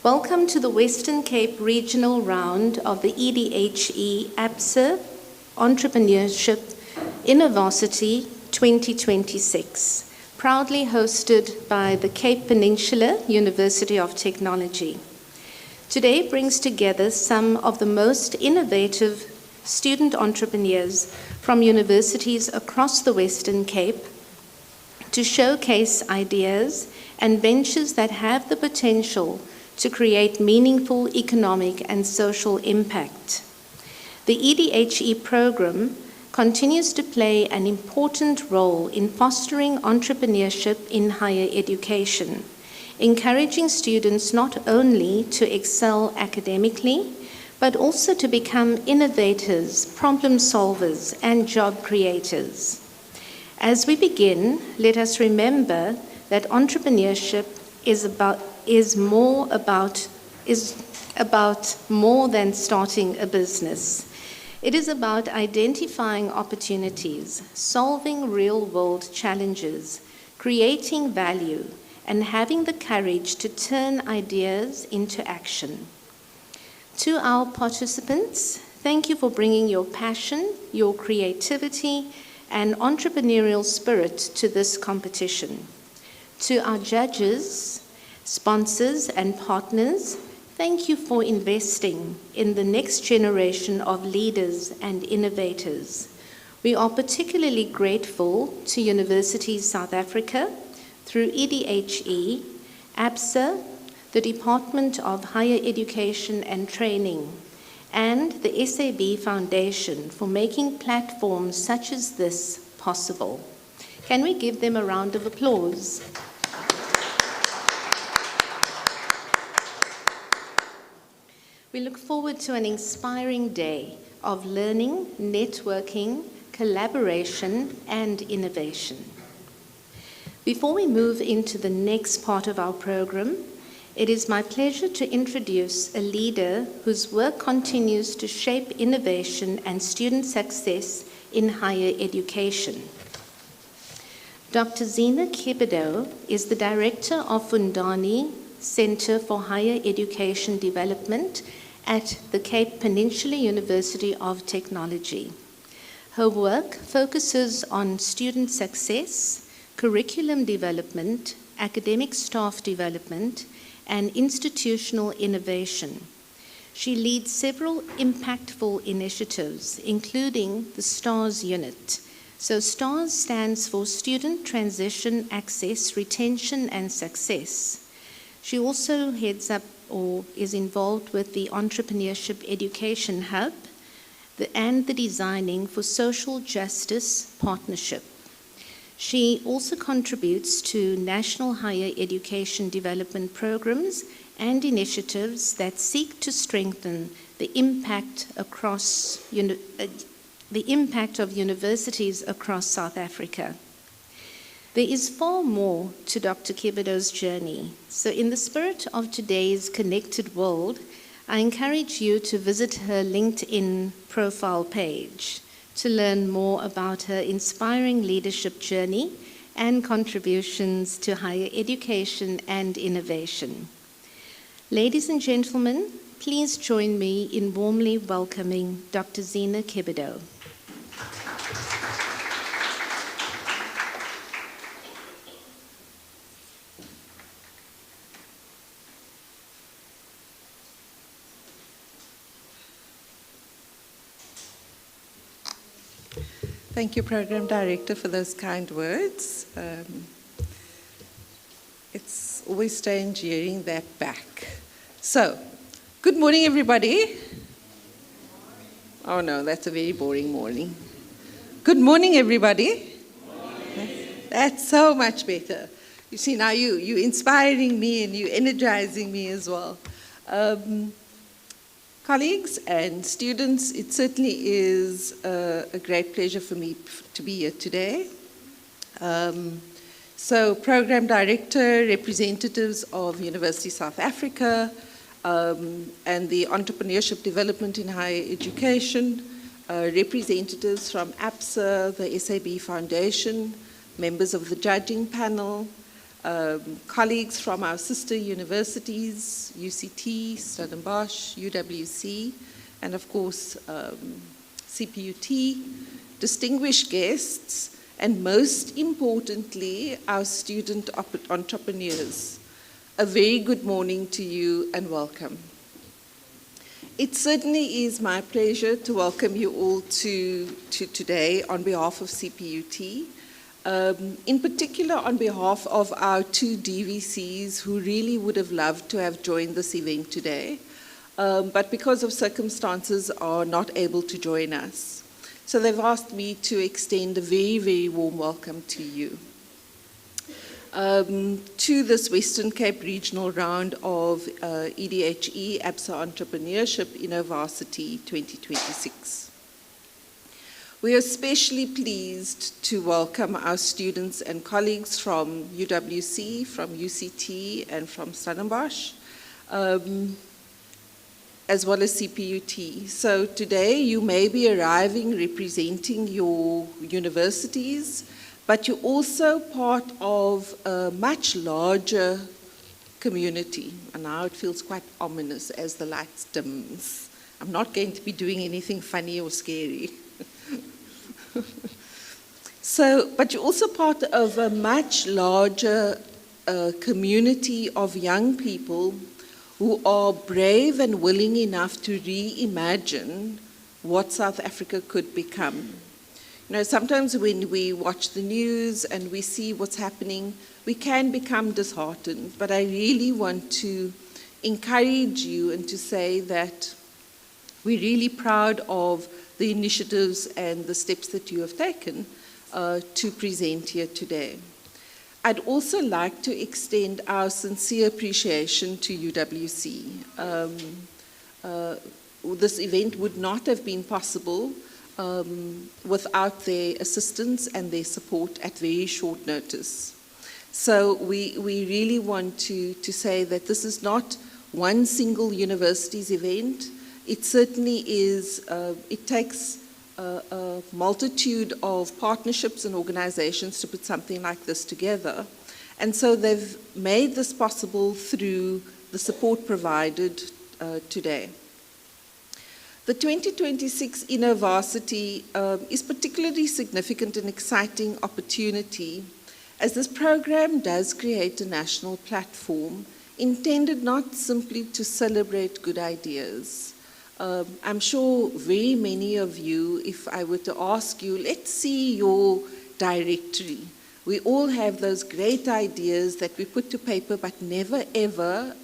Welcome to the Western Cape Regional Round of the EDHE ABSA Entrepreneurship InnoVarsity 2026, proudly hosted by the Cape Peninsula University of Technology. Today brings together some of the most innovative student entrepreneurs from universities across the Western Cape to showcase ideas and ventures that have the potential to create meaningful economic and social impact. The EDHE program continues to play an important role in fostering entrepreneurship in higher education, encouraging students not only to excel academically, but also to become innovators, problem solvers, and job creators. As we begin, let us remember that entrepreneurship is about more than starting a business. It is about identifying opportunities, solving real-world challenges, creating value, and having the courage to turn ideas into action. To our participants, thank you for bringing your passion, your creativity, and entrepreneurial spirit to this competition. To our judges, sponsors, and partners, thank you for investing in the next generation of leaders and innovators. We are particularly grateful to Universities South Africa through EDHE, ABSA, the Department of Higher Education and Training, and the SAB Foundation for making platforms such as this possible. Can we give them a round of applause? We look forward to an inspiring day of learning, networking, collaboration, and innovation. Before we move into the next part of our program, it is my pleasure to introduce a leader whose work continues to shape innovation and student success in higher education. Dr. Zina Kibido is the Director of Fundani Center for Higher Education Development at the Cape Peninsula University of Technology. Her work focuses on student success, curriculum development, academic staff development, and institutional innovation. She leads several impactful initiatives, including the STARS unit. So STARS stands for Student Transition Access, Retention, and Success. She also heads up or is involved with the Entrepreneurship Education Hub and the Designing for Social Justice Partnership. She also contributes to national higher education development programs and initiatives that seek to strengthen the impact of universities across South Africa. There is far more to Dr. Kibido's journey. So in the spirit of today's connected world, I encourage you to visit her LinkedIn profile page to learn more about her inspiring leadership journey and contributions to higher education and innovation. Ladies and gentlemen, please join me in warmly welcoming Dr. Zina Kibido. Thank you, Program Director, for those kind words. It's always strange hearing that back. So, good morning, everybody. Oh no, that's a very boring morning. Good morning, everybody. That's so much better. You see, now you're inspiring me and you're energizing me as well. Colleagues and students, it certainly is a great pleasure for me to be here today. So Program Director, representatives of University South Africa, and the Entrepreneurship Development in Higher Education, representatives from ABSA, the SAB Foundation, members of the judging panel, colleagues from our sister universities, UCT, Stellenbosch, UWC, and of course CPUT, distinguished guests, and most importantly, our student entrepreneurs. A very good morning to you and welcome. It certainly is my pleasure to welcome you all to today on behalf of CPUT, in particular on behalf of our two DVCs who really would have loved to have joined this event today, but because of circumstances are not able to join us. So they've asked me to extend a very, very warm welcome to you. To this Western Cape regional round of EDHE, ABSA Entrepreneurship, InnoVarsity 2026. We are especially pleased to welcome our students and colleagues from UWC, from UCT, and from Stellenbosch, as well as CPUT. So today you may be arriving representing your universities, but you're also part of a much larger community. And now it feels quite ominous as the lights dims. I'm not going to be doing anything funny or scary. But you're also part of a much larger community of young people who are brave and willing enough to reimagine what South Africa could become. You know, sometimes when we watch the news and we see what's happening, we can become disheartened. But I really want to encourage you and to say that we're really proud of the initiatives and the steps that you have taken to present here today. I'd also like to extend our sincere appreciation to UWC. This event would not have been possible without their assistance and their support at very short notice. So we really want to say that this is not one single university's event. It certainly is, it takes a multitude of partnerships and organizations to put something like this together. And so they've made this possible through the support provided today. The 2026 InnoVarsity is particularly significant and exciting opportunity as this program does create a national platform intended not simply to celebrate good ideas. I'm sure very many of you, if I were to ask you, let's see your directory. We all have those great ideas that we put to paper but never ever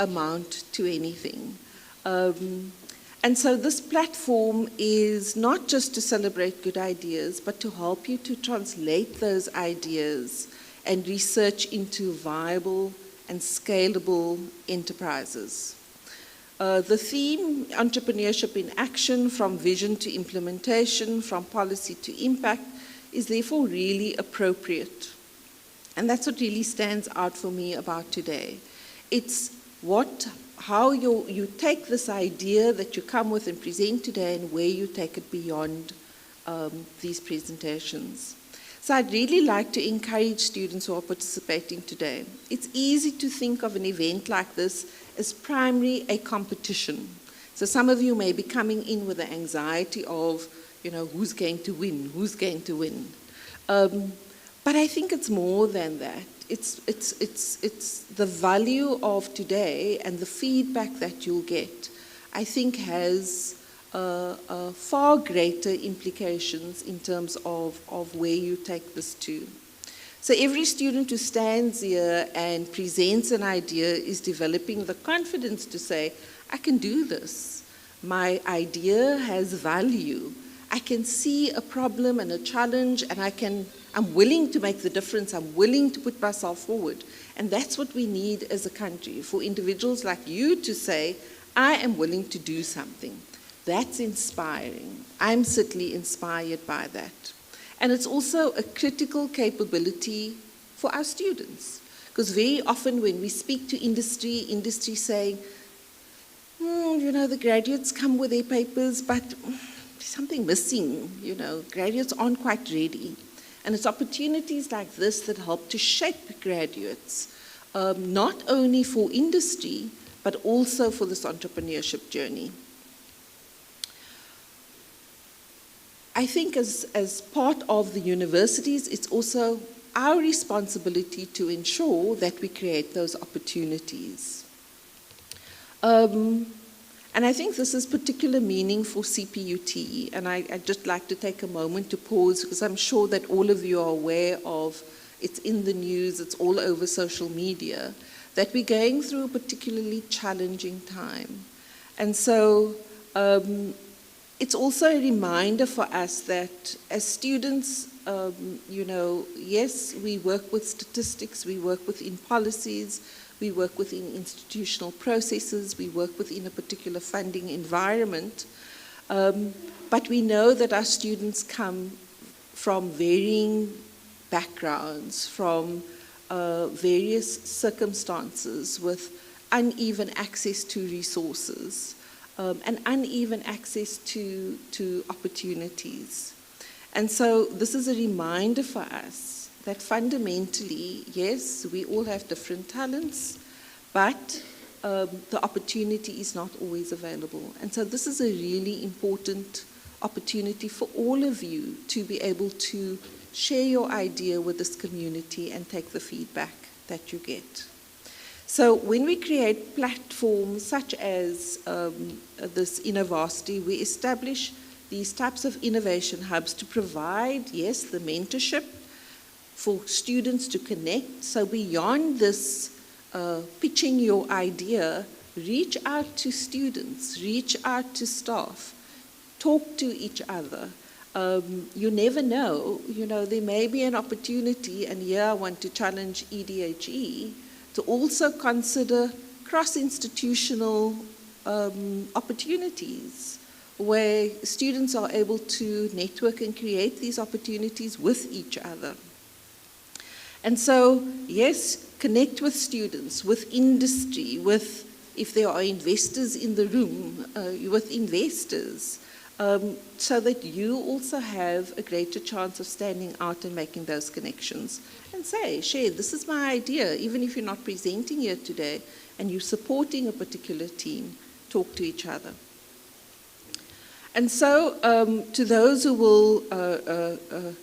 amount to anything. And so this platform is not just to celebrate good ideas, but to help you to translate those ideas and research into viable and scalable enterprises. The theme, Entrepreneurship in Action, from vision to implementation, from policy to impact, is therefore really appropriate. And that's what really stands out for me about today. It's how you take this idea that you come with and present today and where you take it beyond these presentations. So I'd really like to encourage students who are participating today. It's easy to think of an event like this as primarily a competition. So some of you may be coming in with the anxiety of, you know, who's going to win, who's going to win. But I think it's more than that. It's the value of today and the feedback that you'll get, I think has far greater implications in terms of where you take this to. So every student who stands here and presents an idea is developing the confidence to say, I can do this. My idea has value. I can see a problem and a challenge, and I'm willing to make the difference. I'm willing to put myself forward. And that's what we need as a country, for individuals like you to say, I am willing to do something. That's inspiring. I'm certainly inspired by that. And it's also a critical capability for our students. Because very often when we speak to industry saying, you know, the graduates come with their papers, but something missing, you know, graduates aren't quite ready. And it's opportunities like this that help to shape graduates, not only for industry, but also for this entrepreneurship journey. I think as part of the universities, it's also our responsibility to ensure that we create those opportunities. And I think this is particular meaning for CPUT, and I'd just like to take a moment to pause, because I'm sure that all of you are aware of, it's in the news, it's all over social media, that we're going through a particularly challenging time. And so it's also a reminder for us that as students, yes, we work with statistics, we work within policies, we work within institutional processes, we work within a particular funding environment, but we know that our students come from varying backgrounds, from various circumstances, with uneven access to resources, and uneven access to opportunities. And so this is a reminder for us that fundamentally, yes, we all have different talents, but the opportunity is not always available. And so this is a really important opportunity for all of you to be able to share your idea with this community and take the feedback that you get. So when we create platforms such as this InnoVarsity, we establish these types of innovation hubs to provide, yes, the mentorship for students to connect. So beyond this pitching your idea, reach out to students, reach out to staff, talk to each other. You never know, there may be an opportunity, and here I want to challenge EDHE to also consider cross-institutional opportunities where students are able to network and create these opportunities with each other. And so, yes, connect with students, with industry, with, if there are investors in the room, with investors, so that you also have a greater chance of standing out and making those connections. And share, this is my idea, even if you're not presenting here today and you're supporting a particular team, talk to each other. And so, to those who will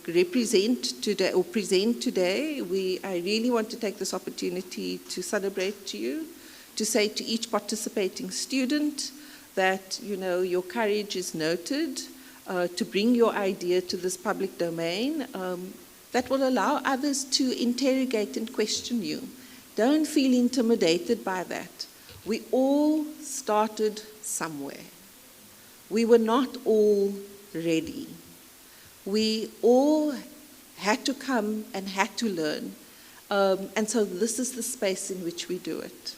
represent today or present today, I really want to take this opportunity to celebrate you, to say to each participating student that your courage is noted, to bring your idea to this public domain that will allow others to interrogate and question you. Don't feel intimidated by that. We all started somewhere. We were not all ready. We all had to come and had to learn. And so this is the space in which we do it.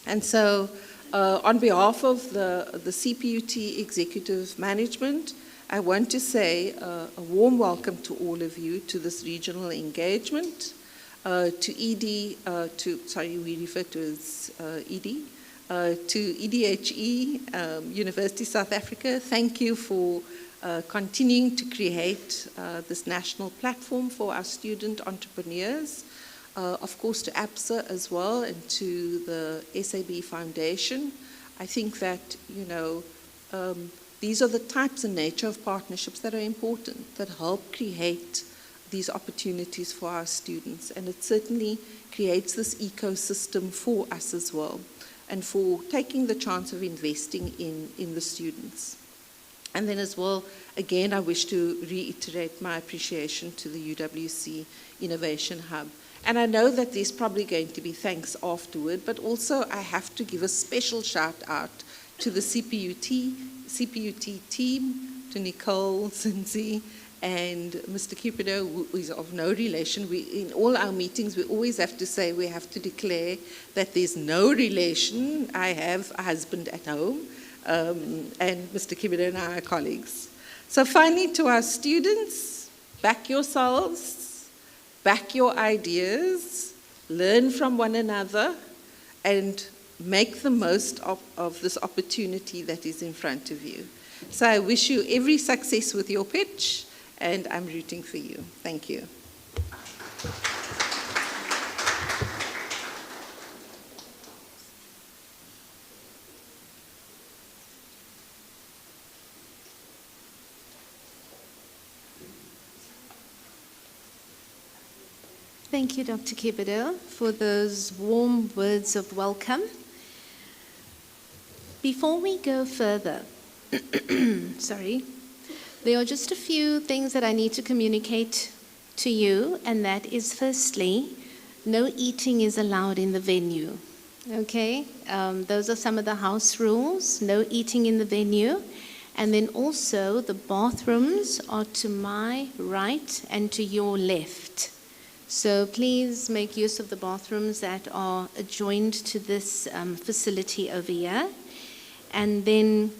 And so on behalf of the CPUT Executive Management, I want to say a warm welcome to all of you to this regional engagement, to EDHE, we refer to as EDHE, to EDHE, University South Africa. Thank you for continuing to create this national platform for our student entrepreneurs. Of course, to ABSA as well, and to the SAB Foundation. I think that, these are the types and nature of partnerships that are important, that help create these opportunities for our students. And it certainly creates this ecosystem for us as well, and for taking the chance of investing in the students. And then as well, again, I wish to reiterate my appreciation to the UWC Innovation Hub. And I know that there's probably going to be thanks afterward, but also I have to give a special shout out to the CPUT team, to Nicole, Cindy, and Mr. Cupido, who is of no relation. In all our meetings, we always have to say, we have to declare that there's no relation. I have a husband at home, and Mr. Cupido and I are colleagues. So finally, to our students, back yourselves, back your ideas, learn from one another, and make the most of this opportunity that is in front of you. So I wish you every success with your pitch, and I'm rooting for you. Thank you. Thank you, Dr. Kibido, for those warm words of welcome. Before we go further, there are just a few things that I need to communicate to you, and that is, firstly, no eating is allowed in the venue. Okay? Those are some of the house rules. No eating in the venue. And then also, the bathrooms are to my right and to your left. So please make use of the bathrooms that are adjoined to this facility over here. And then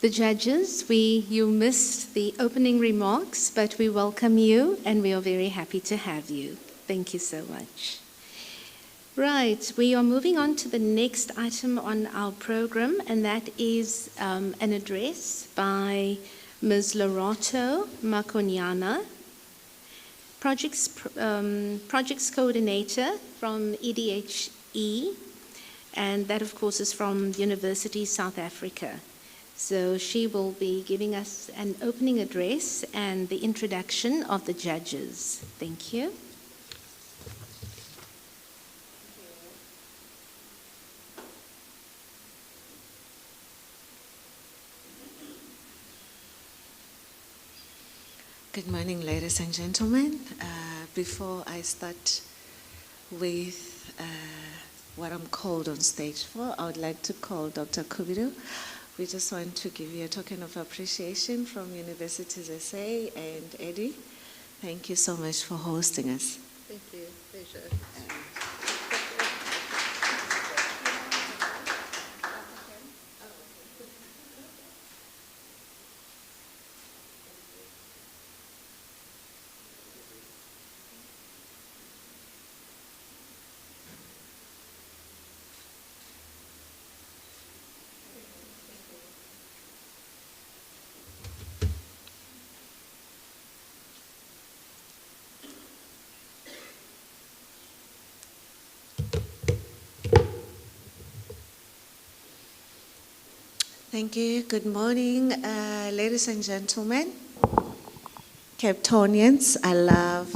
the judges, you missed the opening remarks, but we welcome you and we are very happy to have you. Thank you so much. Right, we are moving on to the next item on our program, and that is an address by Ms. Lorato Makonyana, Projects Coordinator from EDHE, and that, of course, is from University South Africa. So she will be giving us an opening address and the introduction of the judges. Thank you. Good morning, ladies and gentlemen. Before I start with what I'm called on stage for, I would like to call Dr. Kibido. We just want to give you a token of appreciation from Universities SA and EDHE. Thank you so much for hosting us. Thank you. Pleasure. Thank you. Good morning, ladies and gentlemen. Cape Townians,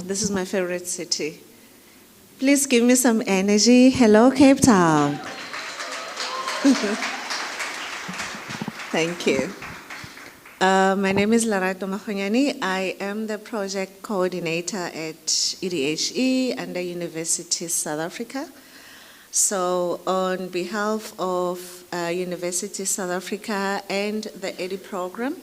this is my favorite city. Please give me some energy. Hello, Cape Town. Thank you. My name is Lorato Makonyana. I am the project coordinator at EDHE under University South Africa. So on behalf of University South Africa and the EDHE program,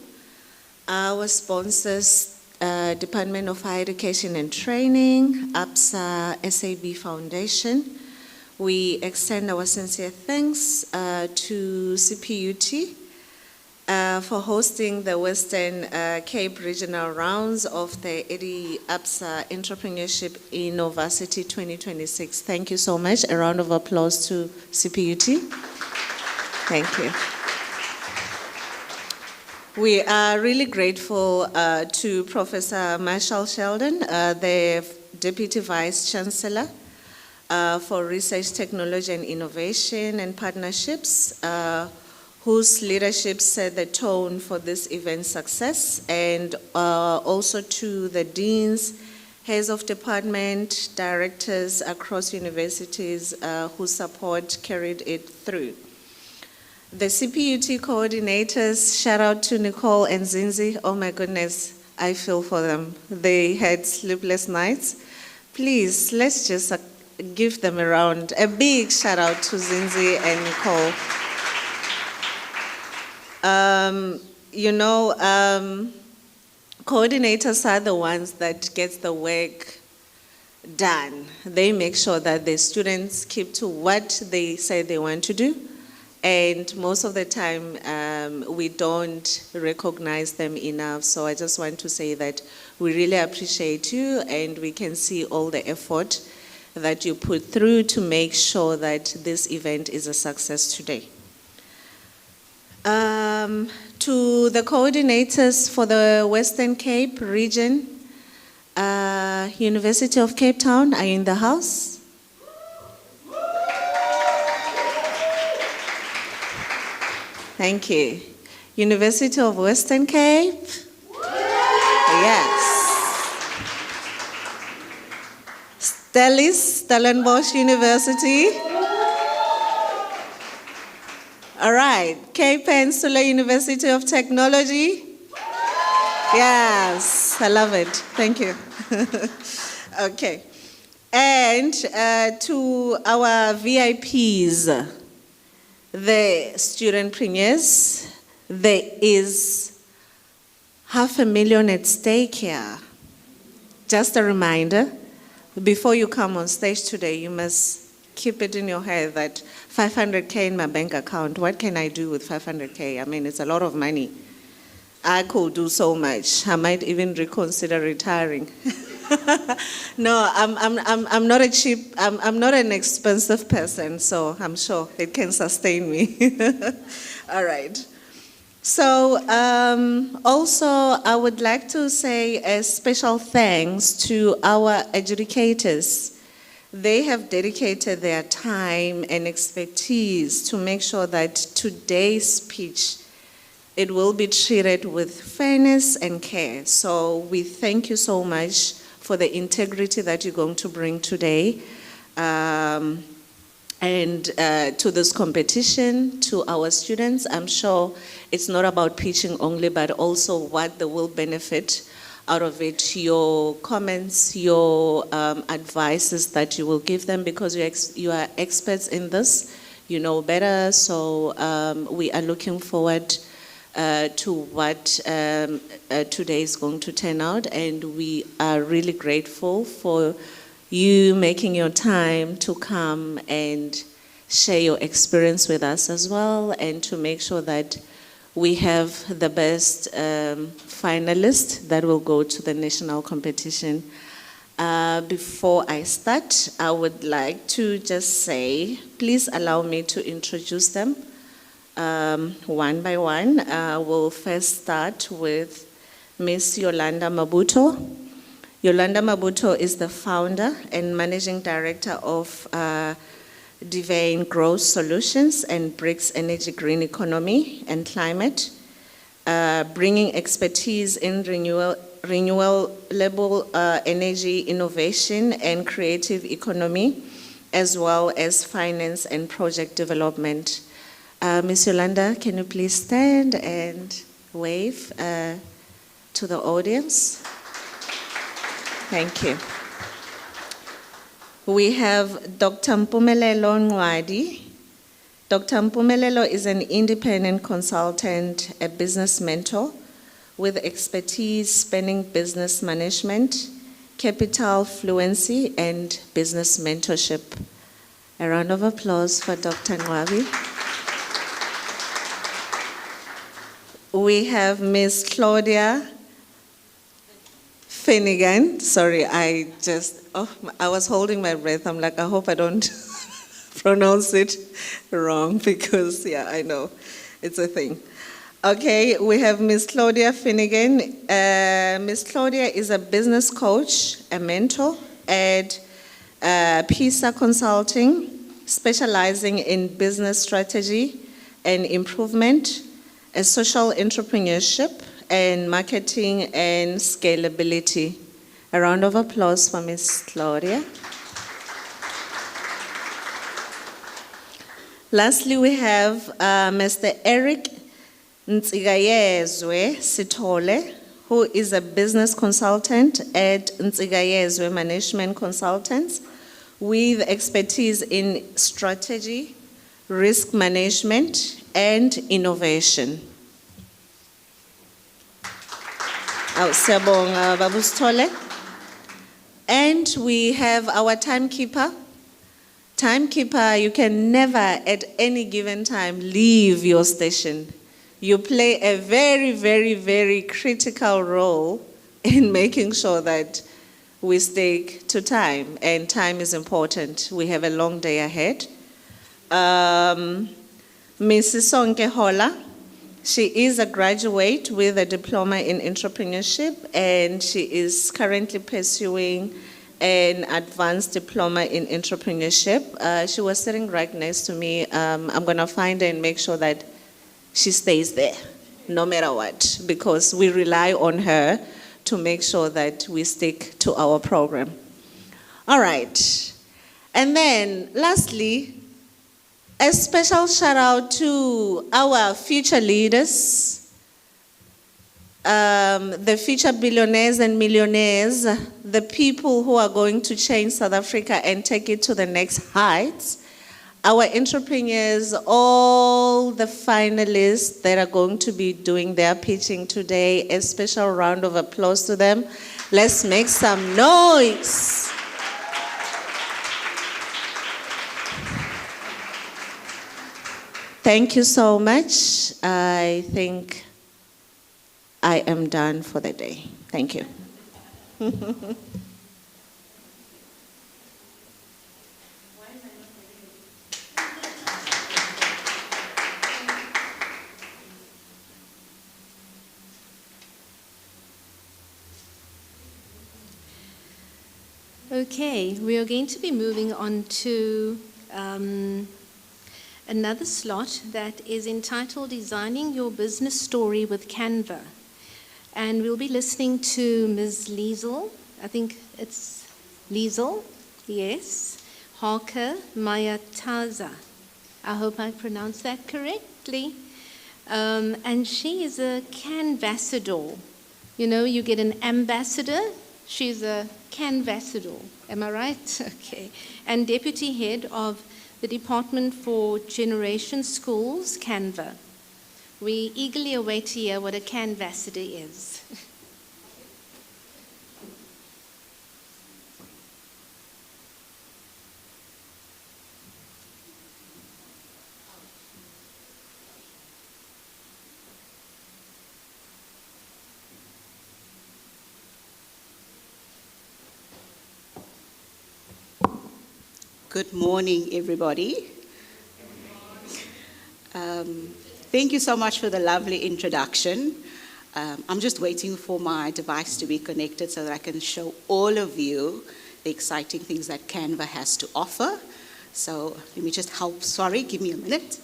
our sponsors, Department of Higher Education and Training, ABSA, SAB Foundation, we extend our sincere thanks to CPUT for hosting the Western Cape Regional Rounds of the EDHE ABSA Entrepreneurship InnoVarsity 2026. Thank you so much. A round of applause to CPUT. Thank you. We are really grateful to Professor Marshall Sheldon, the Deputy Vice Chancellor for Research, Technology and Innovation and Partnerships, whose leadership set the tone for this event's success, and also to the deans, heads of department, directors across universities whose support carried it through. The CPUT coordinators, shout out to Nicole and Zinzi. Oh my goodness, I feel for them. They had sleepless nights. Please, let's just give them a round. A big shout out to Zinzi and Nicole. Coordinators are the ones that get the work done. They make sure that the students keep to what they say they want to do. And most of the time, we don't recognize them enough. So I just want to say that we really appreciate you, and we can see all the effort that you put through to make sure that this event is a success today. To the coordinators for the Western Cape region, University of Cape Town, are you in the house? Thank you. University of Western Cape? Yes. Stellenbosch University? All right. Cape Peninsula University of Technology? Yes, I love it. Thank you. Okay. And to our VIPs, the student premiers, there is 500,000 at stake here. Just a reminder, before you come on stage today, you must keep it in your head that 500K in my bank account, what can I do with 500K? I mean, it's a lot of money. I could do so much. I might even reconsider retiring. No, I'm not a cheap, I'm not an expensive person, so I'm sure it can sustain me. All right. So also, I would like to say a special thanks to our educators. They have dedicated their time and expertise to make sure that today's speech, it will be treated with fairness and care. So we thank you so much for the integrity that you're going to bring today. And to this competition, to our students, I'm sure it's not about pitching only, but also what they will benefit out of it, your comments, your advices that you will give them, because you are experts in this, you know better. So we are looking forward to what today is going to turn out, and we are really grateful for you making your time to come and share your experience with us as well, and to make sure that we have the best finalists that will go to the national competition. Before I start, I would like to just say, please allow me to introduce them one by one. We'll first start with Miss Yolanda Mabuto. Yolanda Mabuto is the founder and managing director of Divine Growth Solutions and BRICS Energy Green Economy and Climate, bringing expertise in renewable energy innovation and creative economy, as well as finance and project development. Ms. Yolanda, can you please stand and wave to the audience? Thank you. We have Dr. Mpumelelo Ncwadi. Dr. Mpumelelo is an independent consultant, a business mentor with expertise spanning business management, capital fluency, and business mentorship. A round of applause for Dr. Ncwadi. We have Ms. Claudia Finnegan. Sorry, I was holding my breath. I'm like, I hope I don't pronounce it wrong, because, yeah, I know, it's a thing. Okay, we have Ms. Claudia Finnegan. Ms. Claudia is a business coach, a mentor at PISA Consulting, specializing in business strategy and improvement, a social entrepreneurship, and marketing and scalability. A round of applause for Ms. Claudia. Lastly, we have Mr. Eric Ntsigayezwe Sithole, who is a business consultant at Ntsigayezwe Management Consultants with expertise in strategy, risk management, and innovation. Siyabonga, Babu Sithole. And we have our timekeeper. Timekeeper, you can never at any given time leave your station. You play a very, very, very critical role in making sure that we stick to time, and time is important. We have a long day ahead. Mrs. Sonke Hola She is a graduate with a diploma in entrepreneurship, and she is currently pursuing an advanced diploma in entrepreneurship. She was sitting right next to me. I'm going to find her and make sure that she stays there, no matter what, because we rely on her to make sure that we stick to our program. All right. And then, lastly, a special shout out to our future leaders, the future billionaires and millionaires, the people who are going to change South Africa and take it to the next heights, our entrepreneurs, all the finalists that are going to be doing their pitching today. A special round of applause to them. Let's make some noise. Thank you so much. I think I am done for the day. Thank you. Okay, we are going to be moving on to another slot that is entitled Designing Your Business Story with Canva. And we'll be listening to Ms. Liesel, I think it's Liesel, yes, Harker Mayataza. I hope I pronounced that correctly. And she is a canvassador. You know, you get an ambassador, she's a canvassador. Am I right? Okay. And deputy head of the Department for Generation Schools, Canva. We eagerly await to hear what a canvassador is. Good morning, everybody. Thank you so much for the lovely introduction. I'm just waiting for my device to be connected so that I can show all of you the exciting things that Canva has to offer. So let me just help. Sorry, give me a minute.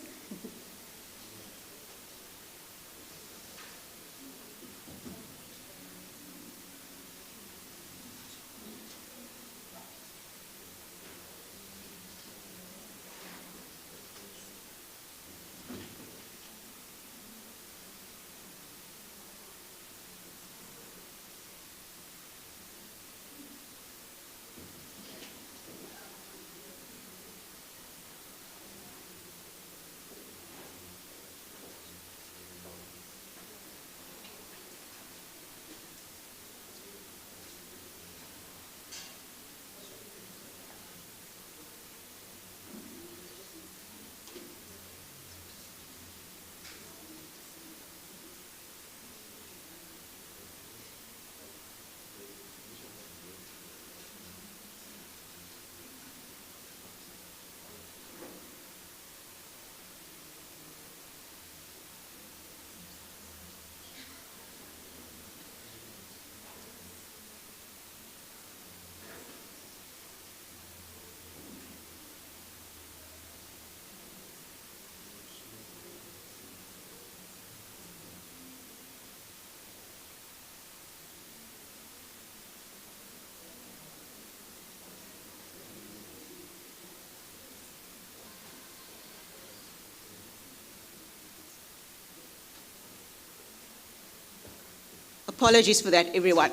Apologies for that, everyone.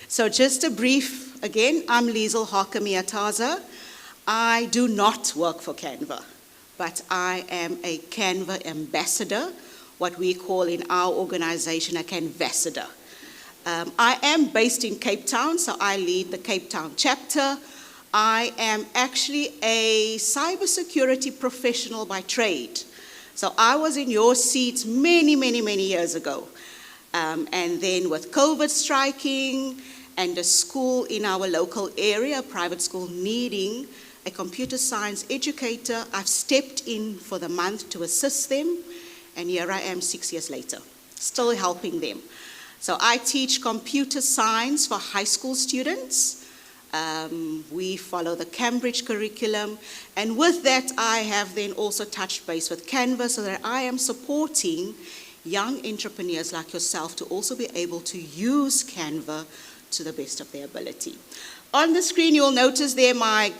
So just a brief, again, I'm Liesel Harker-Mayataza. I do not work for Canva, but I am a Canva ambassador, what we call in our organization a canvassador. I am based in Cape Town, so I lead the Cape Town chapter. I am actually a cybersecurity professional by trade. So I was in your seats many, many, many years ago. And then with COVID striking and a school in our local area, a private school needing a computer science educator, I've stepped in for the month to assist them. and here I am 6 years later, still helping them. So I teach computer science for high school students. We follow the Cambridge curriculum, and with that I have then also touched base with Canva so that I am supporting young entrepreneurs like yourself to also be able to use Canva to the best of their ability. On the screen you will notice there my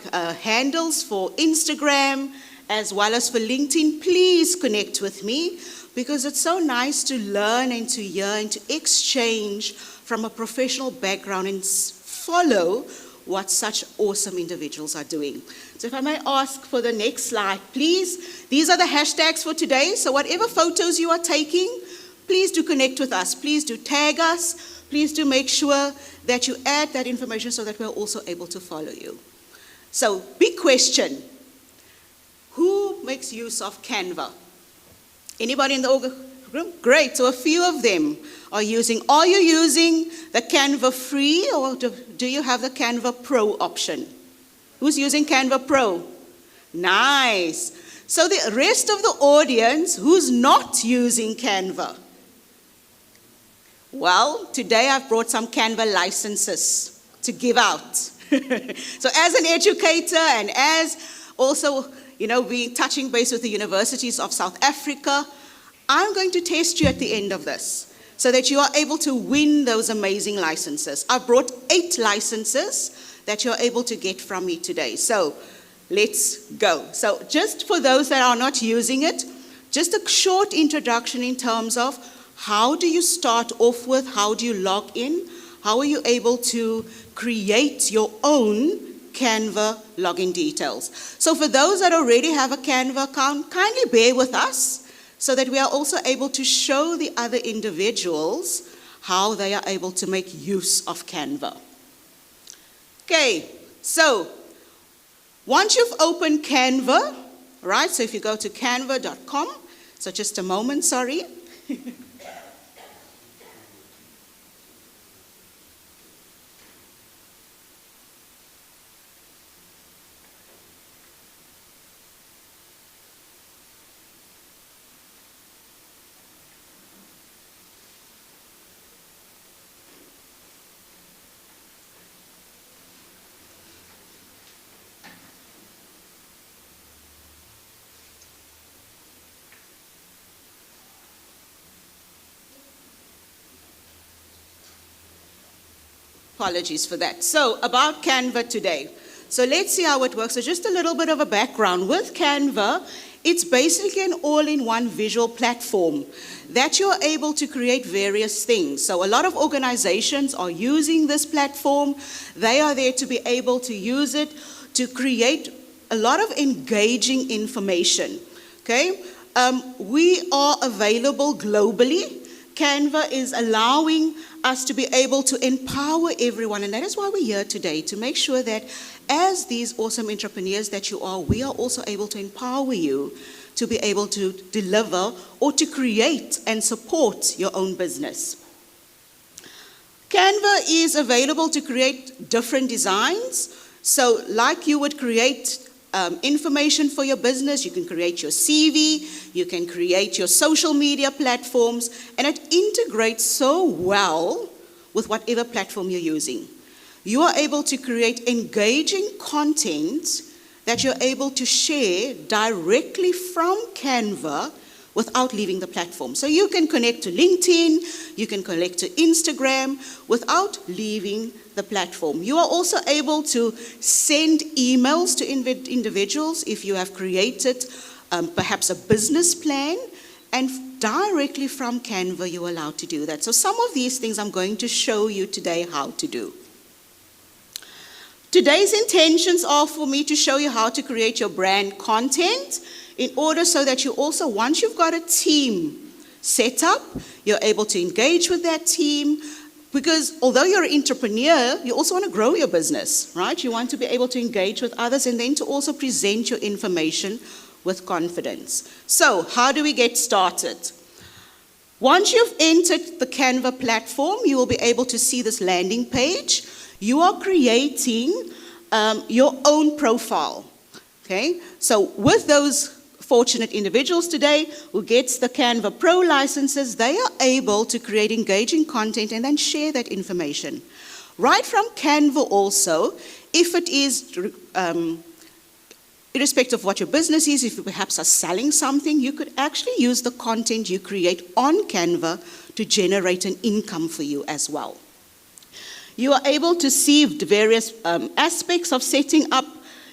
handles for Instagram as well as for LinkedIn. Please connect with me because it's so nice to learn and to hear and to exchange from a professional background and follow what such awesome individuals are doing. So if I may ask for the next slide, please. These are the hashtags for today. So whatever photos you are taking, please do connect with us. Please do tag us. Please do make sure that you add that information so that we're also able to follow you. So big question. Who makes use of Canva? Anybody in the room? Great, so a few of them are using. Are you using the Canva free or do you have the Canva Pro option? Who's using Canva Pro? Nice. So the rest of the audience, who's not using Canva? Well, today I've brought some Canva licenses to give out. So as an educator and as also, being touching base with the universities of South Africa, I'm going to test you at the end of this so that you are able to win those amazing licenses. I've brought 8 licenses that you're able to get from me today. So let's go. So just for those that are not using it, just a short introduction in terms of how do you start off with, how do you log in, how are you able to create your own Canva login details. So for those that already have a Canva account, kindly bear with us so that we are also able to show the other individuals how they are able to make use of Canva. Okay, so once you've opened Canva, right, so if you go to canva.com, so just a moment, sorry. Apologies for that. So about Canva today. So let's see how it works. So just a little bit of a background. With Canva, it's basically an all-in-one visual platform that you're able to create various things. So a lot of organizations are using this platform. They are there to be able to use it to create a lot of engaging information. Okay? We are available globally. Canva is allowing us to be able to empower everyone, and that is why we're here today, to make sure that as these awesome entrepreneurs that you are, we are also able to empower you to be able to deliver or to create and support your own business. Canva is available to create different designs. So like you would create information for your business, you can create your CV, you can create your social media platforms, and it integrates so well with whatever platform you're using. You are able to create engaging content that you're able to share directly from Canva without leaving the platform. So you can connect to LinkedIn, you can connect to Instagram without leaving the platform. You are also able to send emails to individuals if you have created perhaps a business plan, and directly from Canva you're allowed to do that. So some of these things I'm going to show you today how to do. Today's intentions are for me to show you how to create your brand content in order so that you also, once you've got a team set up, you're able to engage with that team. Because although you're an entrepreneur, you also want to grow your business, right? You want to be able to engage with others and then to also present your information with confidence. So how do we get started? Once you've entered the Canva platform, you will be able to see this landing page. You are creating your own profile, okay? So with those fortunate individuals today who gets the Canva Pro licenses, they are able to create engaging content and then share that information. Right from Canva also, if it is, irrespective of what your business is, if you perhaps are selling something, you could actually use the content you create on Canva to generate an income for you as well. You are able to see the various aspects of setting up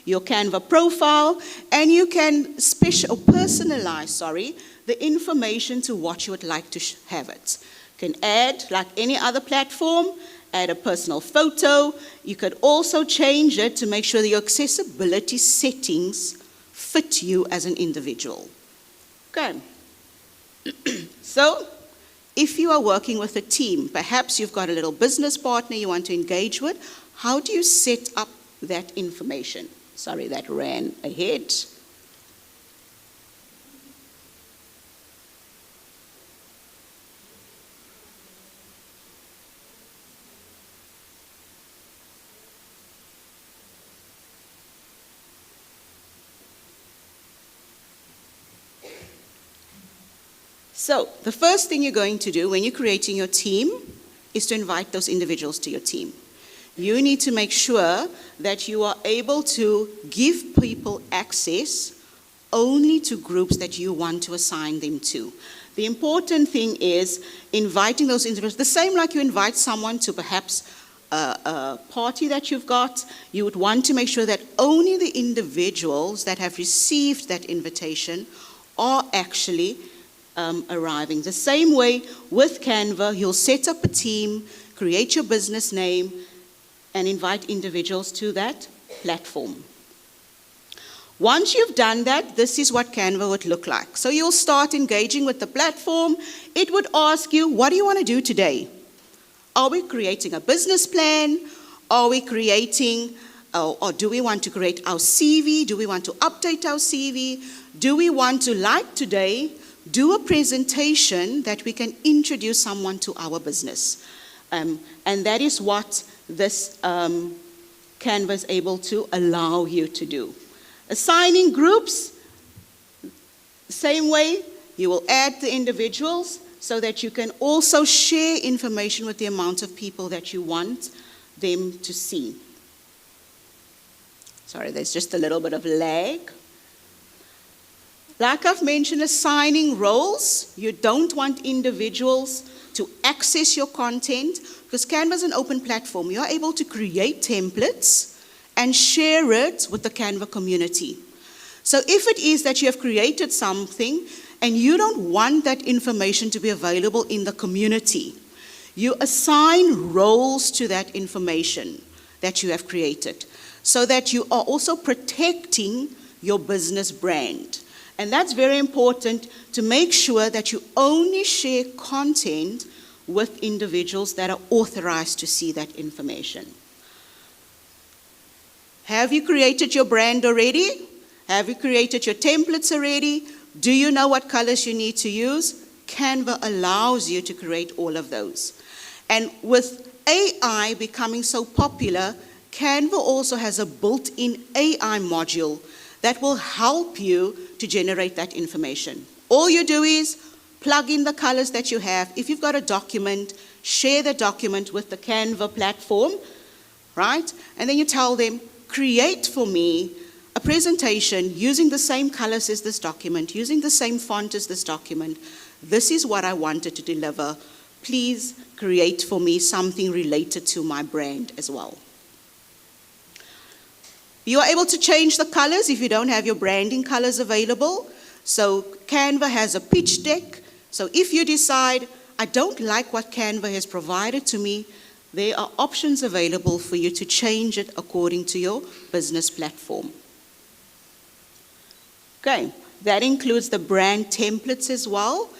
your Canva profile, and you can personalize the information to what you would like to have it. You can add, like any other platform, add a personal photo. You could also change it to make sure that your accessibility settings fit you as an individual. Okay. So, if you are working with a team, perhaps you've got a little business partner you want to engage with, how do you set up that information? Sorry, that ran ahead. So, the first thing you're going to do when you're creating your team is to invite those individuals to your team. You need to make sure that you are able to give people access only to groups that you want to assign them to. The important thing is inviting those individuals, the same like you invite someone to perhaps a party that you've got, you would want to make sure that only the individuals that have received that invitation are actually arriving. The same way with Canva, you'll set up a team, create your business name, and invite individuals to that platform. Once you've done that, this is what Canva would look like. So you'll start engaging with the platform. It would ask you, what do you want to do today? Are we creating a business plan? Are we creating, or do we want to create our CV? Do we want to update our CV? Do we want to, like today, do a presentation that we can introduce someone to our business? And that is what this Canva is able to allow you to do. Assigning groups, same way, you will add the individuals so that you can also share information with the amount of people that you want them to see. Sorry, there's just a little bit of lag. Like I've mentioned, assigning roles. You don't want individuals to access your content because Canva is an open platform. You are able to create templates and share it with the Canva community. So if it is that you have created something and you don't want that information to be available in the community, you assign roles to that information that you have created so that you are also protecting your business brand. And that's very important to make sure that you only share content with individuals that are authorized to see that information. Have you created your brand already? Have you created your templates already? Do you know what colors you need to use? Canva allows you to create all of those. And with AI becoming so popular, Canva also has a built-in AI module that will help you to generate that information. All you do is plug in the colors that you have. If you've got a document, share the document with the Canva platform, right? And then you tell them, create for me a presentation using the same colors as this document, using the same font as this document. This is what I wanted to deliver. Please create for me something related to my brand as well. You are able to change the colors if you don't have your branding colors available. So Canva has a pitch deck. So if you decide, I don't like what Canva has provided to me, there are options available for you to change it according to your business platform. Okay, that includes the brand templates as well.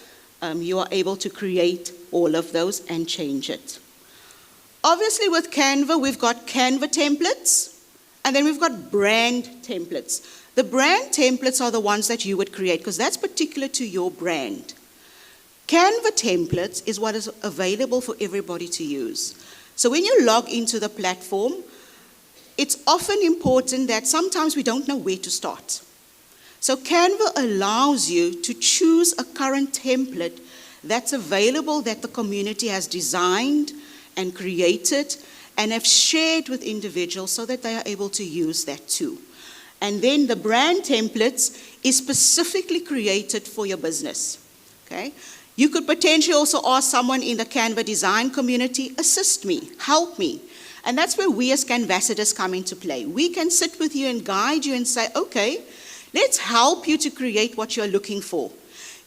You are able to create all of those and change it. Obviously with Canva, we've got Canva templates, and then we've got brand templates. The brand templates are the ones that you would create because that's particular to your brand. Canva templates is what is available for everybody to use. So when you log into the platform, it's often important that sometimes we don't know where to start. So Canva allows you to choose a current template that's available that the community has designed and created and have shared with individuals so that they are able to use that too. And then the brand templates is specifically created for your business. Okay? You could potentially also ask someone in the Canva design community, assist me, help me. And that's where we as Canvassators come into play. We can sit with you and guide you and say, okay, let's help you to create what you're looking for.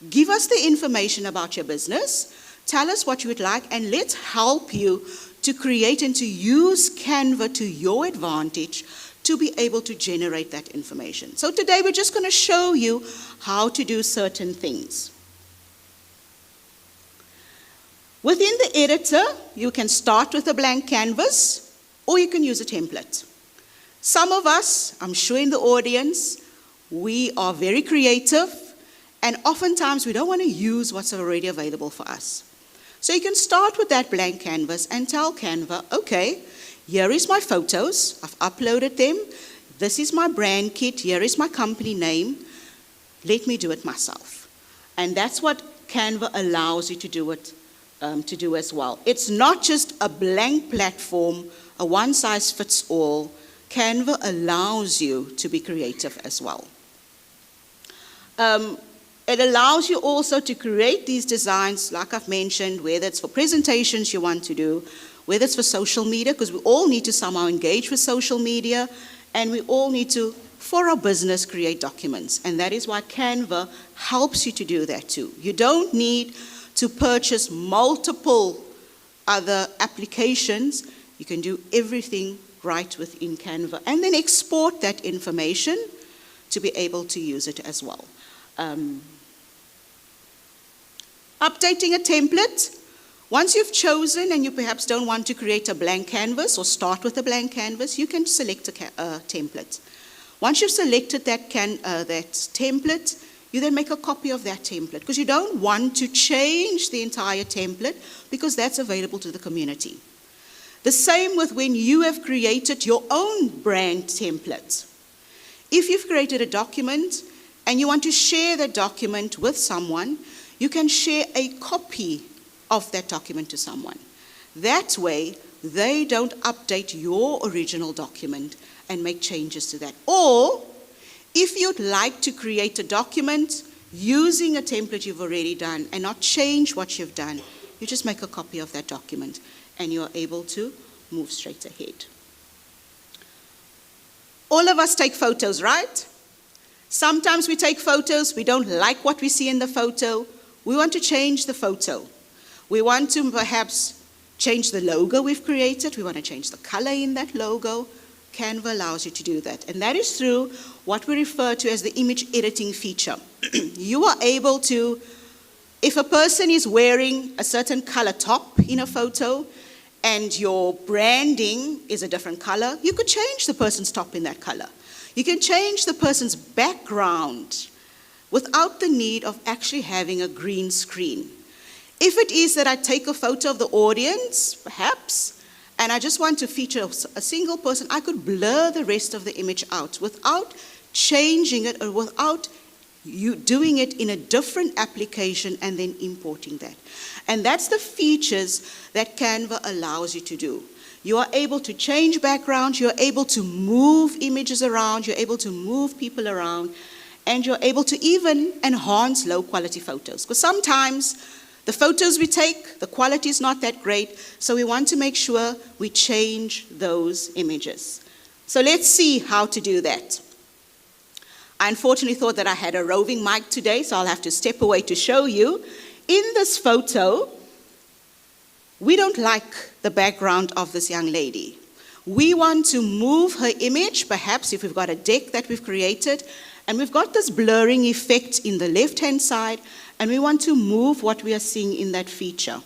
Give us the information about your business, tell us what you would like, and let's help you to create and to use Canva to your advantage to be able to generate that information. So today we're just going to show you how to do certain things. Within the editor, you can start with a blank canvas, or you can use a template. Some of us, I'm sure in the audience, we are very creative, and oftentimes we don't want to use what's already available for us. So you can start with that blank canvas and tell Canva, okay, here is my photos, I've uploaded them, this is my brand kit, here is my company name, let me do it myself. And that's what Canva allows you to do as well. It's not just a blank platform, a one-size-fits-all. Canva allows you to be creative as well. It allows you also to create these designs, like I've mentioned, whether it's for presentations you want to do, whether it's for social media, because we all need to somehow engage with social media, and we all need to, for our business, create documents. And that is why Canva helps you to do that too. You don't need to purchase multiple other applications. You can do everything right within Canva, and then export that information to be able to use it as well. Updating a template. Once you've chosen and you perhaps don't want to create a blank canvas or start with a blank canvas, you can select a template. Once you've selected that template, you then make a copy of that template, because you don't want to change the entire template, because that's available to the community. The same with when you have created your own brand template. If you've created a document and you want to share that document with someone, you can share a copy of that document to someone. That way, they don't update your original document and make changes to that. Or, if you'd like to create a document using a template you've already done and not change what you've done, you just make a copy of that document and you're able to move straight ahead. All of us take photos, right? Sometimes we take photos, we don't like what we see in the photo, we want to change the photo. We want to perhaps change the logo we've created, we want to change the color in that logo. Canva allows you to do that, and that is through what we refer to as the image editing feature. You are able to, if a person is wearing a certain color top in a photo and your branding is a different color, you could change the person's top in that color. You can change the person's background without the need of actually having a green screen. If it is that I take a photo of the audience, perhaps, and I just want to feature a single person, I could blur the rest of the image out without changing it or without you doing it in a different application and then importing that. And that's the features that Canva allows you to do. You are able to change backgrounds, you're able to move images around, you're able to move people around, and you're able to even enhance low quality photos. Because sometimes the photos we take, the quality is not that great, so we want to make sure we change those images. So let's see how to do that. I unfortunately thought that I had a roving mic today, so I'll have to step away to show you. In this photo, we don't like the background of this young lady. We want to move her image, perhaps if we've got a deck that we've created, and we've got this blurring effect in the left-hand side, and we want to move what we are seeing in that feature.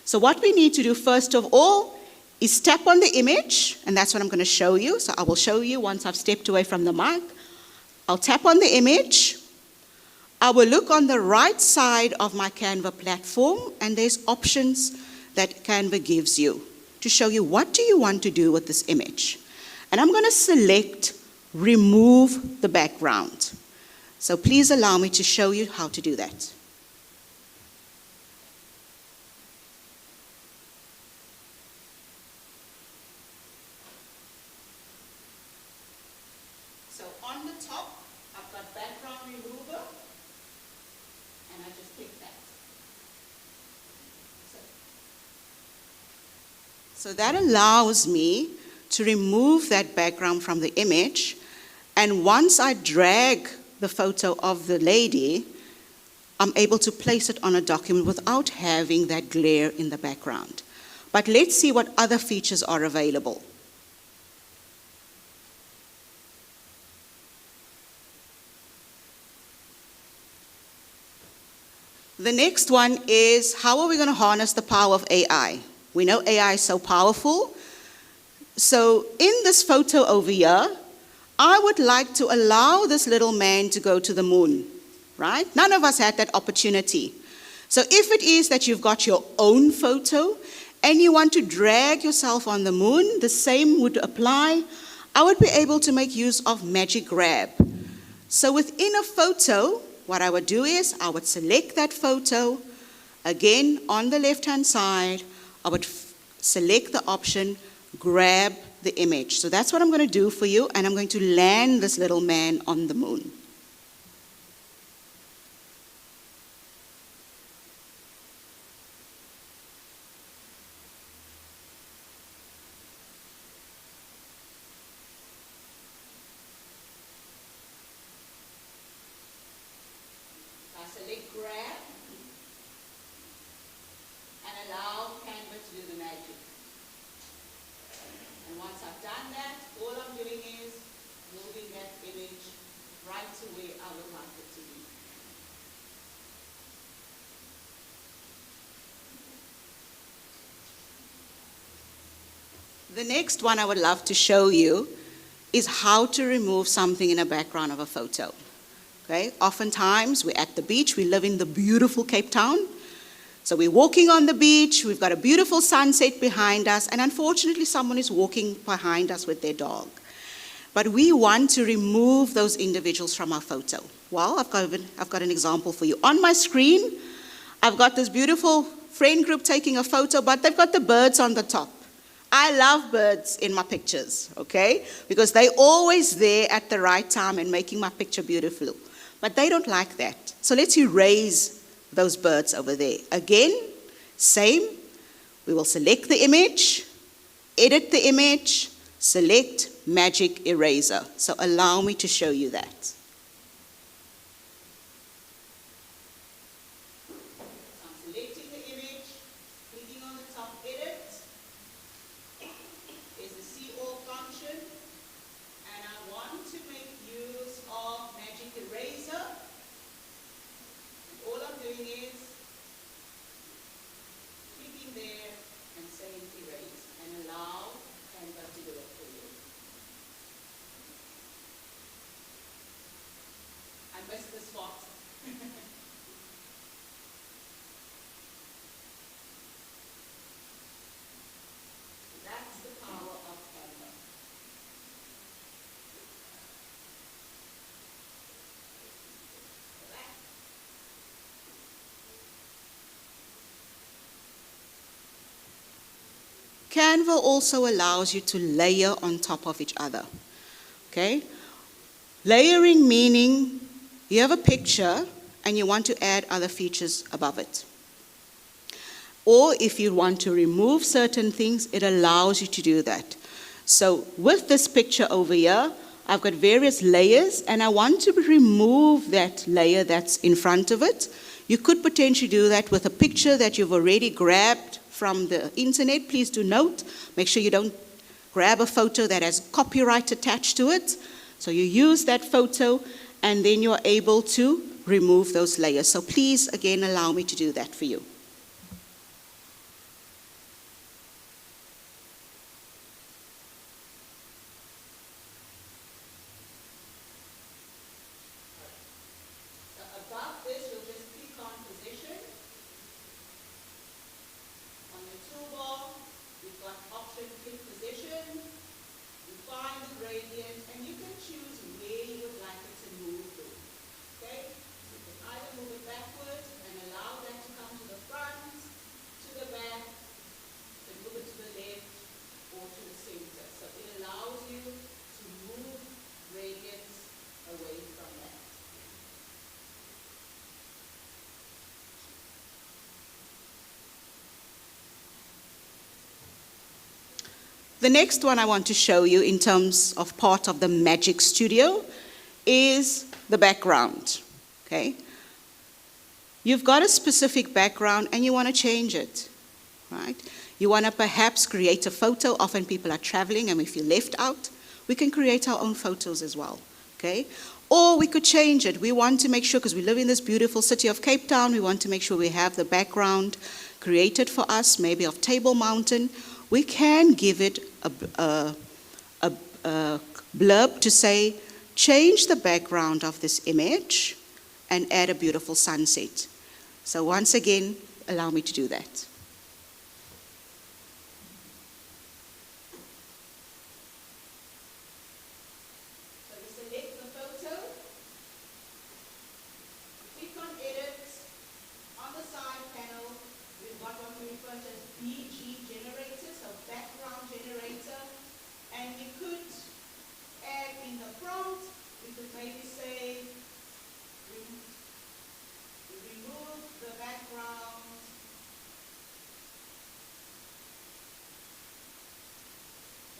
So what we need to do first of all is tap on the image, and that's what I'm going to show you. So I will show you once I've stepped away from the mic. I'll tap on the image. I will look on the right side of my Canva platform, and there's options that Canva gives you to show you what do you want to do with this image. And I'm going to select remove the background. So please allow me to show you how to do that. So on the top, I've got background remover, and I just click that. So that allows me to remove that background from the image, and once I drag the photo of the lady, I'm able to place it on a document without having that glare in the background. But let's see what other features are available. The next one is, how are we going to harness the power of AI? We know AI is so powerful. So in this photo over here, I would like to allow this little man to go to the moon, right? None of us had that opportunity. So if it is that you've got your own photo and you want to drag yourself on the moon, the same would apply. I would be able to make use of Magic Grab. So within a photo, what I would do is I would select that photo. Again, on the left-hand side, I would select the option, grab the image. So that's what I'm going to do for you, and I'm going to land this little man on the moon. I select grab and allow Canva to do the magic. And once I've done that, all I'm doing is moving that image right to where I would like it to be. The next one I would love to show you is how to remove something in a background of a photo. Okay? Oftentimes we're at the beach, we live in the beautiful Cape Town. So we're walking on the beach, we've got a beautiful sunset behind us, and unfortunately someone is walking behind us with their dog. But we want to remove those individuals from our photo. Well, I've got an example for you. On my screen, I've got this beautiful friend group taking a photo, but they've got the birds on the top. I love birds in my pictures, okay? Because they're always there at the right time and making my picture beautiful. But they don't like that. So let's erase those birds over there. Again, same. We will select the image, edit the image, select Magic Eraser. So allow me to show you that. So I'm selecting the image, clicking on the top edit. There's the see all function, and I want to make use of Magic Eraser. All I'm doing is clicking there and saying erase and allow Canva to do it for you. I missed the spot. That's the power of Canva. Canva also allows you to layer on top of each other, okay? Layering meaning you have a picture and you want to add other features above it. Or if you want to remove certain things, it allows you to do that. So with this picture over here, I've got various layers and I want to remove that layer that's in front of it. You could potentially do that with a picture that you've already grabbed from the internet. Please do note, make sure you don't grab a photo that has copyright attached to it. So you use that photo and then you're able to remove those layers. So please, again, allow me to do that for you. Above this, you'll just click on position. On the toolbar, you've got option click position. You find the gradient, and you can choose where you would like it to move to. The next one I want to show you in terms of part of the Magic Studio is the background, okay? You've got a specific background and you want to change it, right? You want to perhaps create a photo. Often people are traveling and we feel left out. We can create our own photos as well, okay? Or we could change it. We want to make sure, because we live in this beautiful city of Cape Town, we want to make sure we have the background created for us, maybe of Table Mountain. We can give it a blurb to say, change the background of this image and add a beautiful sunset. So once again, allow me to do that. So we select the photo, click on edit. On the side panel, we've got what we refer to as BG generator, so background generator. And we could add in the prompt, we could maybe say, remove the background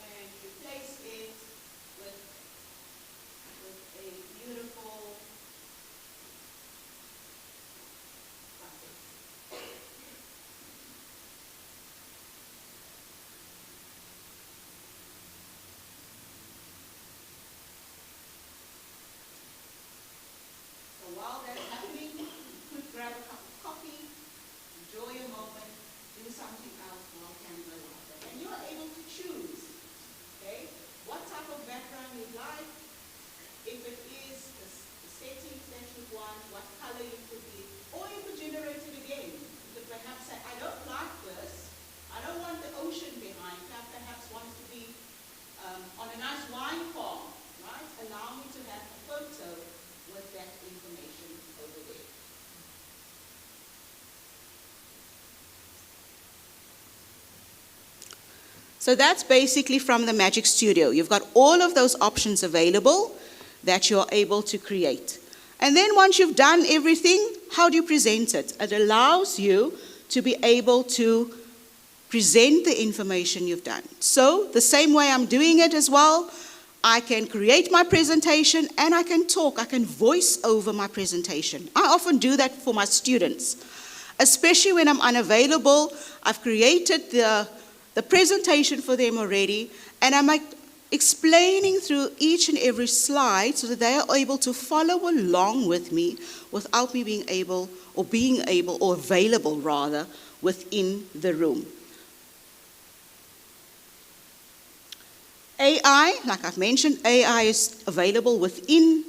and replace it with a beautiful sunset. So while that's happening, you could grab a cup of coffee, enjoy a moment, do something else while Canva allows that. And you are able to choose, okay, what type of background you'd like, if it is the settings that you want, what color you could be, or you could generate it again. You could perhaps say, I don't like this, I don't want the ocean behind, I perhaps want to be on a nice wine farm, right? Allow me to have a photo with that information over there. So that's basically from the Magic Studio. You've got all of those options available that you're able to create. And then once you've done everything, how do you present it? It allows you to be able to present the information you've done. So the same way I'm doing it as well, I can create my presentation and I can talk, I can voice over my presentation. I often do that for my students, especially when I'm unavailable. I've created the presentation for them already, and I'm explaining through each and every slide so that they are able to follow along with me without me being able or available rather within the room. AI, like I've mentioned, AI is available within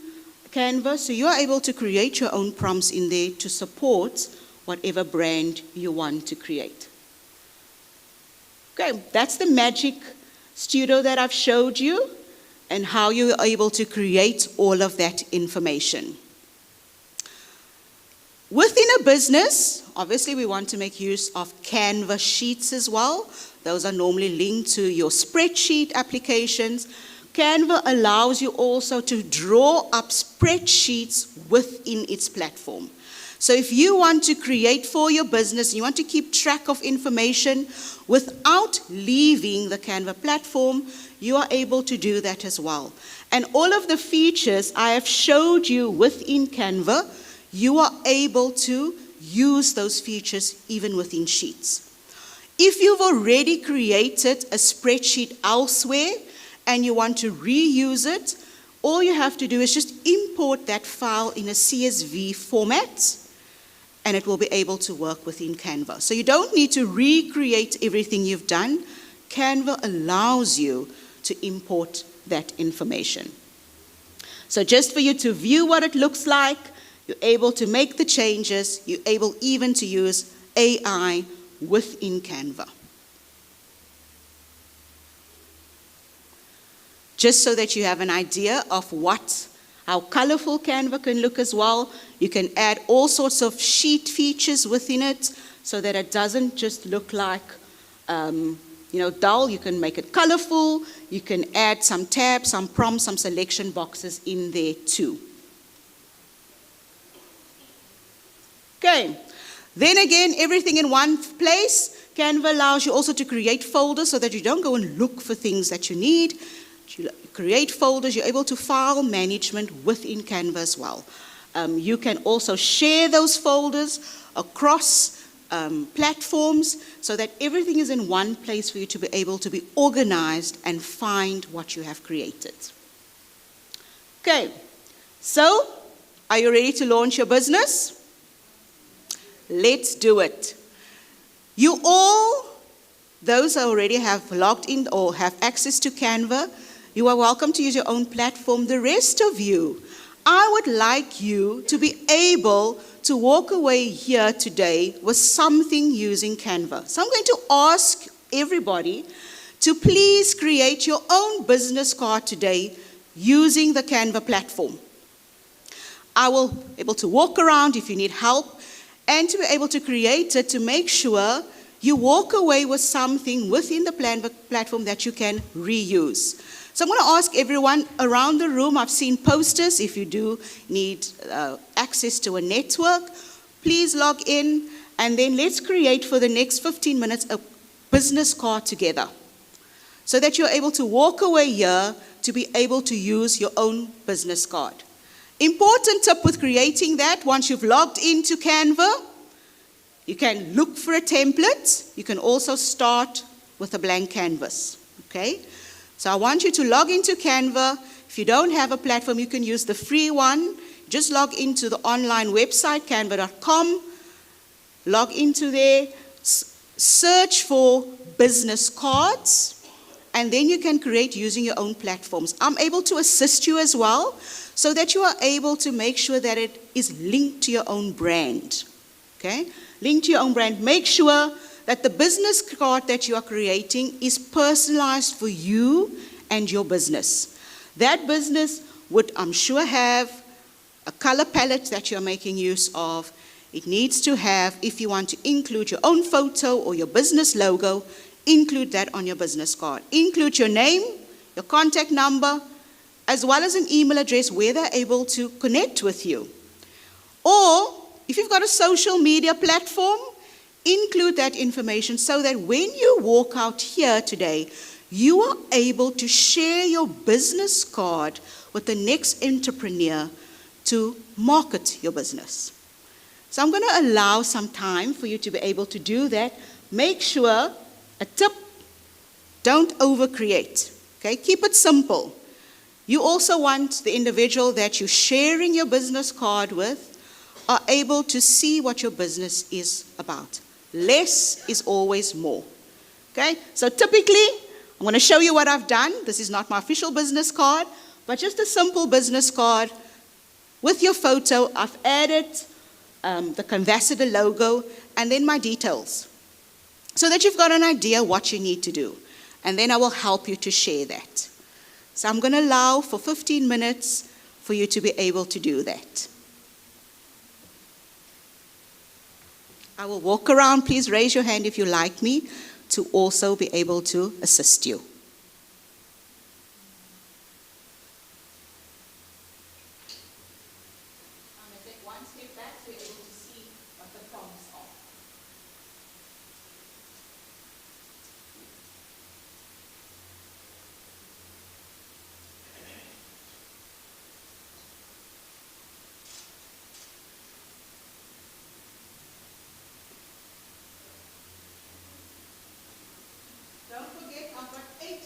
Canva, so you're able to create your own prompts in there to support whatever brand you want to create. Okay, that's the Magic Studio that I've showed you and how you are able to create all of that information. Within a business, obviously we want to make use of Canva sheets as well. Those are normally linked to your spreadsheet applications. Canva allows you also to draw up spreadsheets within its platform. So if you want to create for your business, you want to keep track of information without leaving the Canva platform, you are able to do that as well. And all of the features I have showed you within Canva, you are able to use those features even within Sheets. If you've already created a spreadsheet elsewhere and you want to reuse it, all you have to do is just import that file in a CSV format and it will be able to work within Canva. So you don't need to recreate everything you've done. Canva allows you to import that information. So just for you to view what it looks like, you're able to make the changes, you're able even to use AI within Canva. Just so that you have an idea of how colorful Canva can look as well. You can add all sorts of sheet features within it so that it doesn't just look like dull. You can make it colorful. You can add some tabs, some prompts, some selection boxes in there too. Okay, then again, everything in one place. Canva allows you also to create folders so that you don't go and look for things that you need. You create folders, you're able to file management within Canva as well. You can also share those folders across platforms so that everything is in one place for you to be able to be organized and find what you have created. Okay, so are you ready to launch your business? Let's do it. You all, those who already have logged in or have access to Canva, you are welcome to use your own platform. The rest of you, I would like you to be able to walk away here today with something using Canva. So I'm going to ask everybody to please create your own business card today using the Canva platform. I will be able to walk around if you need help and to be able to create it to make sure you walk away with something within the platform that you can reuse. So I'm going to ask everyone around the room, I've seen posters, if you do need access to a network, please log in and then let's create for the next 15 minutes a business card together so that you're able to walk away here to be able to use your own business card. Important tip with creating that, once you've logged into Canva, you can look for a template. You can also start with a blank canvas, okay? So I want you to log into Canva. If you don't have a platform, you can use the free one. Just log into the online website, canva.com. Log into there, search for business cards, and then you can create using your own platforms. I'm able to assist you as well so that you are able to make sure that it is linked to your own brand, okay? Linked to your own brand. Make sure that the business card that you are creating is personalized for you and your business. That business would, I'm sure, have a color palette that you're making use of. It needs to have, if you want to include your own photo or your business logo, include that on your business card. Include your name, your contact number, as well as an email address where they're able to connect with you. Or, if you've got a social media platform, include that information so that when you walk out here today, you are able to share your business card with the next entrepreneur to market your business. So I'm going to allow some time for you to be able to do that. Make sure, a tip, don't overcreate. Okay? Keep it simple. You also want the individual that you're sharing your business card with are able to see what your business is about. Less is always more. Okay? So typically, I'm going to show you what I've done. This is not my official business card, but just a simple business card with your photo. I've added the Canvassador logo and then my details so that you've got an idea what you need to do. And then I will help you to share that. So I'm going to allow for 15 minutes for you to be able to do that. I will walk around. Please raise your hand if you like me to also be able to assist you. I'm going to take one step back so you're able to see what the prompts are. Don't forget, I've got 8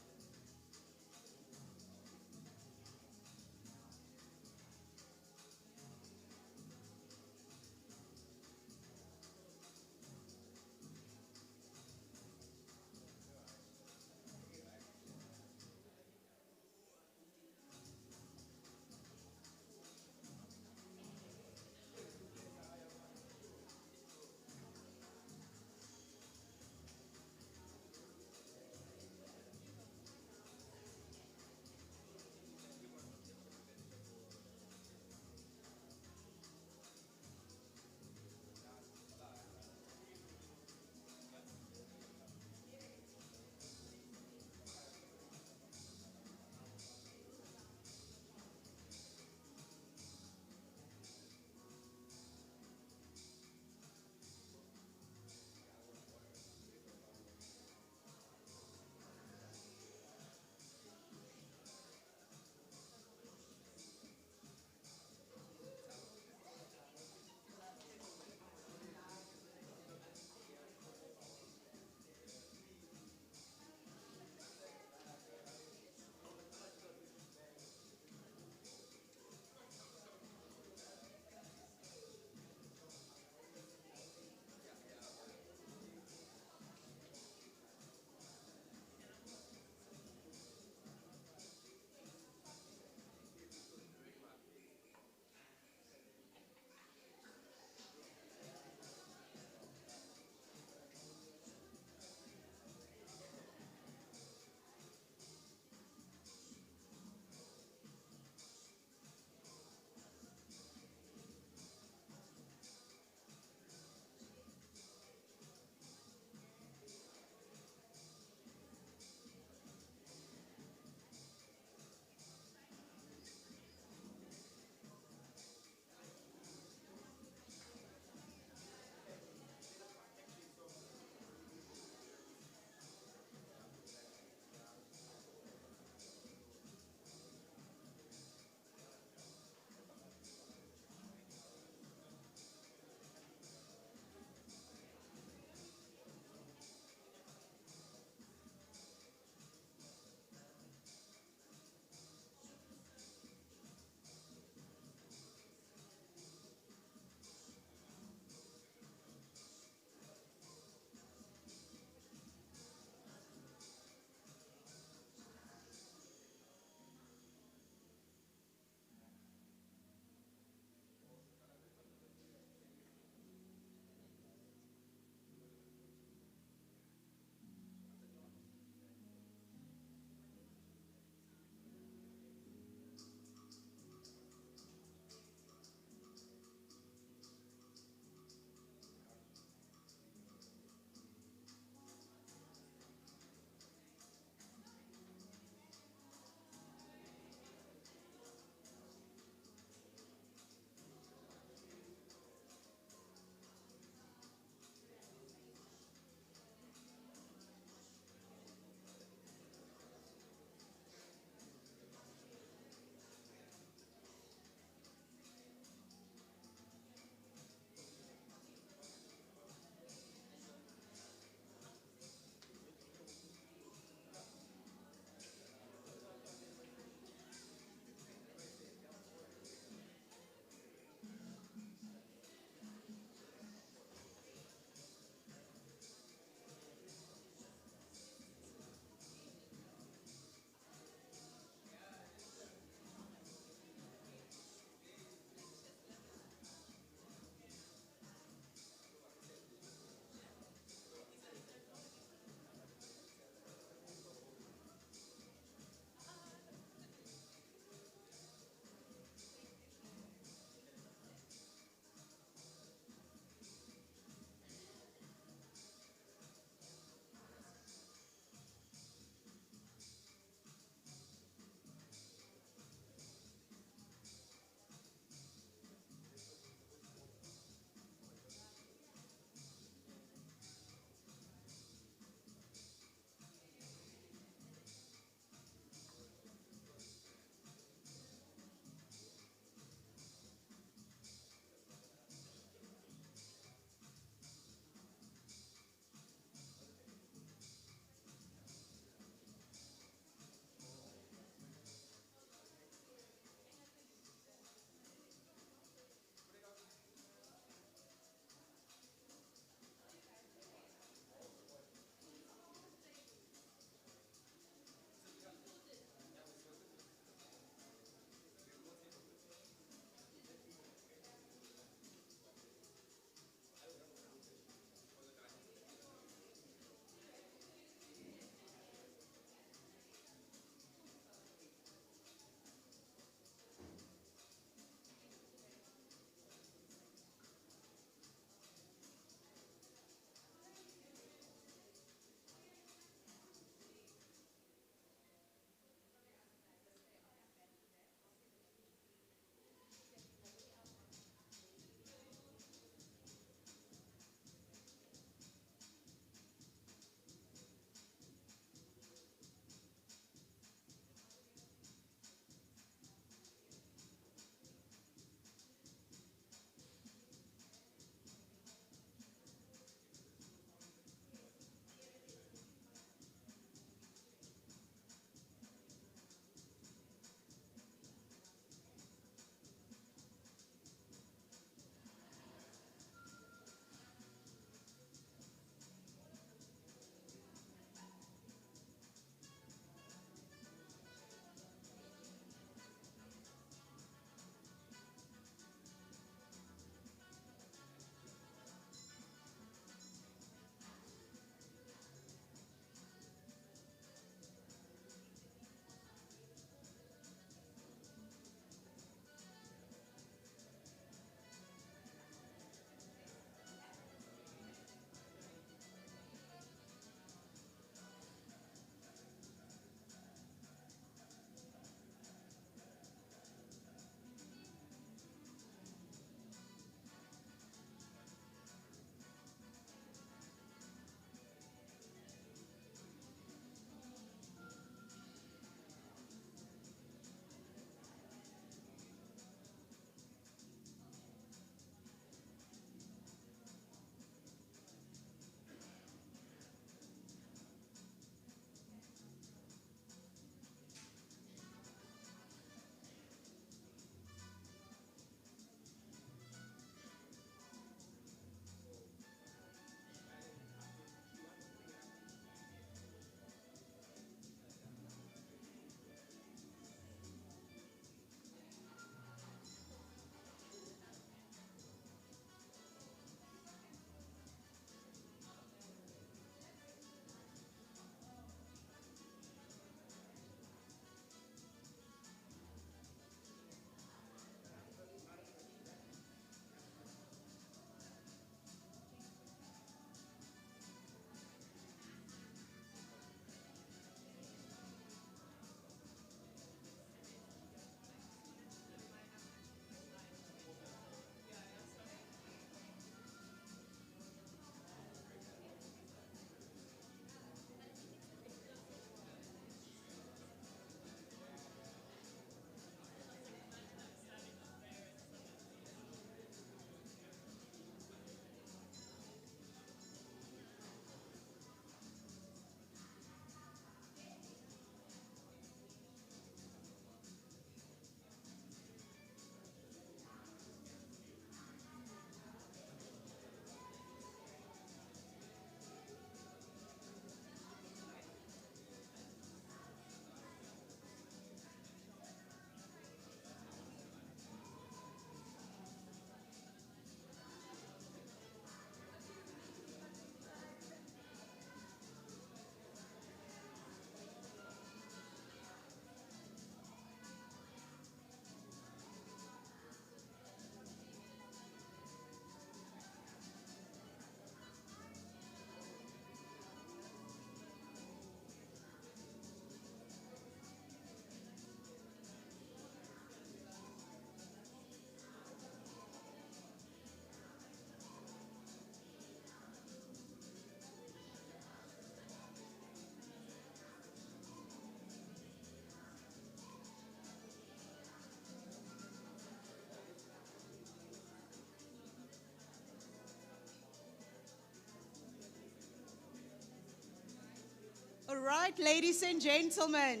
right, ladies and gentlemen,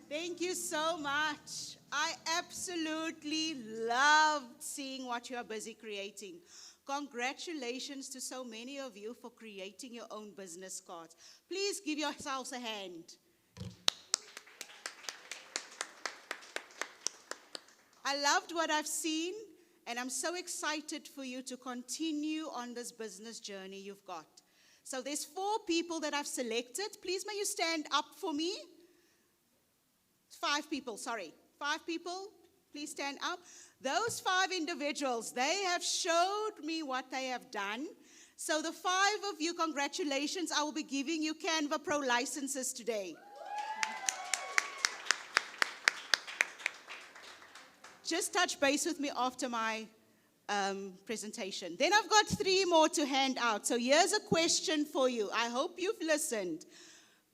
thank you so much. I absolutely loved seeing what you are busy creating. Congratulations to so many of you for creating your own business cards. Please give yourselves a hand. I loved what I've seen, and I'm so excited for you to continue on this business journey you've got. So there's 4 people that I've selected. Please may you stand up for me. 5 people, sorry. 5 people, please stand up. Those 5 individuals, they have showed me what they have done. So the 5 of you, congratulations. I will be giving you Canva Pro licenses today. Just touch base with me after my presentation. Then I've got 3 more to hand out. So here's a question for you. I hope you've listened.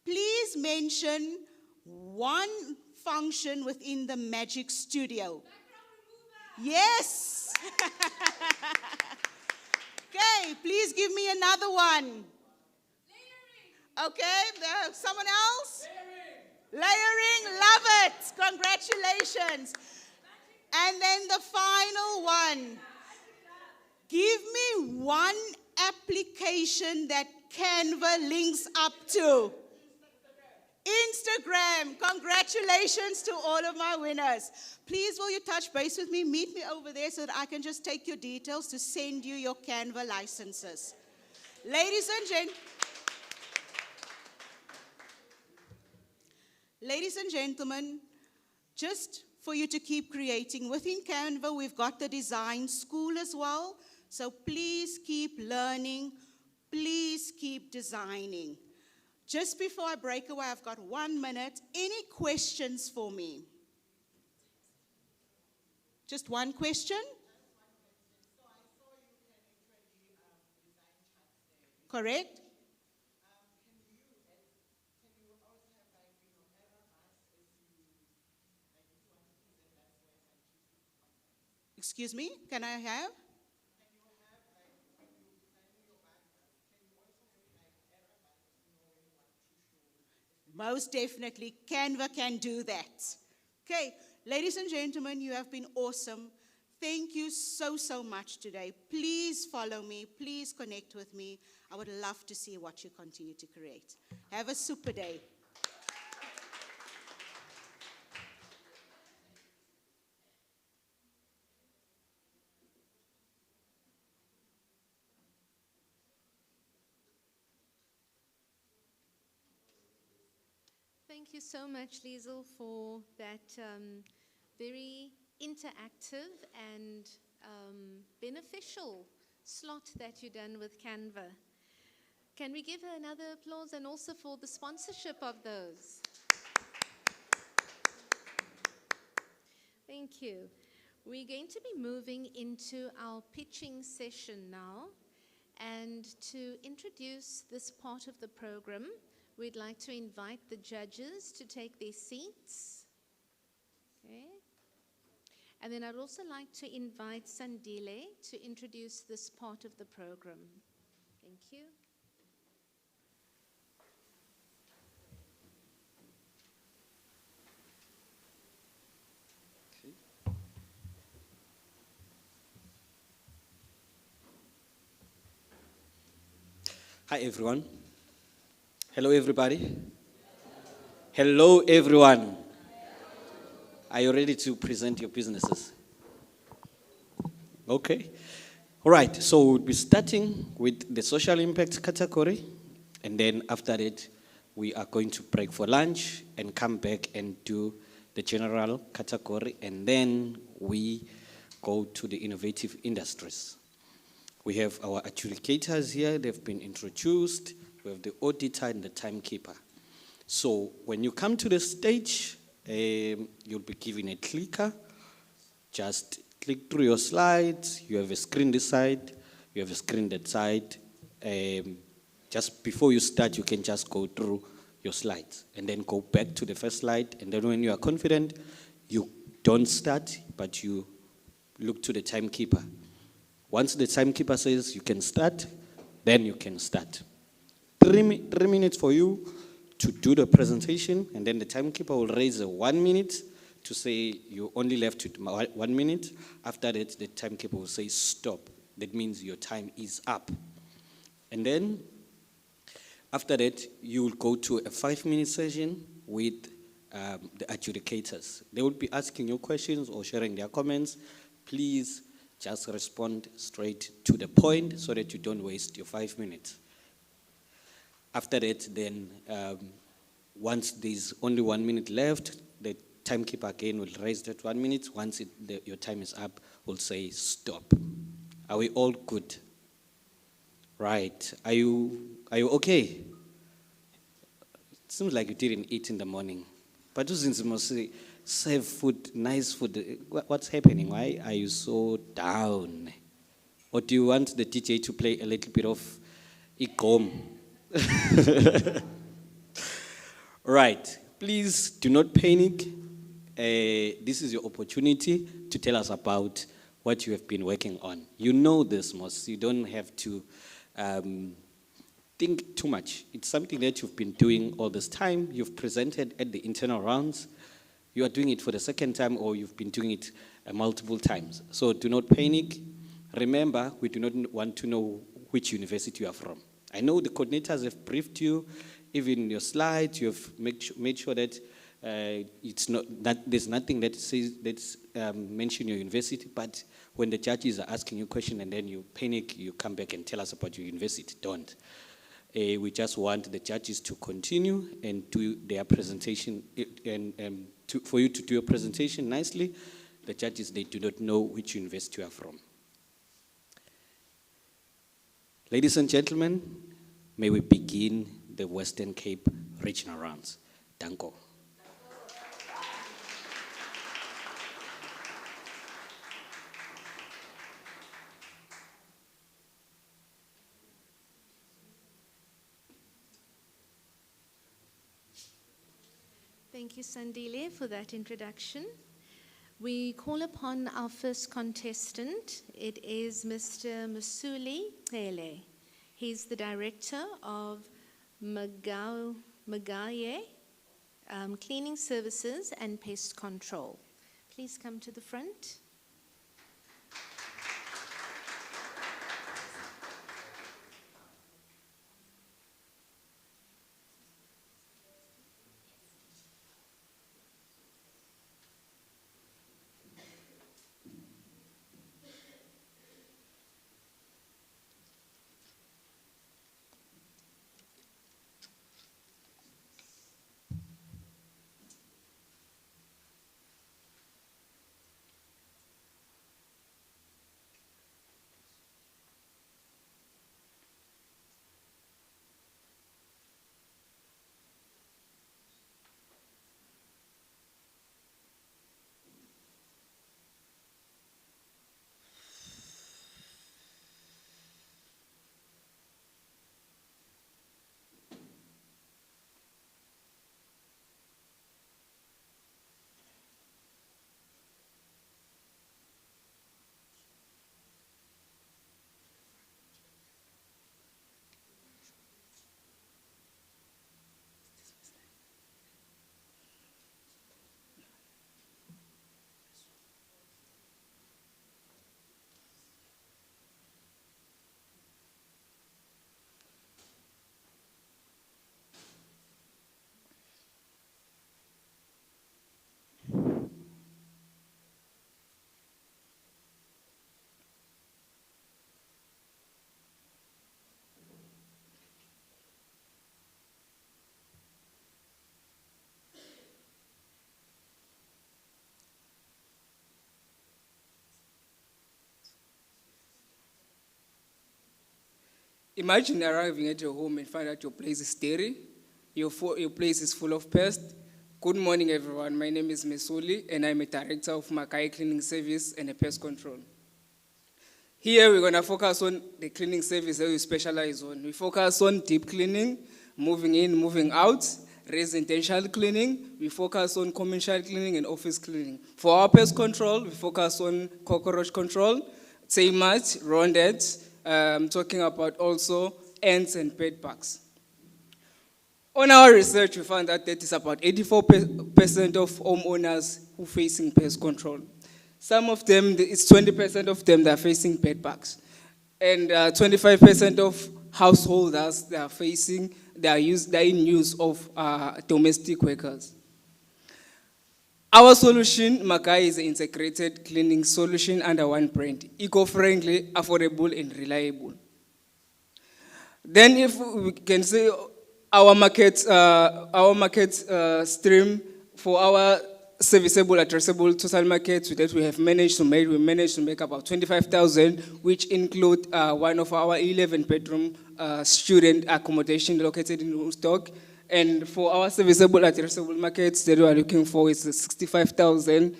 Please mention one function within the Magic Studio. Yes. Okay, please give me another one. Okay, someone else? Layering, love it. Congratulations. And then the final one. Give me one application that Canva links up to. Instagram. Congratulations to all of my winners. Please, will you touch base with me? Meet me over there so that I can just take your details to send you your Canva licenses. Ladies and gentlemen, just for you to keep creating. Within Canva, we've got the design school as well. So please keep learning. Please keep designing. Just before I break away, I've got 1 minute. Any questions for me? Just one question? Correct? Excuse me, can I have? Most definitely, Canva can do that. Okay, ladies and gentlemen, you have been awesome. Thank you so, so much today. Please follow me. Please connect with me. I would love to see what you continue to create. Have a super day. Thank you so much, Liesl, for that very interactive and beneficial slot that you've done with Canva. Can we give her another applause, and also for the sponsorship of those? Thank you. We're going to be moving into our pitching session now. And to introduce this part of the program, we'd like to invite the judges to take their seats. Okay. And then I'd also like to invite Sandile to introduce this part of the program. Thank you. Hi, everyone. Hello, everybody. Hello, everyone. Are you ready to present your businesses? Okay. All right. So we'll be starting with the social impact category. And then after that, we are going to break for lunch and come back and do the general category. And then we go to the innovative industries. We have our adjudicators here. They've been introduced. We have the auditor and the timekeeper. So when you come to the stage, you'll be given a clicker. Just click through your slides. You have a screen this side. You have a screen that side. Just before you start, you can just go through your slides and then go back to the first slide. And then when you are confident, you don't start, but you look to the timekeeper. Once the timekeeper says you can start, then you can start. 3 minutes for you to do the presentation, and then the timekeeper will raise a 1 minute to say you only left with 1 minute. After that, the timekeeper will say stop. That means your time is up. And then after that, you will go to a 5-minute session with the adjudicators. They will be asking you questions or sharing their comments. Please just respond straight to the point so that you don't waste your 5 minutes. After that, then once there's only 1 minute left, the timekeeper again will raise that 1 minute. Once your time is up, will say stop. Are we all good? Right. Are you okay? It seems like you didn't eat in the morning. But since you must serve food, nice food, what's happening? Why are you so down? Or do you want the DJ to play a little bit of Ikom? Right. Please do not panic. This is your opportunity to tell us about what you have been working on. You know this, most. You don't have to think too much. It's something that you've been doing all this time. You've presented at the internal rounds. You are doing it for the second time, or you've been doing it multiple times. So do not panic. Remember, we do not want to know which university you are from. I know the coordinators have briefed you. Even in your slides, you have made sure that it's not that there's nothing that says that's mention your university. But when the judges are asking you a question and then you panic, you come back and tell us about your university. Don't. We just want the judges to continue and do their presentation, and for you to do your presentation nicely. The judges, they do not know which university you are from. Ladies and gentlemen, may we begin the Western Cape regional rounds. Danko. Thank you, Sandile, for that introduction. We call upon our first contestant. It is Mr. Masuli Hele. He's the director of Magaye Cleaning Services and Pest Control. Please come to the front. Imagine arriving at your home and find out your place is dirty, your place is full of pests. Good morning, everyone. My name is Mesuli, and I'm a director of Magaye Cleaning Service and a Pest Control. Here, we're going to focus on the cleaning service that we specialize on. We focus on deep cleaning, moving in, moving out, residential cleaning. We focus on commercial cleaning and office cleaning. For our pest control, we focus on cockroach control, termites, rondettes, talking about also ants and bed bugs. On our research, we found that it is about 84% of homeowners who are facing pest control. Some of them, it's 20% of them that are facing bed bugs. And 25% of householders that are facing, they're in use of domestic workers. Our solution, Makai, is an integrated cleaning solution under one brand, eco-friendly, affordable, and reliable. Then if we can say our market stream for our serviceable, addressable total market that we have managed to make about 25,000, which include one of our 11-bedroom student accommodation located in Woodstock. And for our serviceable, addressable markets that we are looking for is 65,000,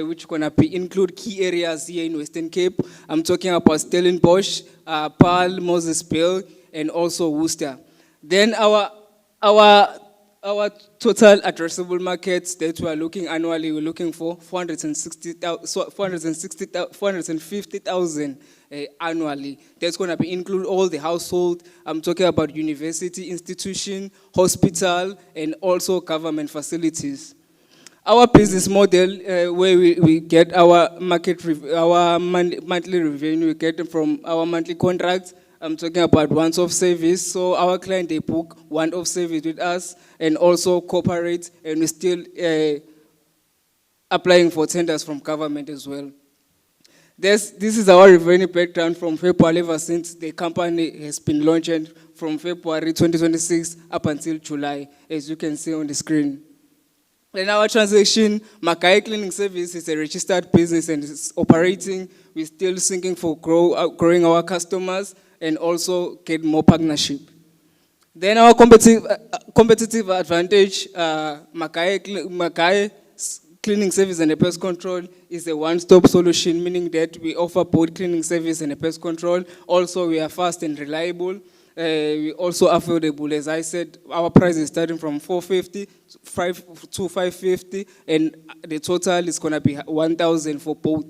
which is going to include key areas here in Western Cape. I'm talking about Stellenbosch, Paarl, Moses Bay, and also Worcester. Then our total addressable markets that we are looking annually, we're looking for 450,000 annually. That's going to include all the household. I'm talking about university, institution, hospital, and also government facilities. Our business model, where we get our monthly revenue, we get it from our monthly contracts. I'm talking about one-off service. So our client, they book one-off service with us and also cooperate, and we're still applying for tenders from government as well. This is our revenue breakdown from February, ever since the company has been launched from February 2026 up until July, as you can see on the screen. In our transaction, Makai Cleaning Service is a registered business and is operating. We're still seeking for growing our customers and also get more partnership. Then our competitive advantage, Makai Cleaning Service and a pest control is a one-stop solution, meaning that we offer both cleaning service and a pest control. Also, we are fast and reliable. We also affordable. As I said, our price is starting from 450 to 550, and the total is going to be 1,000 for both.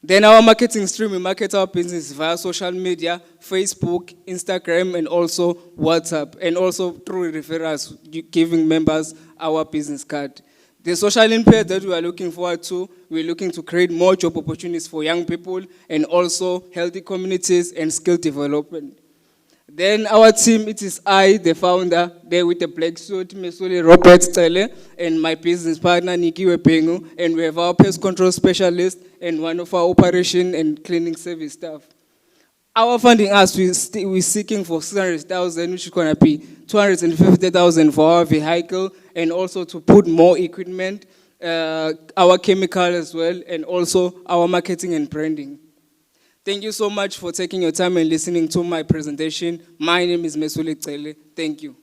Then our marketing stream, we market our business via social media, Facebook, Instagram, and also WhatsApp, and also through referrals, giving members our business card. The social impact that we are looking forward to, we're looking to create more job opportunities for young people and also healthy communities and skill development. Then our team, it is I, the founder, there with the black suit, Mesuli Robert Stele, and my business partner, Nikki Wepengu, and we have our pest control specialist and one of our operation and cleaning service staff. Our funding ask, we're seeking for 600,000, which is going to be 250,000 for our vehicle, and also to put more equipment, our chemical as well, and also our marketing and branding. Thank you so much for taking your time and listening to my presentation. My name is Mesuli Tsele. Thank you. Can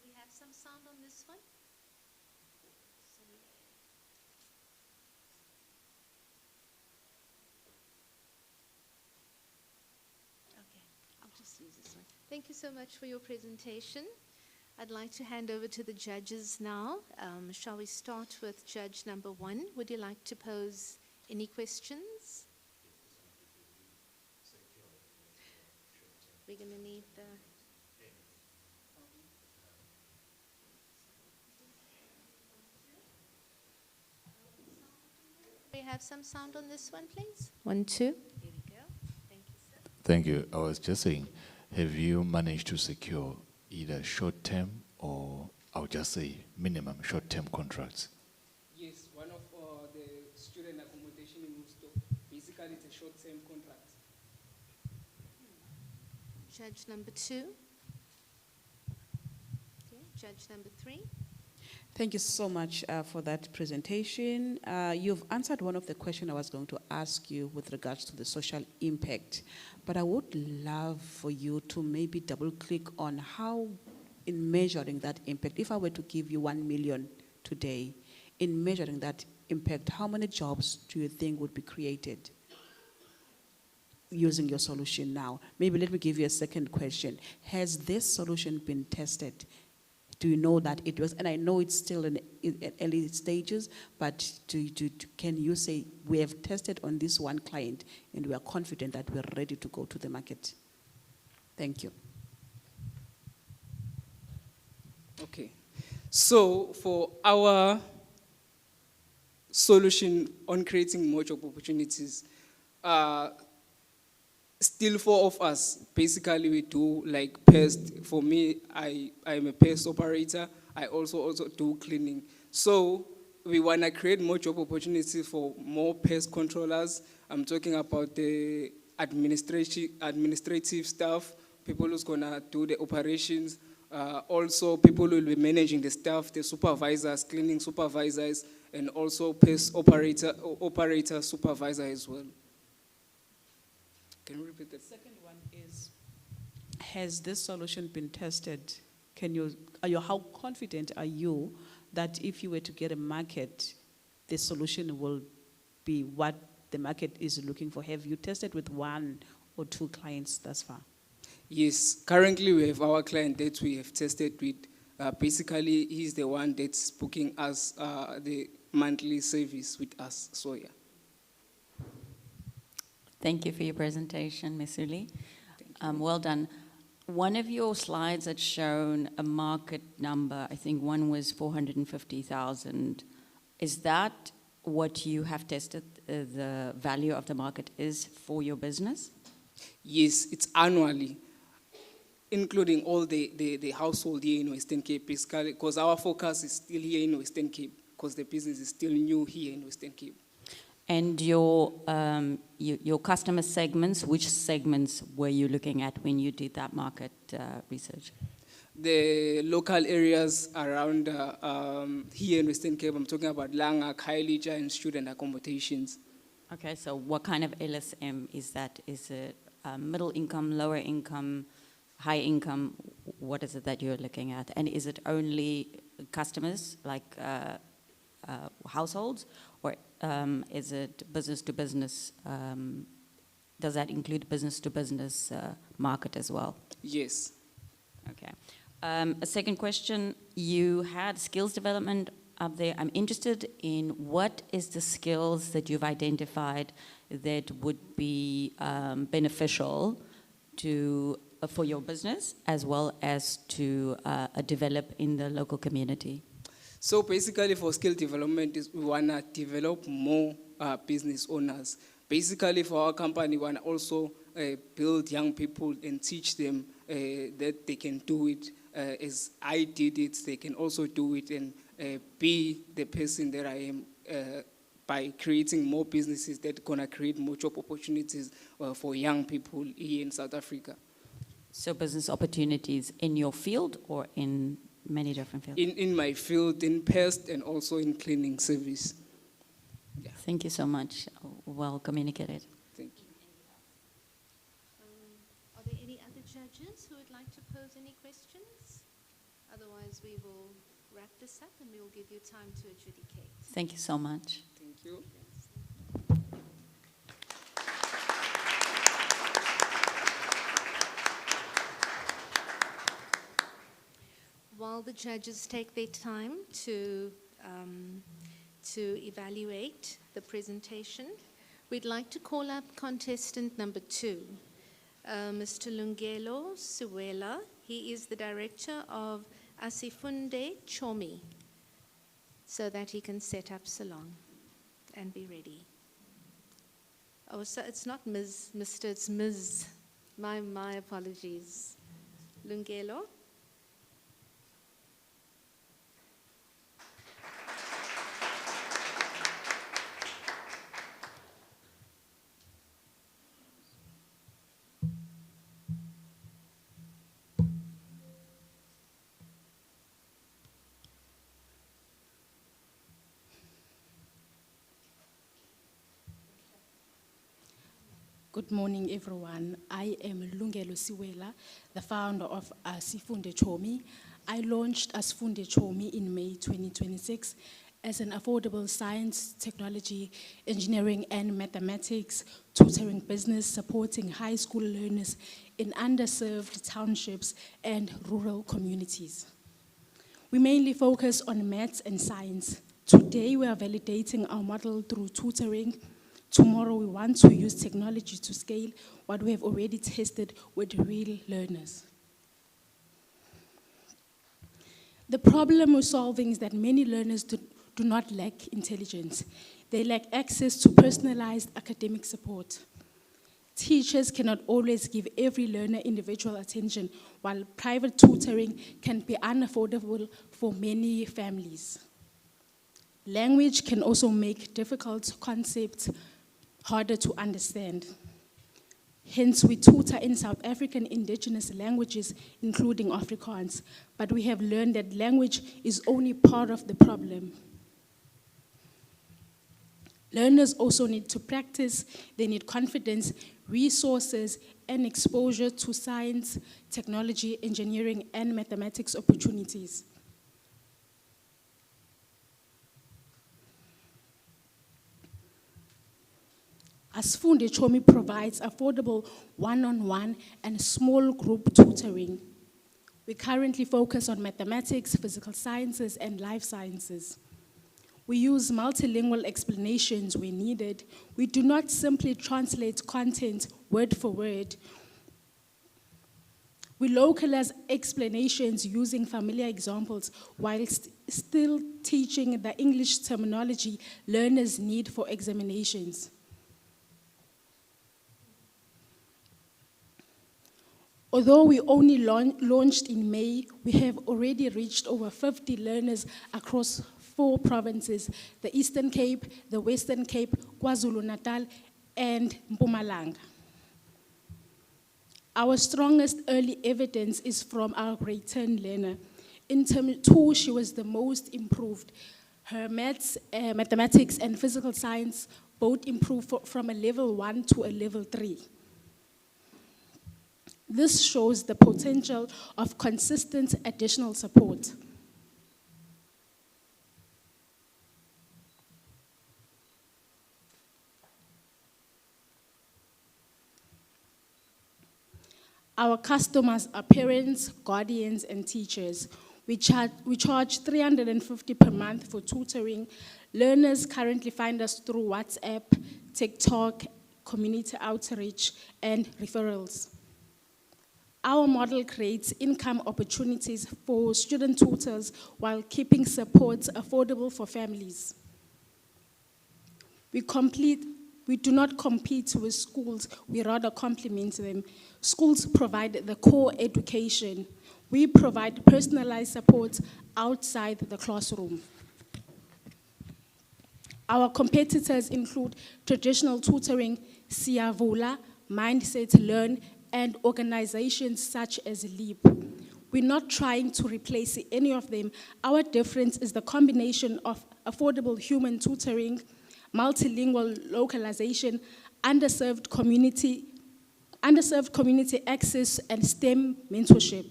we have some sound on this one? Thank you so much for your presentation. I'd like to hand over to the judges now. Shall we start with judge number 1? Would you like to pose any questions? We're going to need the... We have some sound on this one, please. 1, 2. Here we go. Thank you, sir. Thank you. I was just saying, have you managed to secure either short-term or, I'll just say, minimum short-term contracts? Yes, one of the student accommodation in Woodstock, basically it's a short-term contract. Judge number 2. Okay. Judge number 3. Thank you so much for that presentation. You've answered one of the questions I was going to ask you with regards to the social impact, but I would love for you to maybe double-click on how, in measuring that impact, if I were to give you 1 million today, in measuring that impact, how many jobs do you think would be created using your solution now? Maybe let me give you a second question. Has this solution been tested do you know that it was, and I know it's still in early stages, but can you say, we have tested on this one client and we are confident that we're ready to go to the market? Thank you. Okay. So for our solution on creating more job opportunities, still 4 of us, basically we do like pest. For me, I'm a pest operator. I also do cleaning. So we want to create more job opportunities for more pest controllers. I'm talking about the administrative staff, people who's gonna do the operations, also people who will be managing the staff, the supervisors, cleaning supervisors, and also pest operator supervisor as well. Can you repeat that? Second one is, has this solution been tested? How confident are you that if you were to get a market, the solution will be what the market is looking for? Have you tested with 1 or 2 clients thus far? Yes, currently we have our client that we have tested with. Basically, he's the one that's booking us the monthly service with us. So yeah. Thank you for your presentation, Ms. Uli. Well done. One of your slides had shown a market number. I think one was 450,000. Is that what you have tested, the value of the market is for your business? Yes, it's annually, including all the household here in Western Cape, basically, because our focus is still here in Western Cape, because the business is still new here in Western Cape. And your customer segments, which segments were you looking at when you did that market research? The local areas around here in Western Cape, I'm talking about Langa, Khayelitsha, and student accommodations. Okay, so what kind of LSM is that? Is it middle income, lower income, high income? What is it that you're looking at? And is it only customers, like households, or is it business to business? Does that include business to business market as well? Yes. Okay. A second question, you had skills development up there. I'm interested in what is the skills that you've identified that would be beneficial to for your business as well as to develop in the local community? So basically for skill development, we want to develop more business owners. Basically for our company, we want to also build young people and teach them that they can do it as I did it. They can also do it and be the person that I am by creating more businesses that are going to create more job opportunities for young people here in South Africa. So business opportunities in your field or in many different fields? In my field, in pest and also in cleaning service. Yeah. Thank you so much. Well communicated. Thank you. Are there any other judges who would like to pose any questions? Otherwise, we will wrap this up and we will give you time to adjudicate. Thank you so much. Thank you. While the judges take their time to evaluate the presentation, we'd like to call up contestant number 2, Mr. Lungelo Siwela. He is the director of Asifunde Chomi, so that he can set up salon and be ready. Oh, so it's not Ms., Mr., it's Ms. My apologies. Lungelo. Good morning, everyone. I am Lungelo Siwela, the founder of Asifunde Chomi. I launched Asifunde Chomi in May 2026 as an affordable science, technology, engineering, and mathematics tutoring business supporting high school learners in underserved townships and rural communities. We mainly focus on maths and science. Today, we are validating our model through tutoring. Tomorrow, we want to use technology to scale what we have already tested with real learners. The problem we're solving is that many learners do not lack intelligence. They lack access to personalized academic support. Teachers cannot always give every learner individual attention, while private tutoring can be unaffordable for many families. Language can also make difficult concepts harder to understand. Hence, we tutor in South African indigenous languages, including Afrikaans, but we have learned that language is only part of the problem. Learners also need to practice, they need confidence, resources, and exposure to science, technology, engineering, and mathematics opportunities. Asifunde Chomi provides affordable one-on-one and small group tutoring. We currently focus on mathematics, physical sciences, and life sciences. We use multilingual explanations where needed. We do not simply translate content word for word. We localize explanations using familiar examples while still teaching the English terminology learners need for examinations. Although we only launched in May, we have already reached over 50 learners across 4 provinces, the Eastern Cape, the Western Cape, KwaZulu-Natal, and Mpumalanga. Our strongest early evidence is from our grade 10 learner. In term 2, she was the most improved. Her maths, mathematics, and physical science both improved from a level 1 to a level 3. This shows the potential of consistent additional support. Our customers are parents, guardians, and teachers. We charge 350 per month for tutoring. Learners currently find us through WhatsApp, TikTok, community outreach, and referrals. Our model creates income opportunities for student tutors while keeping support affordable for families. We do not compete with schools, we rather complement them. Schools provide the core education. We provide personalized support outside the classroom. Our competitors include traditional tutoring, Siyavula, Mindset Learn, and organizations such as LEAP. We're not trying to replace any of them. Our difference is the combination of affordable human tutoring, multilingual localization, underserved community access, and STEM mentorship.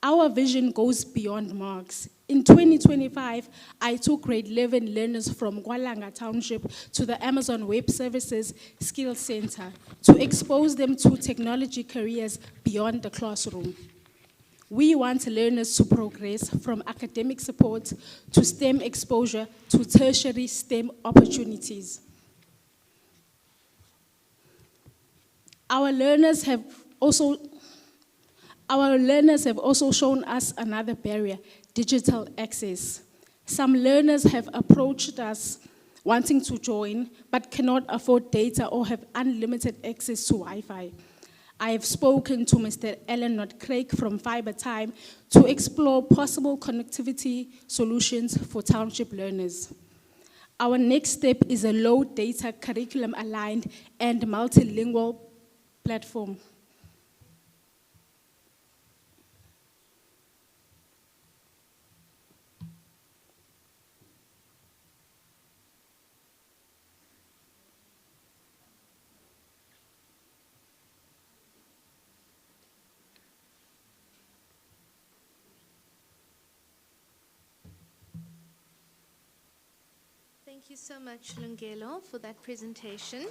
Our vision goes beyond marks. In 2025, I took grade 11 learners from Gwalanga Township to the Amazon Web Services Skills Center to expose them to technology careers beyond the classroom. We want learners to progress from academic support to STEM exposure to tertiary STEM opportunities. Our learners have also shown us another barrier: digital access. Some learners have approached us wanting to join, but cannot afford data or have unlimited access to Wi-Fi. I have spoken to Mr. Eleanor Craig from Fiber Time to explore possible connectivity solutions for township learners. Our next step is a low data curriculum aligned and multilingual platform. Thank you so much, Lungelo, for that presentation.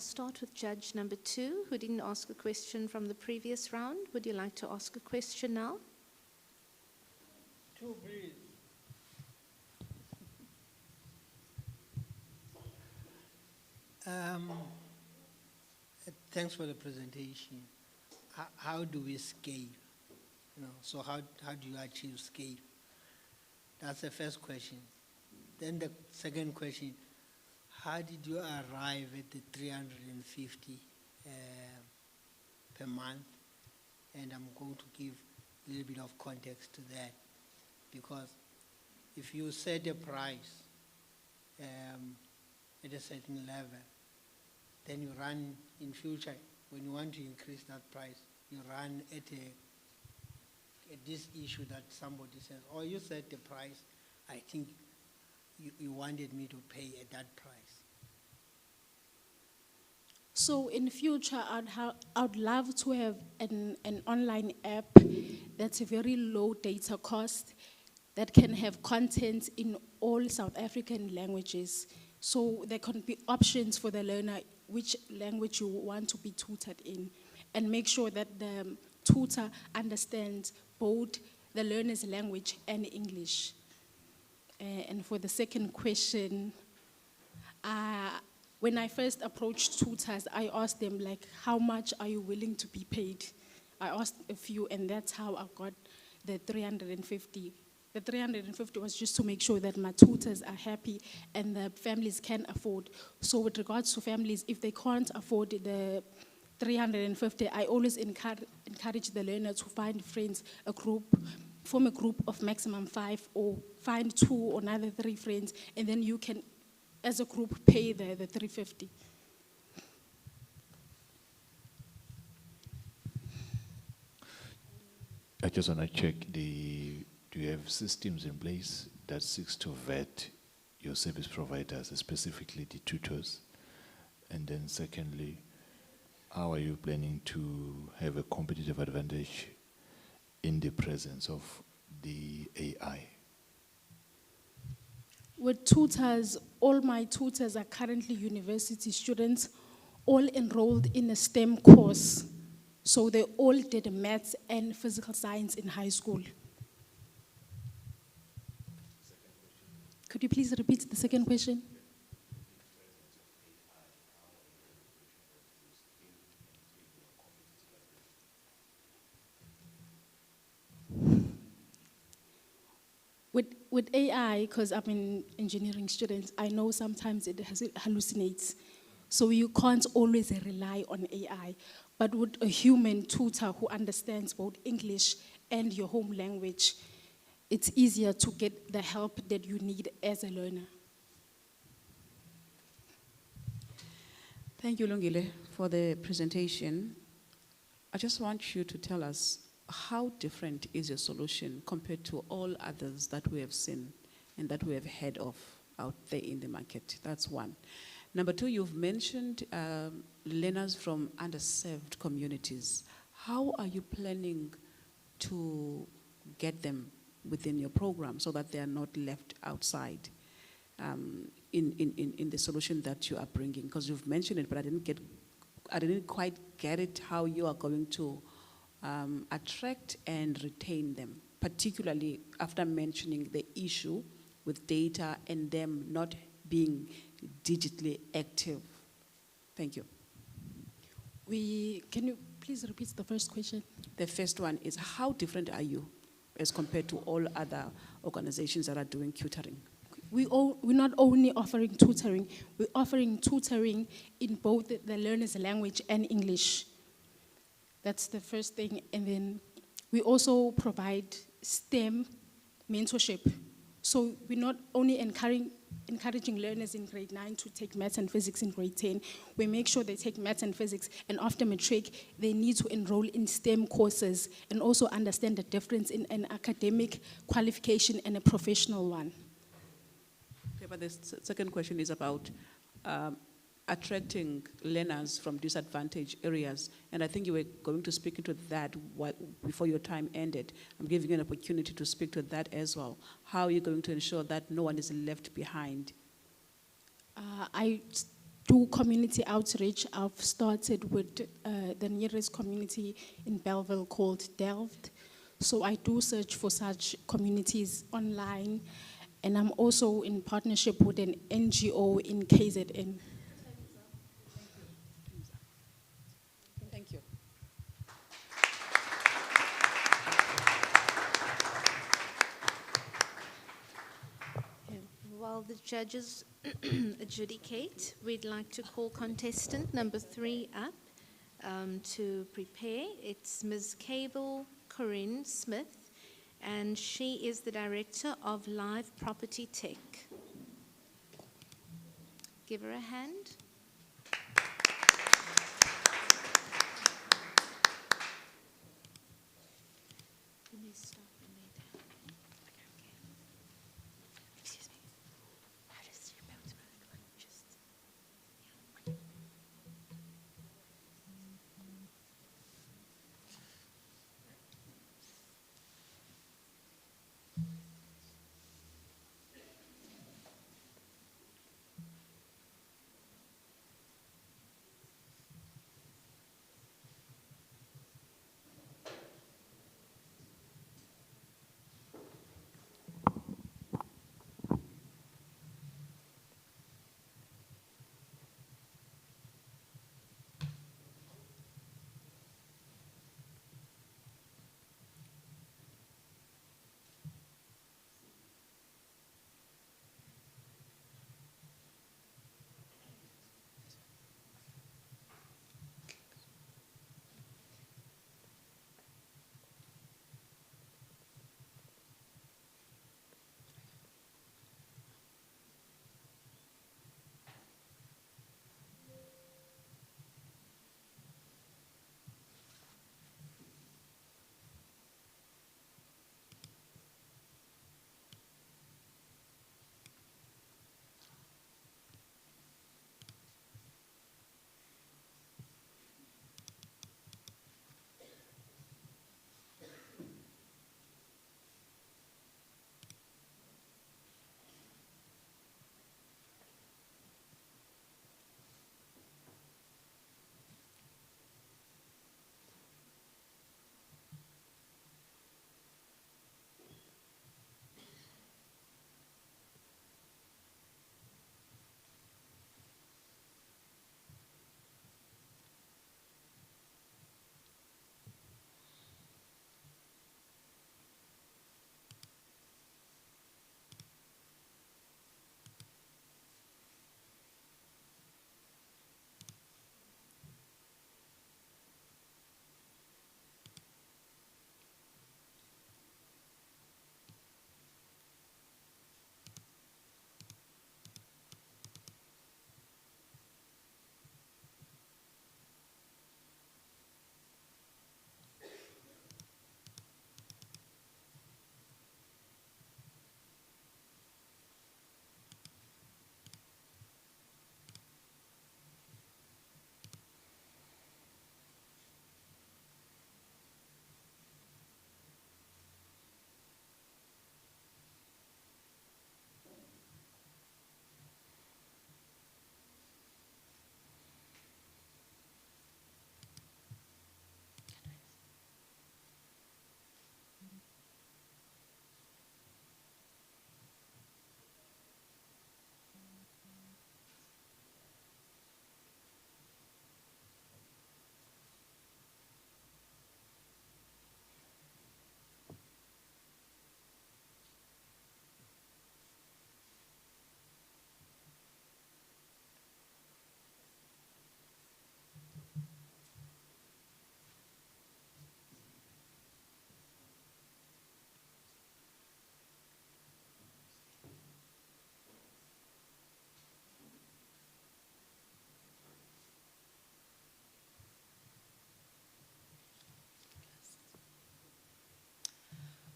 I'll start with judge number 2, who didn't ask a question from the previous round. Would you like to ask a question now? Thanks for the presentation. How do we scale? So how do you achieve scale? That's the first question. Then the second question, how did you arrive at the 350 per month? And I'm going to give a little bit of context to that, because if you set a price at a certain level, then you run in future, when you want to increase that price, you run at this issue that somebody says, oh, you set the price, I think you wanted me to pay at that price. So in future, I'd love to have an online app that's a very low data cost, that can have content in all South African languages. So there can be options for the learner, which language you want to be tutored in, and make sure that the tutor understands both the learner's language and English. And for the second question, when I first approached tutors, I asked them, like, how much are you willing to be paid? I asked a few, and that's how I got the 350. The 350 was just to make sure that my tutors are happy and the families can afford. So with regards to families, if they can't afford the 350, I always encourage the learner to find friends, form a group of maximum 5, or find 2 or another 3 friends, and then you can, as a group, pay the 350. I just want to check do you have systems in place that seeks to vet your service providers, specifically the tutors? And then secondly, how are you planning to have a competitive advantage in the presence of the AI? With tutors, all my tutors are currently university students, all enrolled in a STEM course. So they all did maths and physical science in high school. Could you please repeat the second question? With AI, because I'm an engineering student, I know sometimes it hallucinates. So you can't always rely on AI. But with a human tutor who understands both English and your home language, it's easier to get the help that you need as a learner. Thank you, Lungile, for the presentation. I just want you to tell us, how different is your solution compared to all others that we have seen and that we have heard of out there in the market? That's one. Number 2, you've mentioned learners from underserved communities. How are you planning to get them within your program so that they are not left outside in the solution that you are bringing? Because you've mentioned it, but I didn't quite get it, how you are going to attract and retain them, particularly after mentioning the issue with data and them not being digitally active. Thank you. Can you please repeat the first question? The first one is, how different are you as compared to all other organizations that are doing tutoring? We're not only offering tutoring, we're offering tutoring in both the learner's language and English. That's the first thing. And then we also provide STEM mentorship. So we're not only encouraging learners in grade 9 to take maths and physics in grade 10. We make sure they take maths and physics, and after matric, they need to enroll in STEM courses and also understand the difference in an academic qualification and a professional one. Okay, but the second question is about attracting learners from disadvantaged areas. And I think you were going to speak into that before your time ended. I'm giving you an opportunity to speak to that as well. How are you going to ensure that no one is left behind? do community outreach. I've started with the nearest community in Belleville called Delft. So I do search for such communities online, and I'm also in partnership with an NGO in KZN. Thank you. While the judges adjudicate, we'd like to call contestant number 3 up to prepare. It's Ms. Cable Corinne Smith, and she is the Director of Live Property Tech. Give her a hand. Let me stop and lay down. Okay. Excuse me. How does your belt work? Like just, yeah.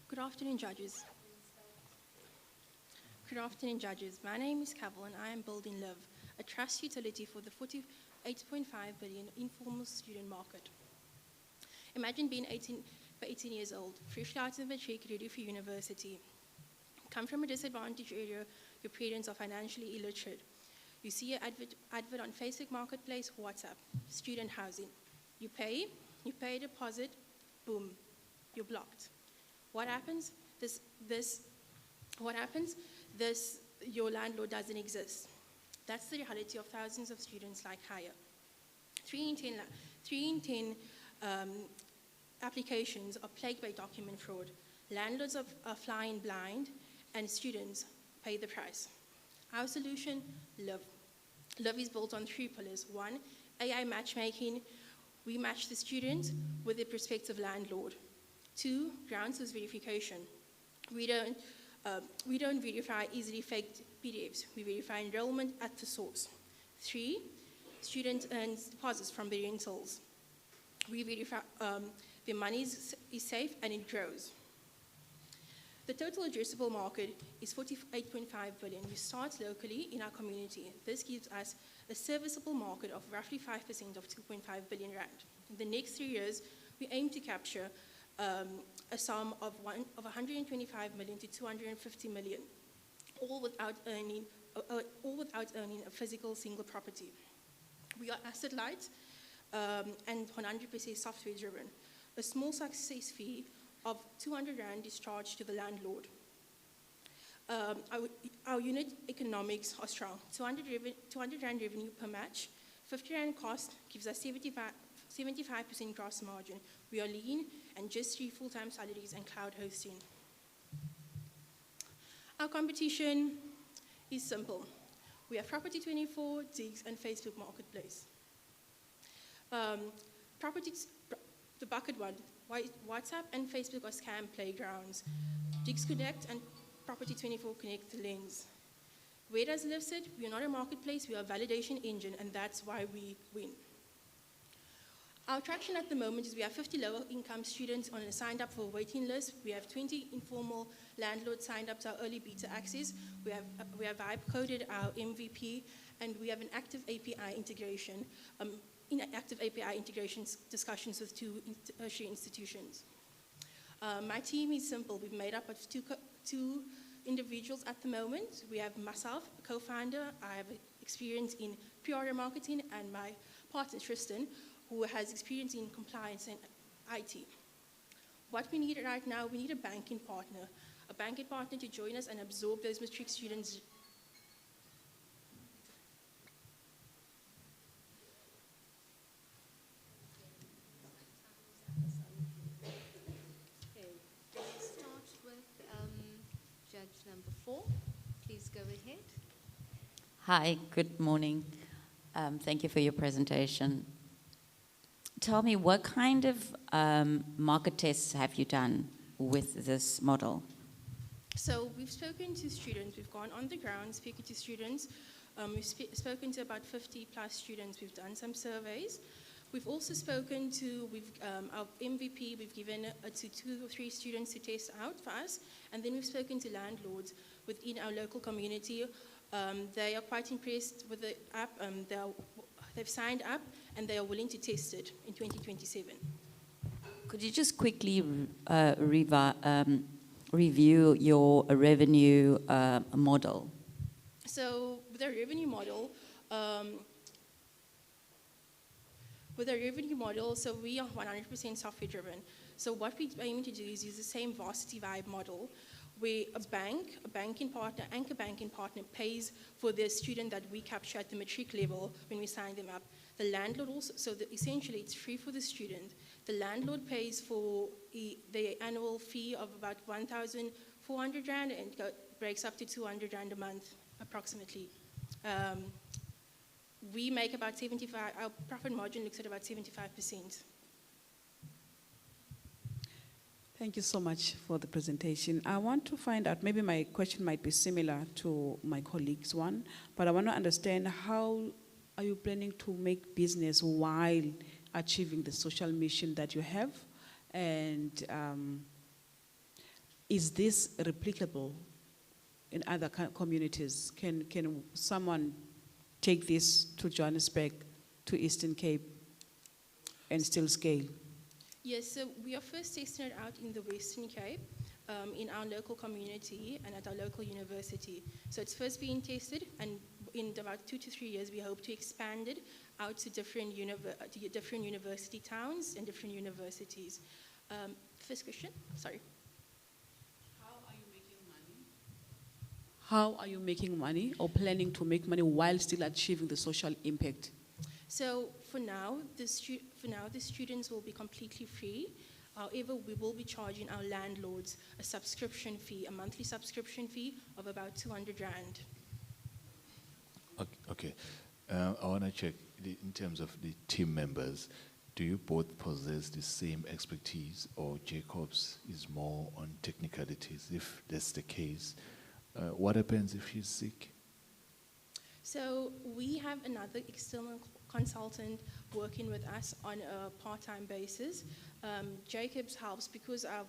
Good afternoon, judges. Good afternoon, judges. My name is Cavill, and I am building Live, a trust utility for the 48.5 billion informal student market. Imagine being 18 years old, fresh out of matric, ready for university. Come from a disadvantaged area, your parents are financially illiterate. You see an advert on Facebook Marketplace, WhatsApp, student housing. You pay a deposit, boom, you're blocked. What happens? Your landlord doesn't exist. That's the reality of thousands of students like Haya. 3 in 10 applications are plagued by document fraud. Landlords are flying blind, and students pay the price. Our solution, LIVE. LIVE is built on 3 pillars. 1, AI matchmaking. We match the student with the prospective landlord. 2, ground source verification. We don't verify easily faked PDFs. We verify enrollment at the source. 3, student earns deposits from the rentals. We verify the money is safe and it grows. The total addressable market is 48.5 billion. We start locally in our community. This gives us a serviceable market of roughly 5% of 2.5 billion rand. In the next 3 years, we aim to capture a sum of 125 million to 250 million, all without owning a physical single property. We are asset light and 100% software driven. A small success fee of 200 rand is charged to the landlord. Our unit economics are strong. 200 rand revenue per match, 50 rand cost gives us 75% gross margin. We are lean and just 3 full-time salaries and cloud hosting. Our competition is simple. We have Property24, Digs, and Facebook Marketplace. The bucket one, WhatsApp and Facebook are scam playgrounds. Digs connect and Property24 connect the lens. Where does LIVE sit? We are not a marketplace, we are a validation engine, and that's why we win. Our traction at the moment is we have 50 lower income students on a signed up for a waiting list. We have 20 informal landlords signed up to our early beta access. We have vibe coded our MVP, and we have an active API integration, active API integrations discussions with 2 tertiary institutions. My team is simple. We've made up of two individuals at the moment. We have myself, a co-founder. I have experience in PR marketing, and my partner, Tristan, who has experience in compliance and IT. What we need right now, we need a banking partner to join us and absorb those matric students. Okay, let's start with judge number 4. Please go ahead. Hi, good morning. Thank you for your presentation. Tell me, what kind of market tests have you done with this model? So we've spoken to students. We've gone on the ground speaking to students. We've spoken to about 50 plus students. We've done some surveys. We've also spoken to our MVP. We've given to 2 or 3 students to test out for us. And then we've spoken to landlords within our local community. They are quite impressed with the app. They've signed up and they are willing to test it in 2027. Could you just quickly review your revenue model? So with our revenue model, so we are 100% software driven. So what we're aiming to do is use the same Varsity Vibe model, where anchor banking partner pays for the student that we capture at the matric level when we sign them up. The landlord also, essentially it's free for the student. The landlord pays for the annual fee of about 1,400 rand and breaks up to 200 rand a month, approximately. We make about 75, our profit margin looks at about 75%. Thank you so much for the presentation. I want to find out, maybe my question might be similar to my colleague's one, but I want to understand, how are you planning to make business while achieving the social mission that you have? And is this replicable in other communities? Can someone take this to Johannesburg, to Eastern Cape, and still scale? Yes, so we are first testing it out in the Western Cape, in our local community and at our local university. So it's first being tested, and in about 2 to 3 years, we hope to expand it out to different university towns and different universities. First question, sorry. How are you making money or planning to make money while still achieving the social impact? So for now, the students will be completely free. However, we will be charging our landlords a subscription fee, a monthly subscription fee of about 200 Rand. Okay. I want to check in terms of the team members. Do you both possess the same expertise, or Jacobs is more on technicalities? If that's the case, what happens if he's sick? So we have another external consultant working with us on a part-time basis. Jacobs helps because of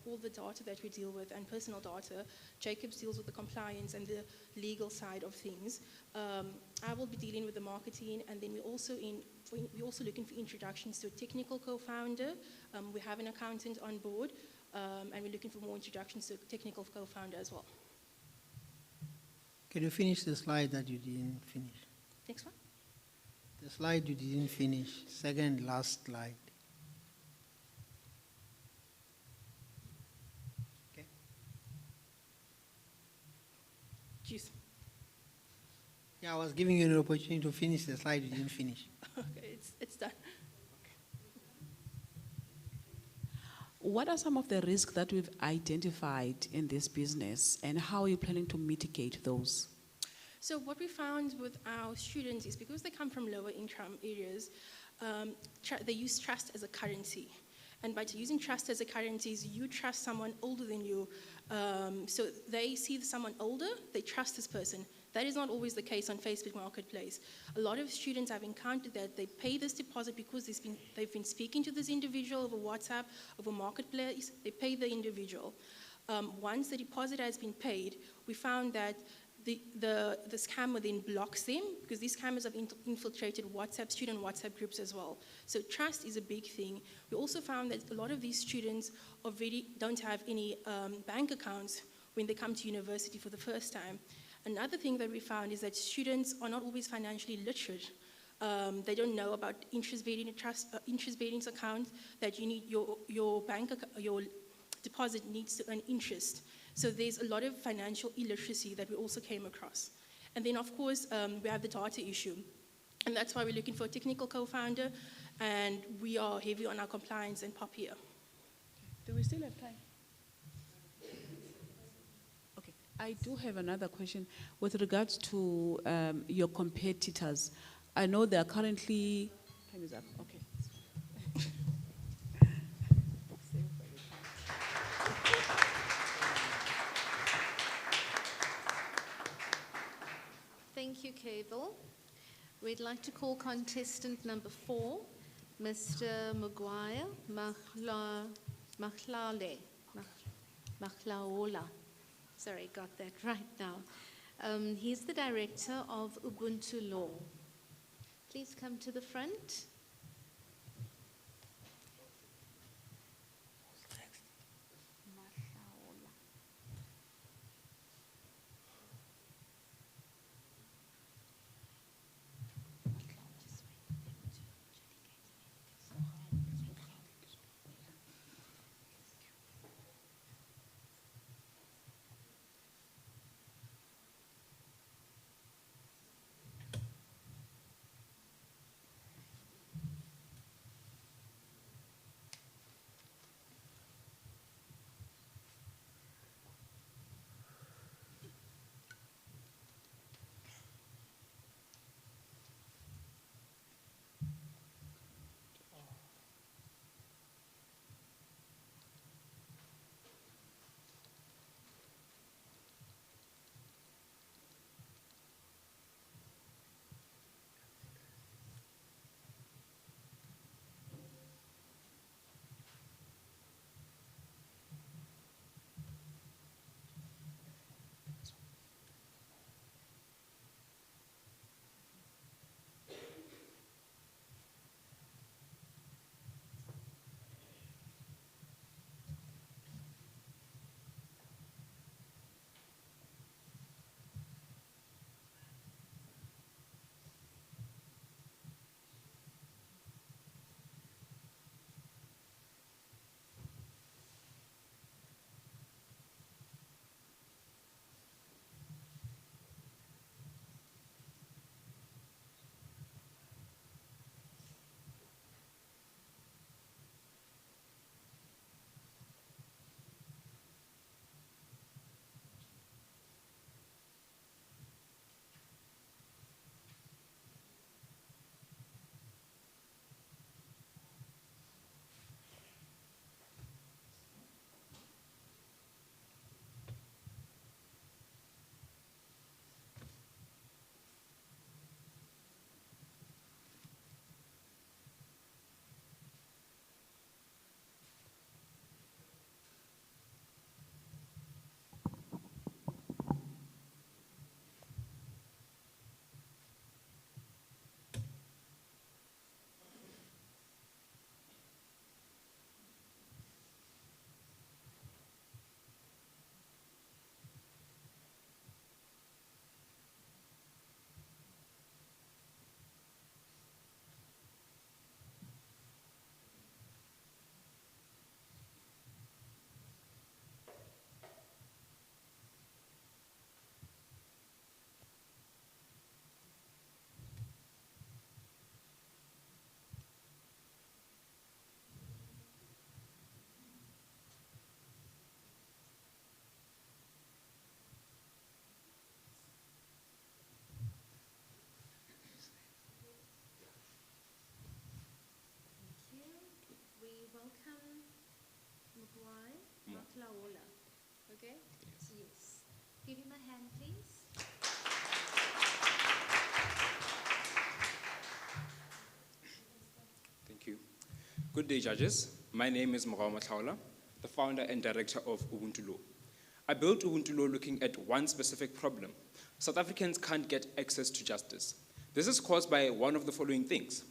all the data that we deal with and personal data. Jacobs deals with the compliance and the legal side of things. I will be dealing with the marketing, and then we're also looking for introductions to a technical co-founder. We have an accountant on board, and we're looking for more introductions to a technical co-founder as well. Can you finish the slide that you didn't finish? Next one. The slide you didn't finish, second last slide. Okay. Jeez. Yeah, I was giving you an opportunity to finish the slide you didn't finish. Okay, it's done. What are some of the risks that we've identified in this business, and how are you planning to mitigate those? So what we found with our students is because they come from lower income areas, they use trust as a currency. And by using trust as a currency, you trust someone older than you. So they see someone older, they trust this person. That is not always the case on Facebook Marketplace. A lot of students I've encountered that they pay this deposit because they've been speaking to this individual over WhatsApp, over Marketplace, they pay the individual. Once the deposit has been paid, we found that the scammer then blocks them because these scammers have infiltrated student WhatsApp groups as well. So trust is a big thing. We also found that a lot of these students already don't have any bank accounts when they come to university for the first time. Another thing that we found is that students are not always financially literate. They don't know about interest-bearing accounts, that you need your deposit needs to earn interest. So there's a lot of financial illiteracy that we also came across. And then, of course, we have the data issue. And that's why we're looking for a technical co-founder, and we are heavy on our compliance and POP here. Do we still have time? Okay, I do have another question with regards to your competitors. I know they are currently, time is up, okay. Thank you, Cable. We'd like to call contestant number 4, Mr. Maguire Machlaola. Sorry, got that right now. He's the director of Ubuntu Law. Please come to the front. Okay? Yes. Give him a hand, please. Thank you. Good day, judges. My name is Mrao Matlaola, the founder and director of Ubuntu Law. I built Ubuntu Law looking at one specific problem. South Africans can't get access to justice. This is caused by one of the following things.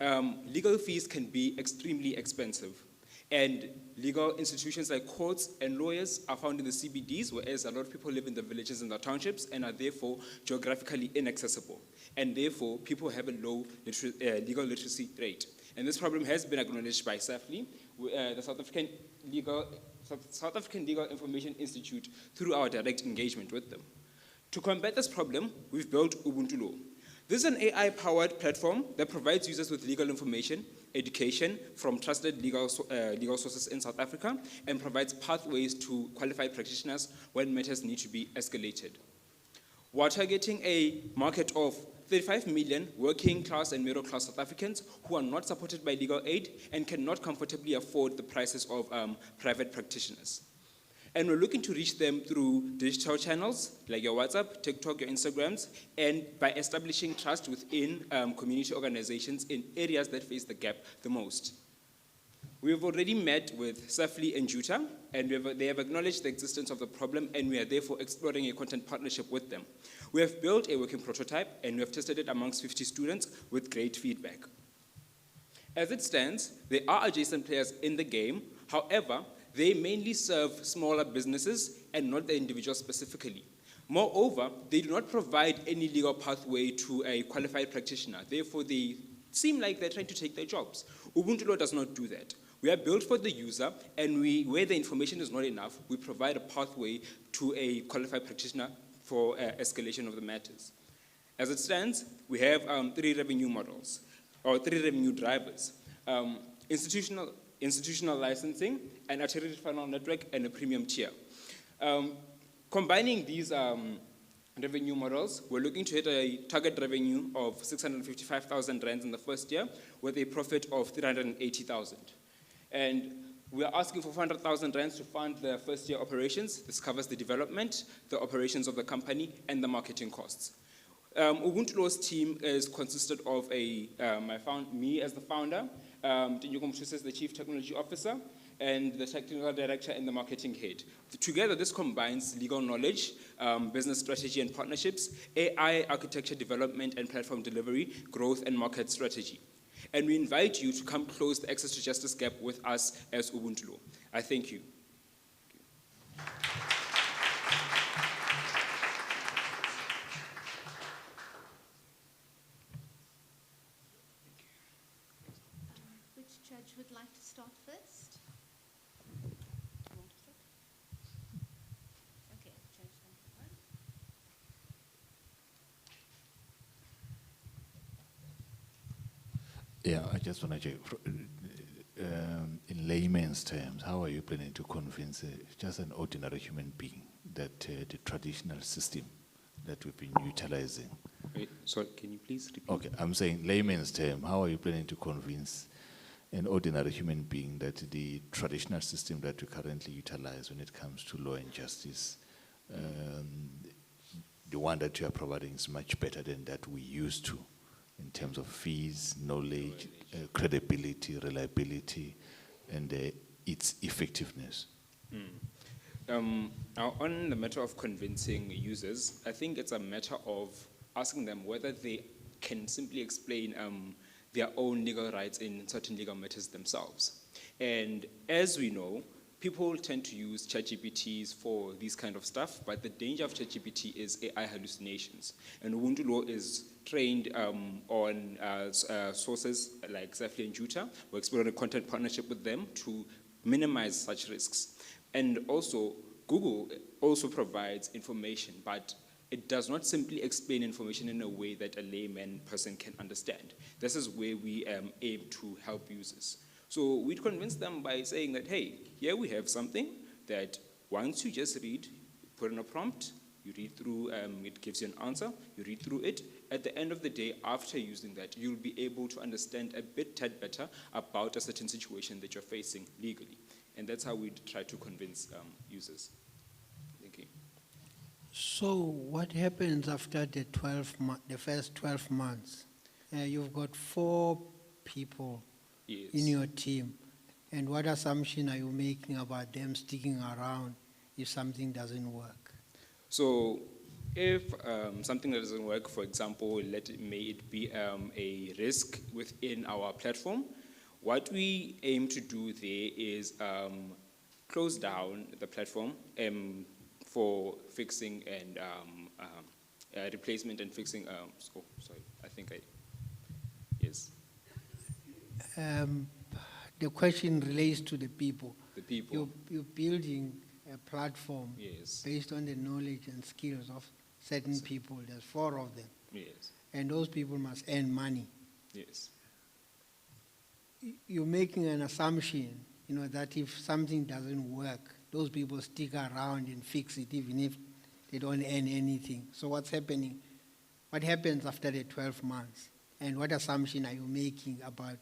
Legal fees can be extremely expensive, and legal institutions like courts and lawyers are found in the CBDs, whereas a lot of people live in the villages and the townships and are therefore geographically inaccessible. And therefore, people have a low legal literacy rate. And this problem has been acknowledged by SAFLI, the South African Legal Information Institute, through our direct engagement with them. To combat this problem, we've built Ubuntu Law. This is an AI-powered platform that provides users with legal information, education from trusted legal sources in South Africa, and provides pathways to qualified practitioners when matters need to be escalated. We're targeting a market of 35 million working class and middle class South Africans who are not supported by legal aid and cannot comfortably afford the prices of private practitioners. And we're looking to reach them through digital channels like your WhatsApp, TikTok, your Instagrams, and by establishing trust within community organizations in areas that face the gap the most. We've already met with SAFLI and JUTA, and they have acknowledged the existence of the problem, and we are therefore exploring a content partnership with them. We have built a working prototype, and we have tested it amongst 50 students with great feedback. As it stands, there are adjacent players in the game. However, they mainly serve smaller businesses and not the individual specifically. Moreover, they do not provide any legal pathway to a qualified practitioner. Therefore, they seem like they're trying to take their jobs. Ubuntu Law does not do that. We are built for the user, and where the information is not enough, we provide a pathway to a qualified practitioner for escalation of the matters. As it stands, we have 3 revenue models, or 3 revenue drivers. Institutional licensing, an arterial funnel network, and a premium tier. Combining these revenue models, we're looking to hit a target revenue of 655,000 rands in the first year with a profit of 380,000. And we are asking for 400,000 rands to fund the first year operations. This covers the development, the operations of the company, and the marketing costs. Ubuntu Law's team is consisted of me as the founder, Tinyo Komshus as the Chief Technology Officer, and the Technical Director and the Marketing Head. Together, this combines legal knowledge, business strategy and partnerships, AI architecture development and platform delivery, growth and market strategy. And we invite you to come close the access to justice gap with us as Ubuntu Law. I thank you. Which judge would like to start first? Okay, judge number 1. Yeah, I just want to check, in layman's terms, how are you planning to convince just an ordinary human being that the traditional system that we've been utilizing... Wait, sorry, can you please repeat? Okay, I'm saying layman's term, how are you planning to convince an ordinary human being that the traditional system that we currently utilize when it comes to law and justice, the one that you are providing is much better than that we used to, in terms of fees, knowledge, credibility, reliability, and its effectiveness? Now, on the matter of convincing users, I think it's a matter of asking them whether they can simply explain their own legal rights in certain legal matters themselves. And as we know, people tend to use ChatGPTs for these kind of stuff, but the danger of ChatGPT is AI hallucinations. And Ubuntu Law is trained on sources like SAFLI and JUTA. We're exploring a content partnership with them to minimize such risks. And also, Google also provides information, but it does not simply explain information in a way that a layman person can understand. This is where we aim to help users. So we'd convince them by saying that, hey, here we have something that once you just read, put in a prompt, you read through, it gives you an answer, you read through it. At the end of the day, after using that, you'll be able to understand a tad better about a certain situation that you're facing legally. And that's how we try to convince users. Thank you. So what happens after the first 12 months? You've got 4 people Yes. in your team. And what assumption are you making about them sticking around if something doesn't work? So if something that doesn't work, for example, may it be a risk within our platform, what we aim to do there is close down the platform for fixing and replacement and fixing. Oh, sorry, yes. The question relates to the people. The people. You're building a platform Yes. based on the knowledge and skills of certain people. There's 4 of them. Yes. And those people must earn money. Yes. You're making an assumption, that if something doesn't work, those people stick around and fix it even if they don't earn anything. So what's happening? What happens after the 12 months? And what assumption are you making about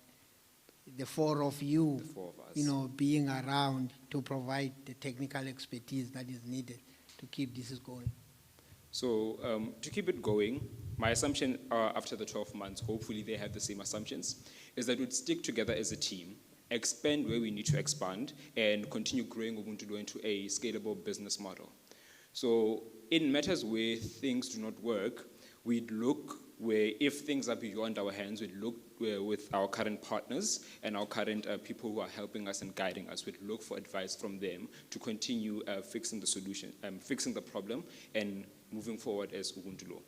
the 4 of you, The 4 of us. being around to provide the technical expertise that is needed to keep this going? So to keep it going, my assumption after the 12 months, hopefully they have the same assumptions, is that we'd stick together as a team, expand where we need to expand, and continue growing Ubuntu into a scalable business model. So in matters where things do not work, we'd look where if things are beyond our hands, we'd look with our current partners and our current people who are helping us and guiding us. We'd look for advice from them to continue fixing the solution, fixing the problem, and moving forward as Ubuntu Law.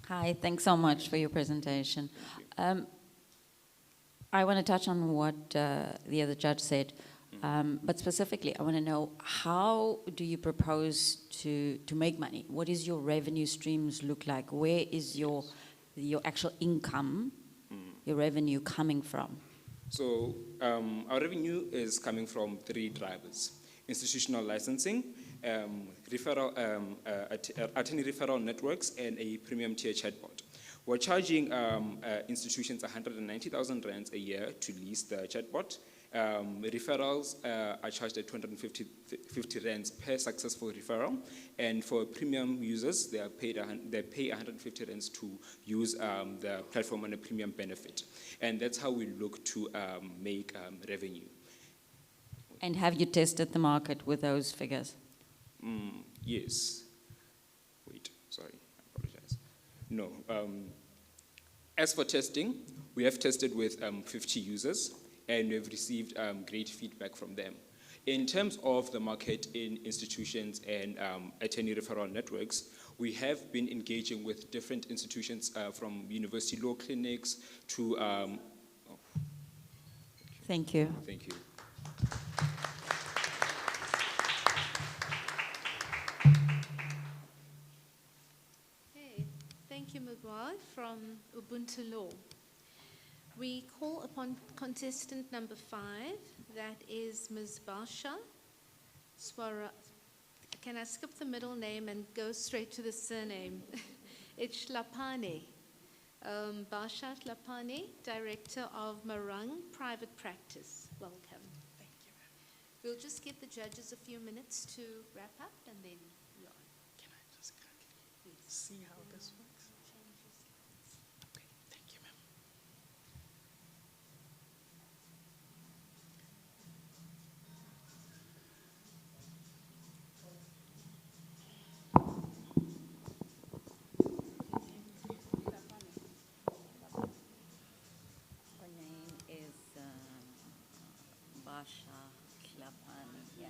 Hi, thanks so much for your presentation. I want to touch on what the other judge said, but specifically, I want to know, how do you propose to make money? What is your revenue streams look like? Where is your actual income, your revenue coming from? So our revenue is coming from 3 drivers: institutional licensing, attorney referral networks, and a premium tier chatbot. We're charging institutions 190,000 rands a year to lease the chatbot. Referrals are charged at 250 rands per successful referral, and for premium users, they pay 150 rands to use the platform on a premium benefit, and that's how we look to make revenue. And have you tested the market with those figures? Yes. Wait, sorry, I apologize. No. As for testing, we have tested with 50 users, and we've received great feedback from them. In terms of the market in institutions and attorney referral networks, we have been engaging with different institutions from university law clinics to... Thank you. Thank you. Okay, thank you, Mugwai from Ubuntu Law. We call upon contestant number 5, that is Ms. Basha Swara. Can I skip the middle name and go straight to the surname? It's Shlapane. Basha Shlapane, Director of Marang Private Practice. Welcome. Thank you, ma'am. We'll just give the judges a few minutes to wrap up and then we're on. Can I just see how this works? Okay, thank you, ma'am. Her name is Basha Klapani. Yeah.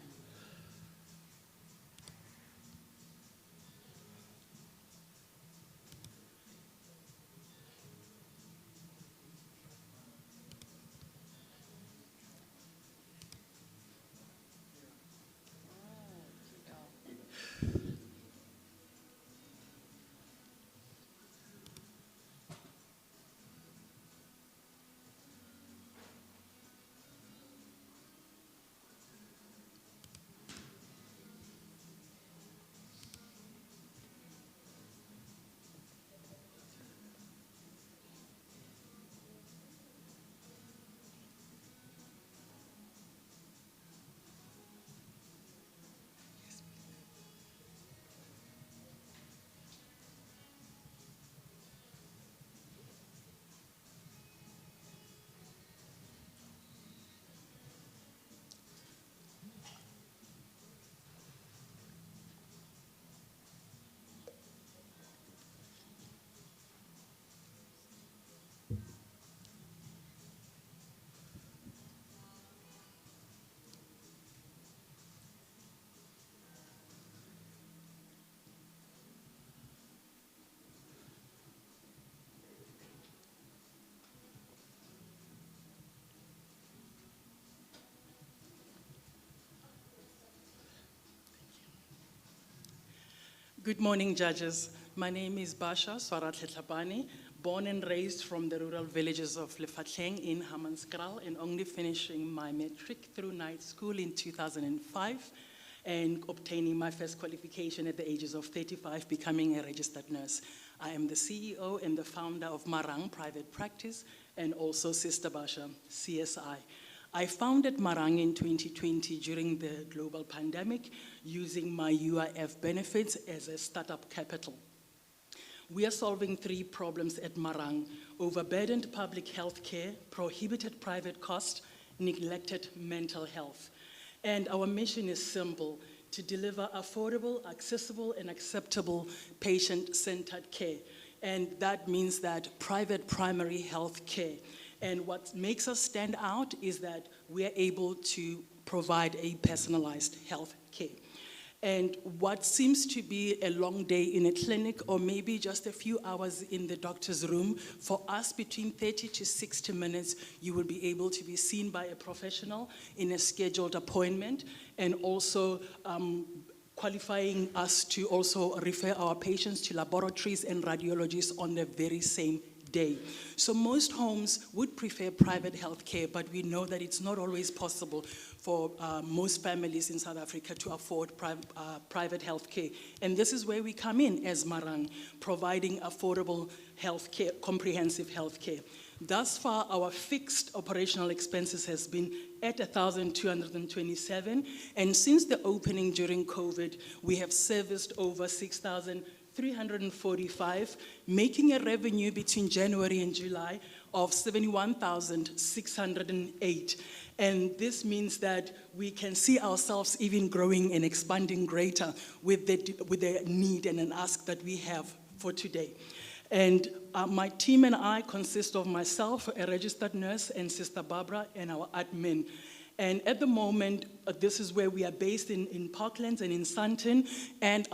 Good morning, judges. My name is Basha Swaratlapani, born and raised from the rural villages of Lefatleng in Hammanskraal, and only finishing my matric through night school in 2005 and obtaining my first qualification at the ages of 35, becoming a registered nurse. I am the CEO and the founder of Marang Private Practice and also Sister Basha, CSI. I founded Marang in 2020 during the global pandemic using my UIF benefits as a startup capital. We are solving 3 problems at Marang: overburdened public health care, prohibited private cost, neglected mental health. And our mission is simple: to deliver affordable, accessible, and acceptable patient-centered care. And that means that private primary health care. And what makes us stand out is that we are able to provide a personalized health care. And what seems to be a long day in a clinic, or maybe just a few hours in the doctor's room, for us between 30 to 60 minutes, you will be able to be seen by a professional in a scheduled appointment, and also qualifying us to also refer our patients to laboratories and radiologists on the very same day. So most homes would prefer private health care, but we know that it's not always possible for most families in South Africa to afford private health care. And this is where we come in as Marang, providing affordable health care, comprehensive health care. Thus far, our fixed operational expenses has been at 1,227, and since the opening during COVID, we have serviced over 6,345, making a revenue between January and July of 71,608. And this means that we can see ourselves even growing and expanding greater with the need and an ask that we have for today. And my team and I consist of myself, a registered nurse, and Sister Barbara, and our admin. And at the moment, this is where we are based in Parklands and in Sandton, and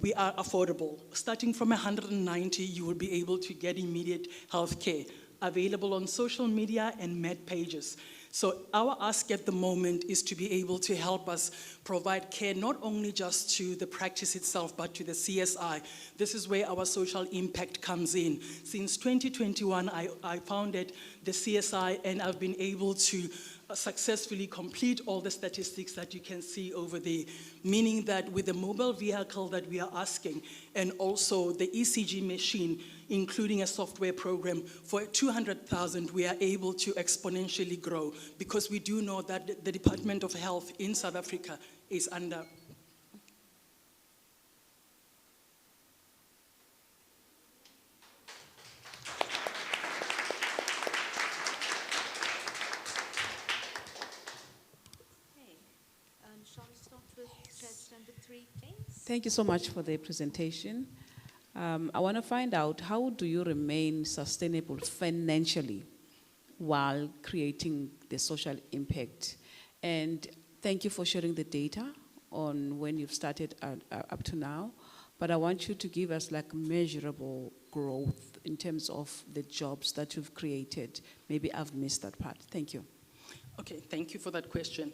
we are affordable. Starting from 190, you will be able to get immediate health care, available on social media and med pages. So our ask at the moment is to be able to help us provide care not only just to the practice itself, but to the CSI. This is where our social impact comes in. Since 2021, I founded the CSI, and I've been able to successfully complete all the statistics that you can see over there, meaning that with the mobile vehicle that we are asking, and also the ECG machine, including a software program, for 200,000, we are able to exponentially grow, because we do know that the Department of Health in South Africa is under. Shall we start with judge number 3, please? Thank you so much for the presentation. I want to find out, how do you remain sustainable financially while creating the social impact? And thank you for sharing the data on when you've started up to now. But I want you to give us like measurable growth in terms of the jobs that you've created. Maybe I've missed that part. Thank you. Okay, thank you for that question.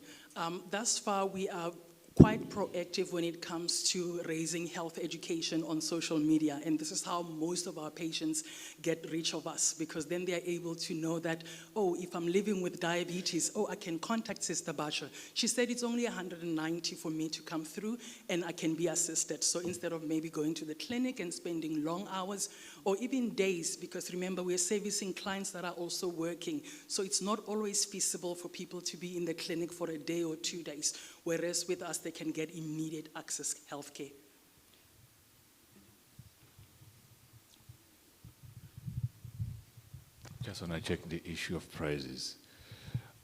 Thus far, we are quite proactive when it comes to raising health education on social media, and this is how most of our patients get reach of us, because then they are able to know that, oh, if I'm living with diabetes, oh, I can contact Sister Basha. She said it's only 190 for me to come through, and I can be assisted. So instead of maybe going to the clinic and spending long hours, or even days, because remember, we're servicing clients that are also working, so it's not always feasible for people to be in the clinic for a day or 2 days, whereas with us, they can get immediate access healthcare. Just want to check the issue of prices.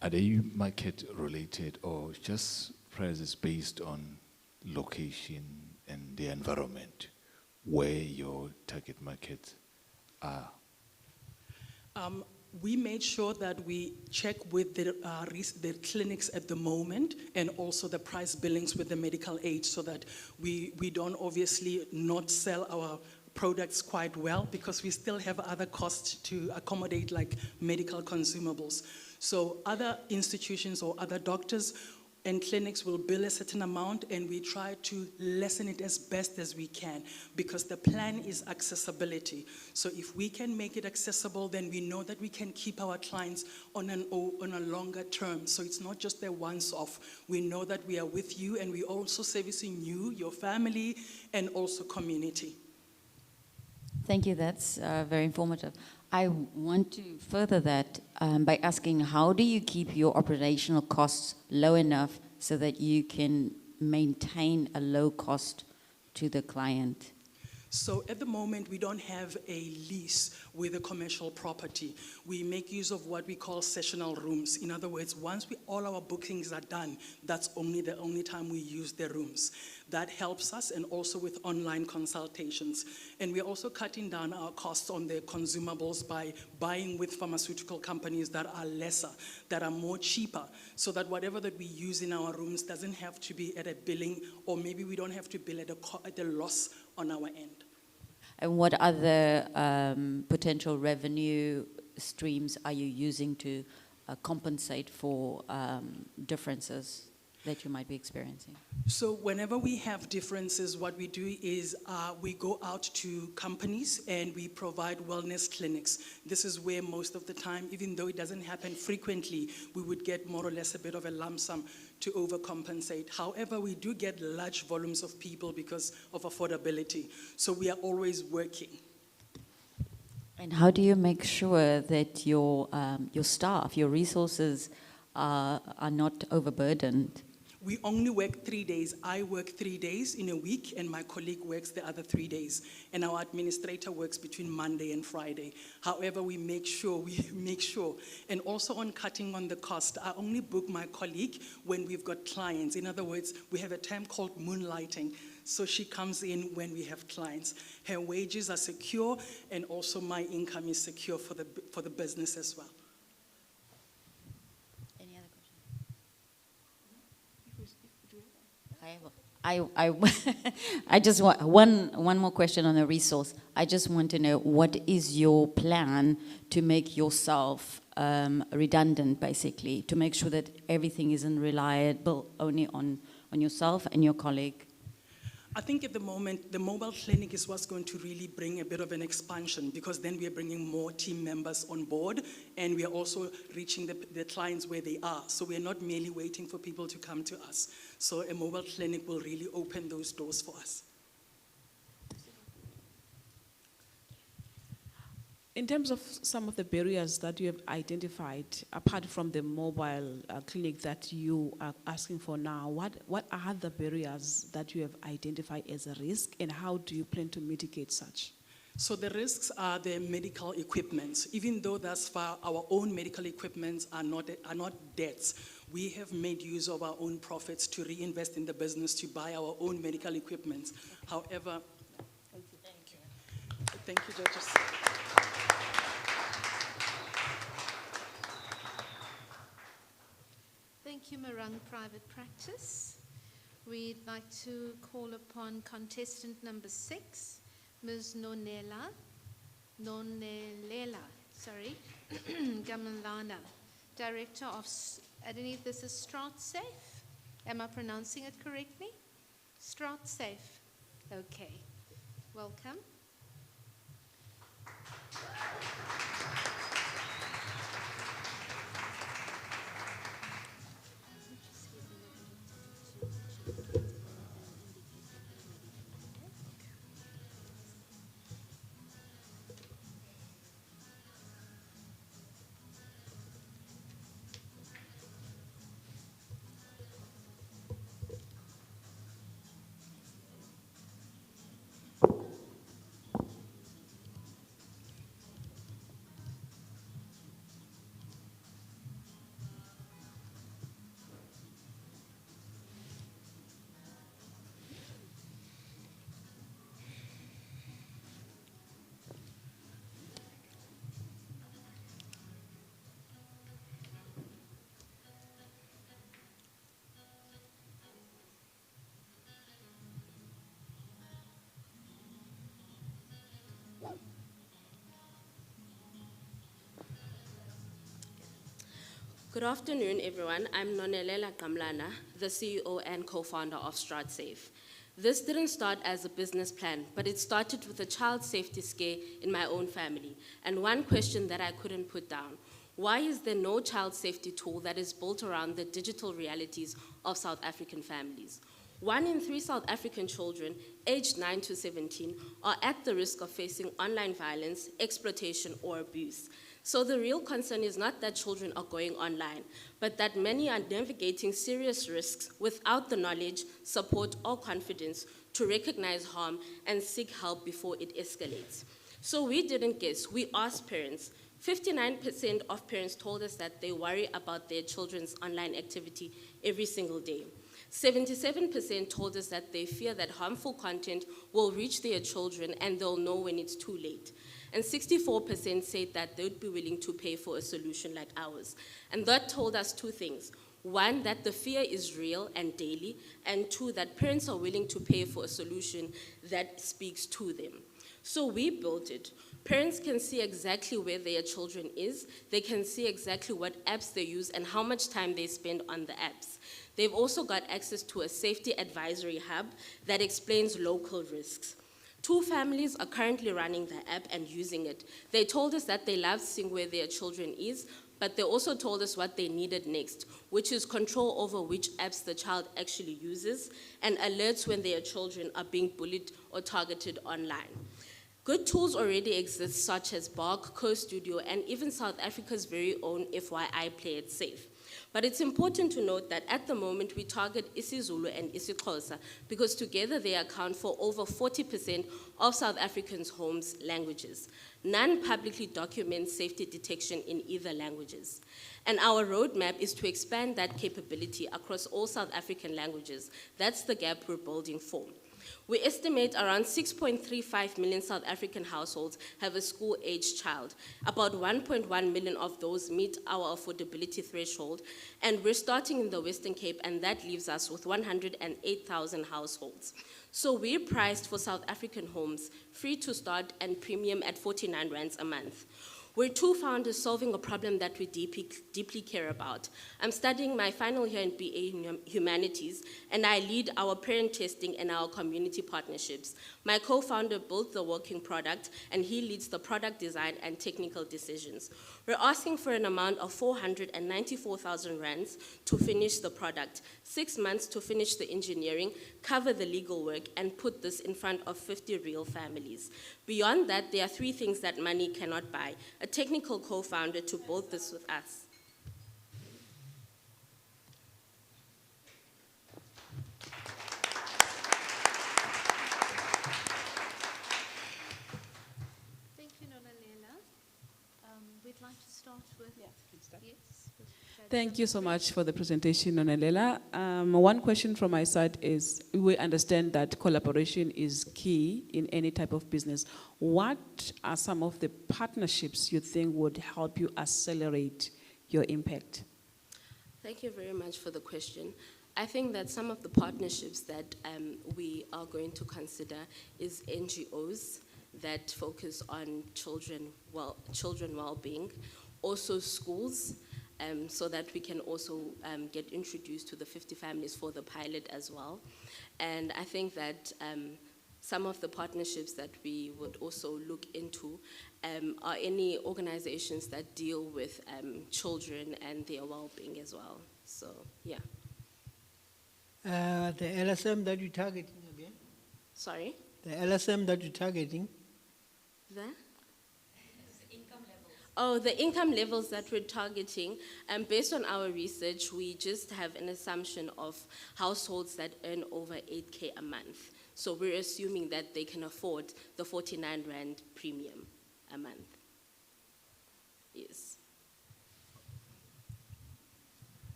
Are they market related or just prices based on location and the environment where your target markets are? We made sure that we check with the clinics at the moment, and also the price billings with the medical aid, so that we don't obviously not sell our products quite well, because we still have other costs to accommodate, like medical consumables. So other institutions or other doctors and clinics will bill a certain amount, and we try to lessen it as best as we can, because the plan is accessibility. So if we can make it accessible, then we know that we can keep our clients on a longer term. So it's not just a once-off. We know that we are with you, and we're also servicing you, your family, and also community. Thank you, that's very informative. I want to further that by asking, how do you keep your operational costs low enough so that you can maintain a low cost to the client? So at the moment, we don't have a lease with a commercial property. We make use of what we call sessional rooms. In other words, once all our bookings are done, that's the only time we use the rooms. That helps us, and also with online consultations. And we're also cutting down our costs on the consumables by buying with pharmaceutical companies that are lesser, that are more cheaper, so that whatever that we use in our rooms doesn't have to be at a billing, or maybe we don't have to bill at a loss on our end. And what other potential revenue streams are you using to compensate for differences that you might be experiencing? So whenever we have differences, what we do is we go out to companies and we provide wellness clinics. This is where most of the time, even though it doesn't happen frequently, we would get more or less a bit of a lump sum to overcompensate. However, we do get large volumes of people because of affordability. So we are always working. And how do you make sure that your staff, your resources are not overburdened? We only work 3 days. I work 3 days in a week, and my colleague works the other 3 days. And our administrator works between Monday and Friday. However, we make sure. And also on cutting on the cost, I only book my colleague when we've got clients. In other words, we have a term called moonlighting. So she comes in when we have clients. Her wages are secure, and also my income is secure for the business as well. I just want one more question on the resource. I just want to know, what is your plan to make yourself redundant, basically, to make sure that everything isn't reliable only on yourself and your colleague? I think at the moment, the mobile clinic is what's going to really bring a bit of an expansion, because then we are bringing more team members on board, and we are also reaching the clients where they are. So we are not merely waiting for people to come to us. So a mobile clinic will really open those doors for us. In terms of some of the barriers that you have identified, apart from the mobile clinic that you are asking for now, what are the barriers that you have identified as a risk, and how do you plan to mitigate such? So the risks are the medical equipment. Even though thus far our own medical equipment are not debts, we have made use of our own profits to reinvest in the business to buy our own medical equipment. However, thank you, judges. Thank you, Marang Private Practice. We'd like to call upon contestant number 6, Ms. Nonelela Gamalana, Director of, I don't know if this is StraatSafe. Am I pronouncing it correctly? StraatSafe. Okay. Welcome. Good afternoon, everyone. I'm Nonelela Kamlana, the CEO and co-founder of StratSafe. This didn't start as a business plan, but it started with a child safety scare in my own family. And one question that I couldn't put down: why is there no child safety tool that is built around the digital realities of South African families? 1 in 3 South African children aged 9 to 17 are at the risk of facing online violence, exploitation, or abuse. So the real concern is not that children are going online, but that many are navigating serious risks without the knowledge, support, or confidence to recognize harm and seek help before it escalates. So we didn't guess, we asked parents. 59% of parents told us that they worry about their children's online activity every single day. 77% told us that they fear that harmful content will reach their children and they'll know when it's too late. And 64% said that they would be willing to pay for a solution like ours. And that told us 2 things. 1, that the fear is real and daily, and 2, that parents are willing to pay for a solution that speaks to them. So we built it. Parents can see exactly where their children is. They can see exactly what apps they use and how much time they spend on the apps. They've also got access to a safety advisory hub that explains local risks. 2 families are currently running the app and using it. They told us that they love seeing where their children is, but they also told us what they needed next, which is control over which apps the child actually uses and alerts when their children are being bullied or targeted online. Good tools already exist, such as Bark, CoStudio, and even South Africa's very own FYI Play It Safe. But it's important to note that at the moment we target isiZulu and isiXhosa because together they account for over 40% of South Africans' homes' languages. None publicly document safety detection in either languages. And our roadmap is to expand that capability across all South African languages. That's the gap we're building for. We estimate around 6.35 million South African households have a school-aged child. About 1.1 million of those meet our affordability threshold, and we're starting in the Western Cape, and that leaves us with 108,000 households. So we're priced for South African homes, free to start and premium at 49 rands a month. We're 2 founders solving a problem that we deeply care about. I'm studying my final year in BA Humanities, and I lead our parent testing and our community partnerships. My co-founder built the working product, and he leads the product design and technical decisions. We're asking for an amount of 494,000 rands to finish the product, 6 months to finish the engineering, cover the legal work, and put this in front of 50 real families. Beyond that, there are 3 things that money cannot buy: a technical co-founder to build this with us. Thank you, Nonelela. We'd like to start with... Yes. Thank you so much for the presentation, Nonelela. One question from my side is, we understand that collaboration is key in any type of business. What are some of the partnerships you think would help you accelerate your impact? Thank you very much for the question. I think that some of the partnerships that we are going to consider is NGOs that focus on children well-being, also schools, so that we can also get introduced to the 50 families for the pilot as well. And I think that some of the partnerships that we would also look into are any organizations that deal with children and their well-being as well. So, yeah. The LSM that you're targeting again? Sorry? The LSM that you're targeting? The income levels. Oh, the income levels that we're targeting, based on our research, we just have an assumption of households that earn over 8K a month. So we're assuming that they can afford the 49 Rand premium a month. Yes.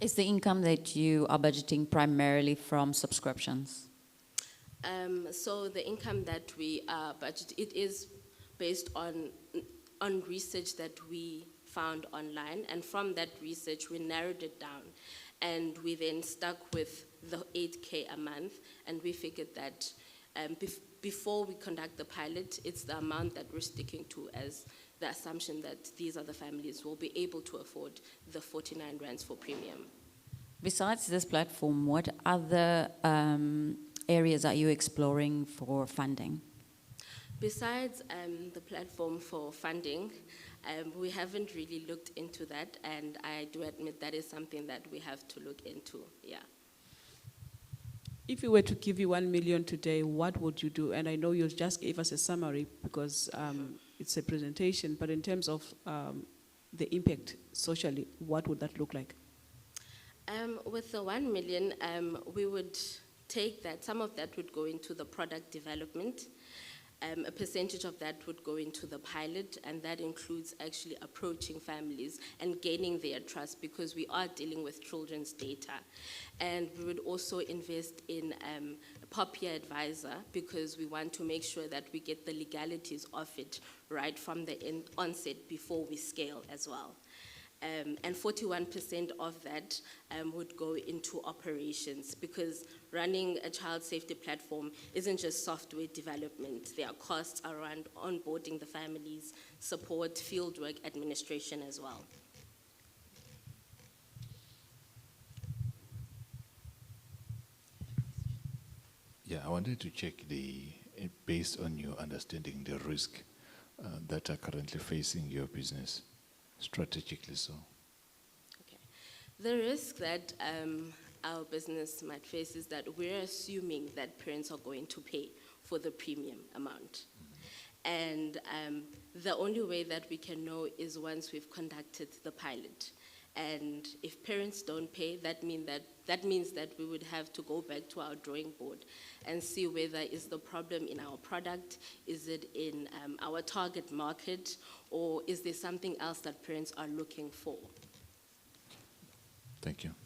Is the income that you are budgeting primarily from subscriptions? So the income that we budget, it is based on research that we found online, and from that research we narrowed it down, and we then stuck with the 8K a month, and we figured that before we conduct the pilot, it's the amount that we're sticking to as the assumption that these other families will be able to afford the 49 rands for premium. Besides this platform, what other areas are you exploring for funding? Besides the platform for funding, we haven't really looked into that, and I do admit that is something that we have to look into, yeah. If we were to give you 1 million today, what would you do? And I know you just gave us a summary because it's a presentation, but in terms of the impact socially, what would that look like? With the 1 million, we would take that, some of that would go into the product development, a percentage of that would go into the pilot, and that includes actually approaching families and gaining their trust, because we are dealing with children's data. And we would also invest in a POP year advisor, because we want to make sure that we get the legalities of it right from the onset before we scale as well. And 41% of that would go into operations, because running a child safety platform isn't just software development. There are costs around onboarding the families, support, fieldwork, administration as well. Yeah, I wanted to check based on your understanding, the risk that are currently facing your business, strategically so. Okay. The risk that our business might face is that we're assuming that parents are going to pay for the premium amount. And the only way that we can know is once we've conducted the pilot. And if parents don't pay, that means that we would have to go back to our drawing board and see whether is the problem in our product, is it in our target market, or is there something else that parents are looking for? Thank you.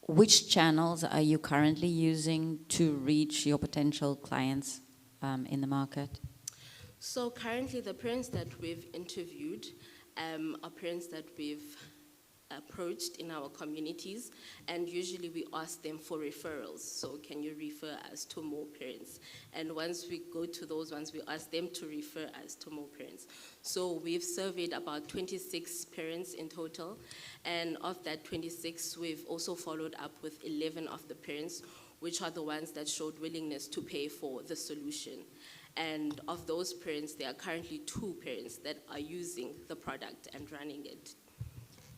Which channels are you currently using to reach your potential clients in the market? So currently the parents that we've interviewed are parents that we've approached in our communities, and usually we ask them for referrals. So can you refer us to more parents? And once we go to those ones, we ask them to refer us to more parents. So we've surveyed about 26 parents in total, and of that 26, we've also followed up with 11 of the parents, which are the ones that showed willingness to pay for the solution. And of those parents, there are currently 2 parents that are using the product and running it.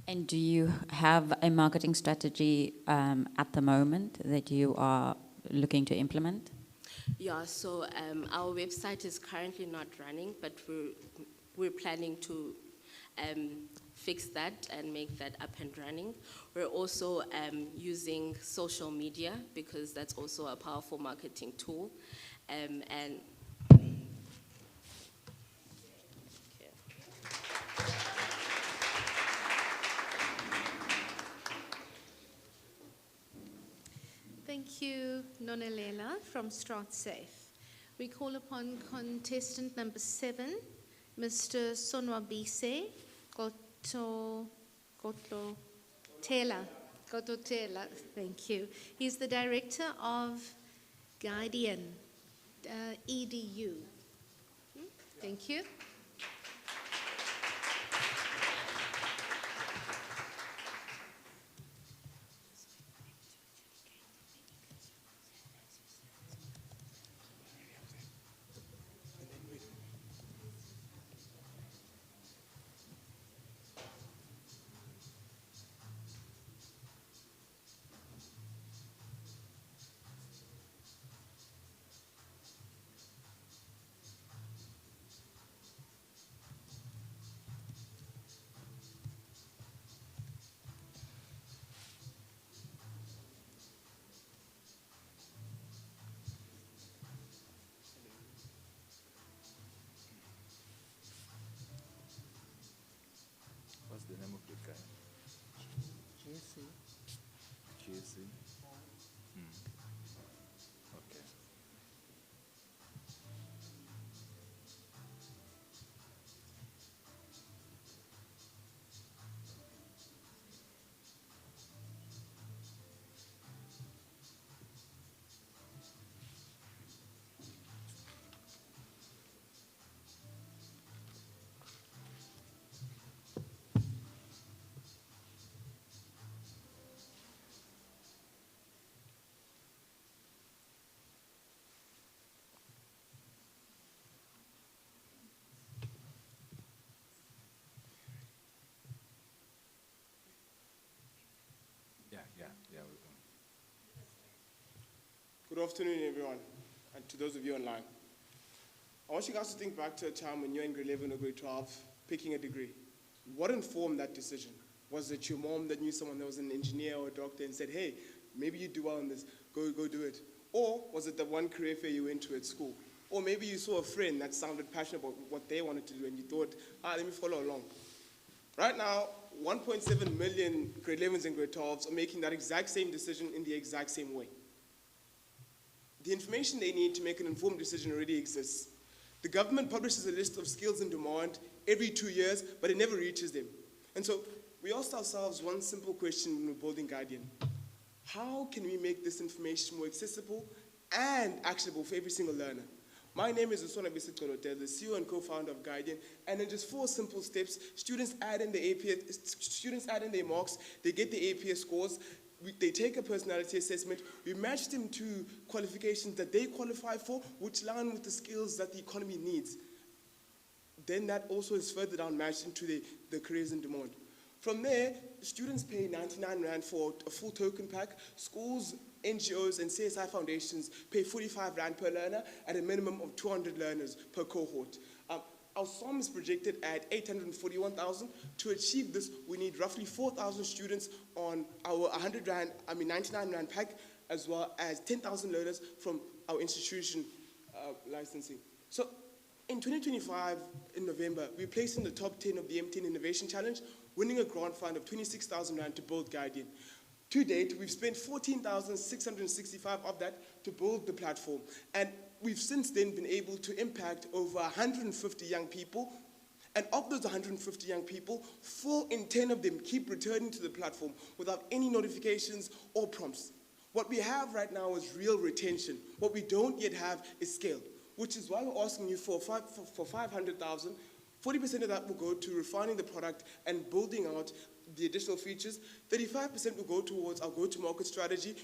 And do you have a marketing strategy at the moment that you are looking to implement? Yeah, so our website is currently not running, but we're planning to fix that and make that up and running. We're also using social media, because that's also a powerful marketing tool. And Thank you, Nonelela from StratSafe. We call upon contestant number 7, Mr. Sonwabise Kototela. Thank you. He's the director of Guardian, EDHE. Thank you. Good afternoon, everyone, and to those of you online. I want you guys to think back to a time when you're in grade 11 or grade 12, picking a degree. What informed that decision? Was it your mom that knew someone that was an engineer or a doctor and said, hey, maybe you do well in this, go do it? Or was it the one career fair you went to at school? Or maybe you saw a friend that sounded passionate about what they wanted to do and you thought, let me follow along. Right now, 1.7 million grade 11s and grade 12s are making that exact same decision in the exact same way. The information they need to make an informed decision already exists. The government publishes a list of skills in demand every 2 years, but it never reaches them. And so we asked ourselves one simple question when we're building Guardian. How can we make this information more accessible and actionable for every single learner? My name is Usona Bisikolote, the CEO and co-founder of Guardian, and in just 4 simple steps, students add in their marks, they get the APS scores, they take a personality assessment, we match them to qualifications that they qualify for, which line with the skills that the economy needs. Then that also is further down matched into the careers in demand. From there, students pay 99 Rand for a full token pack. Schools, NGOs, and CSI foundations pay 45 Rand per learner at a minimum of 200 learners per cohort. Our SOM is projected at 841,000. To achieve this, we need roughly 4,000 students on our 99 Rand pack, as well as 10,000 learners from our institution licensing. So in 2025, in November, we placed in the top 10 of the M10 Innovation Challenge, winning a grant fund of 26,000 Rand to build Guardian. To date, we've spent 14,665 of that to build the platform. And we've since then been able to impact over 150 young people. And of those 150 young people, 4 in 10 of them keep returning to the platform without any notifications or prompts. What we have right now is real retention. What we don't yet have is scale, which is why we're asking you for 500,000. 40% of that will go to refining the product and building out the additional features. 35% will go towards our go-to-market strategy.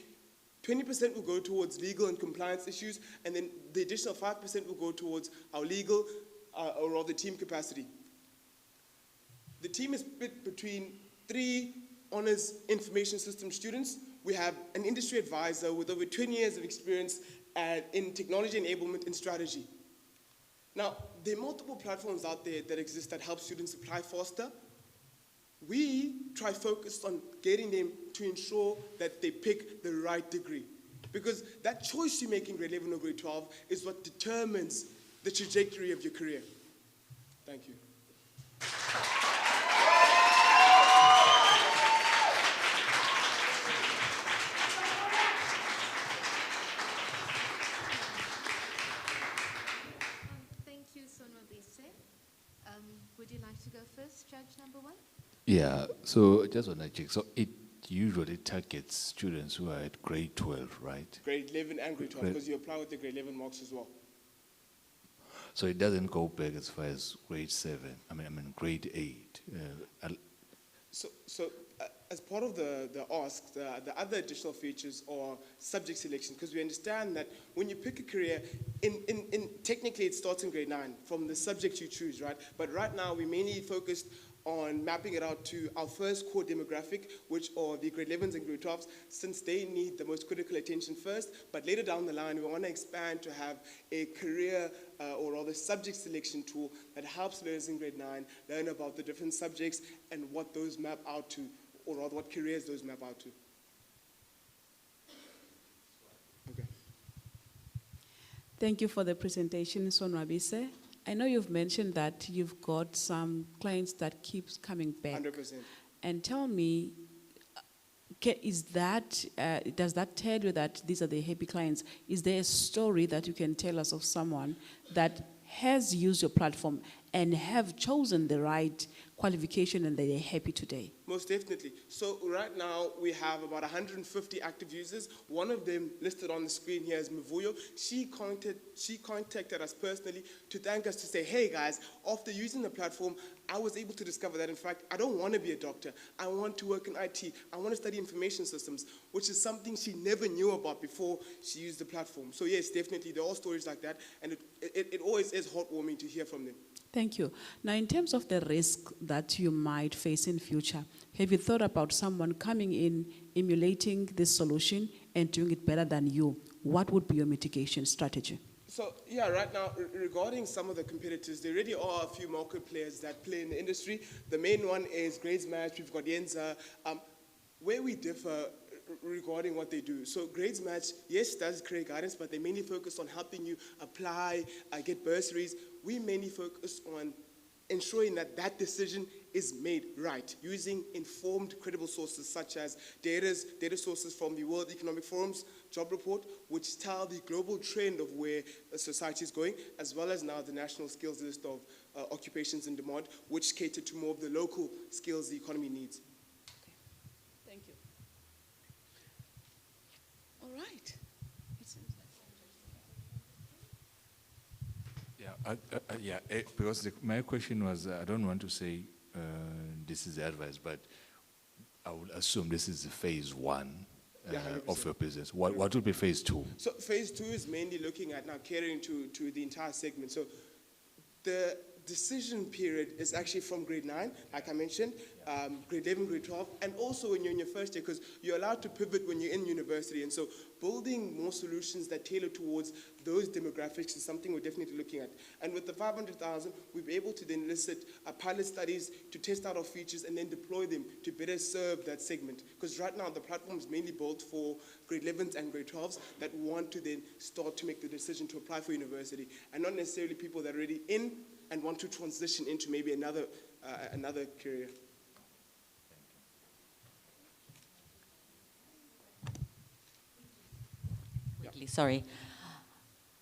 20% will go towards legal and compliance issues, and then the additional 5% will go towards our legal or rather team capacity. The team is split between 3 honors information system students. We have an industry advisor with over 20 years of experience in technology enablement and strategy. Now, there are multiple platforms out there that exist that help students apply faster. We try focus on getting them to ensure that they pick the right degree. Because that choice you make in grade 11 or grade 12 is what determines the trajectory of your career. Thank you. Thank you, Sonwabise. Would you like to go first, Judge number 1? Yeah, so just want to check. So it usually targets students who are at grade 12, right? Grade 11 and grade 12, because you apply with the grade 11 marks as well. So it doesn't go back as far as grade 7, grade 8. As part of the ask, the other additional features are subject selection, because we understand that when you pick a career, technically it starts in grade 9 from the subject you choose, right? But right now we mainly focused on mapping it out to our first core demographic, which are the grade 11s and grade 12s, since they need the most critical attention first. But later down the line, we want to expand to have a career or rather subject selection tool that helps learners in grade 9 learn about the different subjects and what those map out to, or rather what careers those map out to. Okay. Thank you for the presentation, Sonwabise. I know you've mentioned that you've got some clients that keeps coming back. 100%. And tell me, does that tell you that these are the happy clients? Is there a story that you can tell us of someone that has used your platform and have chosen the right qualification and they're happy today? Most definitely. So right now we have about 150 active users. One of them listed on the screen here is Mavuyo. She contacted us personally to thank us, to say, hey guys, after using the platform, I was able to discover that in fact, I don't want to be a doctor. I want to work in IT. I want to study information systems, which is something she never knew about before she used the platform. So yes, definitely, there are stories like that, and it always is heartwarming to hear from them. Thank you. Now, in terms of the risk that you might face in future, have you thought about someone coming in, emulating this solution, and doing it better than you, what would be your mitigation strategy? So, yeah, right now, regarding some of the competitors, there already are a few market players that play in the industry. The main one is Grades Match, we've got Yenza. Where we differ regarding what they do. So Grades Match, yes, does create guidance, but they mainly focus on helping you apply, get bursaries. We mainly focus on ensuring that that decision is made right, using informed, credible sources such as data sources from the World Economic Forum's job report, which tell the global trend of where society is going, as well as now the national skills list of occupations in demand, which cater to more of the local skills the economy needs. Okay. Thank you. All right. Because my question was, I don't want to say this is the advice, but I would assume this is the phase one of your business. What will be phase two? So phase two is mainly looking at now catering to the entire segment. So the decision period is actually from grade 9, like I mentioned, grade 11, grade 12, and also when you're in your first year, because you're allowed to pivot when you're in university. And so building more solutions that tailor towards those demographics is something we're definitely looking at. And with the 500,000, we'll be able to then elicit pilot studies to test out our features and then deploy them to better serve that segment. Because right now, the platform is mainly built for grade 11s and grade 12s that want to then start to make the decision to apply for university, and not necessarily people that are already in and want to transition into maybe another career. Quickly, sorry.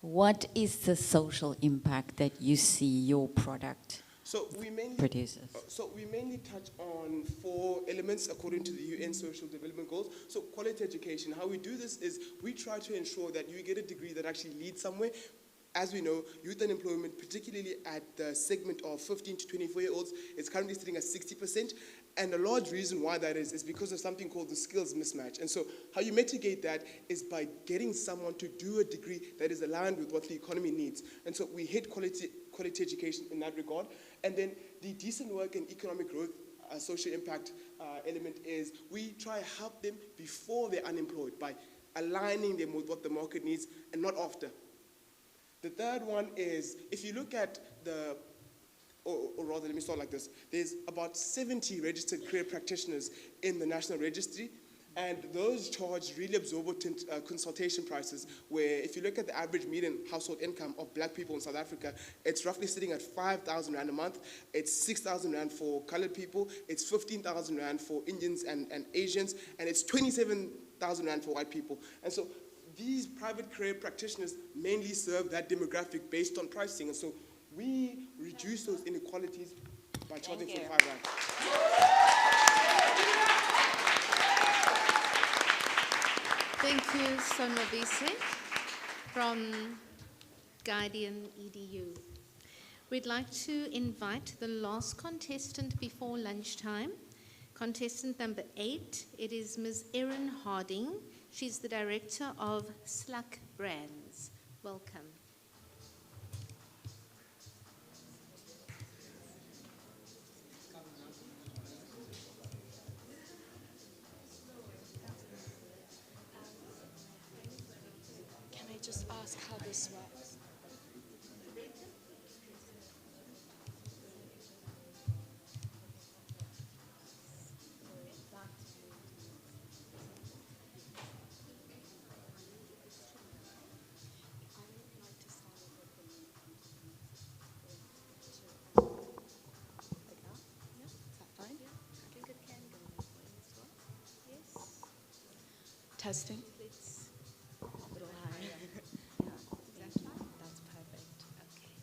What is the social impact that you see your product produces? So we mainly touch on 4 elements according to the UN Social Development Goals. So quality education. How we do this is we try to ensure that you get a degree that actually leads somewhere. As we know, youth unemployment, particularly at the segment of 15 to 24-year-olds, is currently sitting at 60%. And a large reason why that is because of something called the skills mismatch. And so how you mitigate that is by getting someone to do a degree that is aligned with what the economy needs. And so we hit quality education in that regard. And then the decent work and economic growth social impact element is we try to help them before they're unemployed by aligning them with what the market needs and not after. The third one is, if you look at or rather, let me start like this. There's about 70 registered career practitioners in the National Registry, and those charge really exorbitant consultation prices, where if you look at the average median household income of black people in South Africa, it's roughly sitting at 5,000 Rand a month. It's 6,000 Rand for colored people. It's 15,000 Rand for Indians and Asians, and it's 27,000 Rand for white people. And so these private career practitioners mainly serve that demographic based on pricing. And so we reduce those inequalities by charging 45 Rand. Thank you, Sonwabise from Guardian EDU. We'd like to invite the last contestant before lunchtime. Contestant number 8, it is Ms. Erin Harding. She's the director of Sluk Brands. Welcome. Can I just ask how this works? Testing. A little higher. Yeah, thank you. That's perfect. Okay.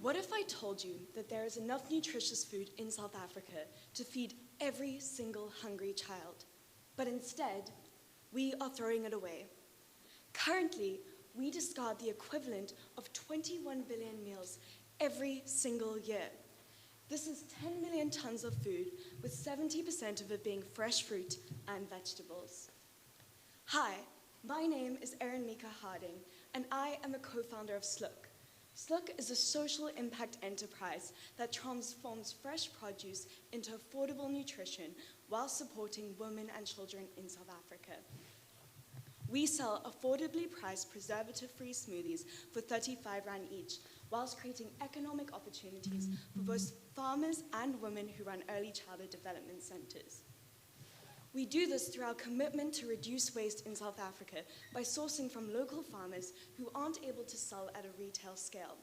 What if I told you that there is enough nutritious food in South Africa to feed every single hungry child, but instead, we are throwing it away? Currently, we discard the equivalent of 21 billion meals every single year. This is 10 million tons of food, with 70% of it being fresh fruit and vegetables. Hi, my name is Erin Mika Harding, and I am a co-founder of SLOOK. SLOOK is a social impact enterprise that transforms fresh produce into affordable nutrition while supporting women and children in South Africa. We sell affordably priced preservative-free smoothies for 35 Rand each, whilst creating economic opportunities for both farmers and women who run early childhood development centers. We do this through our commitment to reduce waste in South Africa by sourcing from local farmers who aren't able to sell at a retail scale.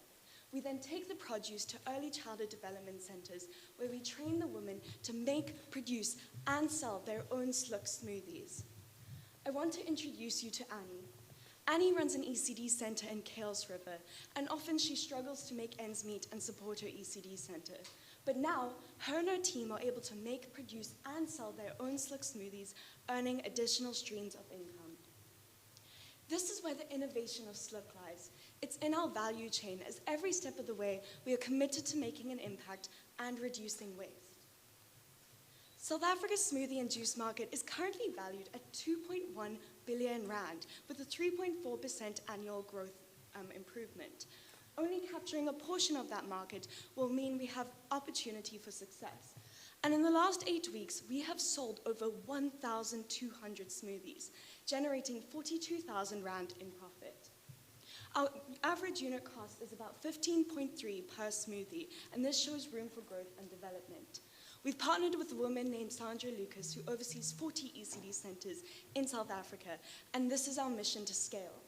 We then take the produce to early childhood development centers where we train the women to make, produce, and sell their own SLOOK smoothies. I want to introduce you to Annie. Annie runs an ECD center in Kales River, and often she struggles to make ends meet and support her ECD center. But now, her and her team are able to make, produce, and sell their own SLOOK smoothies, earning additional streams of income. This is where the innovation of SLOOK lies. It's in our value chain, as every step of the way, we are committed to making an impact and reducing waste. South Africa's smoothie and juice market is currently valued at 2.1 billion Rand, with a 3.4% annual growth improvement. Only capturing a portion of that market will mean we have opportunity for success. And in the last 8 weeks, we have sold over 1,200 smoothies, generating 42,000 Rand in profit. Our average unit cost is about 15.3 per smoothie, and this shows room for growth and development. We've partnered with a woman named Sandra Lucas, who oversees 40 ECD centers in South Africa, and this is our mission to scale.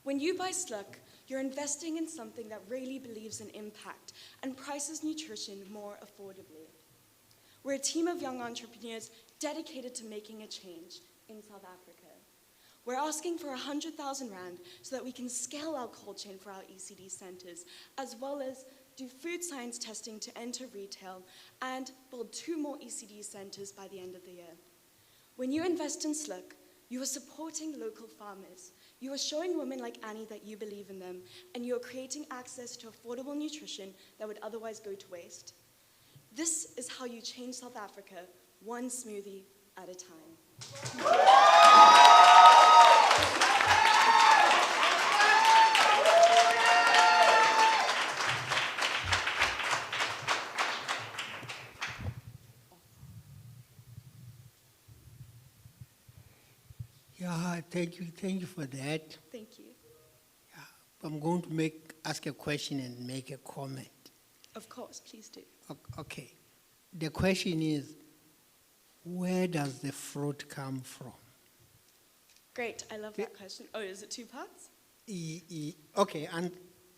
When you buy SLOOK, you're investing in something that really believes in impact and prices nutrition more affordably. We're a team of young entrepreneurs dedicated to making a change in South Africa. We're asking for 100,000 Rand so that we can scale our cold chain for our ECD centers, as well as do food science testing to enter retail and build 2 more ECD centers by the end of the year. When you invest in SLOOK, you are supporting local farmers. You are showing women like Annie that you believe in them, and you are creating access to affordable nutrition that would otherwise go to waste. This is how you change South Africa, one smoothie at a time. Yeah, thank you for that. Thank you. Yeah, I'm going to ask a question and make a comment. Of course, please do. Okay. The question is, where does the fruit come from? Great, I love that question. Oh, is it 2 parts? Okay, and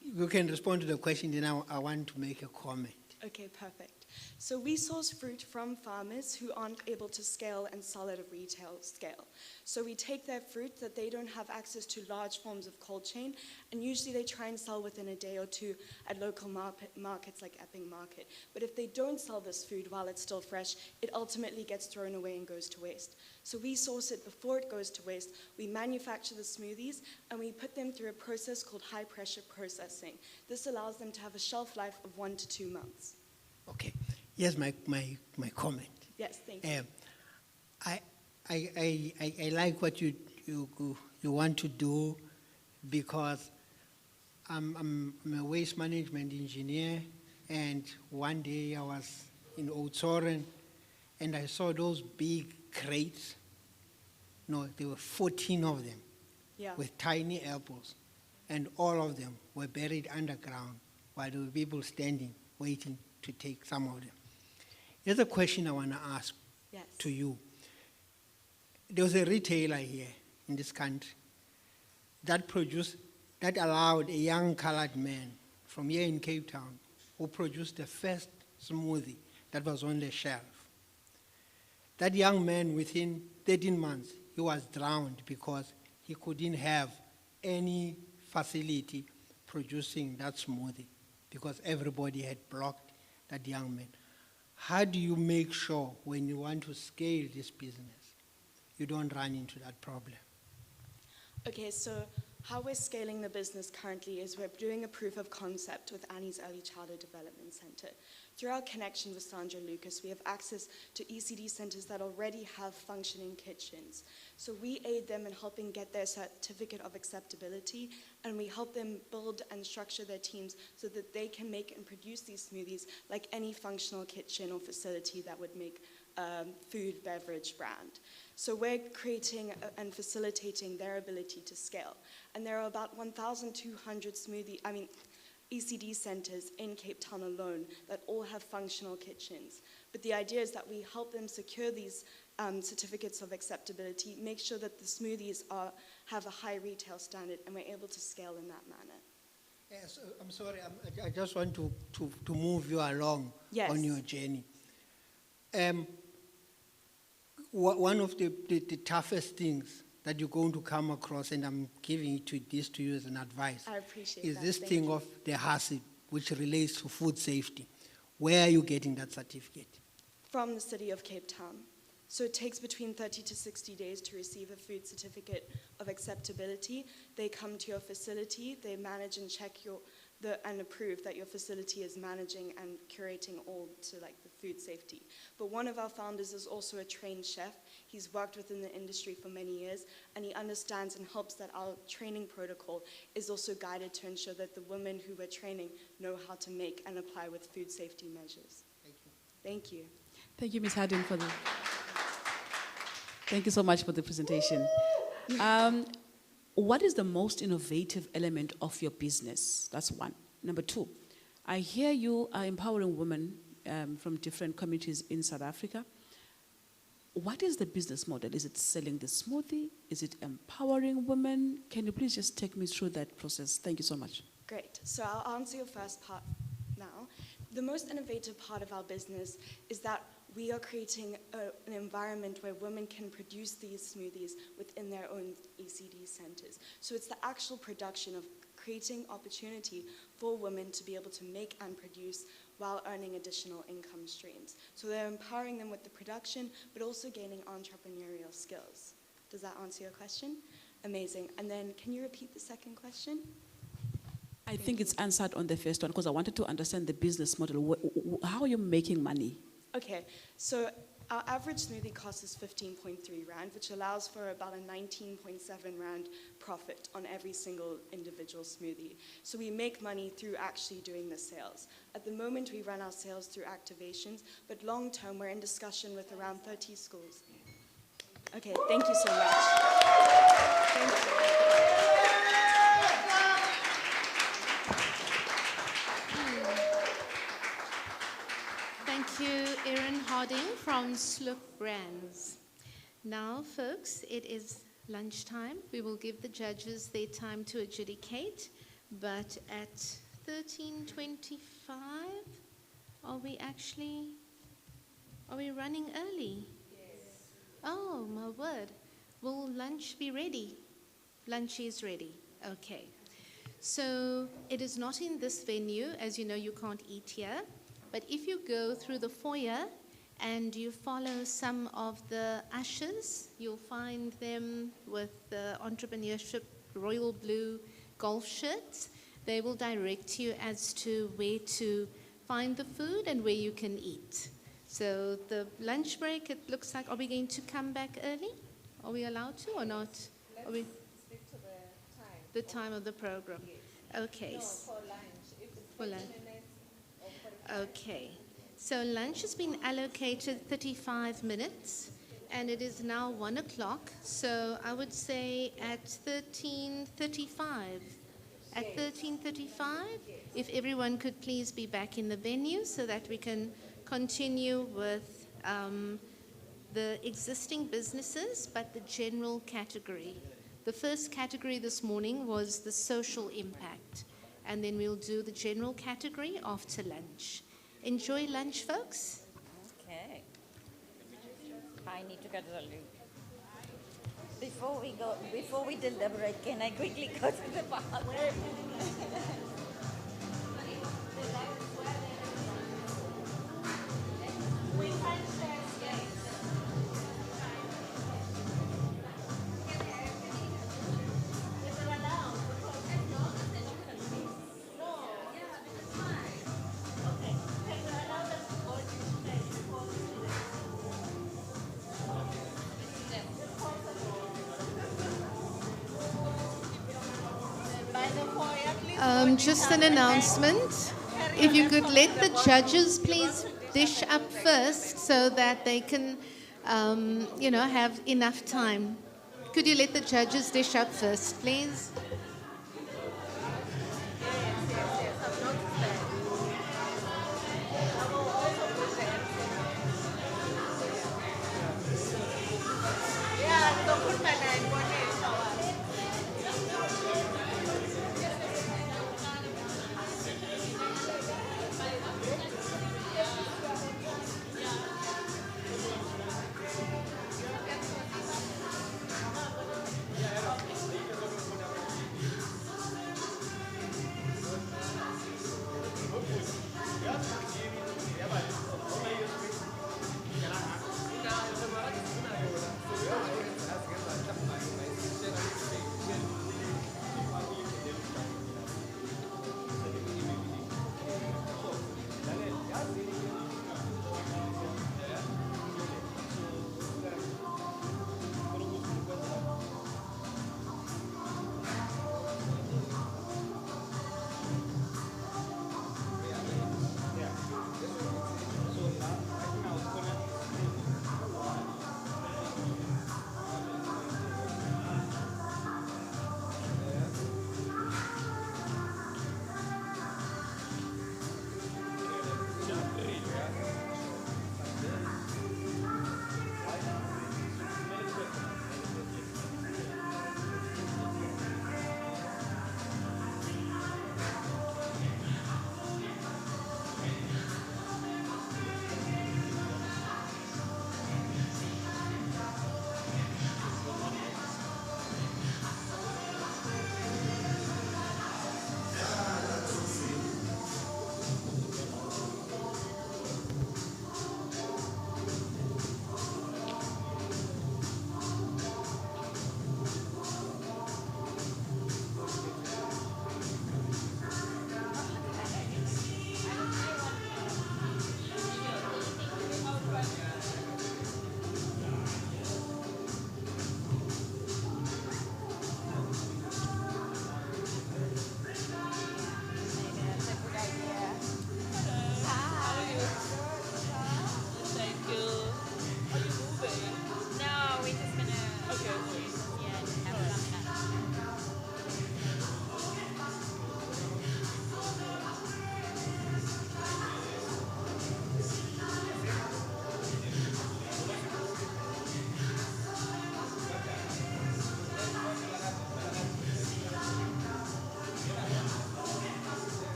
you can respond to the question, then I want to make a comment. Okay, perfect. So we source fruit from farmers who aren't able to scale and sell at a retail scale. So we take their fruit that they don't have access to large forms of cold chain, and usually they try and sell within a day or 2 at local markets like Epping Market. But if they don't sell this food while it's still fresh, it ultimately gets thrown away and goes to waste. So we source it before it goes to waste. We manufacture the smoothies, and we put them through a process called high pressure processing. This allows them to have a shelf life of 1 to 2 months. Okay. Here's my comment. Yes, thank you. I like what you want to do, because I'm a waste management engineer, and one day I was in Oudtshoorn and I saw those big crates. No, there were 14 of them, with tiny apples, and all of them were buried underground while there were people standing waiting to take some of them. Here's a question I want to ask to you. There was a retailer here in this country that allowed a young colored man from here in Cape Town who produced the first smoothie that was on the shelf. That young man, within 13 months, he was drowned because he couldn't have any facility producing that smoothie because everybody had blocked that young man. How do you make sure when you want to scale this business, you don't run into that problem? Okay, so how we're scaling the business currently is we're doing a proof of concept with Annie's Early Childhood Development Center. Through our connection with Sandra Lucas, we have access to ECD centers that already have functioning kitchens. So we aid them in helping get their certificate of acceptability, and we help them build and structure their teams so that they can make and produce these smoothies like any functional kitchen or facility that would make food, beverage brand. So we're creating and facilitating their ability to scale. And there are about 1,200 ECD centers in Cape Town alone that all have functional kitchens. But the idea is that we help them secure these certificates of acceptability, make sure that the smoothies have a high retail standard, and we're able to scale in that manner. Yes, I'm sorry, I just want to move you along on your journey. One of the toughest things that you're going to come across, and I'm giving this to you as an advice, I appreciate is that. this Thank thing you. of the HACCP, which relates to food safety. Where are you getting that certificate? From the city of Cape Town. So it takes between 30 to 60 days to receive a food certificate of acceptability. They come to your facility, they manage and check and approve that your facility is managing and curating all to like the food safety. But one of our founders is also a trained chef. He's worked within the industry for many years, and he understands and helps that our training protocol is also guided to ensure that the women who we're training know how to make and apply with food safety measures. Thank you. Thank you. Thank you, Ms. Hardin, for the. Thank you so much for the presentation. What is the most innovative element of your business? That's one. Number two, I hear you are empowering women from different communities in South Africa. What is the business model? Is it selling the smoothie? Is it empowering women? Can you please just take me through that process? Thank you so much. Great. So I'll answer your first part now. The most innovative part of our business is that we are creating an environment where women can produce these smoothies within their own ECD centers. So it's the actual production of creating opportunity for women to be able to make and produce while earning additional income streams. So they're empowering them with the production, but also gaining entrepreneurial skills. Does that answer your question? Amazing. And then can you repeat the second question? I think it's answered on the first one because I wanted to understand the business model. How are you making money? Okay, so our average smoothie cost is 15.3 Rand, which allows for about a 19.7 Rand profit on every single individual smoothie. So we make money through actually doing the sales. At the moment, we run our sales through activations, but long term, we're in discussion with around 30 schools. Okay, thank you so much. Thank you. Thank you, Erin Harding from Slook Brands. Now, folks, it is lunchtime. We will give the judges their time to adjudicate, but at 13:25, are we running early? Yes. Oh, my word. Will lunch be ready? Lunch is ready. Okay. So it is not in this venue. As you know, you can't eat here. But if you go through the foyer and you follow some of the ushers, you'll find them with the Entrepreneurship royal blue golf shirts. They will direct you as to where to find the food and where you can eat. So the lunch break, it looks like, are we going to come back early? Are we allowed to or not? Are we? Stick to the time. The time of the program. Yes. Okay. No, for lunch. If it's For 30 lunch. minutes or 45. Okay. So lunch has been allocated 35 minutes, and it is now 1 o'clock. So I would say at 13:35. At 13:35, if everyone could please be back in the venue so that we can continue with the existing businesses, but the general category. The first category this morning was the social impact, and then we'll do the general category after lunch. Enjoy lunch, folks. Okay. I need to go to the loo. Before we deliberate, can I quickly go to the bathroom? Just an announcement. If you could let the judges please dish up first so that they can, have enough time. Could you let the judges dish up first, please?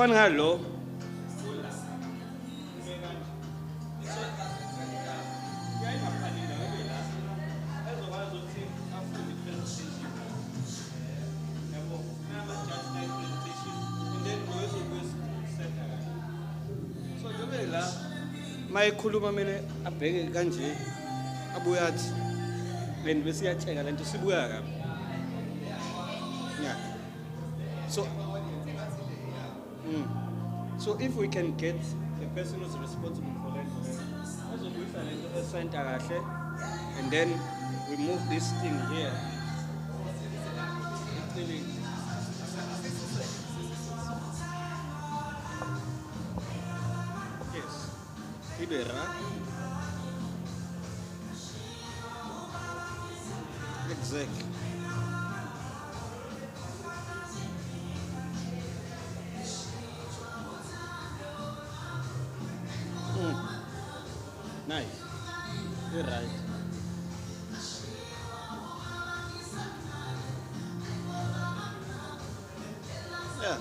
Fun hello. So njengoba la mayikhuluma mina abheke kanje abuya athi then bese iyacheka lento sibuya kabi. Yeah. So so if we can get the person who's responsible for that, and then we move this thing here. Yes. Ibera. Exactly. Nice. You're right. Yeah.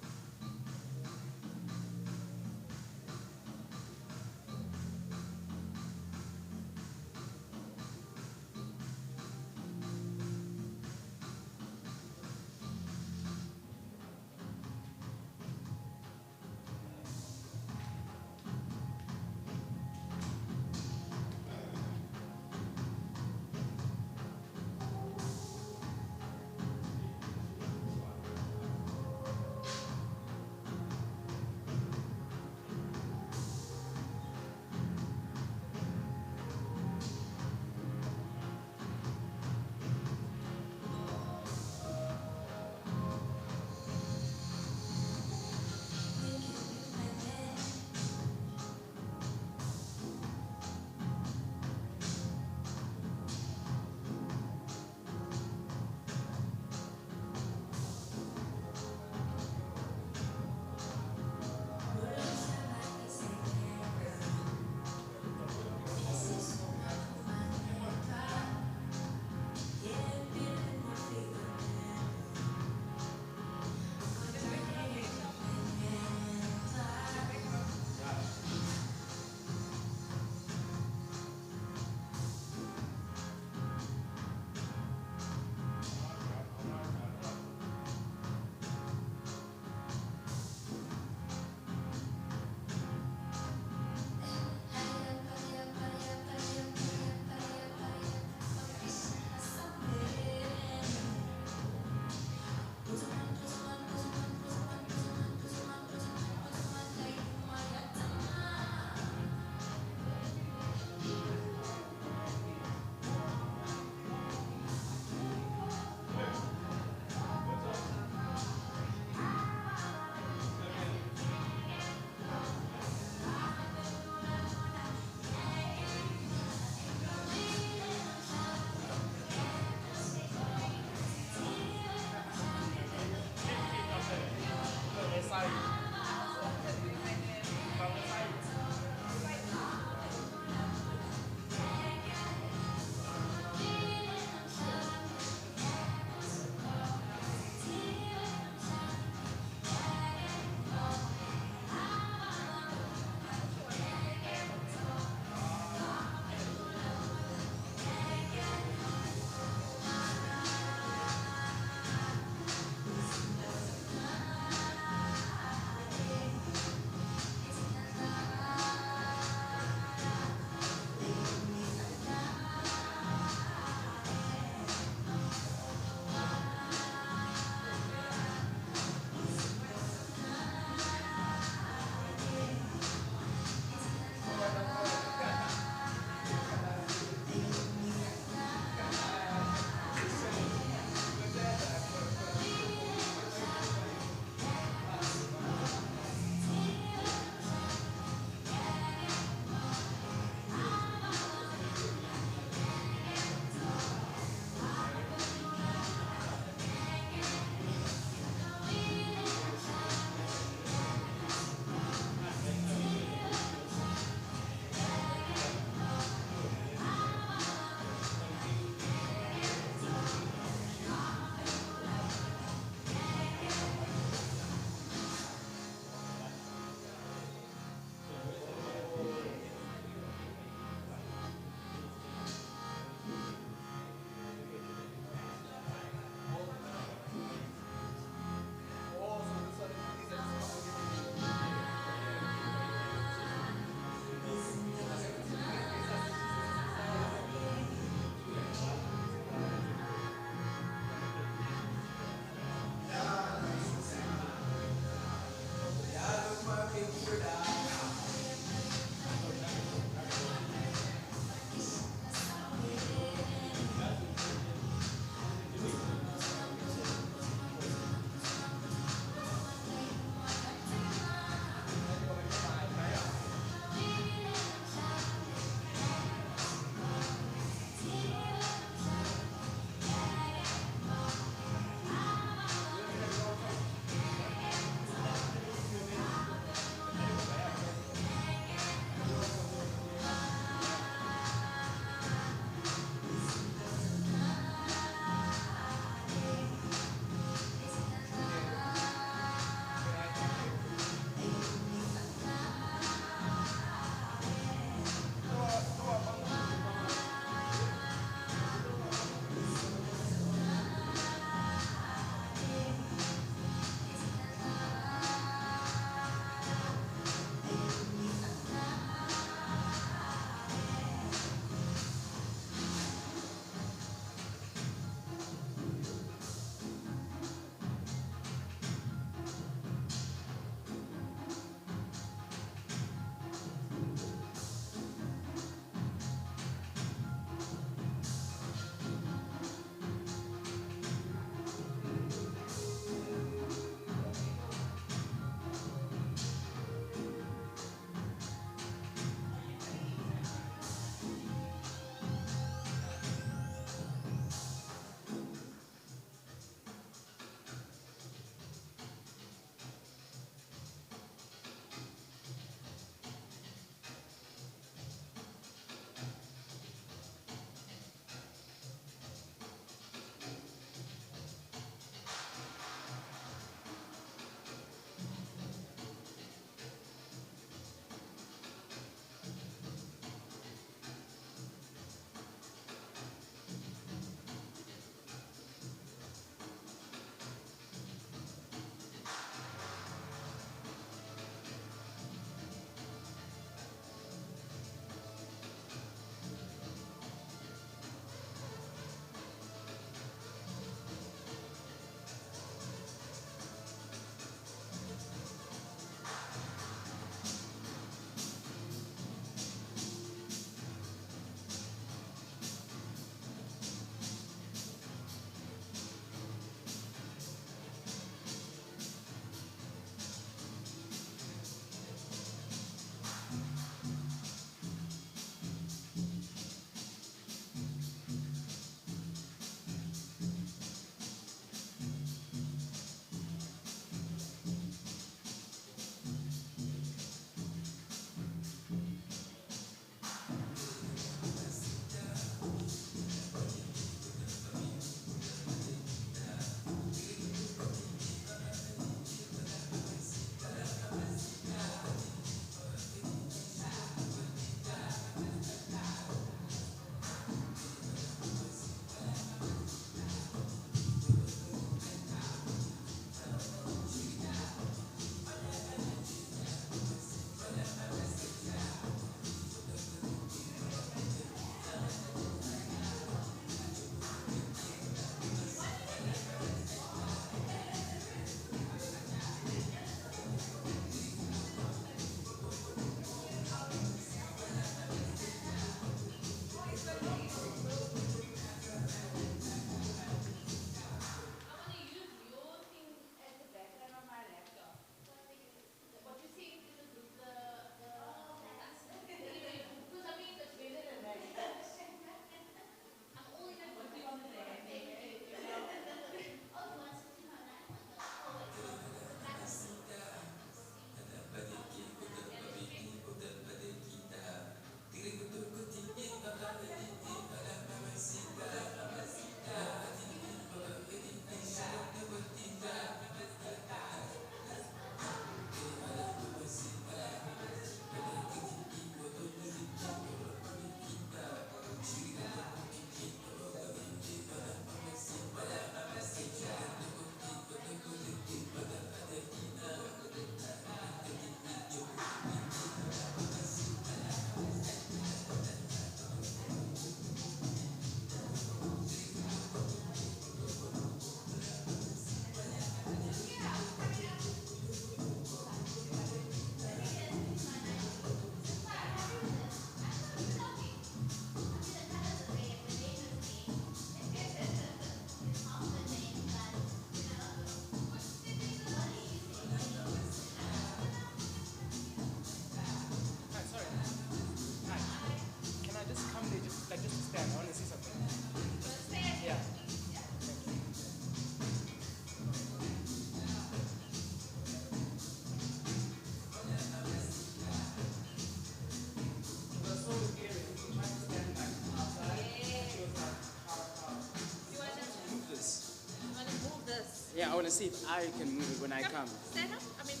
want to see if I can move it when I come. Stand up. I mean,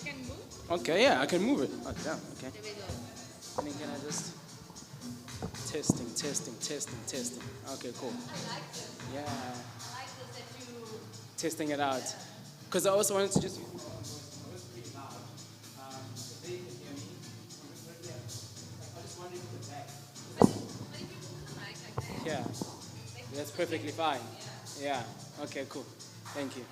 can move. Okay, yeah, I can move it. Oh, damn, okay. There we go. And then can I just... Testing. Okay, cool. I like this. Yeah, I like this that you... testing it out. Because I also wanted to just use my voice pretty loud. If they can hear me, I just wanted to put back. Yeah, that's perfectly fine. Yeah, okay, cool. Thank you.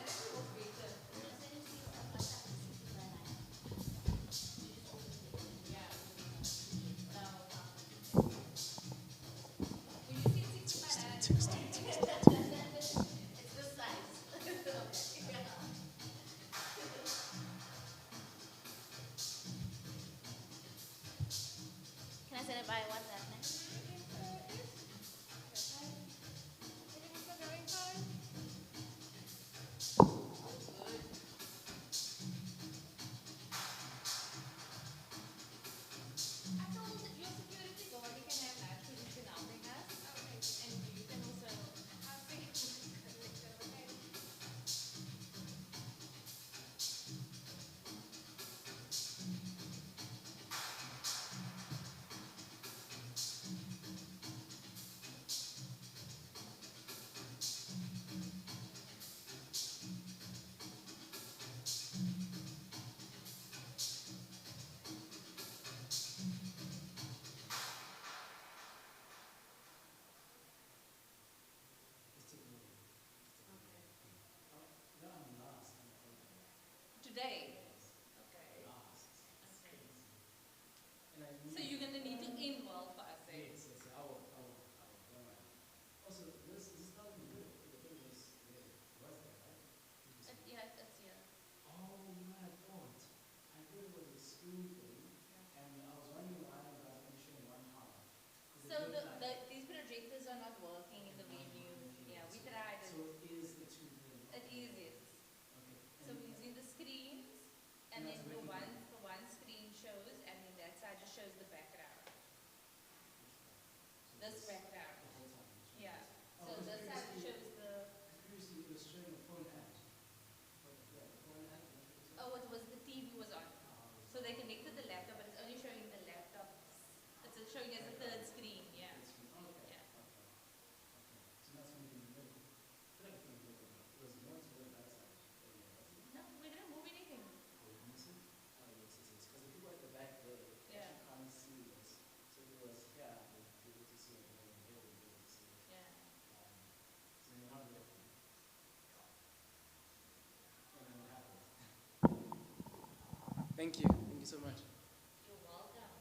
Can I send it by WhatsApp next? Today? Okay. So you're going to need to involve us, eh? Yes, I will. Don't worry. Also, this is not in the middle. The thing is there. Was there, right? Yeah, it's here. Oh, you know what I thought? I thought it was a screen thing, and I was wondering why you guys only showing one half. So these projectors are not working in the venue. Yeah, we tried it. So it is the two things. It is, yes. Okay. So we're using the screens, and then the one screen shows, and then that side just shows the background. This background. Yeah. So this side shows the... Previously, it was showing a phone ad. Yeah, the phone ad. Oh, it was the TV was on. So they connected the laptop, but it's only showing the laptop. It's showing as a third screen, yeah. Okay. Yeah. So that's going to be in the middle. I feel like it's in the middle. It was more toward that side. No, we didn't move anything. Oh, yes. Because the people at the back there actually can't see this. So if it was here, they'd be able to see it, and then here they'd be able to see it. Yeah. So you're not working. And then what happens? Thank you. Thank you so much. You're welcome.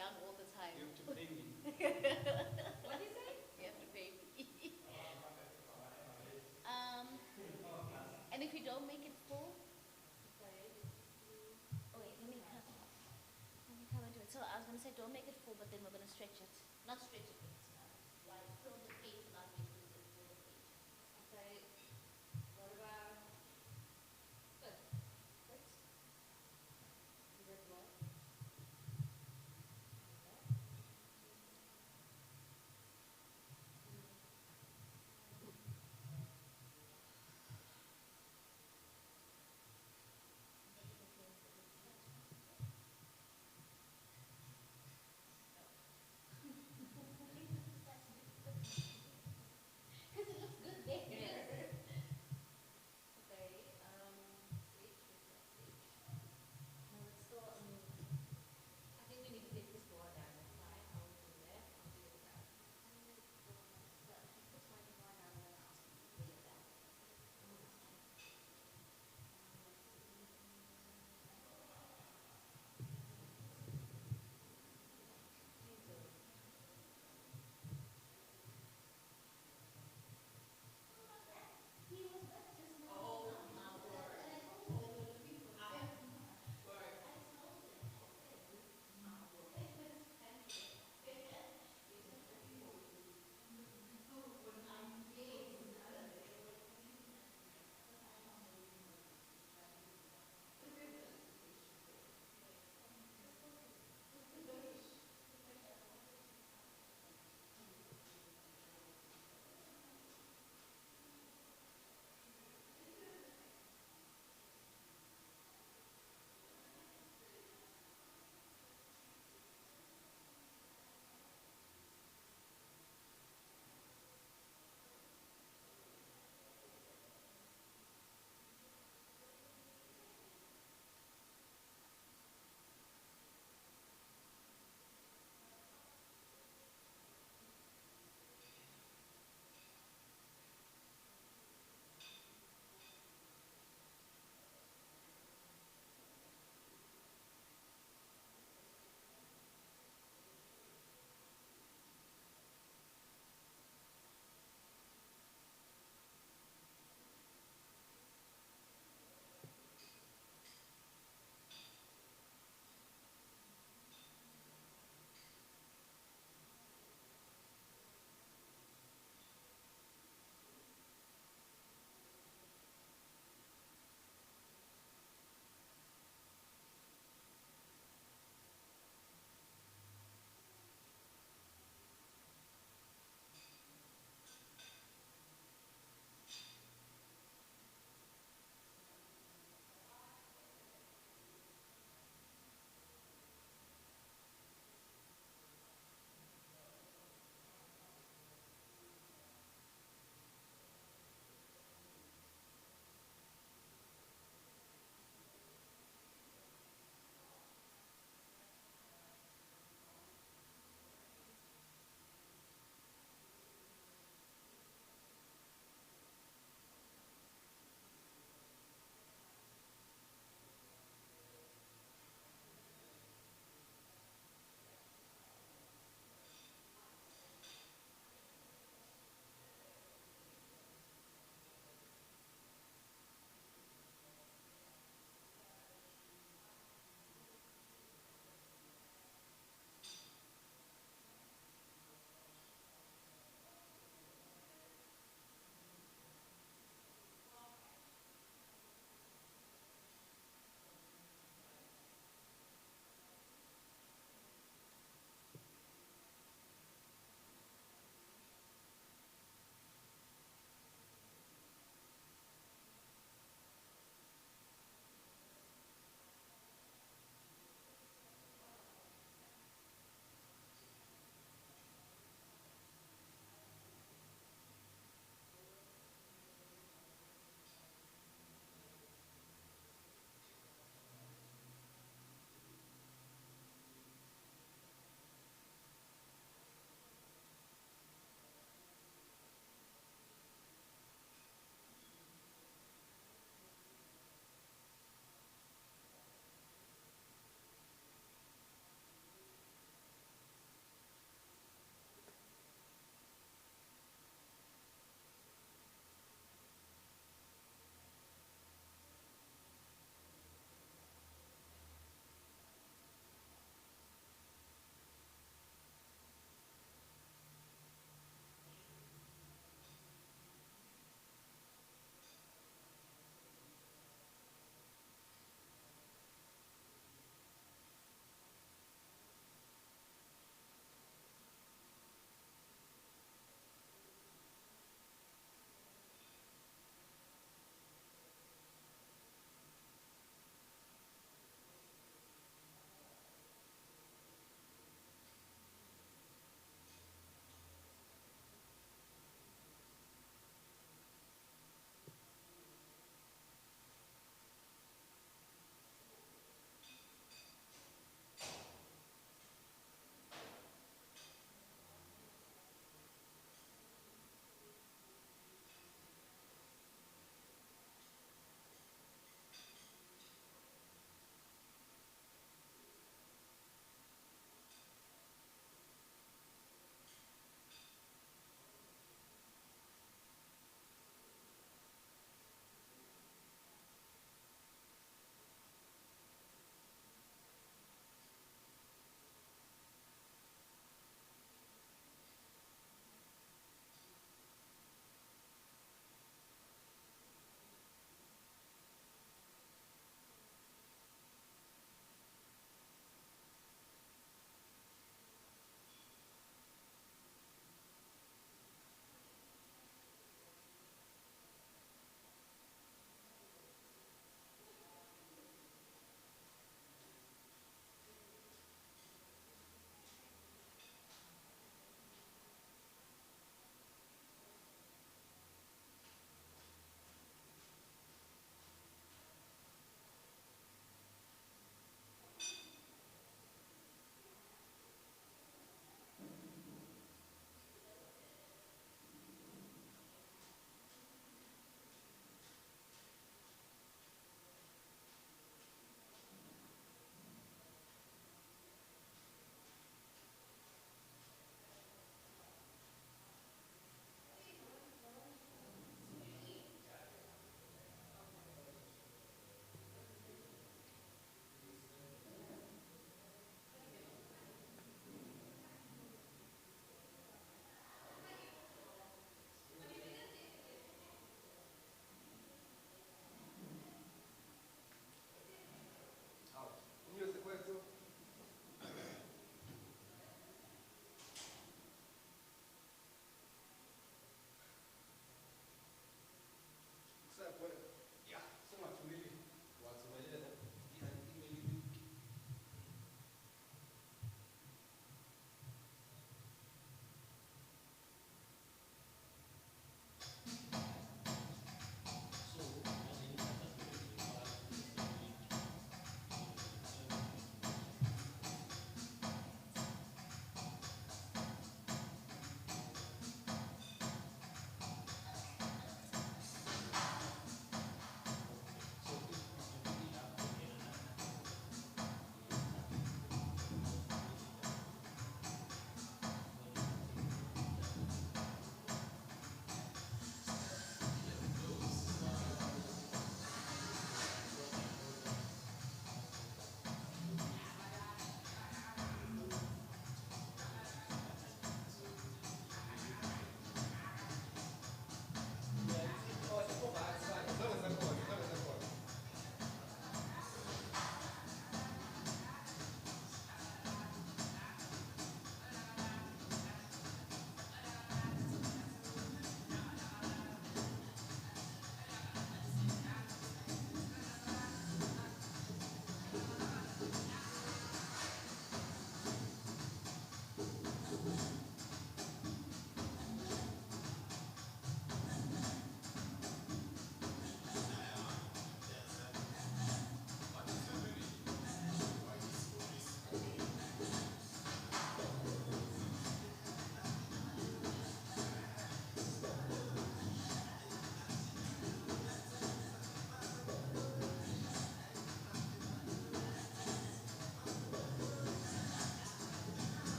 down all the time. You have to pay me. What do you say? You have to pay me. And if you don't make it full, sorry. Oh wait, let me come into it. So I was going to say, don't make it full, but then we're going to stretch it. Not stretch it, but like fill the page, not make it full the page. Okay. What about this? This? Is that what?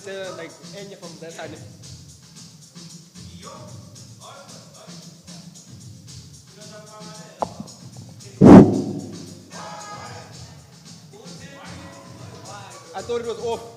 like enye from that side. I thought it was off.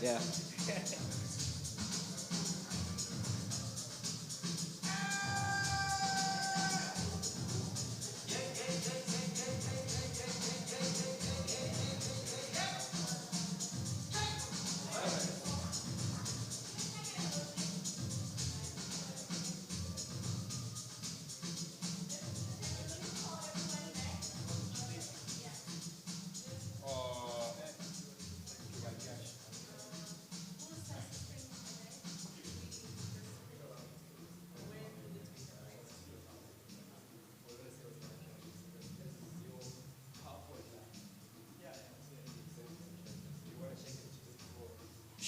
Yeah.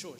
Sure.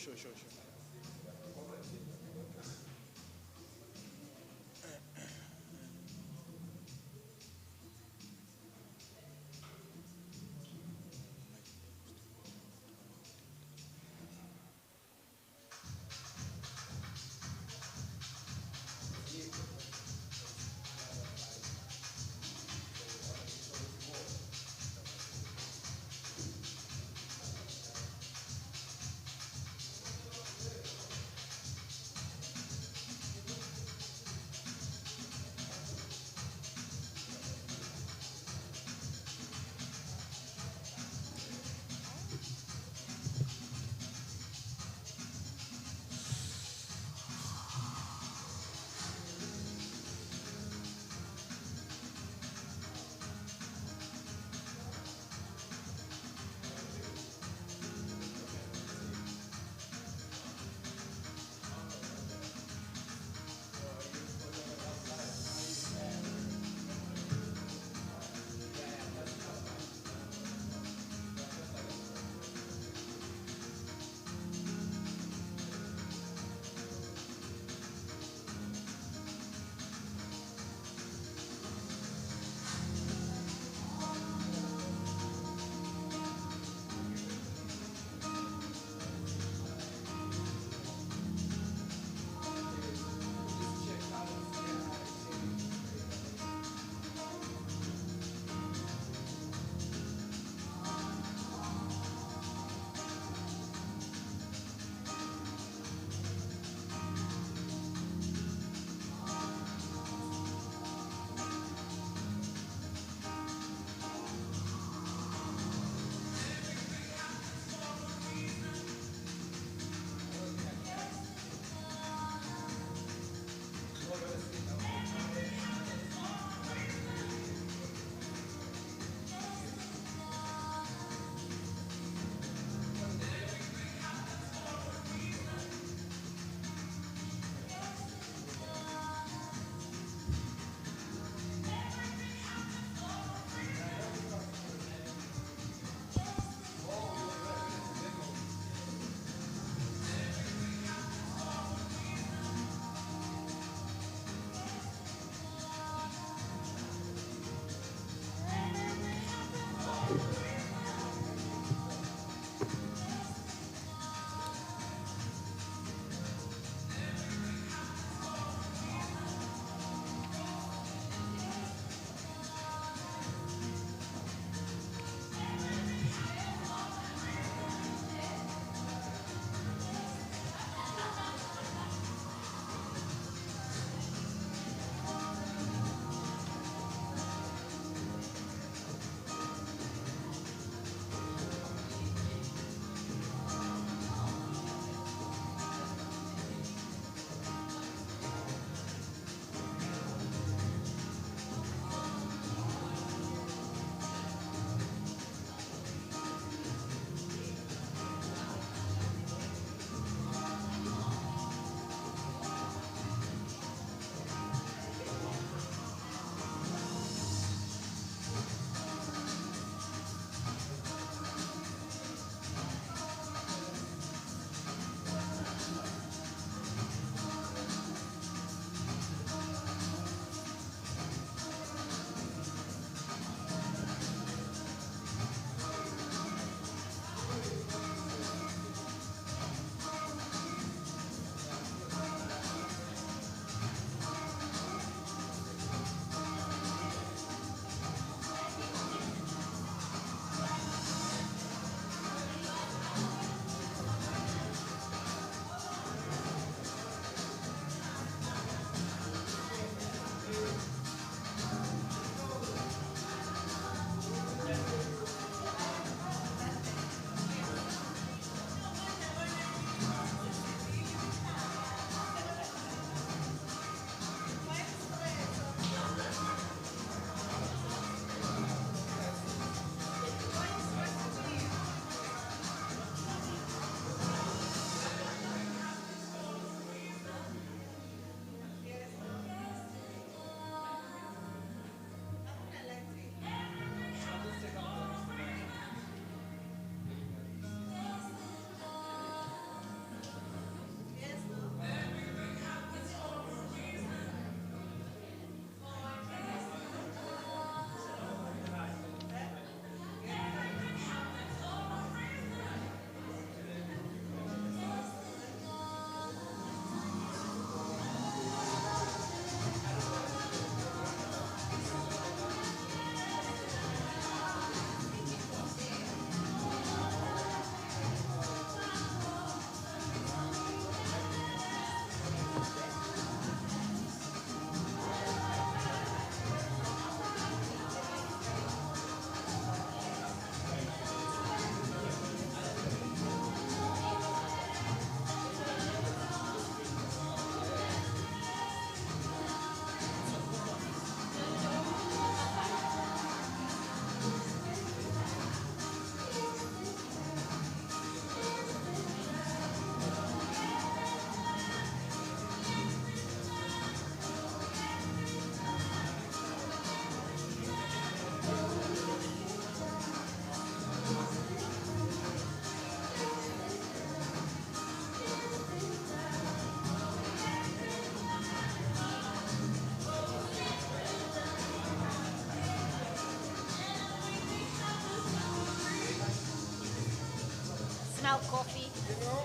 smell coffee. You know,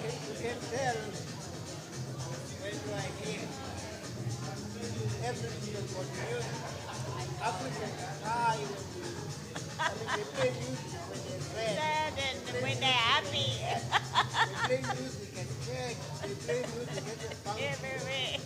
you can tell when you are here. Every student was music. Africans are high. I mean, they play music when they're sad. And when they're happy. They play music at church. They play music at the function. Everywhere.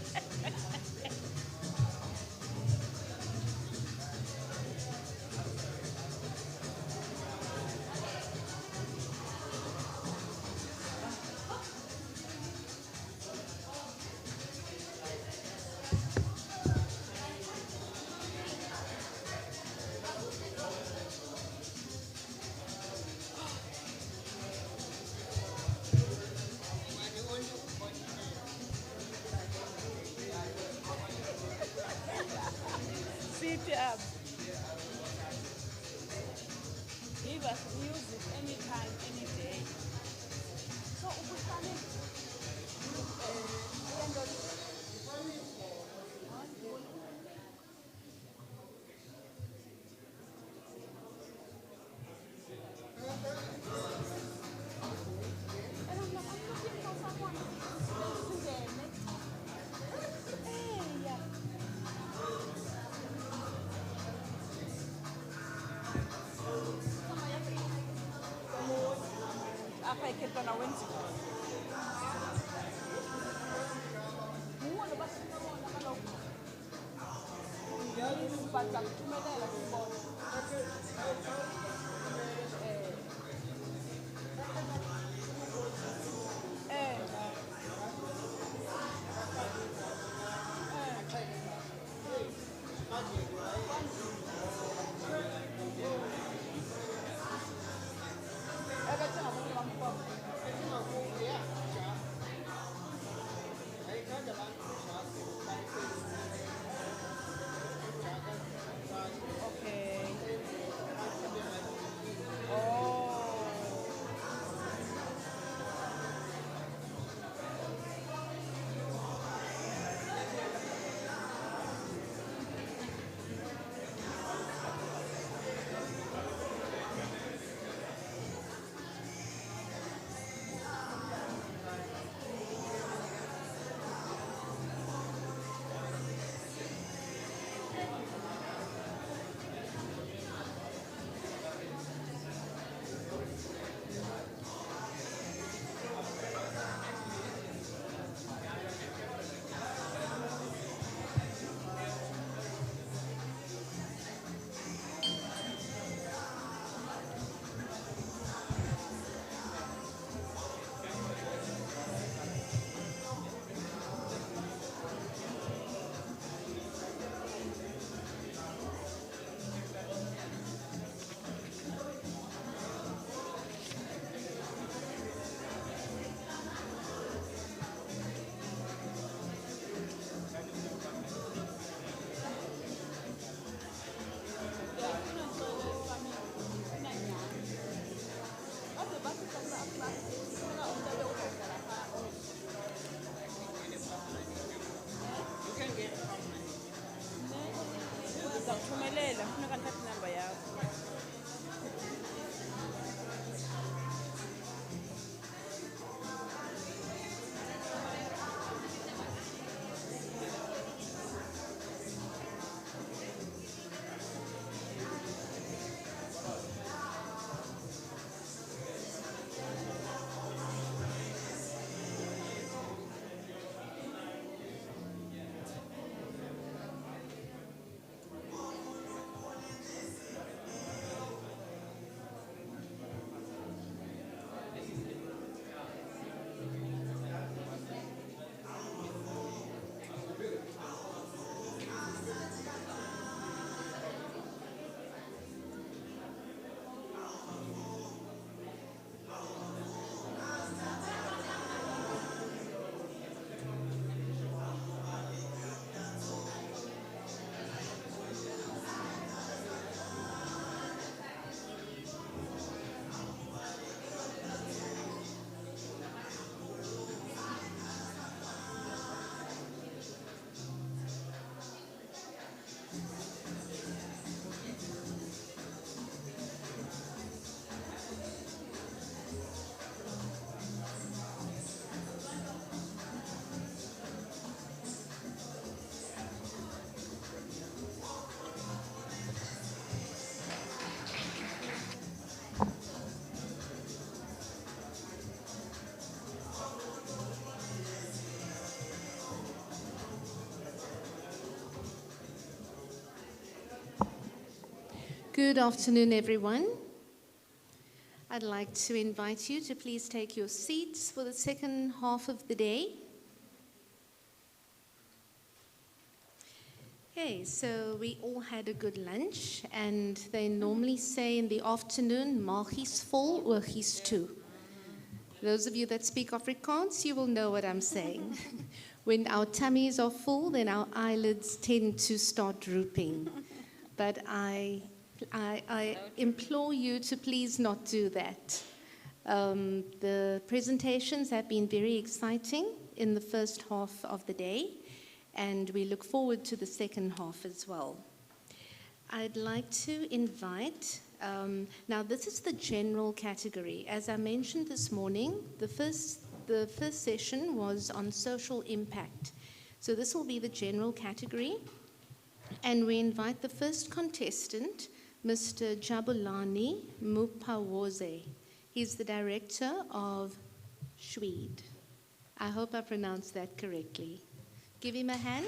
Sit up. Give us music anytime, any day. So, apa yang kita nak win? Muone basi naona kalau yani mpaka kutumelela kubona. Good afternoon, everyone. I'd like to invite you to please take your seats for the second half of the day. Okay, so we all had a good lunch, and they normally say in the afternoon, "Maagie's vol, oogies toe." Those of you that speak Afrikaans, you will know what I'm saying. When our tummies are full, then our eyelids tend to start drooping. But I implore you to please not do that. The presentations have been very exciting in the first half of the day, and we look forward to the second half as well. I'd like to invite, now this is the general category. As I mentioned this morning, the first session was on social impact. So this will be the general category. And we invite the first contestant, Mr. Jabulani Mupawoze. He's the director of SHWEED. I hope I pronounced that correctly. Give him a hand.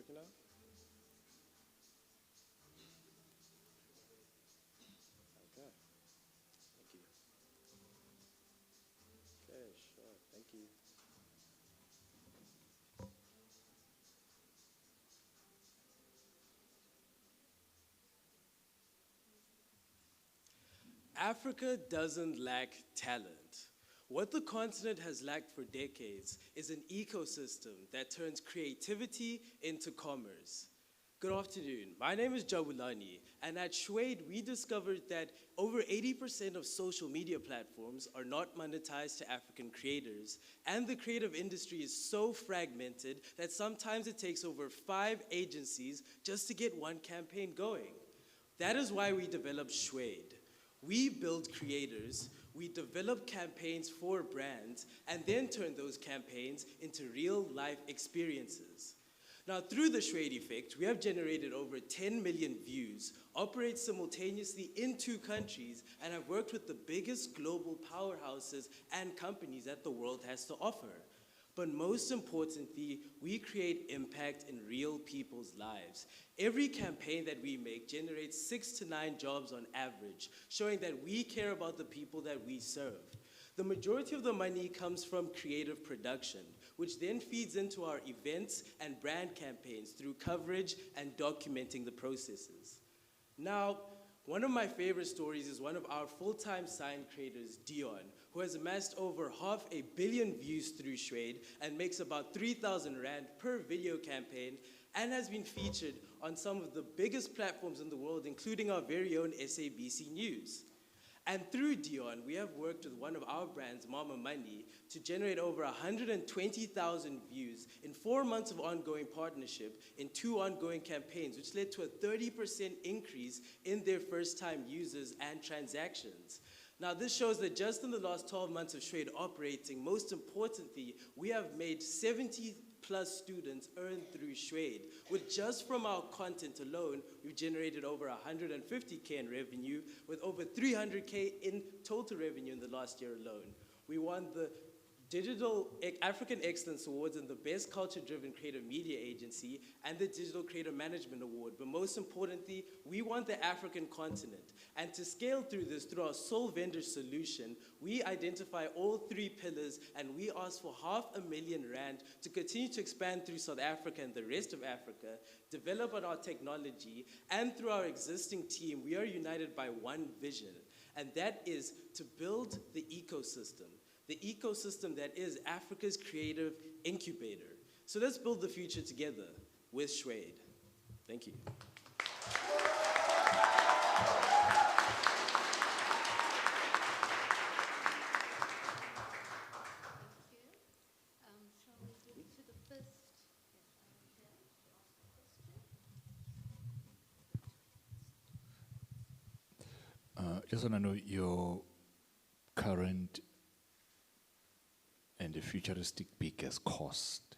working now? Okay. Thank you. Okay, sure. Thank you. Africa doesn't lack talent. What the continent has lacked for decades is an ecosystem that turns creativity into commerce. Good afternoon. My name is Jabulani, and at Shwade, we discovered that over 80% of social media platforms are not monetized to African creators, and the creative industry is so fragmented that sometimes it takes over 5 agencies just to get one campaign going. That is why we developed Shwade. We build creators, we develop campaigns for brands, and then turn those campaigns into real-life experiences. Now, through the Shwade effect, we have generated over 10 million views, operate simultaneously in 2 countries, and have worked with the biggest global powerhouses and companies that the world has to offer. But most importantly, we create impact in real people's lives. Every campaign that we make generates 6 to 9 jobs on average, showing that we care about the people that we serve. The majority of the money comes from creative production, which then feeds into our events and brand campaigns through coverage and documenting the processes. Now, one of my favorite stories is one of our full-time sign creators, Dion, who has amassed over 500 million views through Shwade and makes about 3,000 Rand per video campaign, and has been featured on some of the biggest platforms in the world, including our very own SABC News. And through Dion, we have worked with one of our brands, Mama Money, to generate over 120,000 views in 4 months of ongoing partnership in 2 ongoing campaigns, which led to a 30% increase in their first-time users and transactions. Now, this shows that just in the last 12 months of Shwade operating, most importantly, we have made 70+ students earn through Shwade. With just from our content alone, we've generated over 150K in revenue, with over 300K in total revenue in the last year alone. We won the Digital African Excellence Awards and the Best Culture-Driven Creative Media Agency and the Digital Creative Management Award. But most importantly, we want the African continent. And to scale through this, through our sole vendor solution, we identify all 3 pillars, and we ask for 500,000 Rand to continue to expand through South Africa and the rest of Africa, develop on our technology, and through our existing team, we are united by one vision, and that is to build the ecosystem that is Africa's creative incubator. So let's build the future together with Shwade. Thank you. Shall we do to the first? Just want to know your current and the futuristic biggest cost.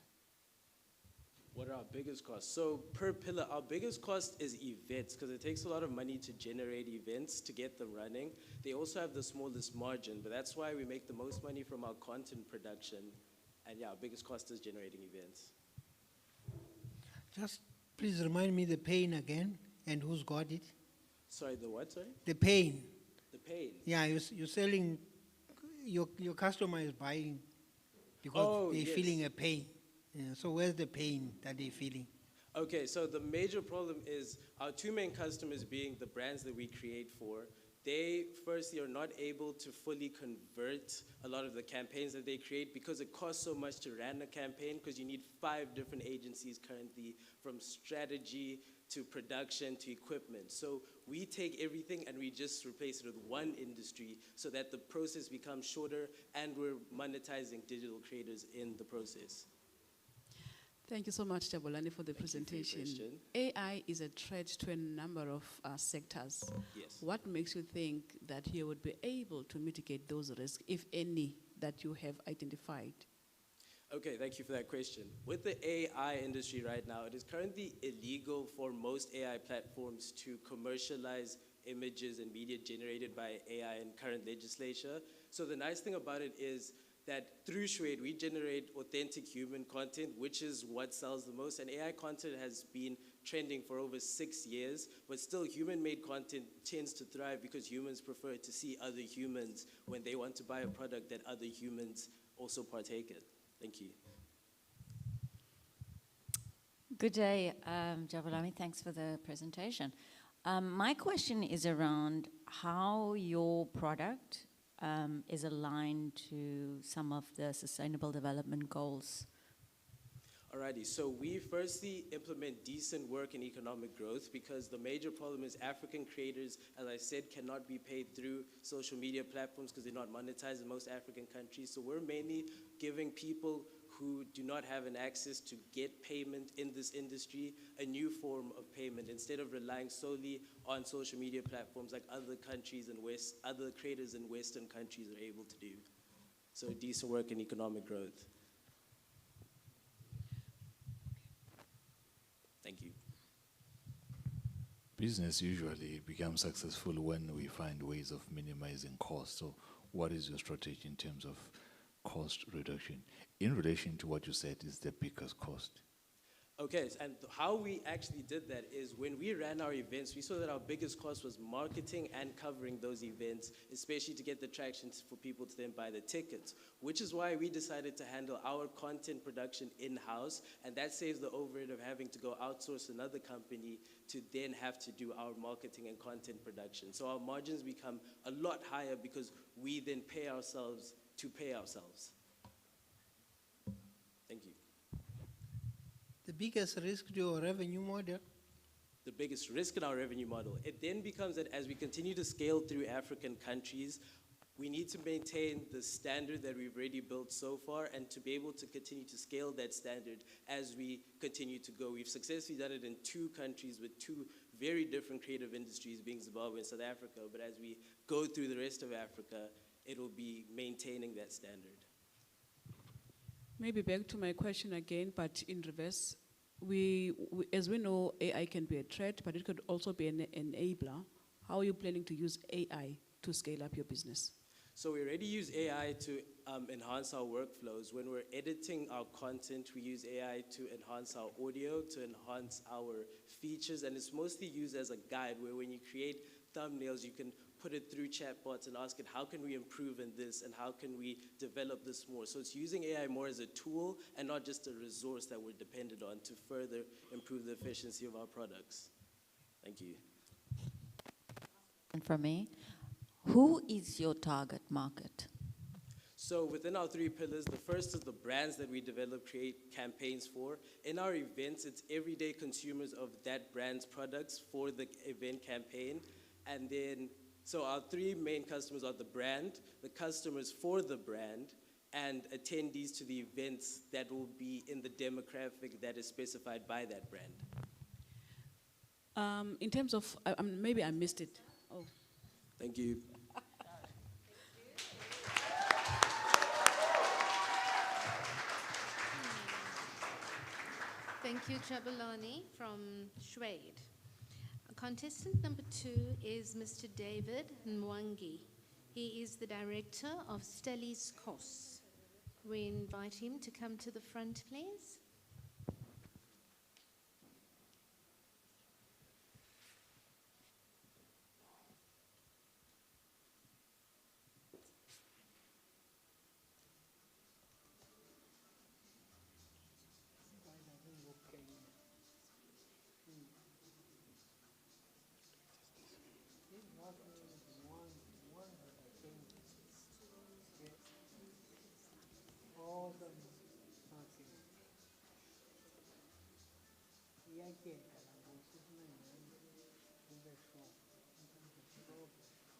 What are our biggest costs? So per pillar, our biggest cost is events, because it takes a lot of money to generate events, to get them running. They also have the smallest margin, but that's why we make the most money from our content production. And yeah, our biggest cost is generating events. Just please remind me the pain again and who's got it. Sorry, the what, sorry? The pain. The pain. Yeah, you're selling, your customer is buying because they're feeling a pain. Yeah, so where's the pain that they're feeling? Okay, so the major problem is our 2 main customers being the brands that we create for. They, firstly, are not able to fully convert a lot of the campaigns that they create because it costs so much to run a campaign, because you need 5 different agencies currently, from strategy to production to equipment. So we take everything and we just replace it with one industry so that the process becomes shorter, and we're monetizing digital creators in the process. Thank you so much, Jabulani, for the presentation. AI is a threat to a number of sectors. Yes. What makes you think that you would be able to mitigate those risks, if any, that you have identified? Okay, thank you for that question. With the AI industry right now, it is currently illegal for most AI platforms to commercialize images and media generated by AI in current legislation. So the nice thing about it is that through Shwed, we generate authentic human content, which is what sells the most. And AI content has been trending for over 6 years, but still human-made content tends to thrive because humans prefer to see other humans when they want to buy a product that other humans also partake in. Thank you. Good day, Jabulani. Thanks for the presentation. My question is around how your product is aligned to some of the Sustainable Development Goals. Alrighty, so we firstly implement decent work and economic growth because the major problem is African creators, as I said, cannot be paid through social media platforms because they're not monetized in most African countries. So we're mainly giving people who do not have an access to get payment in this industry a new form of payment instead of relying solely on social media platforms like other countries and other creators in Western countries are able to do. So decent work and economic growth. Thank you. Business usually becomes successful when we find ways of minimizing costs. So what is your strategy in terms of cost reduction? In relation to what you said is the biggest cost. Okay, and how we actually did that is when we ran our events, we saw that our biggest cost was marketing and covering those events, especially to get the traction for people to then buy the tickets, which is why we decided to handle our content production in-house, and that saves the overhead of having to go outsource another company to then have to do our marketing and content production. So our margins become a lot higher because we then pay ourselves to pay ourselves. Thank you. The biggest risk to your revenue model? The biggest risk in our revenue model. It then becomes that as we continue to scale through African countries, we need to maintain the standard that we've already built so far and to be able to continue to scale that standard as we continue to go. We've successfully done it in 2 countries with 2 very different creative industries, being Zimbabwe and South Africa, but as we go through the rest of Africa, it'll be maintaining that standard. Maybe back to my question again, but in reverse. As we know, AI can be a threat, but it could also be an enabler. How are you planning to use AI to scale up your business? So we already use AI to enhance our workflows. When we're editing our content, we use AI to enhance our audio, to enhance our features, and it's mostly used as a guide where when you create thumbnails, you can put it through chatbots and ask it, how can we improve in this and how can we develop this more? So it's using AI more as a tool and not just a resource that we're dependent on to further improve the efficiency of our products. Thank you. And from me, who is your target market? So within our 3 pillars, the first is the brands that we develop, create campaigns for. In our events, it's everyday consumers of that brand's products for the event campaign. And then, so our 3 main customers are the brand, the customers for the brand, and attendees to the events that will be in the demographic that is specified by that brand. In terms of, maybe I missed it. Oh. Thank you. Thank you, Jabulani from Shwed. Contestant number 2 is Mr. David Mwangi. He is the director of Stelli's course. We invite him to come to the front, please.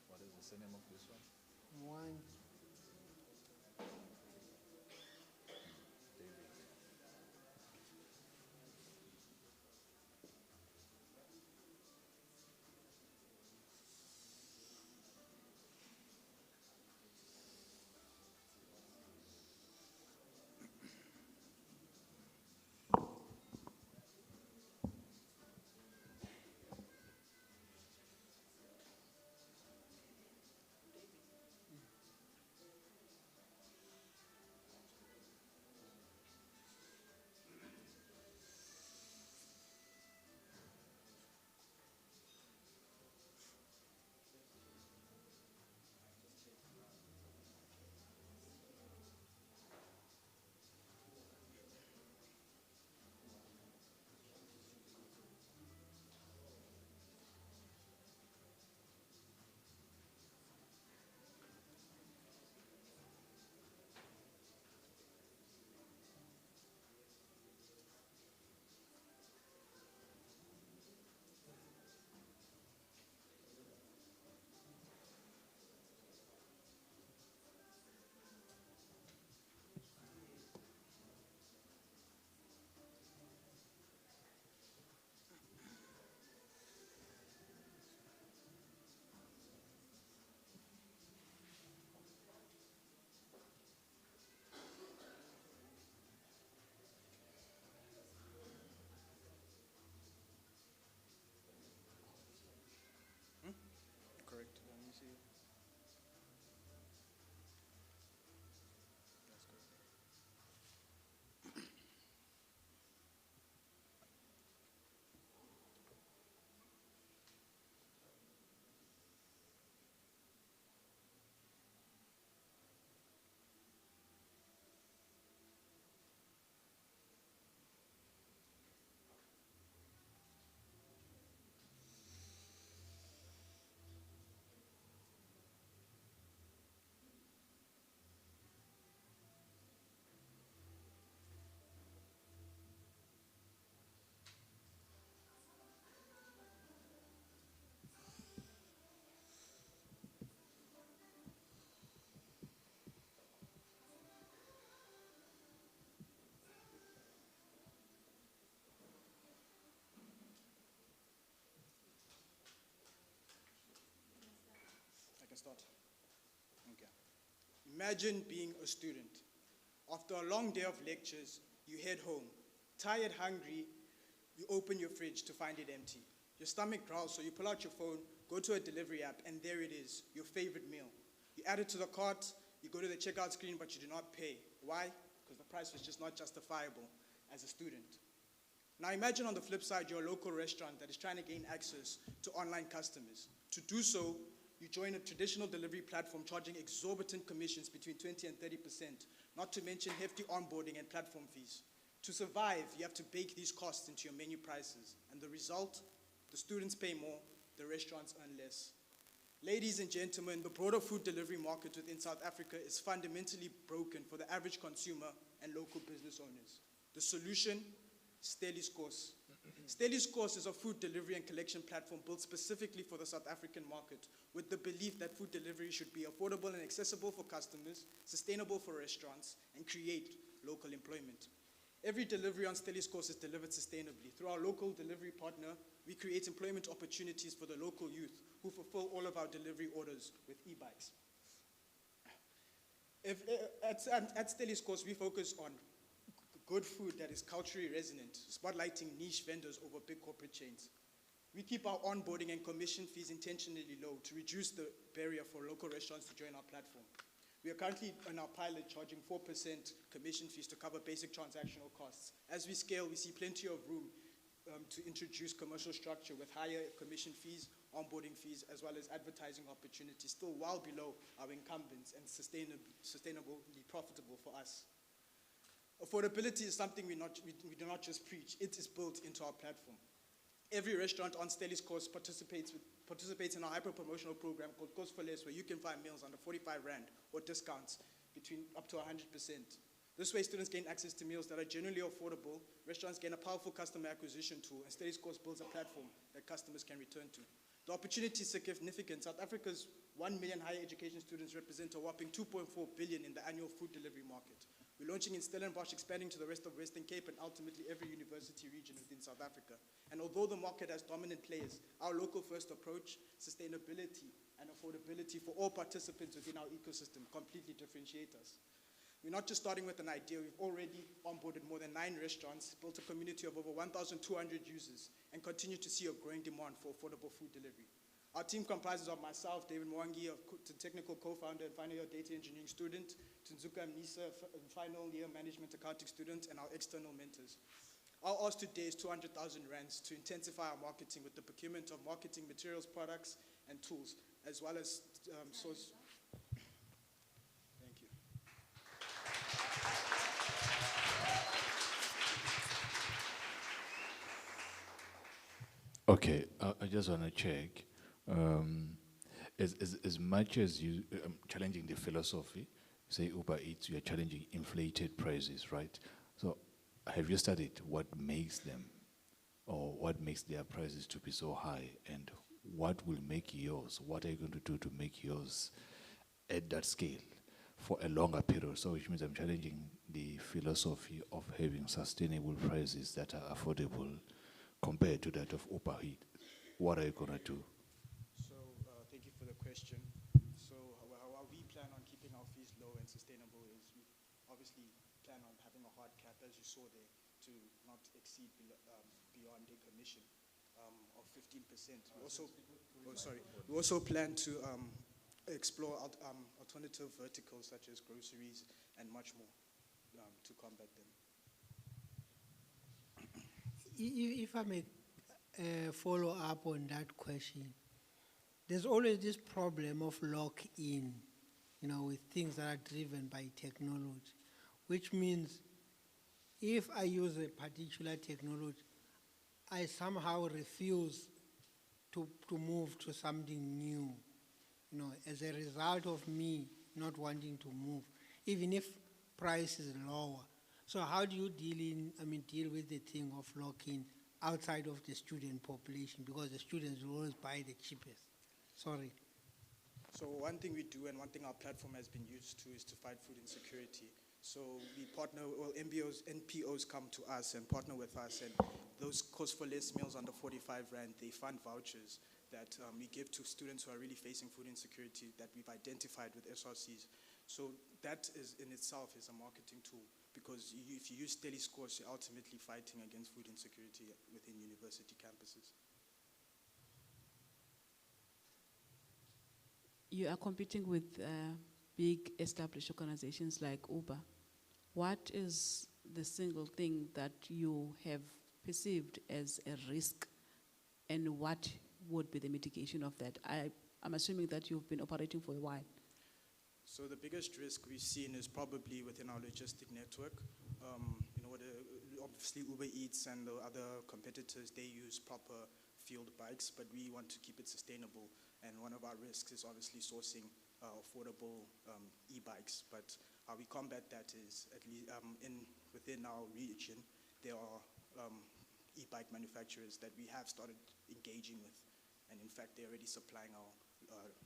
What is the surname of this one? One. start? Okay. Imagine being a student. After a long day of lectures, you head home. Tired, hungry, you open your fridge to find it empty. Your stomach growls, so you pull out your phone, go to a delivery app, and there it is, your favorite meal. You add it to the cart, you go to the checkout screen, but you do not pay. Why? Because the price was just not justifiable as a student. Now imagine on the flip side, you're a local restaurant that is trying to gain access to online customers. To do so, you join a traditional delivery platform charging exorbitant commissions between 20 and 30%, not to mention hefty onboarding and platform fees. To survive, you have to bake these costs into your menu prices. And the result? The students pay more, the restaurants earn less. Ladies and gentlemen, the broader food delivery market within South Africa is fundamentally broken for the average consumer and local business owners. The solution? Steliscourse. Steliscourse is a food delivery and collection platform built specifically for the South African market, with the belief that food delivery should be affordable and accessible for customers, sustainable for restaurants, and create local employment. Every delivery on Steliscourse is delivered sustainably. Through our local delivery partner, we create employment opportunities for the local youth who fulfill all of our delivery orders with e-bikes. At Steliscourse, we focus on good food that is culturally resonant, spotlighting niche vendors over big corporate chains. We keep our onboarding and commission fees intentionally low to reduce the barrier for local restaurants to join our platform. We are currently on our pilot charging 4% commission fees to cover basic transactional costs. As we scale, we see plenty of room to introduce commercial structure with higher commission fees, onboarding fees, as well as advertising opportunities, still well below our incumbents and sustainably profitable for us. Affordability is something we do not just preach, it is built into our platform. Every restaurant on Steliscourse participates in our hyper-promotional program called Cost for Less, where you can find meals under 45 Rand or discounts between up to 100%. This way, students gain access to meals that are generally affordable, restaurants gain a powerful customer acquisition tool, and Steliscourse builds a platform that customers can return to. The opportunity is significant. South Africa's 1 million higher education students represent a whopping 2.4 billion in the annual food delivery market. We're launching in Stellenbosch, expanding to the rest of Western Cape and ultimately every university region within South Africa. And although the market has dominant players, our local first approach, sustainability and affordability for all participants within our ecosystem completely differentiate us. We're not just starting with an idea, we've already onboarded more than 9 restaurants, built a community of over 1,200 users, and continue to see a growing demand for affordable food delivery. Our team comprises of myself, David Mwangi, a technical co-founder and final year data engineering student, Tunzuka Mnisa, a final year management accounting student, and our external mentors. Our ask today is 200,000 rands to intensify our marketing with the procurement of marketing materials, products, and tools, as well as source. Thank you. Okay, I just want to check. As much as you challenging the philosophy, say Uber Eats, you are challenging inflated prices, right? So have you studied what makes them, or what makes their prices to be so high, and what will make yours? What are you going to do to make yours at that scale for a longer period? So which means I'm challenging the philosophy of having sustainable prices that are affordable compared to that of Uber Eats. What are you going to do? So thank you for the question. So how we plan on keeping our fees low and sustainable is we obviously plan on having a hard cap, as you saw there, to not exceed beyond a commission of 15%. We also plan to explore alternative verticals such as groceries and much more to combat them. If I may follow up on that question, there's always this problem of lock-in, with things that are driven by technology, which means if I use a particular technology, I somehow refuse to move to something new, as a result of me not wanting to move, even if price is lower. So how do you deal with the thing of lock-in outside of the student population, because the students will always buy the cheapest? Sorry. So one thing we do and one thing our platform has been used to is to fight food insecurity. So we partner, NPOs come to us and partner with us, and those Cost for Less meals under 45 Rand, they fund vouchers that we give to students who are really facing food insecurity that we've identified with SRCs. So that is in itself is a marketing tool, because if you use Steli scores, you're ultimately fighting against food insecurity within university campuses. You are competing with big established organizations like Uber. What is the single thing that you have perceived as a risk, and what would be the mitigation of that? I'm assuming that you've been operating for a while. So the biggest risk we've seen is probably within our logistic network. Obviously Uber Eats and the other competitors, they use proper field bikes, but we want to keep it sustainable. And one of our risks is obviously sourcing affordable e-bikes. But how we combat that is, at least within our region, there are e-bike manufacturers that we have started engaging with. And in fact, they're already supplying our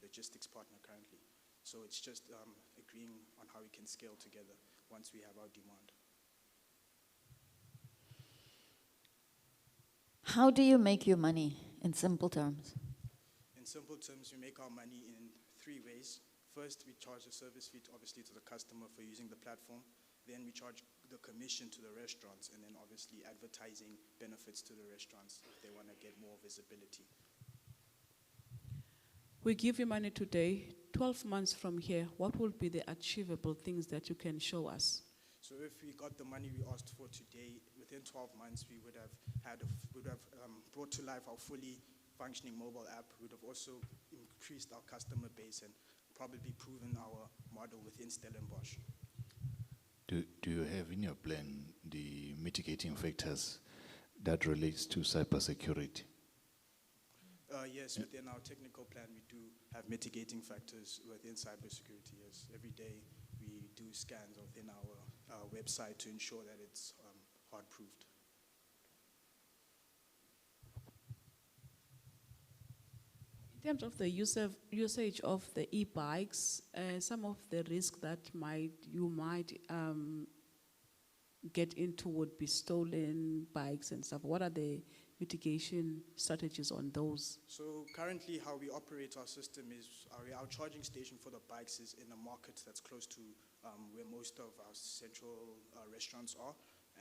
logistics partner currently. So it's just agreeing on how we can scale together once we have our demand. How do you make your money, in simple terms? In simple terms, we make our money in 3 ways. First, we charge a service fee, obviously, to the customer for using the platform. Then we charge the commission to the restaurants, and then obviously advertising benefits to the restaurants if they want to get more visibility. We give you money today. 12 months from here, what will be the achievable things that you can show us? So if we got the money we asked for today, within 12 months, we would have brought to life our fully functioning mobile app. We would have also increased our customer base and probably proven our model within Stellenbosch. Do you have in your plan the mitigating factors that relates to cybersecurity? Yes, within our technical plan, we do have mitigating factors within cybersecurity. Yes, every day we do scans within our website to ensure that it's hard-proofed. In terms of the usage of the e-bikes, some of the risk that you might get into would be stolen bikes and stuff. What are the mitigation strategies on those? So currently how we operate our system is our charging station for the bikes is in a market that's close to where most of our central restaurants are,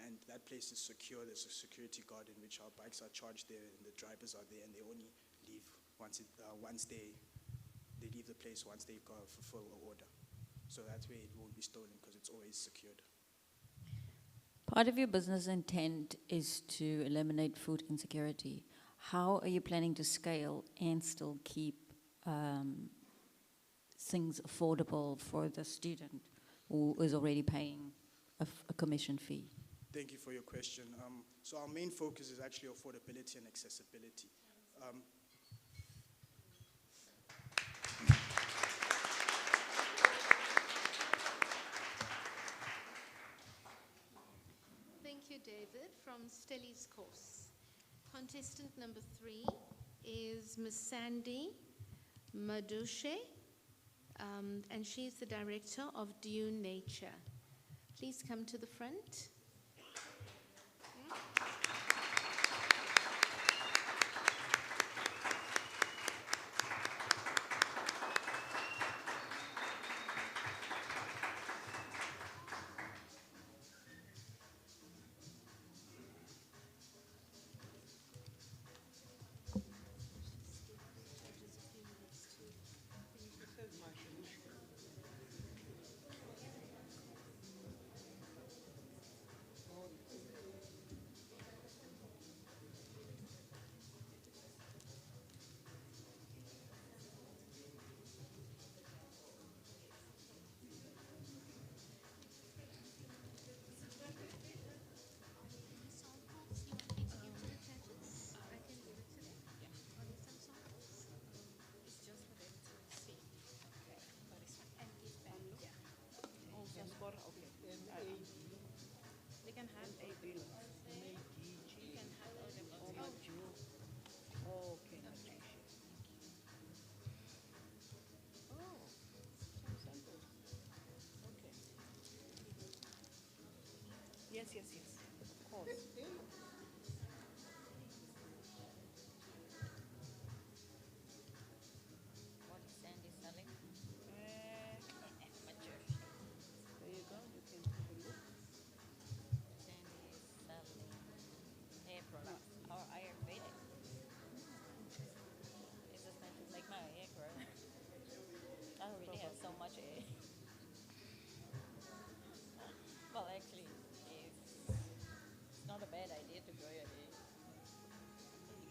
and that place is secure. There's a security guard in which our bikes are charged there, and the drivers are there, and they only leave once they leave the place once they fulfill an order. So that way it won't be stolen because it's always secured. Part of your business intent is to eliminate food insecurity. How are you planning to scale and still keep things affordable for the student who is already paying a commission fee? Thank you for your question. So our main focus is actually affordability and accessibility. Thank you, David, from Stelli's course. Contestant number 3 is Ms. Sandy Madushe, and she's the director of Dune Nature. Please come to the front. They can have A, B. You can have all the okay. Oh, some samples. Okay. Yes, of course.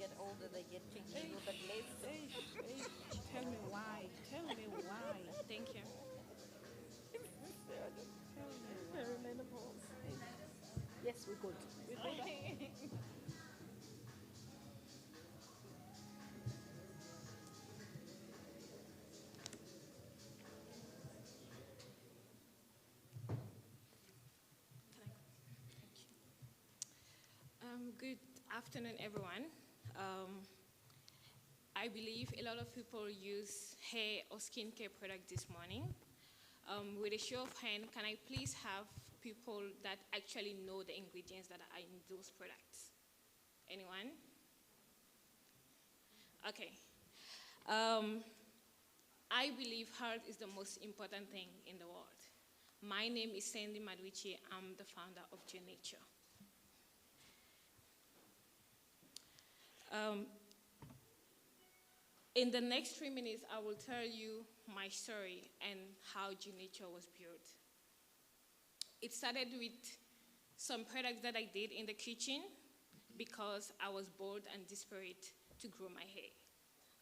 get older, they get pinky a little bit less. Tell me why. Tell me why. Thank you. Perimenopause. Yes, we're good. We're good. Good afternoon, everyone. I believe a lot of people use hair or skincare product this morning. With a show of hand, can I please have people that actually know the ingredients that are in those products? Anyone? Okay. I believe health is the most important thing in the world. My name is Sandy Madwichi. I'm the founder of G Nature. In the next 3 minutes, I will tell you my story and how G Nature was built. It started with some products that I did in the kitchen because I was bored and desperate to grow my hair.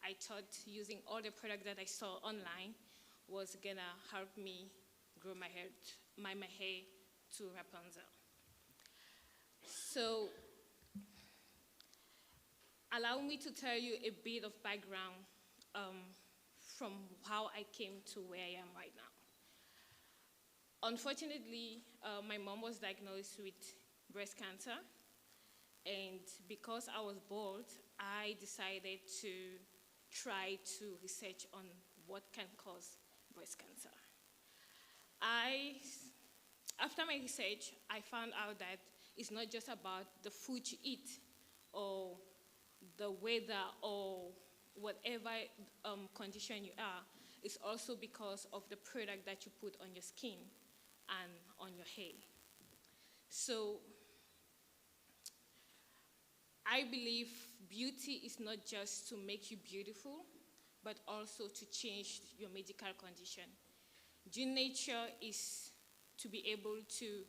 I thought using all the products that I saw online was gonna help me grow my hair, my hair to Rapunzel. So, allow me to tell you a bit of background from how I came to where I am right now. Unfortunately, my mom was diagnosed with breast cancer, and because I was bored, I decided to try to research on what can cause breast cancer. After my research, I found out that it's not just about the food you eat or the weather or whatever condition you are. It's also because of the product that you put on your skin and on your hair. So I believe beauty is not just to make you beautiful, but also to change your medical condition. G Nature is to be able to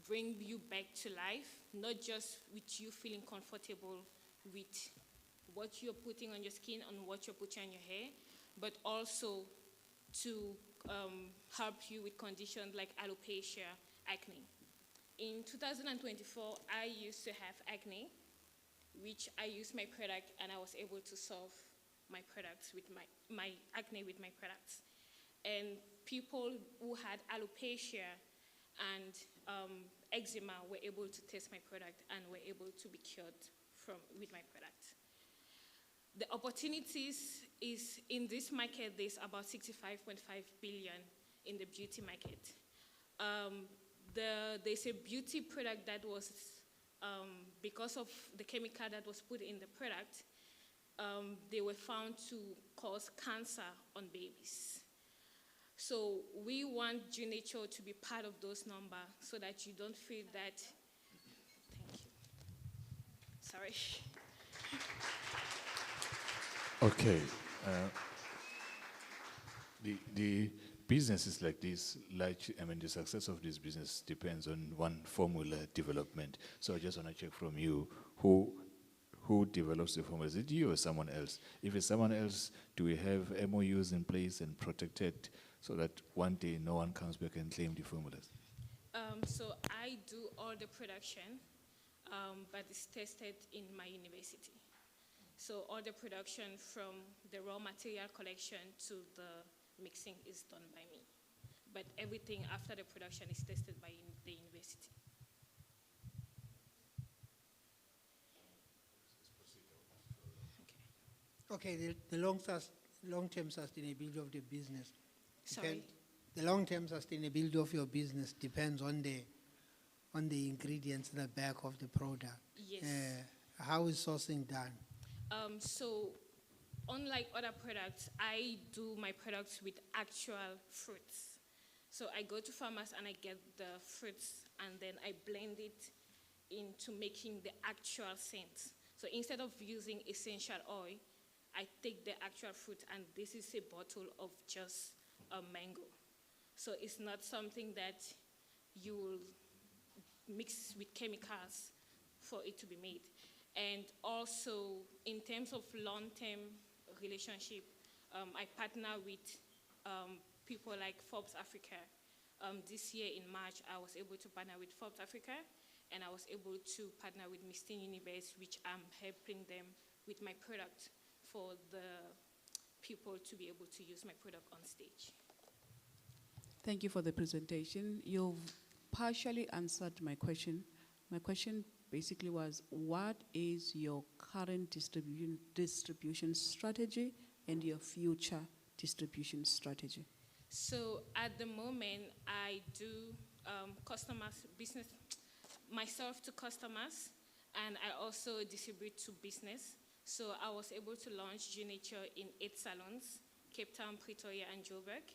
bring you back to life, not just with you feeling comfortable with what you're putting on your skin and what you're putting on your hair, but also to help you with conditions like alopecia, acne. In 2024, I used to have acne, which I used my product and I was able to solve my products with my acne with my products. And people who had alopecia and eczema were able to test my product and were able to be cured with my product. The opportunities is in this market, there's about 65.5 billion in the beauty market. There's a beauty product that was, because of the chemical that was put in the product, they were found to cause cancer on babies. So we want G Nature to be part of those numbers so that you don't feel that, thank you. Sorry. Okay. The businesses like this, the success of this business depends on one formula development. So I just want to check from you, who develops the formula? Is it you or someone else? If it's someone else, do we have MOUs in place and protected so that one day no one comes back and claim the formulas? So I do all the production, but it's tested in my university. So all the production from the raw material collection to the mixing is done by me. But everything after the production is tested by the university. Okay, the long-term sustainability of the business. Sorry? The long-term sustainability of your business depends on the ingredients in the back of the product. Yes. How is sourcing done? So, unlike other products, I do my products with actual fruits. So I go to farmers and I get the fruits and then I blend it into making the actual scent. So instead of using essential oil, I take the actual fruit and this is a bottle of just a mango. So it's not something that you will mix with chemicals for it to be made. And also, in terms of long-term relationship, I partner with people like Forbes Africa. This year in March, I was able to partner with Forbes Africa, and I was able to partner with Miss Teen Universe, which I'm helping them with my product for the people to be able to use my product on stage. Thank you for the presentation. You've partially answered my question. My question basically was, what is your current distribution strategy and your future distribution strategy? So at the moment, I do customers, business, myself to customers, and I also distribute to business. So I was able to launch G-Nature in 8 salons, Cape Town, Pretoria, and Joburg.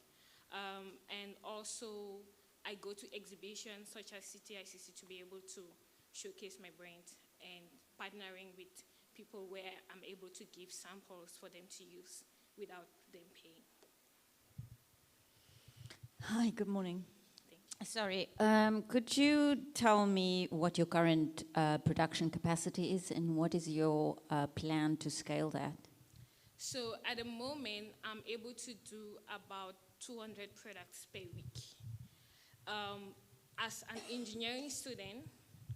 And also, I go to exhibitions such as CTICC to be able to showcase my brand, and partnering with people where I'm able to give samples for them to use without them paying. Hi, good morning. Sorry, could you tell me what your current production capacity is and what is your plan to scale that? So at the moment, I'm able to do about 200 products per week. As an engineering student,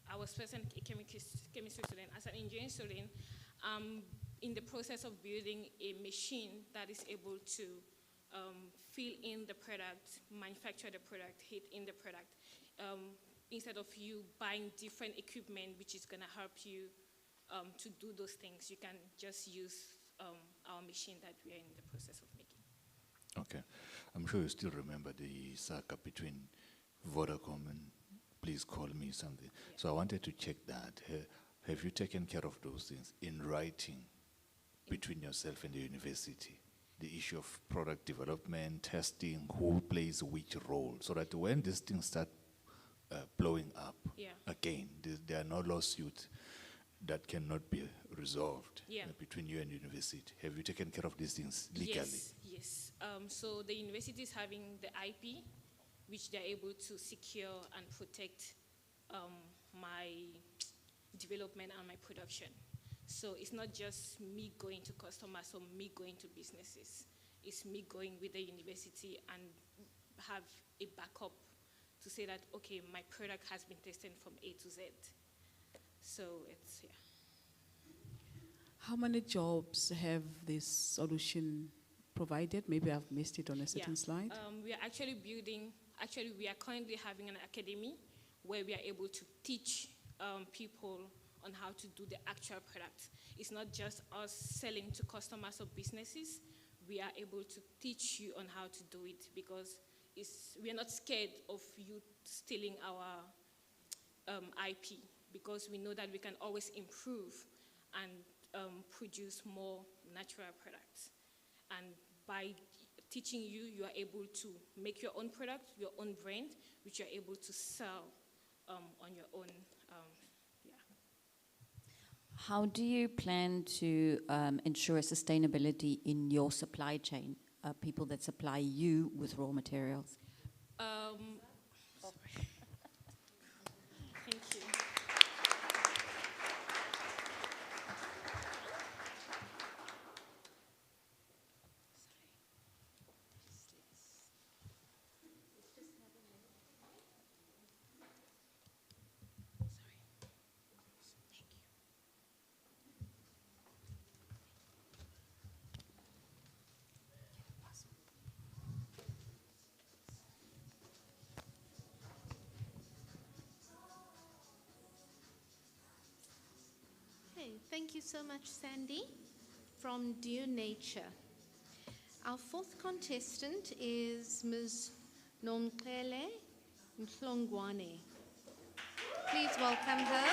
I was first a chemistry student. As an engineering student, I'm in the process of building a machine that is able to fill in the product, manufacture the product, heat in the product, instead of you buying different equipment which is going to help you to do those things. You can just use our machine that we are in the process of making. Okay. I'm sure you still remember the saga between Vodacom and Please Call Me something. Yeah. So I wanted to check that. Have you taken care of those things in writing between yourself and the university? The issue of product development, testing, who plays which role, so that when these things start blowing up, again, there are no lawsuits that cannot be resolved between you and university. Have you taken care of these things legally? Yes. So the university is having the IP, which they're able to secure and protect my development and my production. So it's not just me going to customers or me going to businesses. It's me going with the university and have a backup to say that, okay, my product has been tested from A to Z. So it's, yeah. How many jobs have this solution provided? Maybe I've missed it on a certain slide. We are actually we are currently having an academy where we are able to teach people on how to do the actual product. It's not just us selling to customers or businesses. We are able to teach you on how to do it because we are not scared of you stealing our IP because we know that we can always improve and produce more natural products. And by teaching you, you are able to make your own product, your own brand, which you're able to sell on your own. How do you plan to ensure sustainability in your supply chain, people that supply you with raw materials? Thank you. Thank you so much, Sandy, from Dear Nature. Our fourth contestant is Ms. Nomqele Mhlongwane. Please welcome her.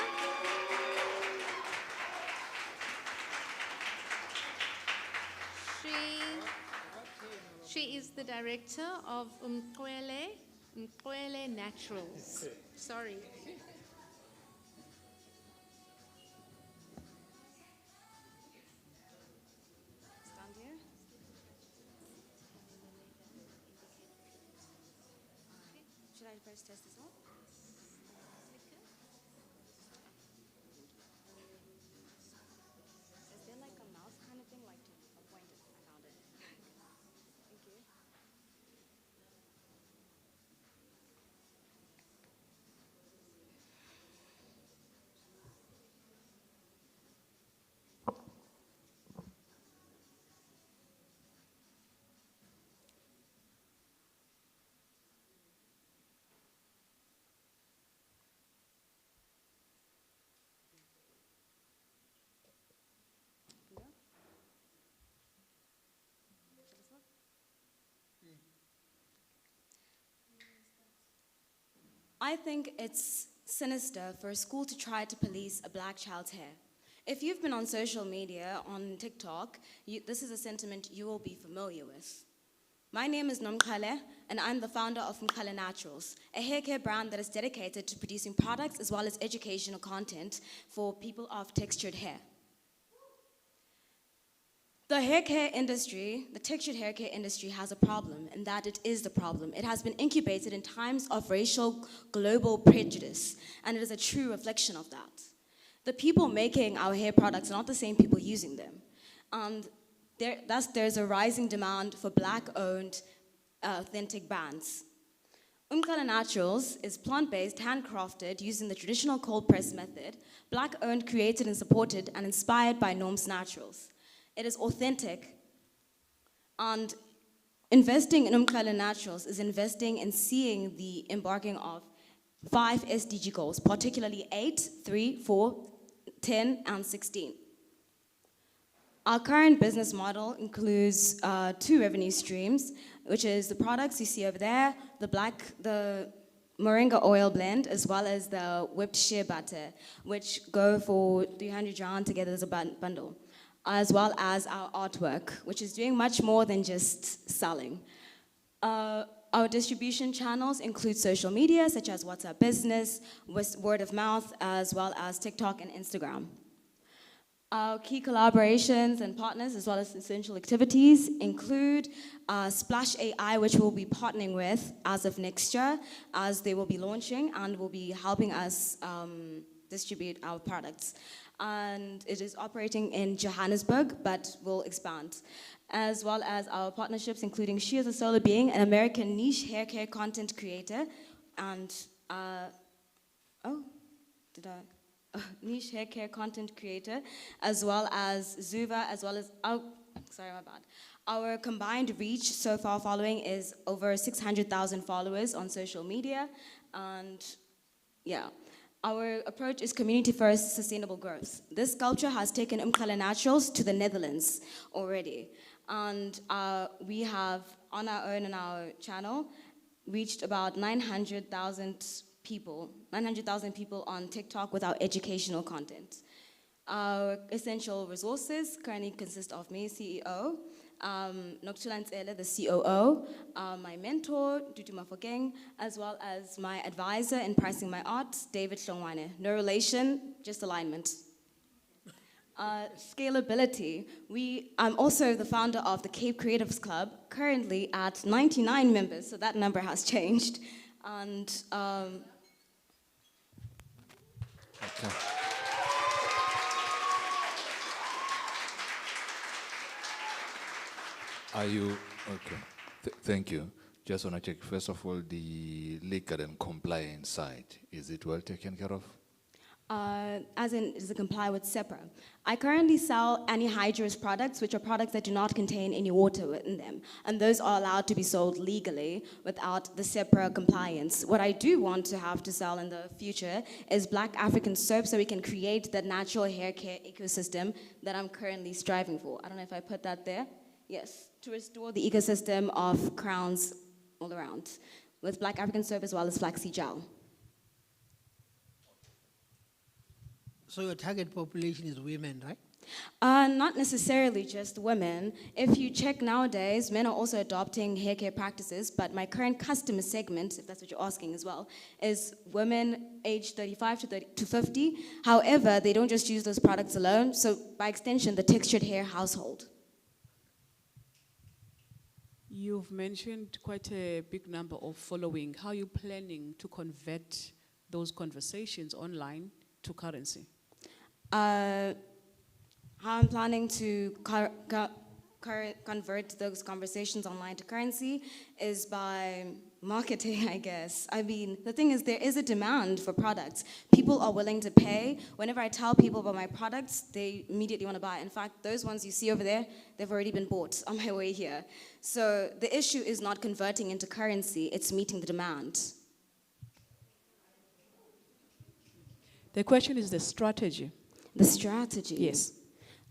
She is the director of Mqwele Naturals. Sorry. Should I press test this on? I think it's sinister for a school to try to police a black child's hair. If you've been on social media, on TikTok, this is a sentiment you will be familiar with. My name is Nomkhale, and I'm the founder of Mkhale Naturals, a hair care brand that is dedicated to producing products as well as educational content for people of textured hair. The hair care industry, the textured hair care industry, has a problem, and that it is the problem. It has been incubated in times of racial global prejudice, and it is a true reflection of that. The people making our hair products are not the same people using them. And thus there's a rising demand for black-owned, authentic brands. Mkhale Naturals is plant-based, handcrafted, using the traditional cold press method, black-owned, created and supported, and inspired by Norms Naturals. It is authentic, and investing in Mkhale Naturals is investing in seeing the embarking of 5 SDG goals, particularly 8, 3, 4, 10, and 16. Our current business model includes 2 revenue streams, which is the products you see over there, the moringa oil blend, as well as the whipped shea butter, which go for 300 rand together as a bundle, as well as our artwork, which is doing much more than just selling. Our distribution channels include social media, such as WhatsApp Business, word of mouth, as well as TikTok and Instagram. Our key collaborations and partners, as well as essential activities, include Splash AI, which we'll be partnering with as of next year, as they will be launching and will be helping us distribute our products. And it is operating in Johannesburg, but will expand. As well as our partnerships, including She is a Solar Being, an American niche hair care content creator, and, niche hair care content creator, as well as Zuva, as well as, Our combined reach so far following is over 600,000 followers on social media, and yeah. Our approach is community-first sustainable growth. This sculpture has taken Mkhale Naturals to the Netherlands already. And we have, on our own and our channel, reached about 900,000 people on TikTok with our educational content. Our essential resources currently consist of me, CEO, Noktulan Tsele, the COO, my mentor, Dudu Mafokeng, as well as my advisor in pricing my art, David Hlongwane. No relation, just alignment. Scalability. I'm also the founder of the Cape Creatives Club, currently at 99 members, so that number has changed. And Okay. Are you, okay, thank you. Just want to check, first of all, the legal and compliance side, is it well taken care of? As in, does it comply with SEPRA? I currently sell anhydrous products, which are products that do not contain any water in them. And those are allowed to be sold legally without the SEPRA compliance. What I do want to have to sell in the future is Black African soap, so we can create the natural hair care ecosystem that I'm currently striving for. I don't know if I put that there. Yes, to restore the ecosystem of crowns all around, with Black African soap as well as flaxseed gel. So your target population is women, right? Not necessarily just women. If you check nowadays, men are also adopting hair care practices, but my current customer segment, if that's what you're asking as well, is women aged 35 to 50. However, they don't just use those products alone, so by extension, the textured hair household. You've mentioned quite a big number of following. How are you planning to convert those conversations online to currency? How I'm planning to convert those conversations online to currency is by marketing, I guess. I mean, the thing is, there is a demand for products. People are willing to pay. Whenever I tell people about my products, they immediately want to buy. In fact, those ones you see over there, they've already been bought on my way here. So the issue is not converting into currency, it's meeting the demand. The question is the strategy. The strategy? Yes.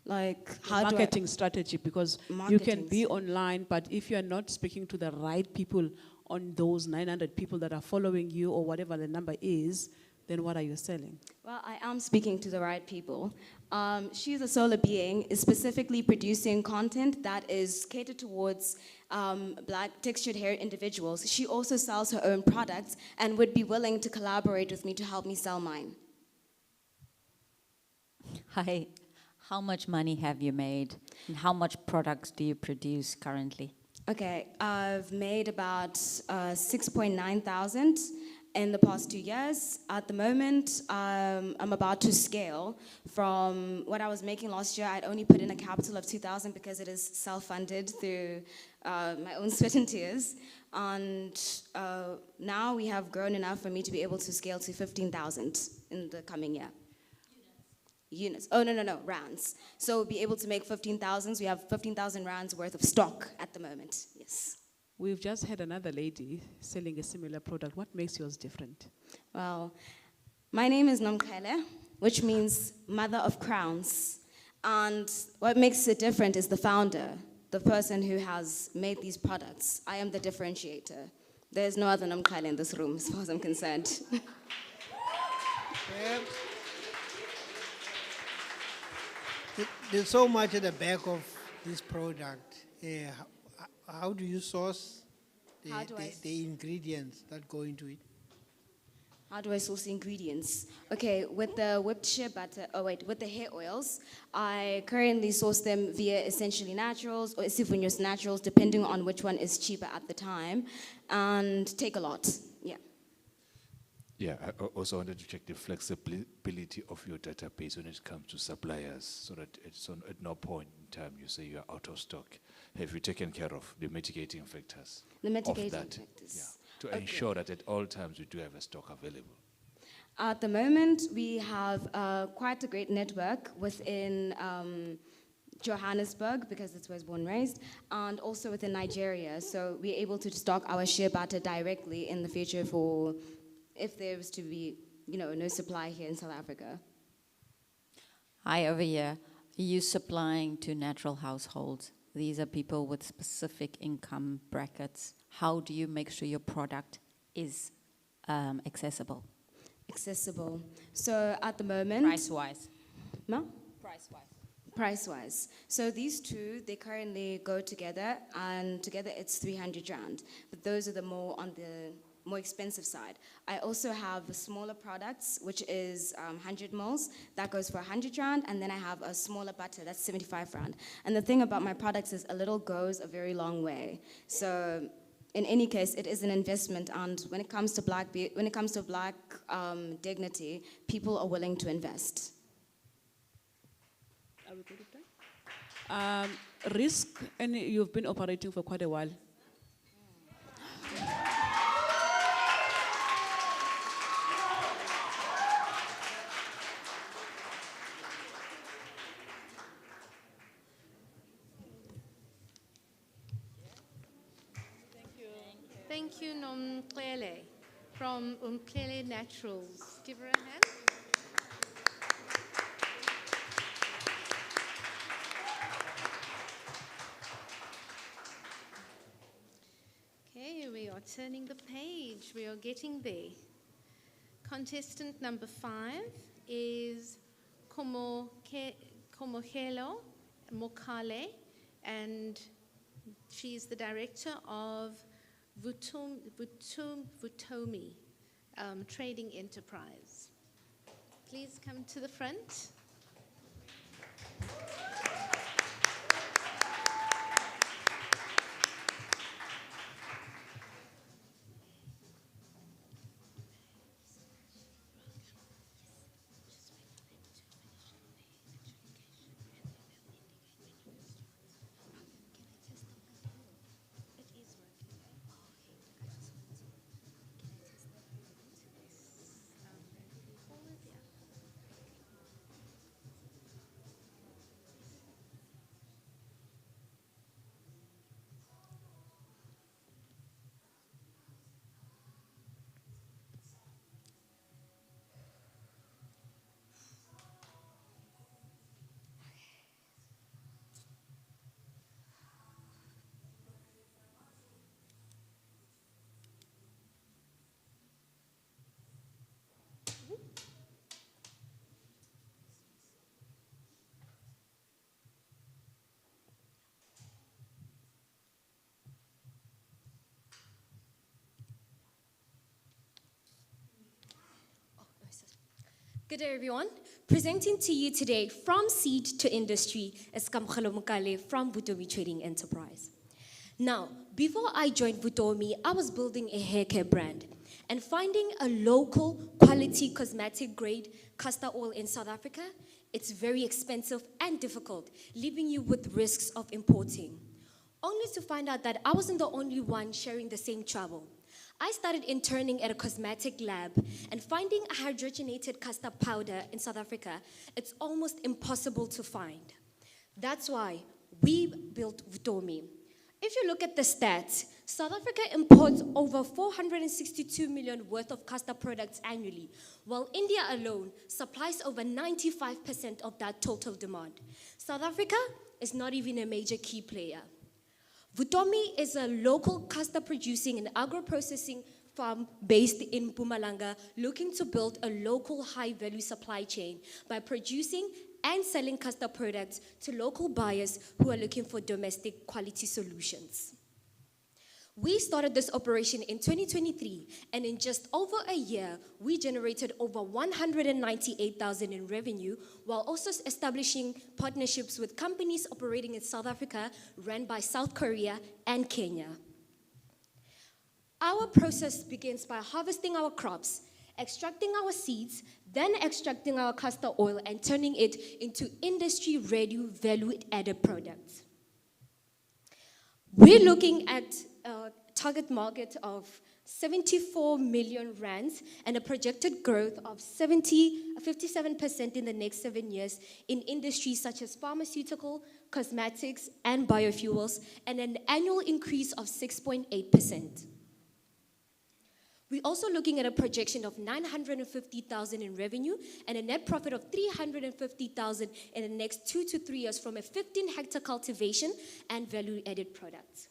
Like, The how do I... marketing strategy, because you can be online, but if you're not speaking to the right people on those 900 people that are following you or whatever the number is, then what are you selling? Well, I am speaking to the right people. She's a solar being, is specifically producing content that is catered towards black textured hair individuals. She also sells her own products and would be willing to collaborate with me to help me sell mine. Hi, how much money have you made? And how much products do you produce currently? Okay, I've made about 6.9 thousand in the past 2 years. At the moment, I'm about to scale from what I was making last year. I'd only put in a capital of 2,000 because it is self-funded through my own sweat and tears. And now we have grown enough for me to be able to scale to 15,000 in the coming year. Units. Oh, no, rands. So we'll be able to make 15,000. We have 15,000 rands worth of stock at the moment, yes. We've just had another lady selling a similar product. What makes yours different? Well, my name is Nomkele, which means mother of crowns. And what makes it different is the founder, the person who has made these products. I am the differentiator. There's no other Nomkele in this room, as far as I'm concerned. There's so much at the back of this product. How do you source the ingredients that go into it? How do I source the ingredients? Okay, with the whipped shea butter, with the hair oils, I currently source them via Essentially Naturals or Isivunyos Naturals, depending on which one is cheaper at the time, and take a lot, yeah. Yeah, I also wanted to check the flexibility of your database when it comes to suppliers, so that at no point in time you say you are out of stock. Have you taken care of the mitigating factors? The mitigating of that? factors. Yeah, to ensure that at all times we do have a stock available. At the moment, we have quite a great network within Johannesburg, because that's where I was born and raised, and also within Nigeria. So we're able to stock our shea butter directly in the future for if there was to be, no supply here in South Africa. Hi, over here. Are you supplying to natural households? These are people with specific income brackets. How do you make sure your product is accessible? Accessible. So at the moment... Price-wise. No? Price-wise. Price-wise. So these two, they currently go together, and together it's 300 rand. But those are the more expensive side. I also have smaller products, which is 100 mils. That goes for 100 rand, and then I have a smaller butter, that's 75 rand. And the thing about my products is a little goes a very long way. So in any case, it is an investment, and when it comes to black dignity, people are willing to invest. Are we good with that? Risk, and you've been operating for quite a while. Thank you, Nomkele from Nomkele Naturals. Give her a hand. Okay, we are turning the page. We are getting there. Contestant number 5 is Komogelo Mokale, and she's the director of Vutomi Trading Enterprise. Please come to the front. Good day, everyone. Presenting to you today from seed to industry is Kamkhalo Mukale from Vutomi Trading Enterprise. Now, before I joined Vutomi, I was building a hair care brand and finding a local quality cosmetic grade castor oil in South Africa, it's very expensive and difficult, leaving you with risks of importing. Only to find out that I wasn't the only one sharing the same trouble. I started interning at a cosmetic lab and finding a hydrogenated castor powder in South Africa, it's almost impossible to find. That's why we built Vutomi. If you look at the stats, South Africa imports over 462 million worth of castor products annually, while India alone supplies over 95% of that total demand. South Africa is not even a major key player. Vutomi is a local castor producing and agro-processing farm based in Mpumalanga, looking to build a local high-value supply chain by producing and selling castor products to local buyers who are looking for domestic quality solutions. We started this operation in 2023, and in just over a year, we generated over 198,000 in revenue, while also establishing partnerships with companies operating in South Africa, run by South Korea and Kenya. Our process begins by harvesting our crops, extracting our seeds, then extracting our castor oil and turning it into industry-ready value-added products. We're looking at a target market of 74 million rands and a projected growth of 57% in the next 7 years in industries such as pharmaceutical, cosmetics, and biofuels, and an annual increase of 6.8%. We're also looking at a projection of 950,000 in revenue and a net profit of 350,000 in the next 2 to 3 years from a 15-hectare cultivation and value-added products.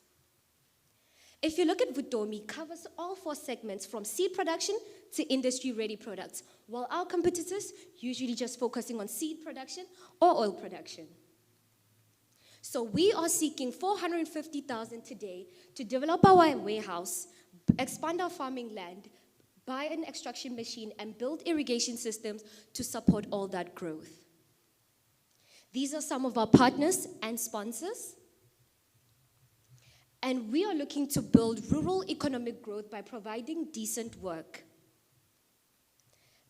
If you look at Vutomi, covers all 4 segments from seed production to industry-ready products, while our competitors usually just focusing on seed production or oil production. So we are seeking 450,000 today to develop our warehouse, expand our farming land, buy an extraction machine, and build irrigation systems to support all that growth. These are some of our partners and sponsors. And we are looking to build rural economic growth by providing decent work.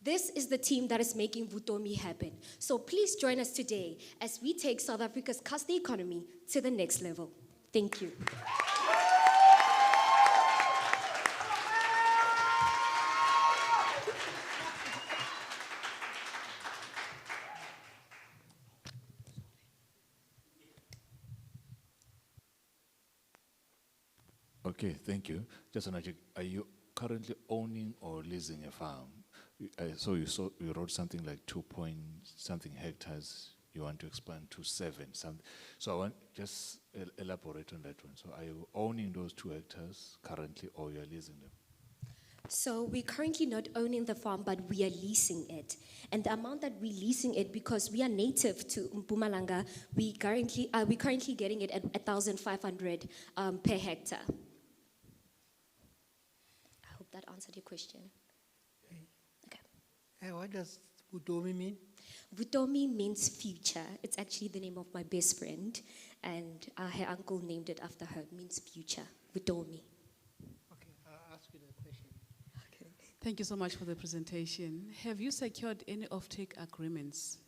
This is the team that is making Vutomi happen. So please join us today as we take South Africa's castor economy to the next level. Thank you. Okay, thank you. Just an check. Are you currently owning or leasing a farm? You wrote something like 2-point-something hectares. You want to expand to 7. So I want just elaborate on that one. So are you owning those 2 hectares currently, or you're leasing them? So we're currently not owning the farm, but we are leasing it. And the amount that we're leasing it, because we are native to Mpumalanga, we're currently getting it at 1,500 per hectare. I hope that answered your question. Okay. What does Vutomi mean? Vutomi means future. It's actually the name of my best friend, and her uncle named it after her. It means future. Vutomi. Okay, I'll ask you the question. Okay. Thank you so much for the presentation. Have you secured any offtake agreements?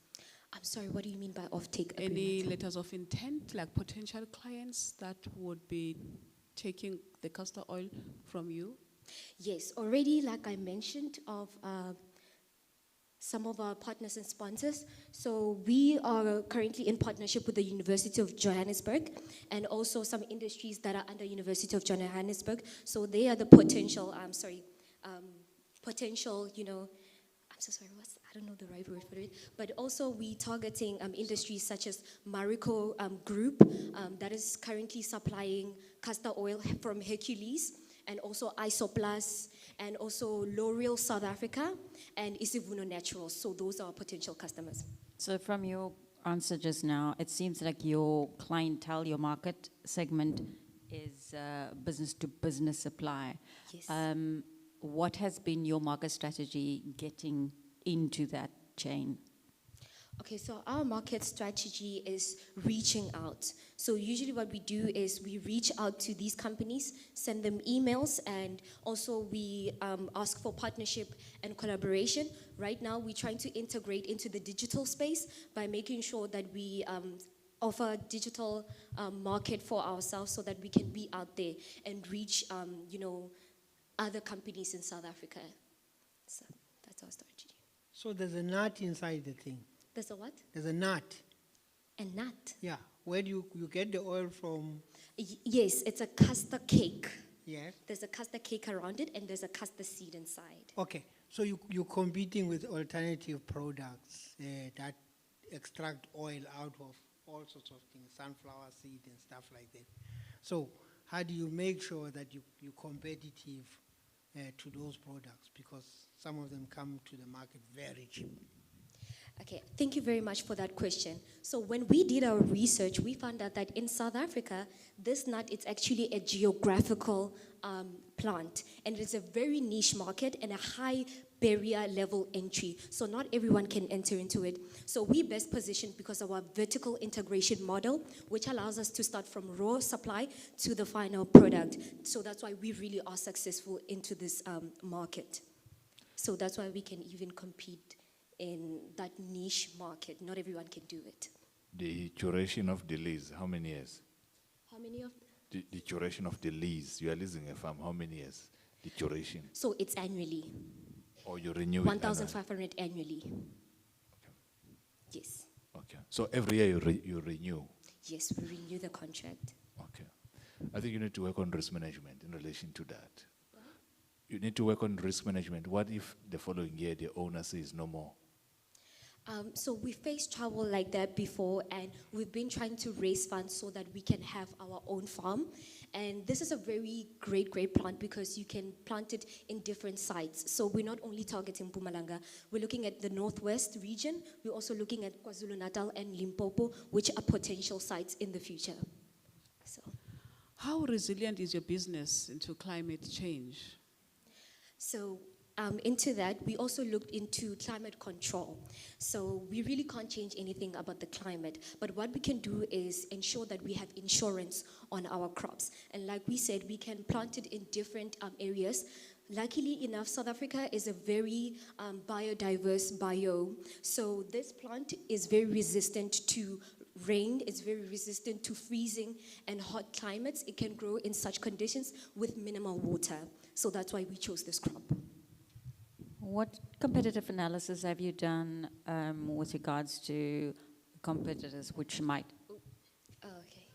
I'm sorry, what do you mean by offtake agreements? Any letters of intent, like potential clients that would be taking the castor oil from you? Yes, already, like I mentioned, of some of our partners and sponsors. So we are currently in partnership with the University of Johannesburg and also some industries that are under University of Johannesburg. So they are the potential, I don't know the right word for it, but also we targeting industries such as Marico Group that is currently supplying castor oil from Hercules, and also Isoplus, and also L'Oreal South Africa, and Isivuno Naturals. So those are our potential customers. So from your answer just now, it seems like your clientele, your market segment is business-to-business supply. Yes. What has been your market strategy getting into that chain? Okay, so our market strategy is reaching out. So usually what we do is we reach out to these companies, send them emails, and also we ask for partnership and collaboration. Right now, we're trying to integrate into the digital space by making sure that we offer digital market for ourselves so that we can be out there and reach, other companies in South Africa. So that's our strategy. So there's a nut inside the thing. There's a what? There's a nut. A nut? Yeah. Where do you get the oil from? Yes, it's a custard cake. Yes. There's a custard cake around it, and there's a custard seed inside. Okay. So you're competing with alternative products that extract oil out of all sorts of things, sunflower seed and stuff like that. So how do you make sure that you're competitive to those products? Because some of them come to the market very cheap. Okay, thank you very much for that question. So when we did our research, we found out that in South Africa, this nut is actually a geographical plant, and it's a very niche market and a high barrier level entry. So not everyone can enter into it. So we best positioned because of our vertical integration model, which allows us to start from raw supply to the final product. So that's why we really are successful into this market. So that's why we can even compete in that niche market. Not everyone can do it. The duration of the lease, how many years? How many of? The duration of the lease, you are leasing a farm, how many years? The duration. So it's annually. Or you renew it? 1,500 annually. Okay. Yes. Okay. So every year you renew? Yes, we renew the contract. Okay. I think you need to work on risk management in relation to that. You need to work on risk management. What if the following year the owner says no more? So we faced trouble like that before, and we've been trying to raise funds so that we can have our own farm. And this is a very great plant because you can plant it in different sites. So we're not only targeting Mpumalanga, we're looking at the Northwest region. We're also looking at KwaZulu-Natal and Limpopo, which are potential sites in the future. So, how resilient is your business into climate change? So into that, we also looked into climate control. So we really can't change anything about the climate, but what we can do is ensure that we have insurance on our crops. And like we said, we can plant it in different areas. Luckily enough, South Africa is a very biodiverse biome. So this plant is very resistant to rain, it's very resistant to freezing and hot climates. It can grow in such conditions with minimal water. So that's why we chose this crop. What competitive analysis have you done with regards to competitors which might? Oh, okay.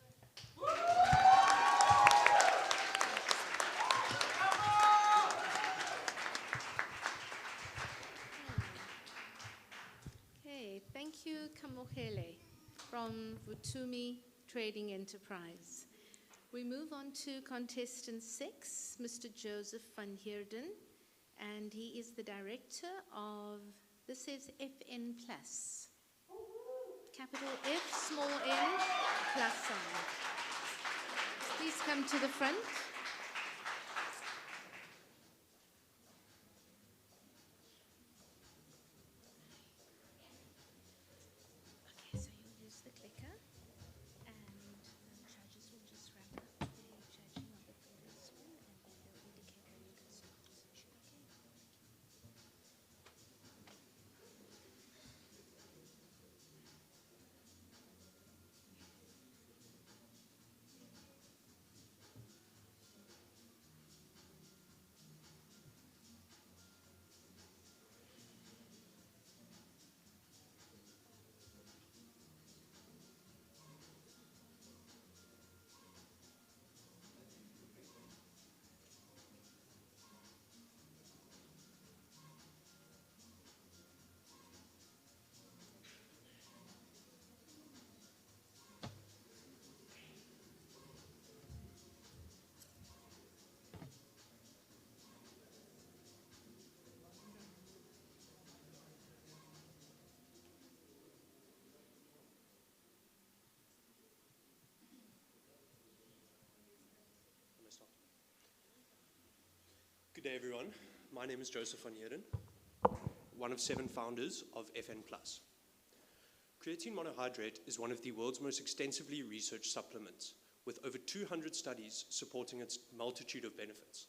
Okay, thank you, Kamohele from Vutumi Trading Enterprise. We move on to contestant 6, Mr. Joseph van Heerden, and he is the director of, this is FN Plus. Capital F, small n, plus sign. Please come to the front. Okay, so you'll use the clicker, and the judges will just wrap up the judging of the previous one, and then they'll indicate when you can start the session. Okay. Good day, everyone. My name is Joseph van Heerden. one of 7 founders of FN+. Creatine monohydrate is one of the world's most extensively researched supplements, with over 200 studies supporting its multitude of benefits.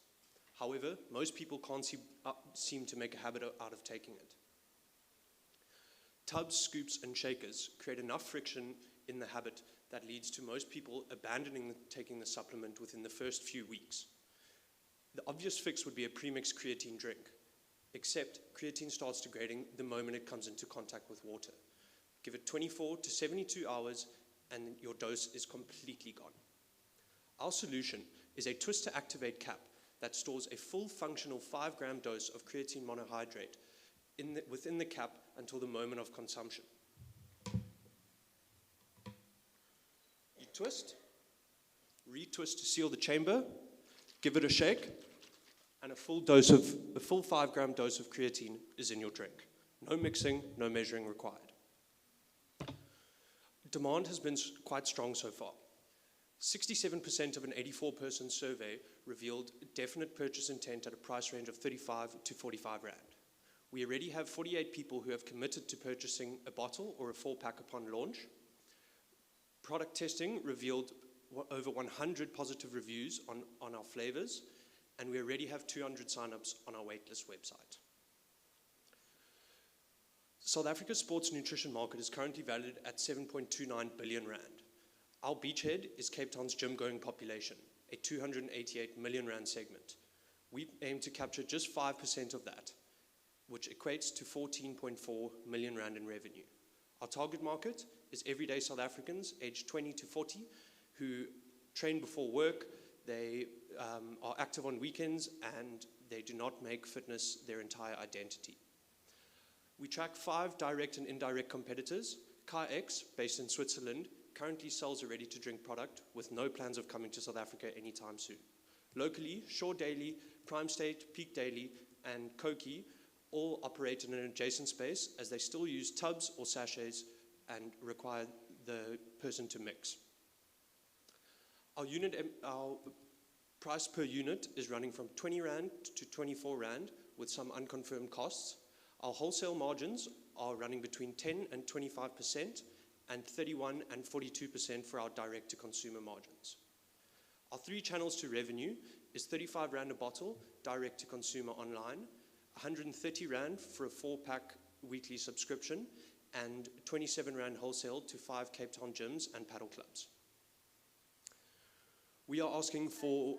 However, most people can't seem to make a habit out of taking it. Tubs, scoops, and shakers create enough friction in the habit that leads to most people abandoning taking the supplement within the first few weeks. The obvious fix would be a premixed creatine drink, except creatine starts degrading the moment it comes into contact with water. Give it 24 to 72 hours and your dose is completely gone. Our solution is a twist-to-activate cap that stores a full functional 5-gram dose of creatine monohydrate within the cap until the moment of consumption. You twist, retwist to seal the chamber, give it a shake, and a full 5-gram dose of creatine is in your drink. No mixing, no measuring required. Demand has been quite strong so far. 67% of an 84-person survey revealed definite purchase intent at a price range of 35 to 45 rand. We already have 48 people who have committed to purchasing a bottle or a 4-pack upon launch. Product testing revealed over 100 positive reviews on our flavors, and we already have 200 signups on our waitlist website. South Africa's sports nutrition market is currently valued at 7.29 billion rand. Our beachhead is Cape Town's gym-going population, a 288 million rand segment. We aim to capture just 5% of that, which equates to 14.4 million rand in revenue. Our target market is everyday South Africans aged 20 to 40 who train before work, they are active on weekends, and they do not make fitness their entire identity. We track 5 direct and indirect competitors. CarX, based in Switzerland, currently sells a ready-to-drink product with no plans of coming to South Africa anytime soon. Locally, Shore Daily, Prime State, Peak Daily, and Koki all operate in an adjacent space as they still use tubs or sachets and require the person to mix. Our price per unit is running from 20 Rand to 24 Rand with some unconfirmed costs. Our wholesale margins are running between 10 and 25% and 31 and 42% for our direct-to-consumer margins. Our 3 channels to revenue is 35 Rand a bottle, direct-to-consumer online, 130 Rand for a 4-pack weekly subscription, and 27 Rand wholesale to 5 Cape Town gyms and paddle clubs. We are asking for...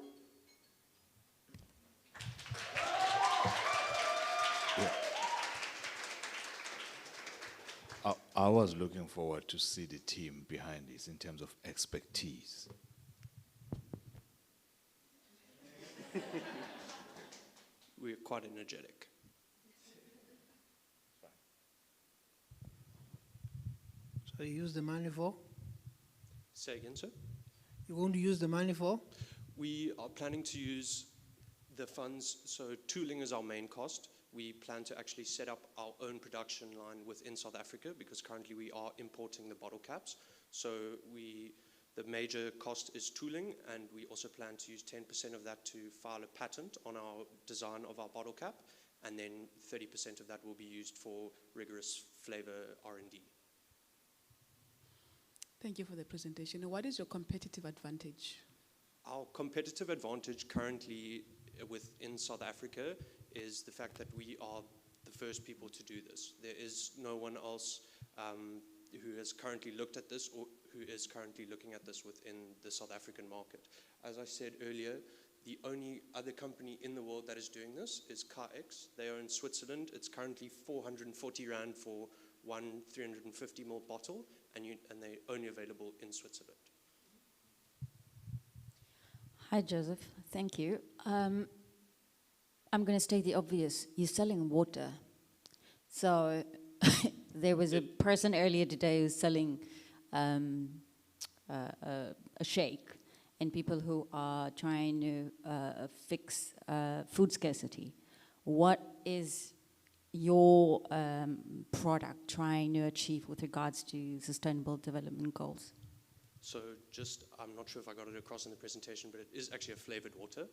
I was looking forward to see the team behind this in terms of expertise. We're quite energetic. So you use the money for? Say again, sir? You're going to use the money for? We are planning to use the funds, so tooling is our main cost. We plan to actually set up our own production line within South Africa because currently we are importing the bottle caps. So the major cost is tooling, and we also plan to use 10% of that to file a patent on our design of our bottle cap, and then 30% of that will be used for rigorous flavor R&D. Thank you for the presentation. What is your competitive advantage? Our competitive advantage currently within South Africa is the fact that we are the first people to do this. There is no one else who has currently looked at this or who is currently looking at this within the South African market. As I said earlier, the only other company in the world that is doing this is CarX. They are in Switzerland. It's currently 440 Rand for one 350 ml bottle, and they're only available in Switzerland. Hi, Joseph. Thank you. I'm going to state the obvious. You're selling water. So there was a person earlier today who's selling a shake, and people who are trying to fix food scarcity. What is your product trying to achieve with regards to sustainable development goals? So I'm not sure if I got it across in the presentation, but it is actually a flavored water.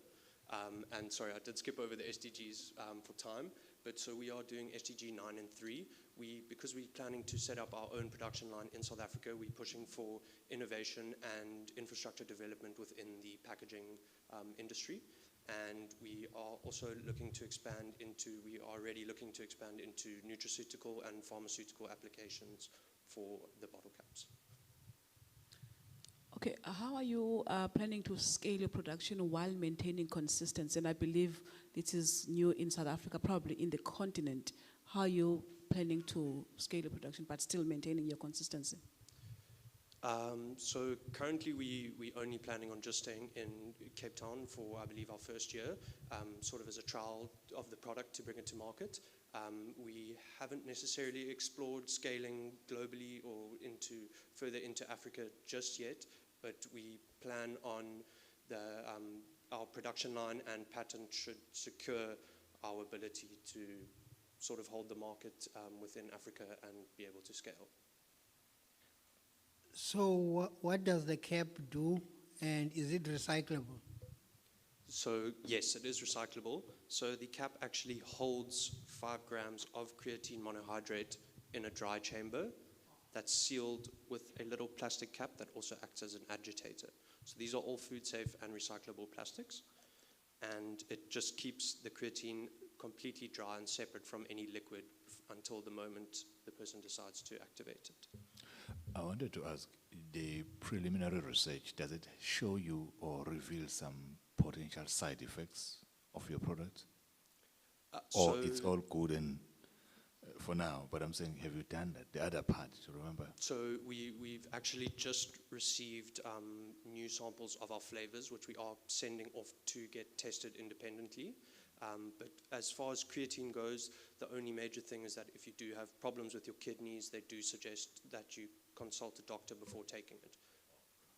And sorry, I did skip over the SDGs for time, but so we are doing SDG 9 and 3. Because we're planning to set up our own production line in South Africa, we're pushing for innovation and infrastructure development within the packaging industry. And we are also looking to expand into, we are already looking to expand into nutraceutical and pharmaceutical applications for the bottle caps. Okay, how are you planning to scale your production while maintaining consistency? And I believe this is new in South Africa, probably in the continent. How are you planning to scale your production but still maintaining your consistency? So currently we only planning on just staying in Cape Town for, I believe, our first year, sort of as a trial of the product to bring it to market. We haven't necessarily explored scaling globally or further into Africa just yet, but we plan on our production line and patent should secure our ability to sort of hold the market within Africa and be able to scale. So what does the cap do, and is it recyclable? So yes, it is recyclable. So the cap actually holds 5 grams of creatine monohydrate in a dry chamber that's sealed with a little plastic cap that also acts as an agitator. So these are all food safe and recyclable plastics, and it just keeps the creatine completely dry and separate from any liquid until the moment the person decides to activate it. I wanted to ask, the preliminary research, does it show you or reveal some potential side effects of your product? Or So it's all good and for now, but I'm saying, have you done that? The other part, to remember. So we've actually just received new samples of our flavors, which we are sending off to get tested independently. But as far as creatine goes, the only major thing is that if you do have problems with your kidneys, they do suggest that you consult a doctor before taking it.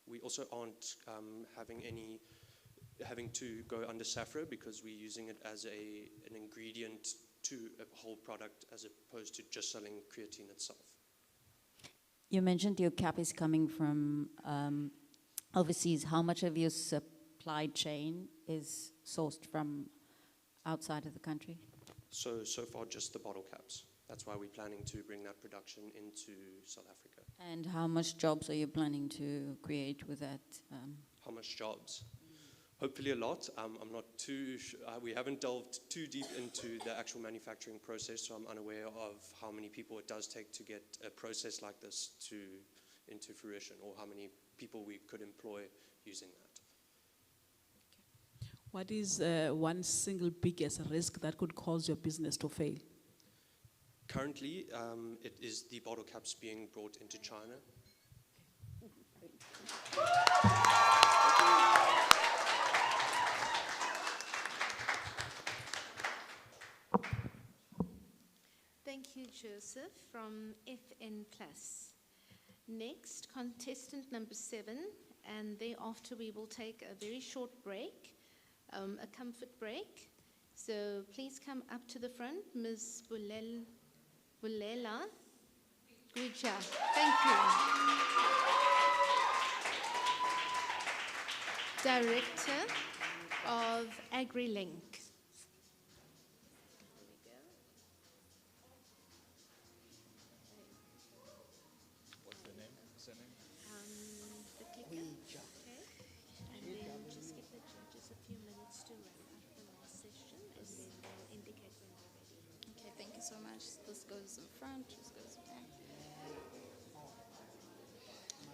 We also aren't having to go under SAFRA because we're using it as an ingredient to a whole product as opposed to just selling creatine itself. You mentioned your cap is coming from overseas. How much of your supply chain is sourced from outside of the country? So far just the bottle caps. That's why we're planning to bring that production into South Africa. And how much jobs are you planning to create with that? How much jobs? Hopefully a lot. I'm not too we haven't delved too deep into the actual manufacturing process, so I'm unaware of how many people it does take to get a process like this into fruition, or how many people we could employ using that. What is one single biggest risk that could cause your business to fail? Currently, it is the bottle caps being brought into China. Thank you, Joseph, from FN+. Next, contestant number 7, and thereafter we will take a very short break, a comfort break. So please come up to the front, Ms. Bulela Guija. Thank you. Director of AgriLink. What's the name? The clicker. Okay. And then just give the judges a few minutes to wrap up the last session, and then they'll indicate when they're ready. Okay, thank you so much. This goes in front, this goes back.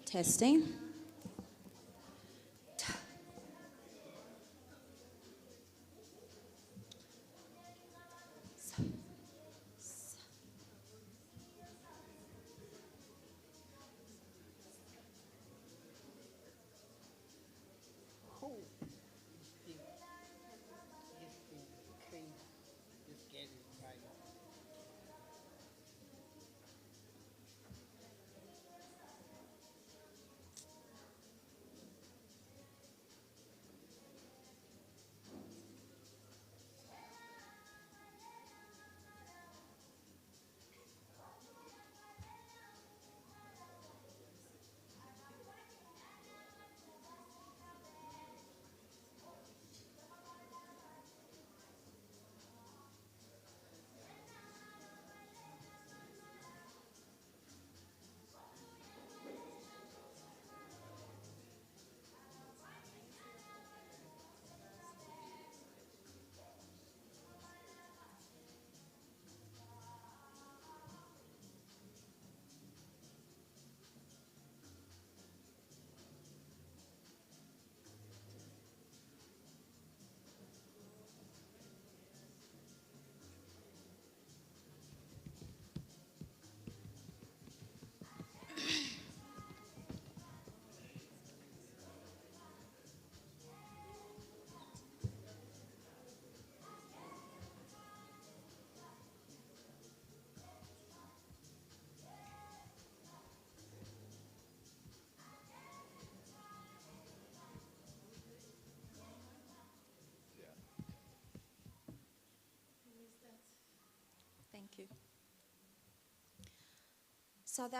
Testing. Thank you. South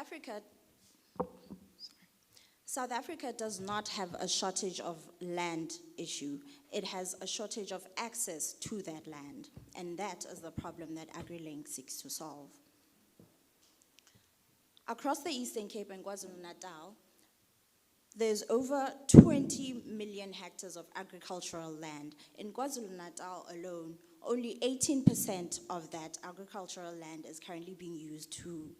Africa does not have a shortage of land issue. It has a shortage of access to that land, and that is the problem that AgriLink seeks to solve. Across the Eastern Cape and KwaZulu-Natal, there's over 20 million hectares of agricultural land. In KwaZulu-Natal alone, only 18% of that agricultural land is currently being used to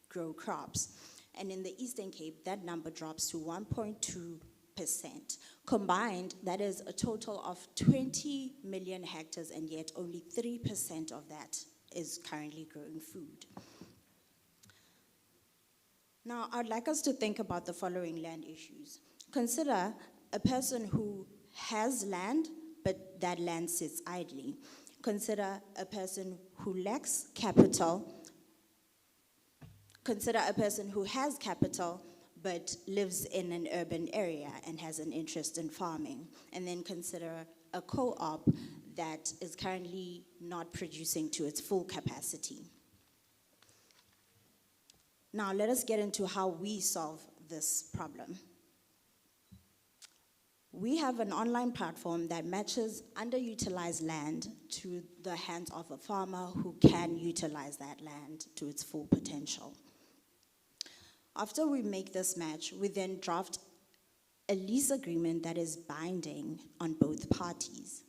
grow crops. And in the Eastern Cape, that number drops to 1.2%. Combined, that is a total of 20 million hectares, and yet only 3% of that is currently growing food. Now, I'd like us to think about the following land issues. Consider a person who has land, but that land sits idly. Consider a person who lacks capital. Consider a person who has capital, but lives in an urban area and has an interest in farming. And then consider a co-op that is currently not producing to its full capacity. Now, let us get into how we solve this problem. We have an online platform that matches underutilized land to the hands of a farmer who can utilize that land to its full potential. After we make this match, we then draft a lease agreement that is binding on both parties.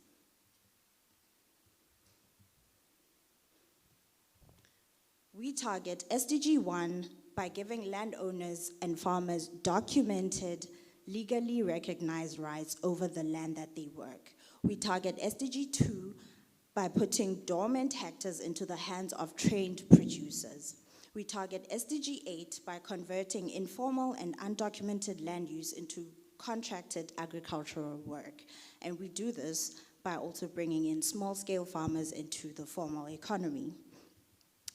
We target SDG 1 by giving landowners and farmers documented, legally recognized rights over the land that they work. We target SDG 2 by putting dormant hectares into the hands of trained producers. We target SDG 8 by converting informal and undocumented land use into contracted agricultural work. And we do this by also bringing in small-scale farmers into the formal economy.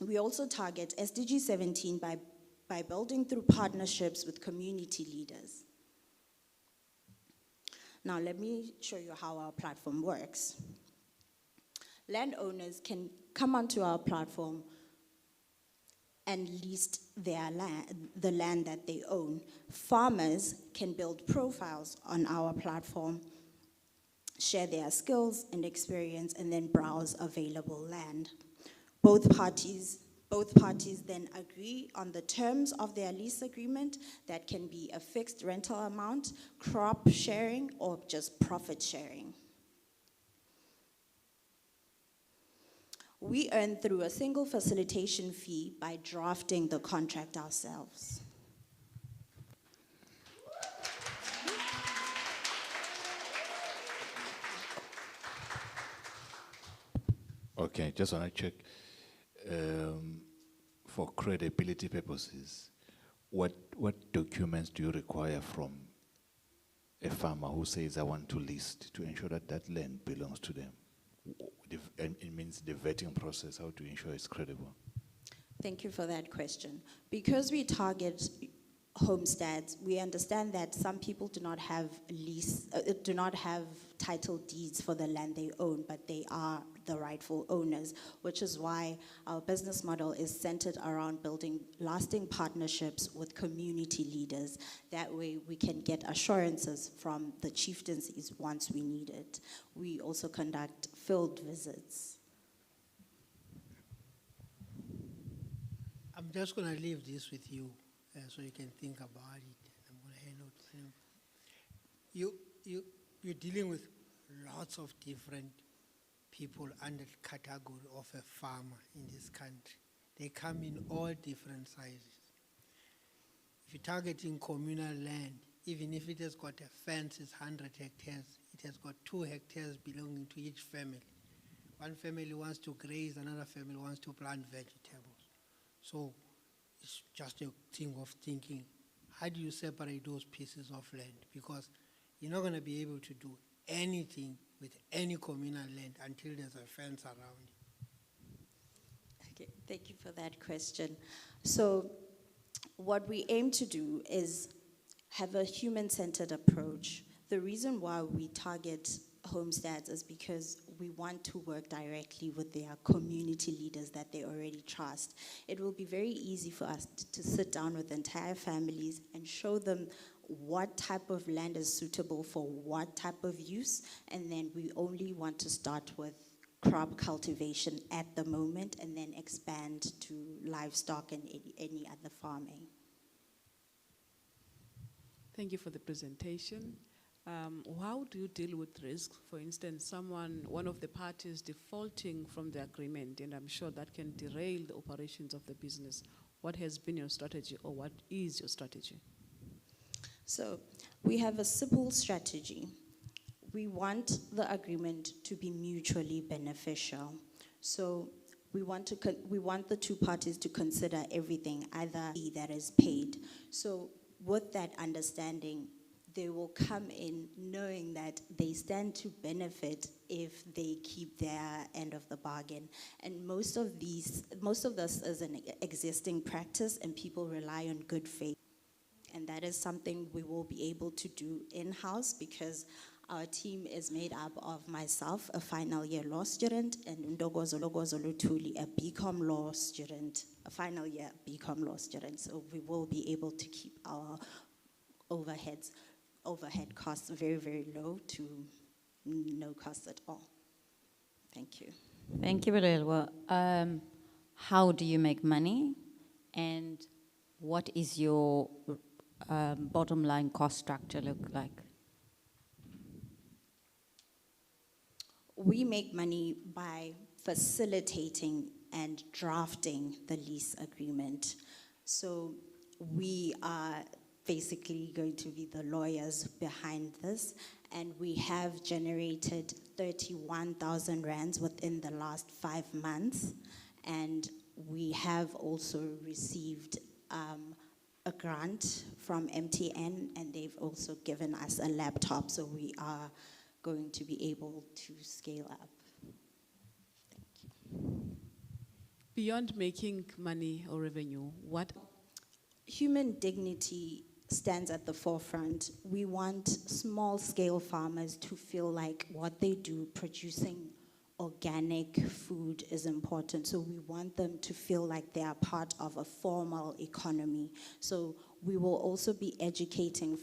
We also target SDG 17 by building through partnerships with community leaders. Now, let me show you how our platform works. Landowners can come onto our platform and list their land, the land that they own. Farmers can build profiles on our platform, share their skills and experience, and then browse available land. Both parties then agree on the terms of their lease agreement that can be a fixed rental amount, crop sharing, or just profit sharing. We earn through a single facilitation fee by drafting the contract ourselves. Okay, just want to check. For credibility purposes, what documents do you require from a farmer who says, I want to list, to ensure that that land belongs to them? And it means the vetting process, how to ensure it's credible. Thank you for that question. Because we target homesteads, we understand that some people do not have title deeds for the land they own, but they are the rightful owners, which is why our business model is centered around building lasting partnerships with community leaders. That way we can get assurances from the chieftaincies once we need it. We also conduct field visits. I'm just going to leave this with you so you can think about it. I'm going to hand out to you. You're dealing with lots of different people under the category of a farmer in this country. They come in all different sizes. If you're targeting communal land, even if it has got a fence, it's 100 hectares, it has got 2 hectares belonging to each family. One family wants to graze, another family wants to plant vegetables. So it's just a thing of thinking, how do you separate those pieces of land? Because you're not going to be able to do anything with any communal land until there's a fence around it. Okay, thank you for that question. So what we aim to do is have a human-centered approach. The reason why we target homesteads is because we want to work directly with their community leaders that they already trust. It will be very easy for us to sit down with entire families and show them what type of land is suitable for what type of use, and then we only want to start with crop cultivation at the moment and then expand to livestock and any other farming. Thank you for the presentation. How do you deal with risk? For instance, one of the parties defaulting from the agreement, and I'm sure that can derail the operations of the business. What has been your strategy, or what is your strategy? So we have a simple strategy. We want the agreement to be mutually beneficial. So we want the two parties to consider everything, either that is paid. So with that understanding, they will come in knowing that they stand to benefit if they keep their end of the bargain. And most of this is an existing practice, and people rely on good faith. And that is something we will be able to do in-house, because our team is made up of myself, a final year law student, and Ndogozolo Tuli, a BCom law student, a final year BCom law student. So we will be able to keep our overhead costs very, very low to no cost at all. Thank you. Thank you, Bulelwa. How do you make money, and what is your bottom line cost structure look like? We make money by facilitating and drafting the lease agreement. So we are basically going to be the lawyers behind this, and we have generated 31,000 rands within the last 5 months, and we have also received a grant from MTN, and they've also given us a laptop, so we are going to be able to scale up. Thank you. Beyond making money or revenue, what? Human dignity stands at the forefront. We want small-scale farmers to feel like what they do, producing organic food, is important. So we want them to feel like they are part of a formal economy. So we will also be educating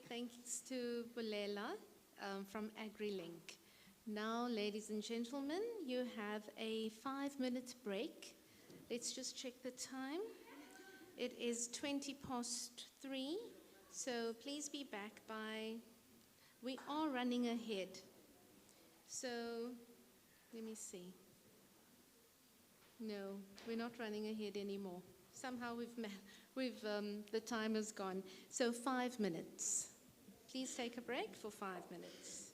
Thanks to Bulela from AgriLink. Now, ladies and gentlemen, you have a 5-minute break. Let's just check the time. It is 3:20, so please be back by, we are running ahead. So, let me see. No, we're not running ahead anymore. Somehow the time has gone. So 5 minutes. Please take a break for 5 minutes.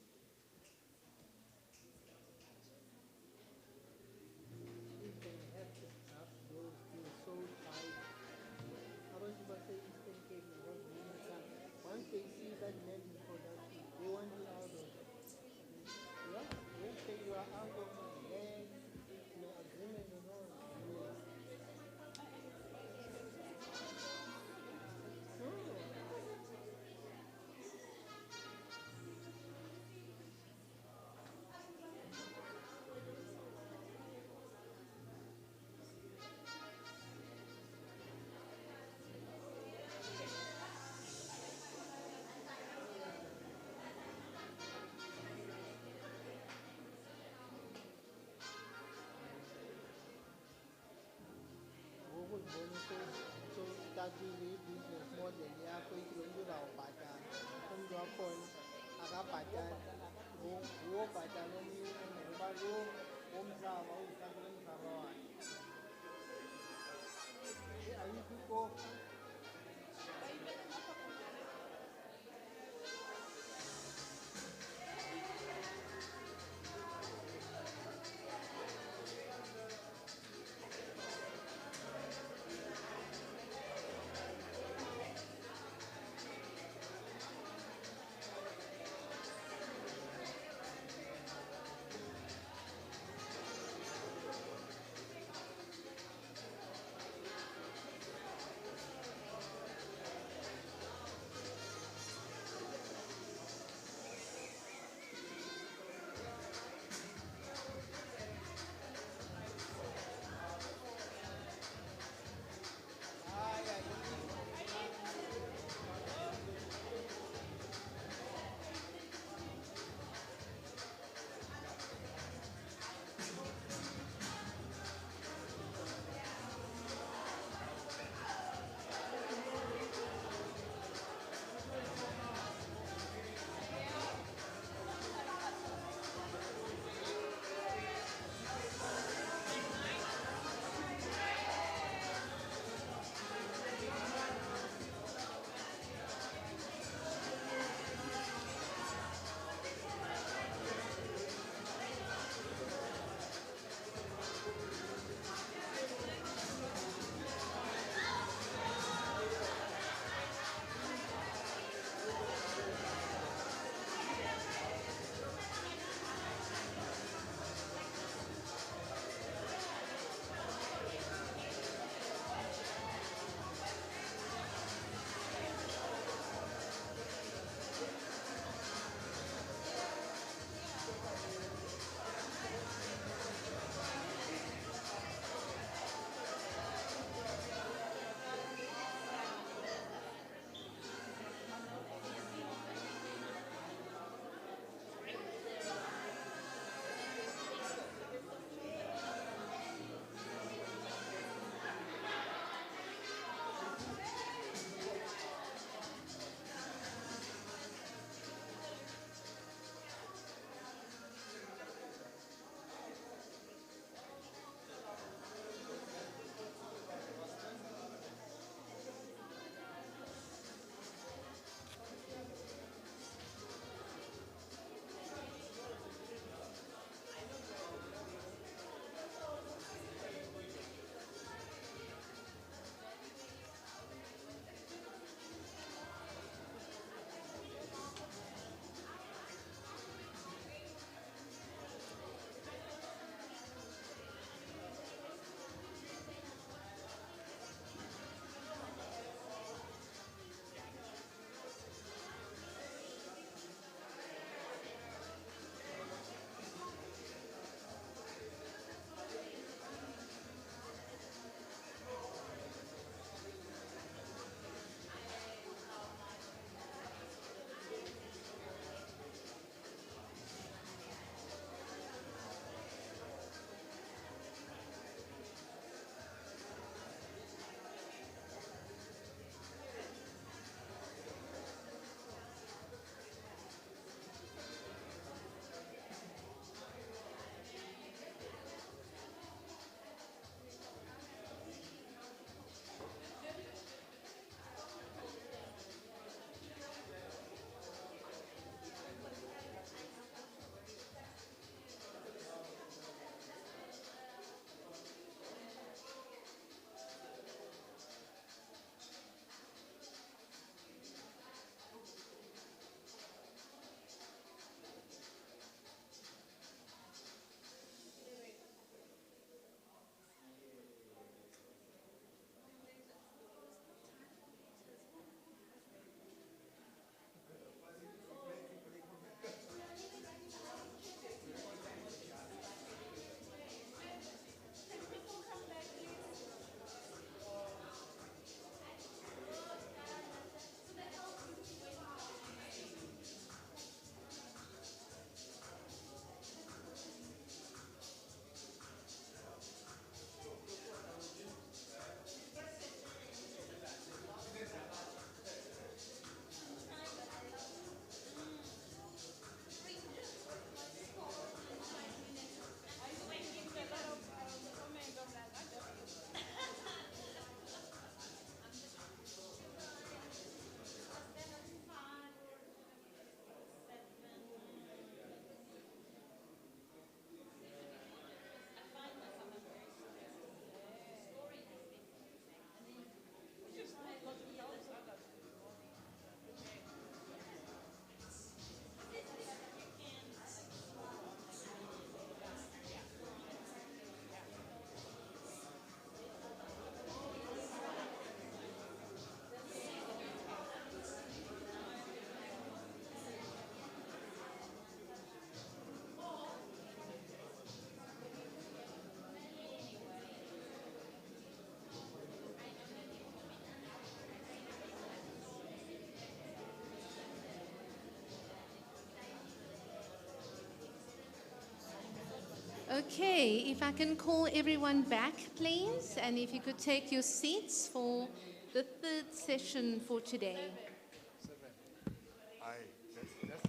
Okay, if I can call everyone back, please, and if you could take your seats for the third session for today.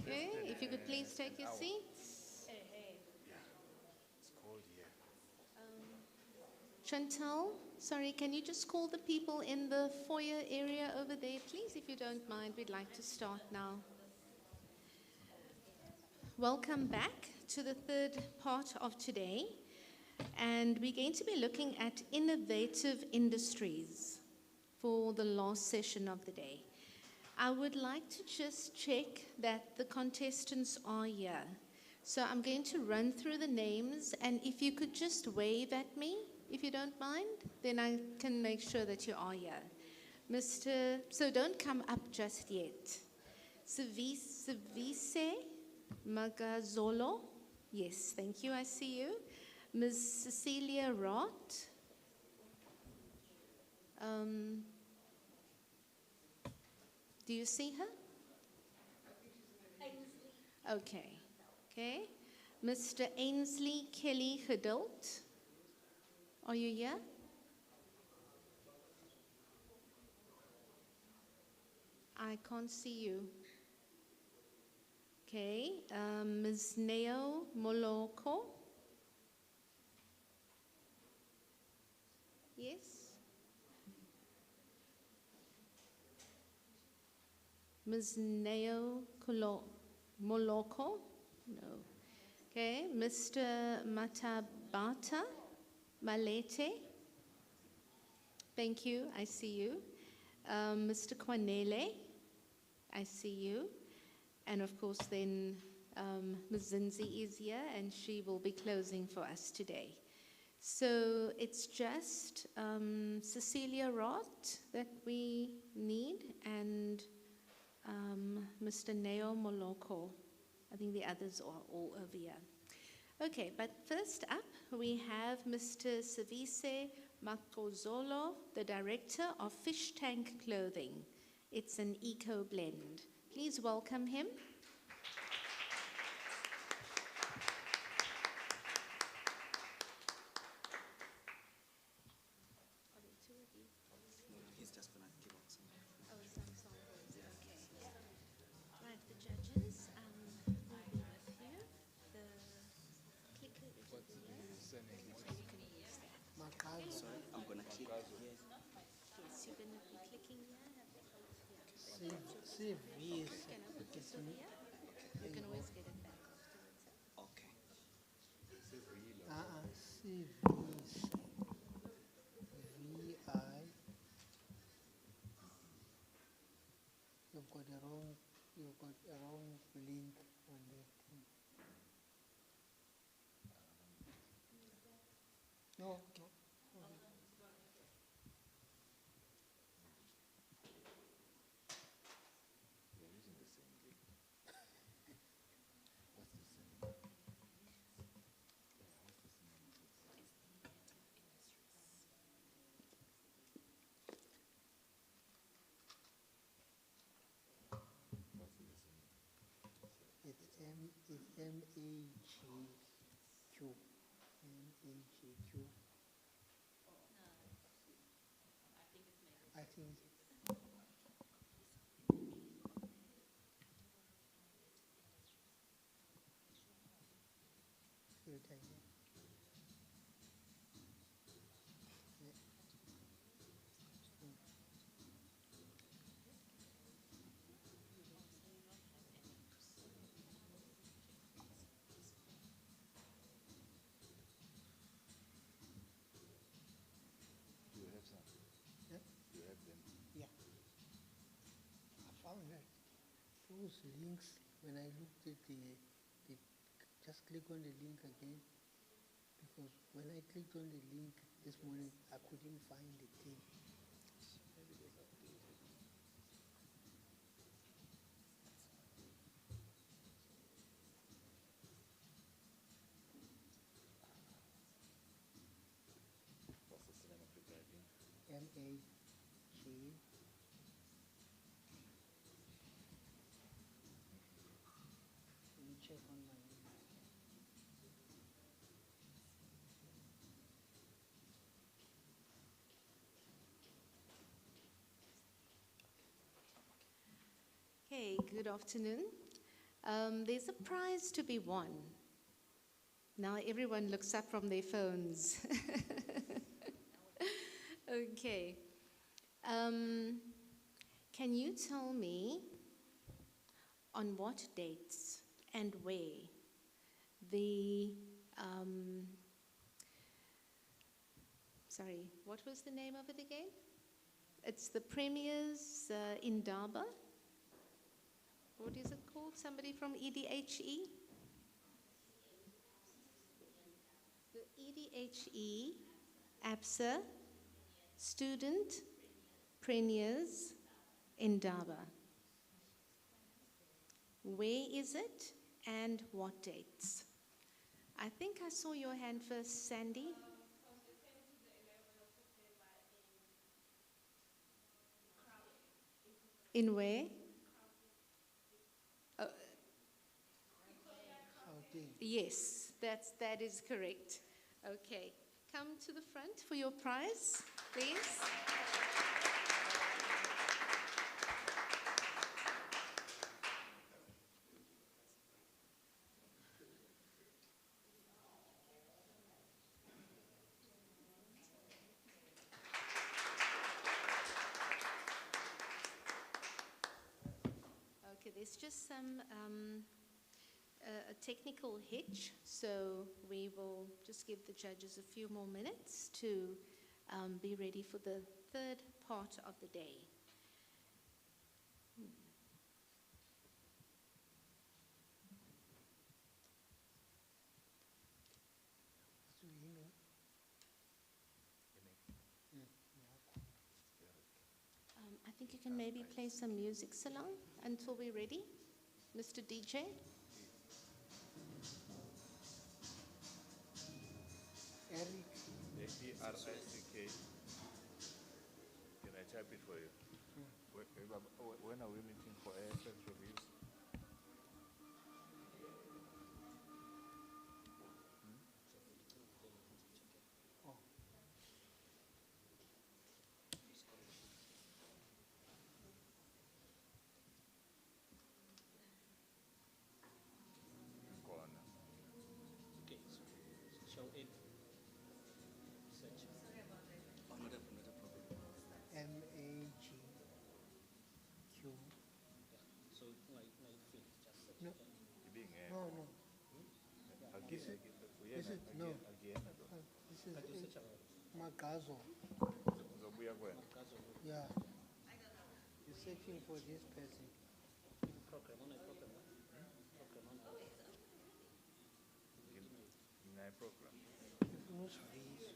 Okay, if you could please take your seats. It's cold here. Chantal, sorry, can you just call the people in the foyer area over there, please, if you don't mind? We'd like to start now. Welcome back to the third part of today, and we're going to be looking at innovative industries for the last session of the day. I would like to just check that the contestants are here. So I'm going to run through the names, and if you could just wave at me, if you don't mind, then I can make sure that you are here. So don't come up just yet. Savise Magazolo. Yes, thank you, I see you. Ms. Cecilia Roth. Do you see her? Okay. Okay. Mr. Ainsley Kelly Geduld. Are you here? I can't see you. Okay. Ms. Neo Moloko. Yes. Ms. Neo Moloko? No. Okay. Mr. Matabata Malete? Thank you. I see you. Mr. Kwanele? I see you. And of course, then Ms. Zinzi is here, and she will be closing for us today. So it's just Cecilia Roth that we need, and Mr. Neo Moloko. I think the others are all over here. Okay, but first up, we have Mr. Savise Makozolo, the Director of Fish Tank Clothing. It's an eco-blend. Please welcome him. He's just going to give us some. Oh, some samples, okay. Right, the judges will be with you. The clicker is over here. So you can use that. Sorry, I'm going to click. Yes. Yes, you're going to be clicking here. See, You can put this over here. You can always get it back afterwards. Okay. CVC. VI. You've got a wrong link on that thing. No. We're using the same link. What's the same? Yeah, what's the same? It's M-A-G-Q. M-A-G-Q. I think good idea. Yeah. Do you have some? Yeah. Do you have them? Yeah. I found that those links, when I looked at just click on the link again, because when I clicked on the link this morning, I couldn't find the thing. Maybe they've updated. What's the Southern Africa again? M-A-G. Let me check on my email. good afternoon. There's a prize to be won. Now everyone looks up from their phones. Okay. Can you tell me on what dates and where the, sorry, what was the name of it again? It's the Premiers in Indaba. What is it called? Somebody from EDHE? The EDHE ABSA Student Premiers in Indaba. Where is it and what dates? I think I saw your hand first, Sandy. In where? Yes, that is correct. Okay, come to the front for your prize, please. Okay, there's just some a technical hitch, so we will just give the judges a few more minutes to be ready for the third part of the day. I think you can maybe play some music, Salon, until we're ready. Mr. DJ? Eric. ERICK. Can I type it for you? When are we meeting for ASF reviews? Okay, so show it. Search. Oh, not a problem. MAGQ. Yeah, so no, it fits, just search. No. No, no. This is no. This is Magazo. Yeah. You're searching for this person. Program on a program. Program on In my program. Who's these?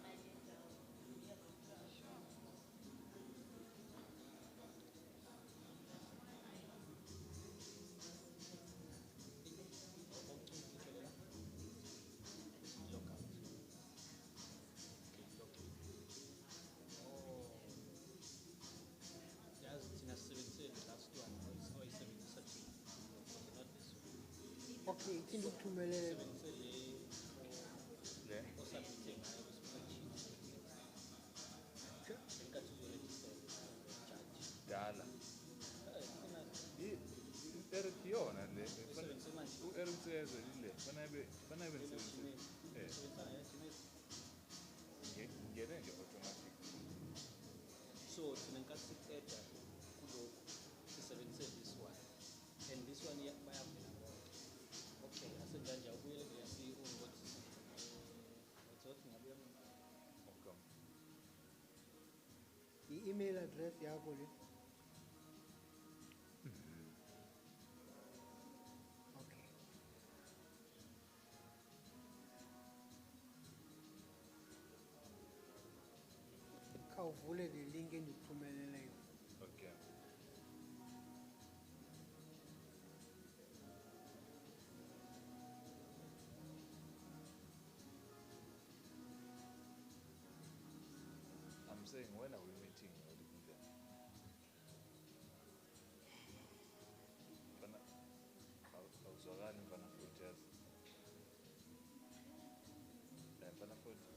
MAGQ. Okay, can you two minutes? Dala. Eric yona le. Eric seze le. Bana be ngene nje automatic. So sinenkathi siqeda kulokho sisebenzise this one and this one bayavela bonke. Okay, asenjanje awubuye ngiyasi ukuthi uthothi ngabe okay. I-email address yakho le. Okay. Khawuvule le link endithumelele yona. Okay. I'm saying, when are we meeting? Awuzwakali mfana futhi yazi. Mfana futhi.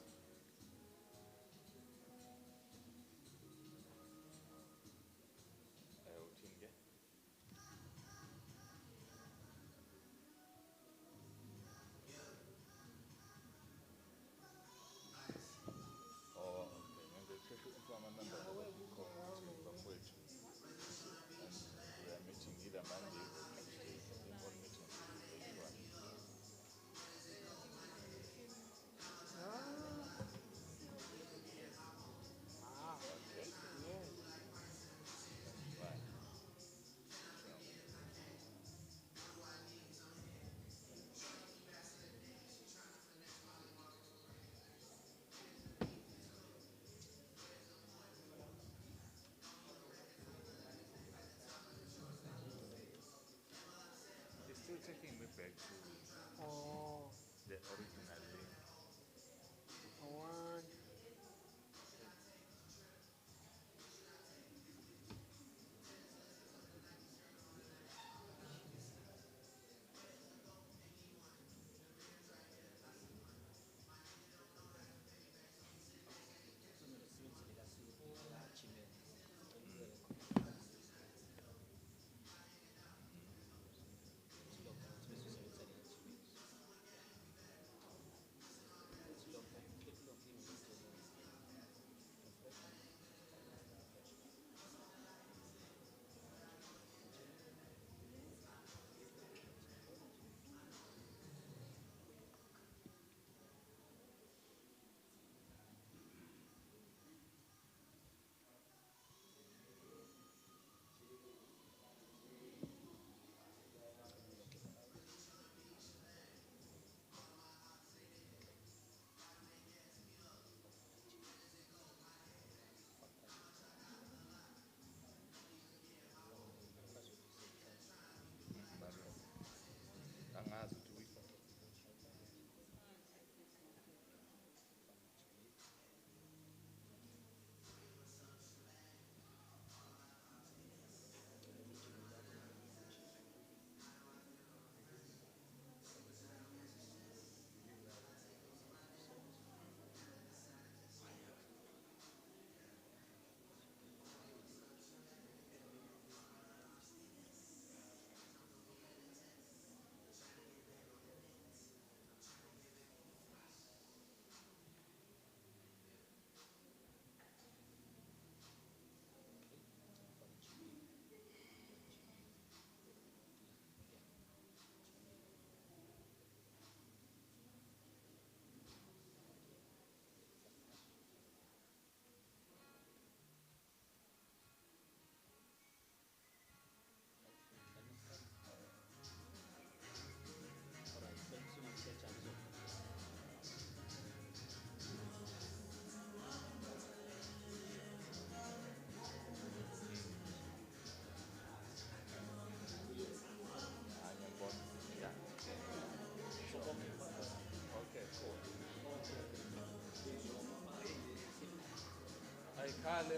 back to Oh, the original link. one. Angazi ukuthi uyifake. Okay, cool. Ayikale.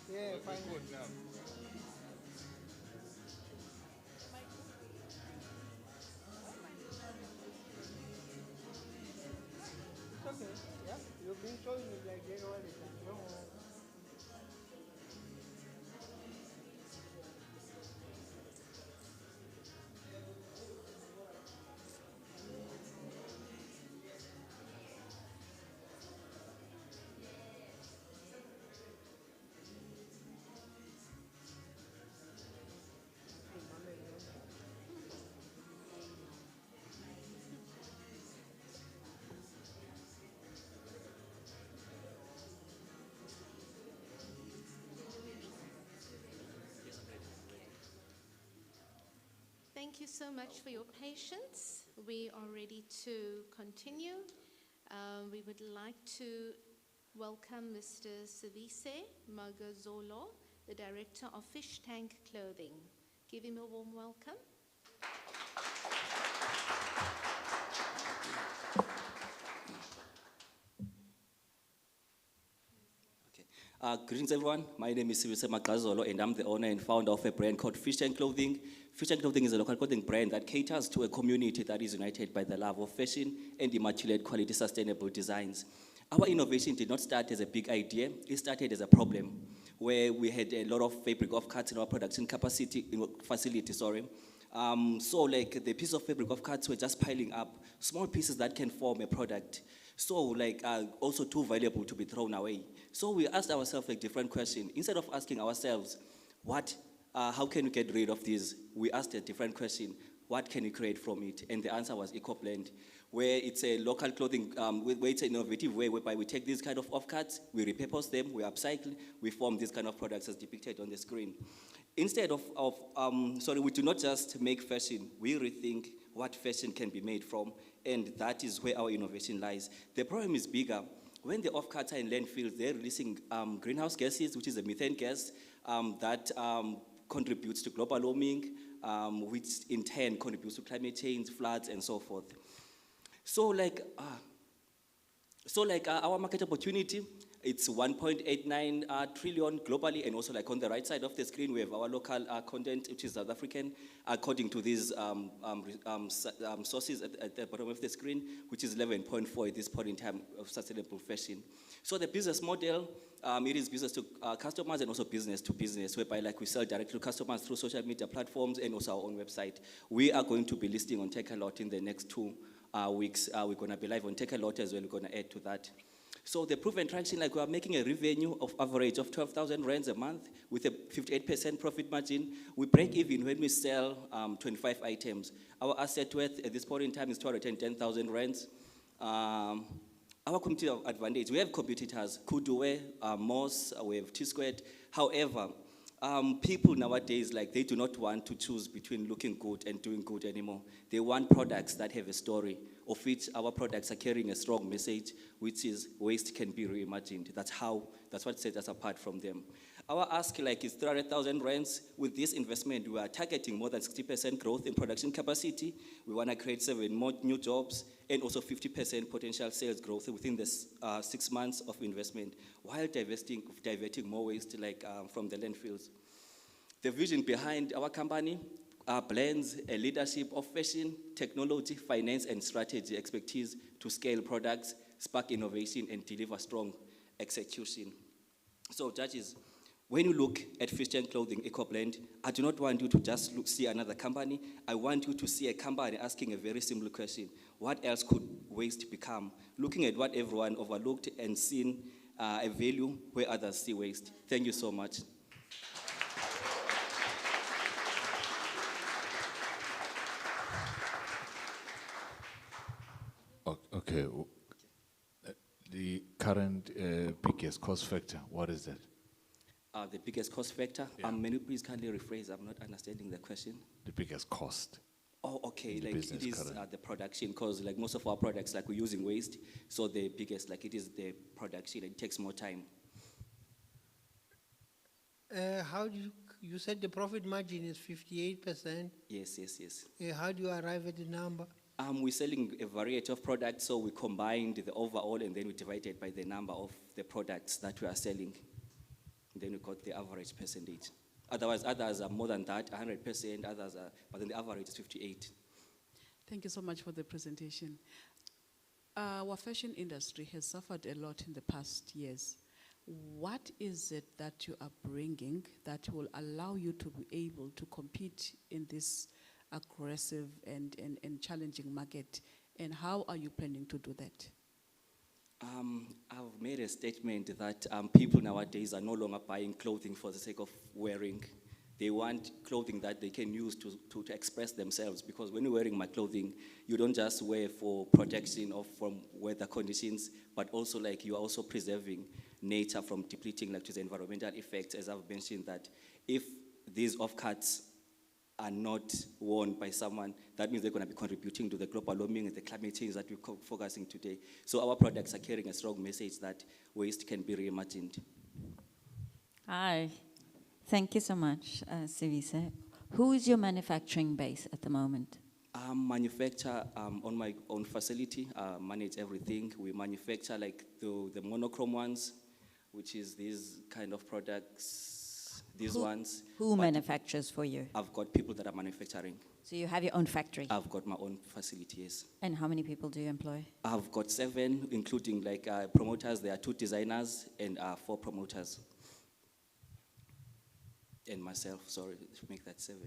Yeah, We're fine. good now. It's okay. Yeah, you've been showing it like that all the time. No. Thank you so much for your patience. We are ready to continue. We would like to welcome Mr. Savise Magazolo, the Director of Fish Tank Clothing. Give him a warm welcome. Greetings, everyone. My name is Sivise Magazolo, and I'm the owner and founder of a brand called Fish Tank Clothing. Fish Tank Clothing is a local clothing brand that caters to a community that is united by the love of fashion and immaculate quality, sustainable designs. Our innovation did not start as a big idea. It started as a problem where we had a lot of fabric offcuts in our production facility. So like the piece of fabric offcuts were just piling up, small pieces that can form a product. So like also too valuable to be thrown away. So we asked ourselves a different question. Instead of asking ourselves, how can we get rid of these? We asked a different question. What can we create from it? And the answer was EcoBlend, where it's a local clothing, where it's an innovative way whereby we take these kind of offcuts, we repurpose them, we upcycle, we form these kind of products as depicted on the screen. Instead sorry, we do not just make fashion, we rethink what fashion can be made from, and that is where our innovation lies. The problem is bigger. When the offcuts are in landfills, they're releasing greenhouse gases, which is a methane gas that contributes to global warming, which in turn contributes to climate change, floods, and so forth. So our market opportunity, it's 1.89 trillion globally, and also like on the right side of the screen, we have our local content, which is South African, according to these sources at the bottom of the screen, which is 11.4 at this point in time of sustainable fashion. So the business model, it is business to customers and also business to business, whereby like we sell directly to customers through social media platforms and also our own website. We are going to be listing on Takealot in the next 2 weeks. We're going to be live on Takealot as well. We're going to add to that. So the proven traction, like we are making a revenue of average of 12,000 rands a month with a 58% profit margin. We break even when we sell 25 items. Our asset worth at this point in time is 210,000 rands. Our competitive advantage, we have competitors, Kuduwe, Moss, we have T-Squared. However, people nowadays, like they do not want to choose between looking good and doing good anymore. They want products that have a story, of which our products are carrying a strong message, which is waste can be reimagined. That's what sets us apart from them. Our ask like is 300,000 rands. With this investment, we are targeting more than 60% growth in production capacity. We want to create 7 more new jobs and also 50% potential sales growth within this 6 months of investment, while diverting more waste like from the landfills. The vision behind our company blends a leadership of fashion, technology, finance, and strategy expertise to scale products, spark innovation, and deliver strong execution. So, judges, when you look at Christian Clothing EcoBlend, I do not want you to just see another company. I want you to see a company asking a very simple question. What else could waste become? Looking at what everyone overlooked and seen a value where others see waste. Thank you so much. Okay. The current biggest cost factor, what is that? The biggest cost factor? Yeah. May you please kindly rephrase? I'm not understanding the question. The biggest cost. Oh, okay. The Like it is the production, because like most of our products, like we're using waste. So the biggest, like it is the production. It takes more time. How do you said the profit margin is 58%? Yes. How do you arrive at the number? We're selling a variety of products, so we combined the overall and then we divided by the number of the products that we are selling. Then we got the average percentage. Otherwise, others are more than that, 100%, others are, but then the average is 58. Thank you so much for the presentation. Our fashion industry has suffered a lot in the past years. What is it that you are bringing that will allow you to be able to compete in this aggressive and challenging market? And how are you planning to do that? I've made a statement that people nowadays are no longer buying clothing for the sake of wearing. They want clothing that they can use to express themselves, because when you're wearing my clothing, you don't just wear for protection from weather conditions, but also like you are also preserving nature from depleting like to the environmental effects, as I've mentioned that if these offcuts are not worn by someone, that means they're going to be contributing to the global warming and the climate change that we're focusing today. So our products are carrying a strong message that waste can be reimagined. Hi, thank you so much, Sivise. Who is your manufacturing base at the moment? I manufacture on my own facility, manage everything. We manufacture like the monochrome ones, which is these kind of products. These ones. Who manufactures for you? I've got people that are manufacturing. So you have your own factory? I've got my own facility, yes. And how many people do you employ? I've got 7, including like promoters. There are 2 designers and 4 promoters. And myself, sorry, to make that 7.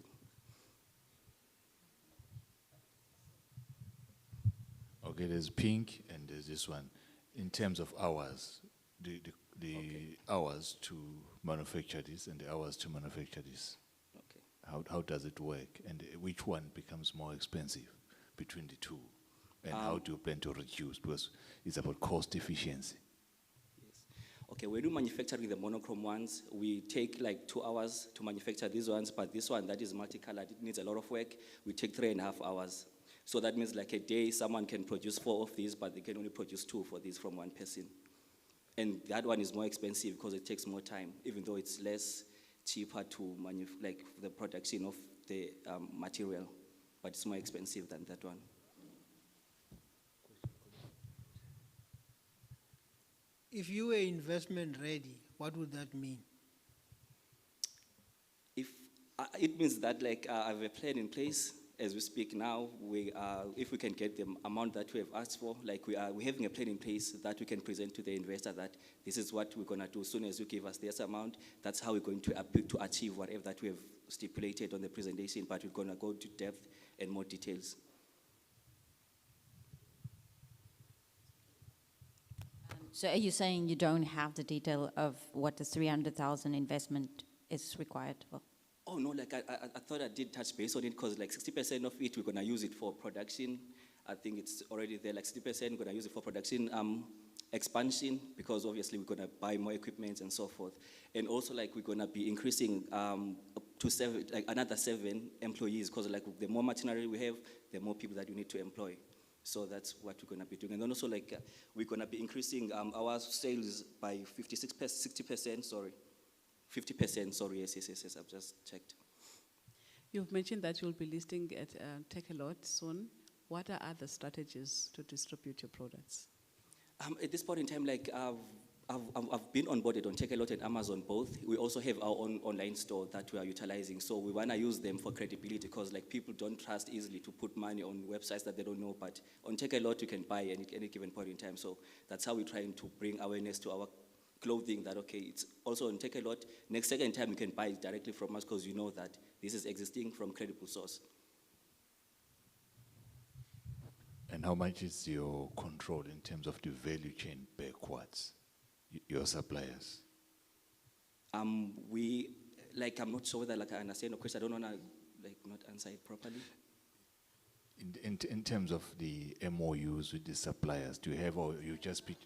Okay, there's pink and there's this one. In terms of hours, the hours to manufacture this and the hours to manufacture this. Okay. How does it work, and which one becomes more expensive between the two, and how do you plan to reduce, because it's about cost efficiency? Yes. Okay, when we're manufacturing the monochrome ones, we take like 2 hours to manufacture these ones, but this one that is multicolored, it needs a lot of work. We take 3.5 hours. So that means like a day, someone can produce 4 of these, but they can only produce 2 for these from one person. And that one is more expensive because it takes more time, even though it's less cheaper to like the production of the material, but it's more expensive than that one. If you were investment ready, what would that mean? It means that like I have a plan in place as we speak now. If we can get the amount that we have asked for, like we're having a plan in place that we can present to the investor that this is what we're gonna do. As soon as you give us this amount, that's how we're going to achieve whatever that we have stipulated on the presentation, but we're gonna go to depth and more details. So are you saying you don't have the detail of what the 300,000 investment is required for? Oh no, like I thought I did touch base on it because like 60% of it, we're gonna use it for production. I think it's already there, like 60% we're gonna use it for production expansion, because obviously we're gonna buy more equipment and so forth. And also like we're gonna be increasing up to another 7 employees, because like the more machinery we have, the more people that we need to employ. So that's what we're gonna be doing. And then also like we're gonna be increasing our sales by 60%, sorry. 50%, sorry, yes, I've just checked. You've mentioned that you'll be listing at Take a Lot soon. What are other strategies to distribute your products? At this point in time, like I've been onboarded on Take a Lot and Amazon both. We also have our own online store that we are utilizing. So we wanna use them for credibility, because like people don't trust easily to put money on websites that they don't know. But on Take a Lot, you can buy any given point in time. So that's how we're trying to bring awareness to our clothing, that okay, it's also on Take a Lot. Second time you can buy it directly from us, because you know that this is existing from credible source. And how much is your control in terms of the value chain backwards, your suppliers? I'm not sure whether like I understand the question. I don't wanna not answer it properly. In terms of the MOUs with the suppliers, do you have, or you just pick?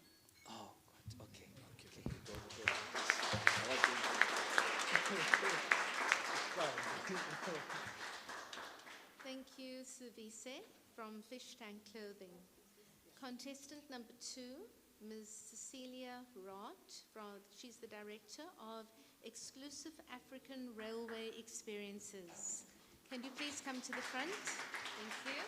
Thank you, Suvise from Fish Tank Clothing. Contestant number 2, Ms. Cecilia Rott, she's the Director of Exclusive African Railway Experiences. Can you please come to the front? Thank you.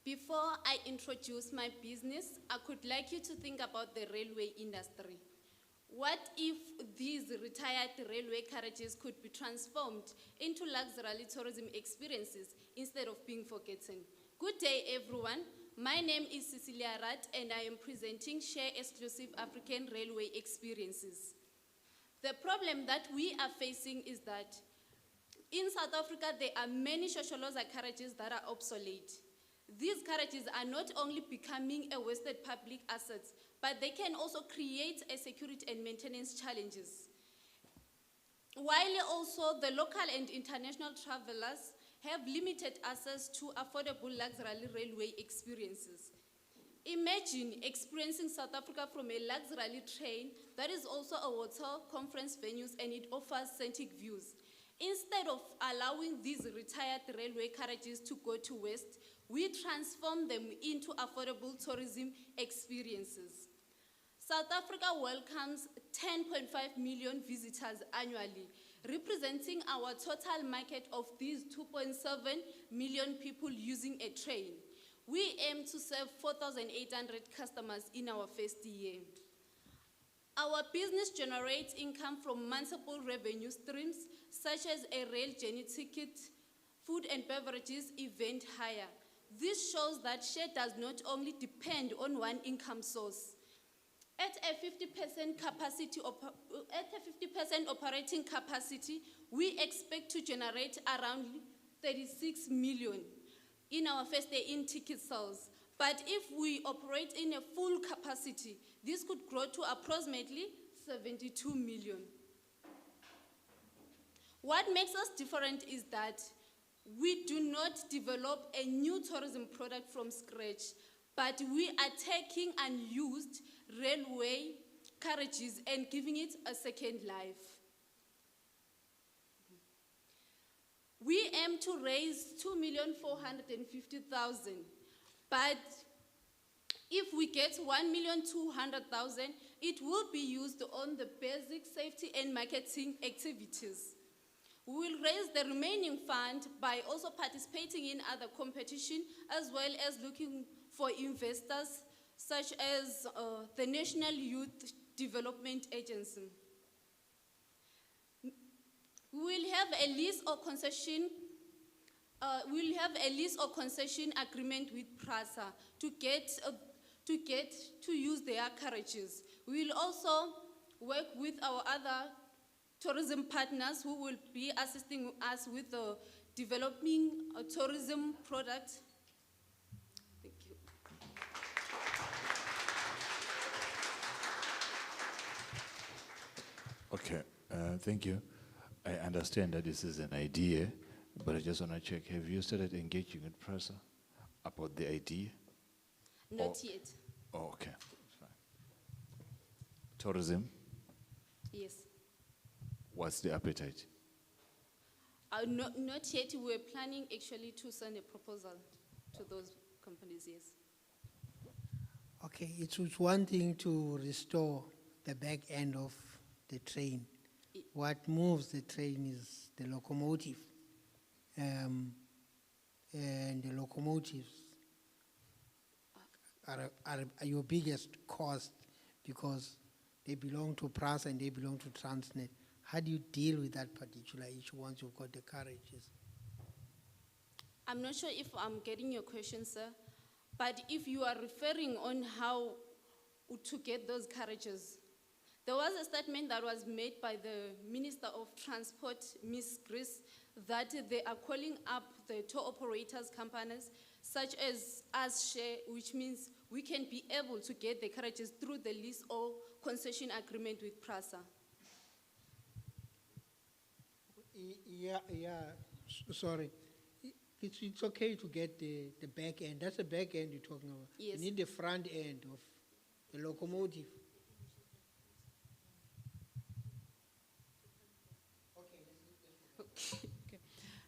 Before I introduce my business, I could like you to think about the railway industry. What if these retired railway carriages could be transformed into luxury tourism experiences instead of being forgotten? Good day, everyone. My name is Cecilia Rat, and I am presenting Share Exclusive African Railway Experiences. The problem that we are facing is that in South Africa, there are many Shosholoza carriages that are obsolete. These carriages are not only becoming a wasted public asset, but they can also create a security and maintenance challenges. While also the local and international travelers have limited access to affordable luxury railway experiences. Imagine experiencing South Africa from a luxury train that is also a hotel, conference venues, and it offers scenic views. Instead of allowing these retired railway carriages to go to waste, we transform them into affordable tourism experiences. South Africa welcomes 10.5 million visitors annually, representing our total market of these 2.7 million people using a train. We aim to serve 4,800 customers in our first year. Our business generates income from multiple revenue streams, such as a rail journey ticket, food and beverages, event hire. This shows that Share does not only depend on one income source. At a 50% operating capacity, we expect to generate around 36 million in our first day in ticket sales. But if we operate in a full capacity, this could grow to approximately 72 million. What makes us different is that we do not develop a new tourism product from scratch, but we are taking unused railway carriages and giving it a second life. We aim to raise 2,450,000, but if we get 1,200,000, it will be used on the basic safety and marketing activities. We will raise the remaining fund by also participating in other competition, as well as looking for investors such as the National Youth Development Agency. We will have a lease or concession agreement with PRASA to use their carriages. We will also work with our other tourism partners who will be assisting us with developing a tourism product. Thank you. Okay, thank you. I understand that this is an idea, but I just want to check, have you started engaging with PRASA about the idea? Not yet. Oh, okay, that's fine. Tourism, Yes. what's the appetite? Not yet. We're planning actually to send a proposal to those companies, yes. Okay, it's one thing to restore the back end of the train. What moves the train is the locomotive. And the locomotives are your biggest cost because they belong to PRASA and they belong to Transnet. How do you deal with that particular issue once you've got the carriages? I'm not sure if I'm getting your question, sir, but if you are referring on how to get those carriages, there was a statement that was made by the Minister of Transport, Ms. Grace, that they are calling up the tour operators companies such as Share, which means we can be able to get the carriages through the lease or concession agreement with PRASA. Sorry. It's okay to get the back end. That's the back end you're talking about. Yes. You need the front end of the locomotive. Okay.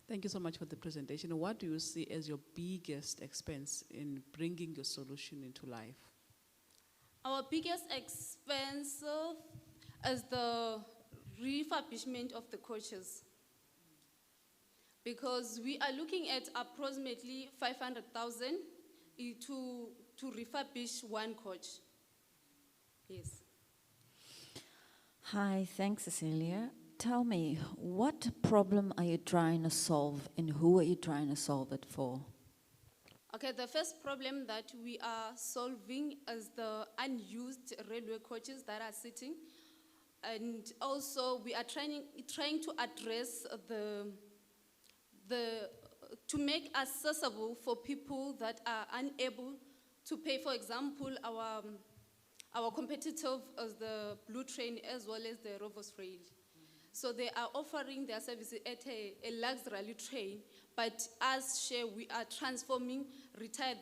Thank you so much for the presentation. What do you see as your biggest expense in bringing your solution into life? Our biggest expense is the refurbishment of the coaches, because we are looking at approximately 500,000 to refurbish one coach. Yes. Hi, thanks, Cecilia. Tell me, what problem are you trying to solve and who are you trying to solve it for? Okay, the first problem that we are solving is the unused railway coaches that are sitting. And also we are trying to address to make accessible for people that are unable to pay. For example, our competitive is the Blue Train as well as the Rovos Rail. So they are offering their services at a luxury train, but as Share, we are transforming retired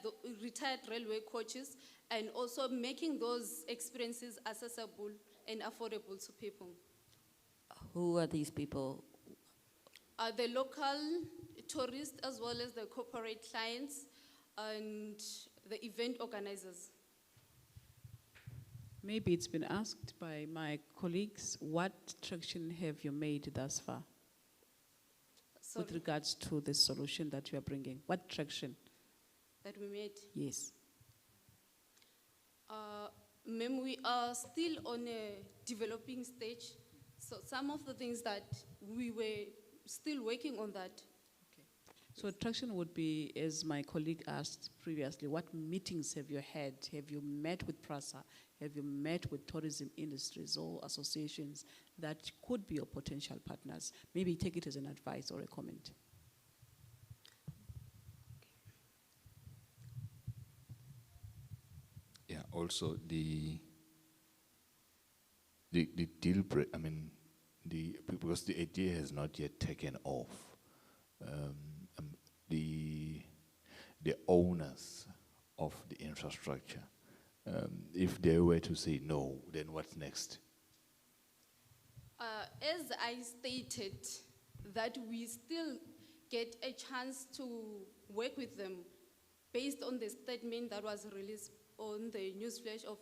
railway coaches and also making those experiences accessible and affordable to people. Who are these people? The local tourists as well as the corporate clients and the event organizers. Maybe it's been asked by my colleagues, what traction have you made thus far? Sorry? With regards to the solution that you are bringing? What traction? That we made? Yes. Ma'am, we are still on a developing stage. So some of the things that we were still working on that. So traction would be, as my colleague asked previously, what meetings have you had? Have you met with PRASA? Have you met with tourism industries or associations that could be your potential partners? Maybe take it as an advice or a comment. Yeah, also the deal break, I mean, because the idea has not yet taken off. The owners of the infrastructure, if they were to say no, then what's next? As I stated, that we still get a chance to work with them based on the statement that was released on the newsflash of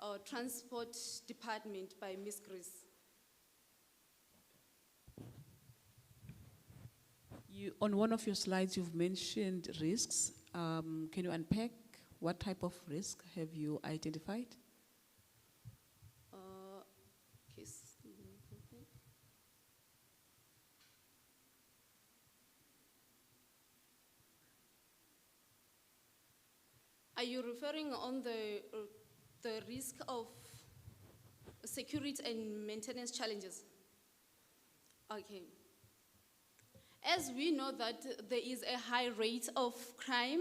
our Transport Department by Ms. Grace. On one of your slides, you've mentioned risks. Can you unpack what type of risk have you identified? Are you referring on the risk of security and maintenance challenges? Okay. As we know that there is a high rate of crime,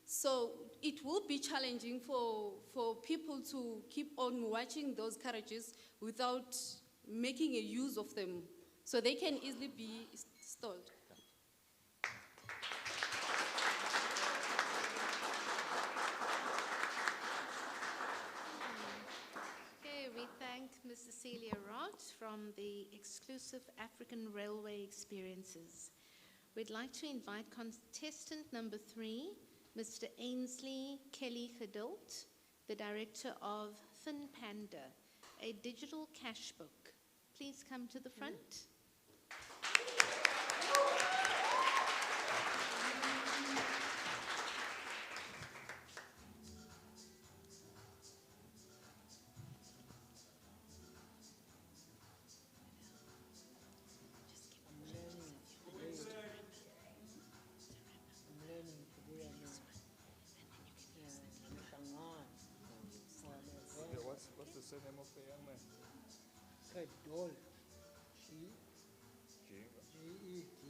so it will be challenging for people to keep on watching those carriages without making a use of them. So they can easily be stalled. Okay, we thank Ms. Cecilia Rott from the Exclusive African Railway Experiences. We'd like to invite contestant number 3, Mr. Ainsley Kelly Gedult, the director of Thin Panda, a digital cash book. Please come to the front. What's the surname of the young man? Gedol. G. G-E-D.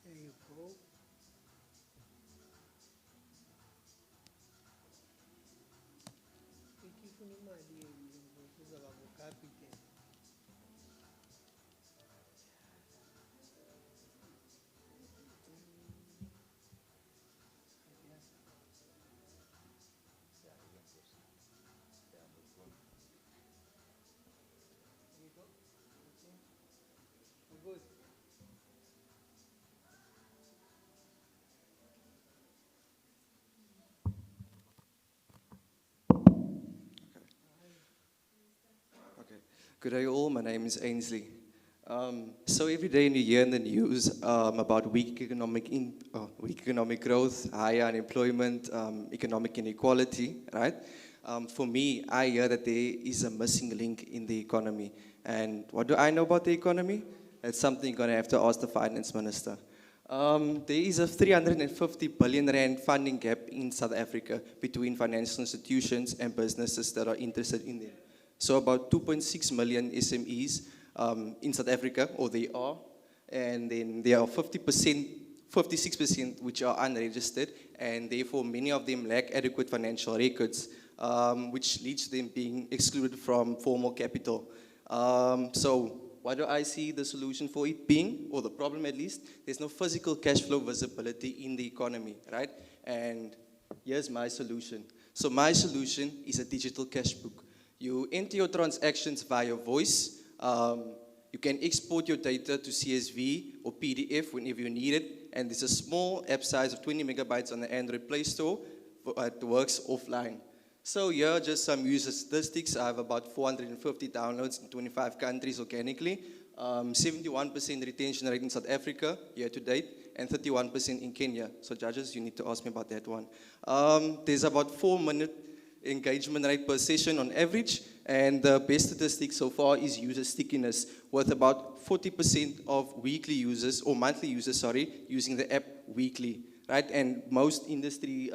There you go. Ikifuna imali yenu kuza bakukapite. Good. Okay. Good day all, my name is Ainsley. So every day you hear in the news about weak economic growth, higher unemployment, economic inequality, right? For me, I hear that there is a missing link in the economy. And what do I know about the economy? That's something you're going to have to ask the finance minister. There is a 350 billion rand funding gap in South Africa between financial institutions and businesses that are interested in them. So about 2.6 million SMEs in South Africa, or they are, and then there are 56% which are unregistered, and therefore many of them lack adequate financial records, which leads to them being excluded from formal capital. So what do I see the solution for it being, or the problem at least? There's no physical cash flow visibility in the economy, right? And here's my solution. So my solution is a digital cash book. You enter your transactions via voice. You can export your data to CSV or PDF whenever you need it. And there's a small app size of 20 megabytes on the Android Play Store. It works offline. So here are just some user statistics. I have about 450 downloads in 25 countries organically. 71% retention rate in South Africa year to date, and 31% in Kenya. So judges, you need to ask me about that one. There's about 4-minute engagement rate per session on average, and the best statistic so far is user stickiness, with about 40% of weekly users, or monthly users, sorry, using the app weekly. Right? And most industry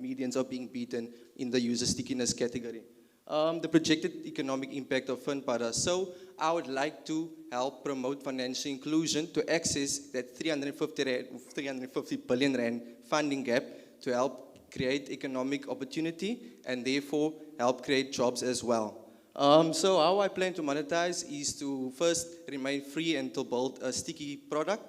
medians are being beaten in the user stickiness category. The projected economic impact of FinPara. So I would like to help promote financial inclusion to access that 350 billion rand funding gap to help create economic opportunity and therefore help create jobs as well. So how I plan to monetize is to first remain free and to build a sticky product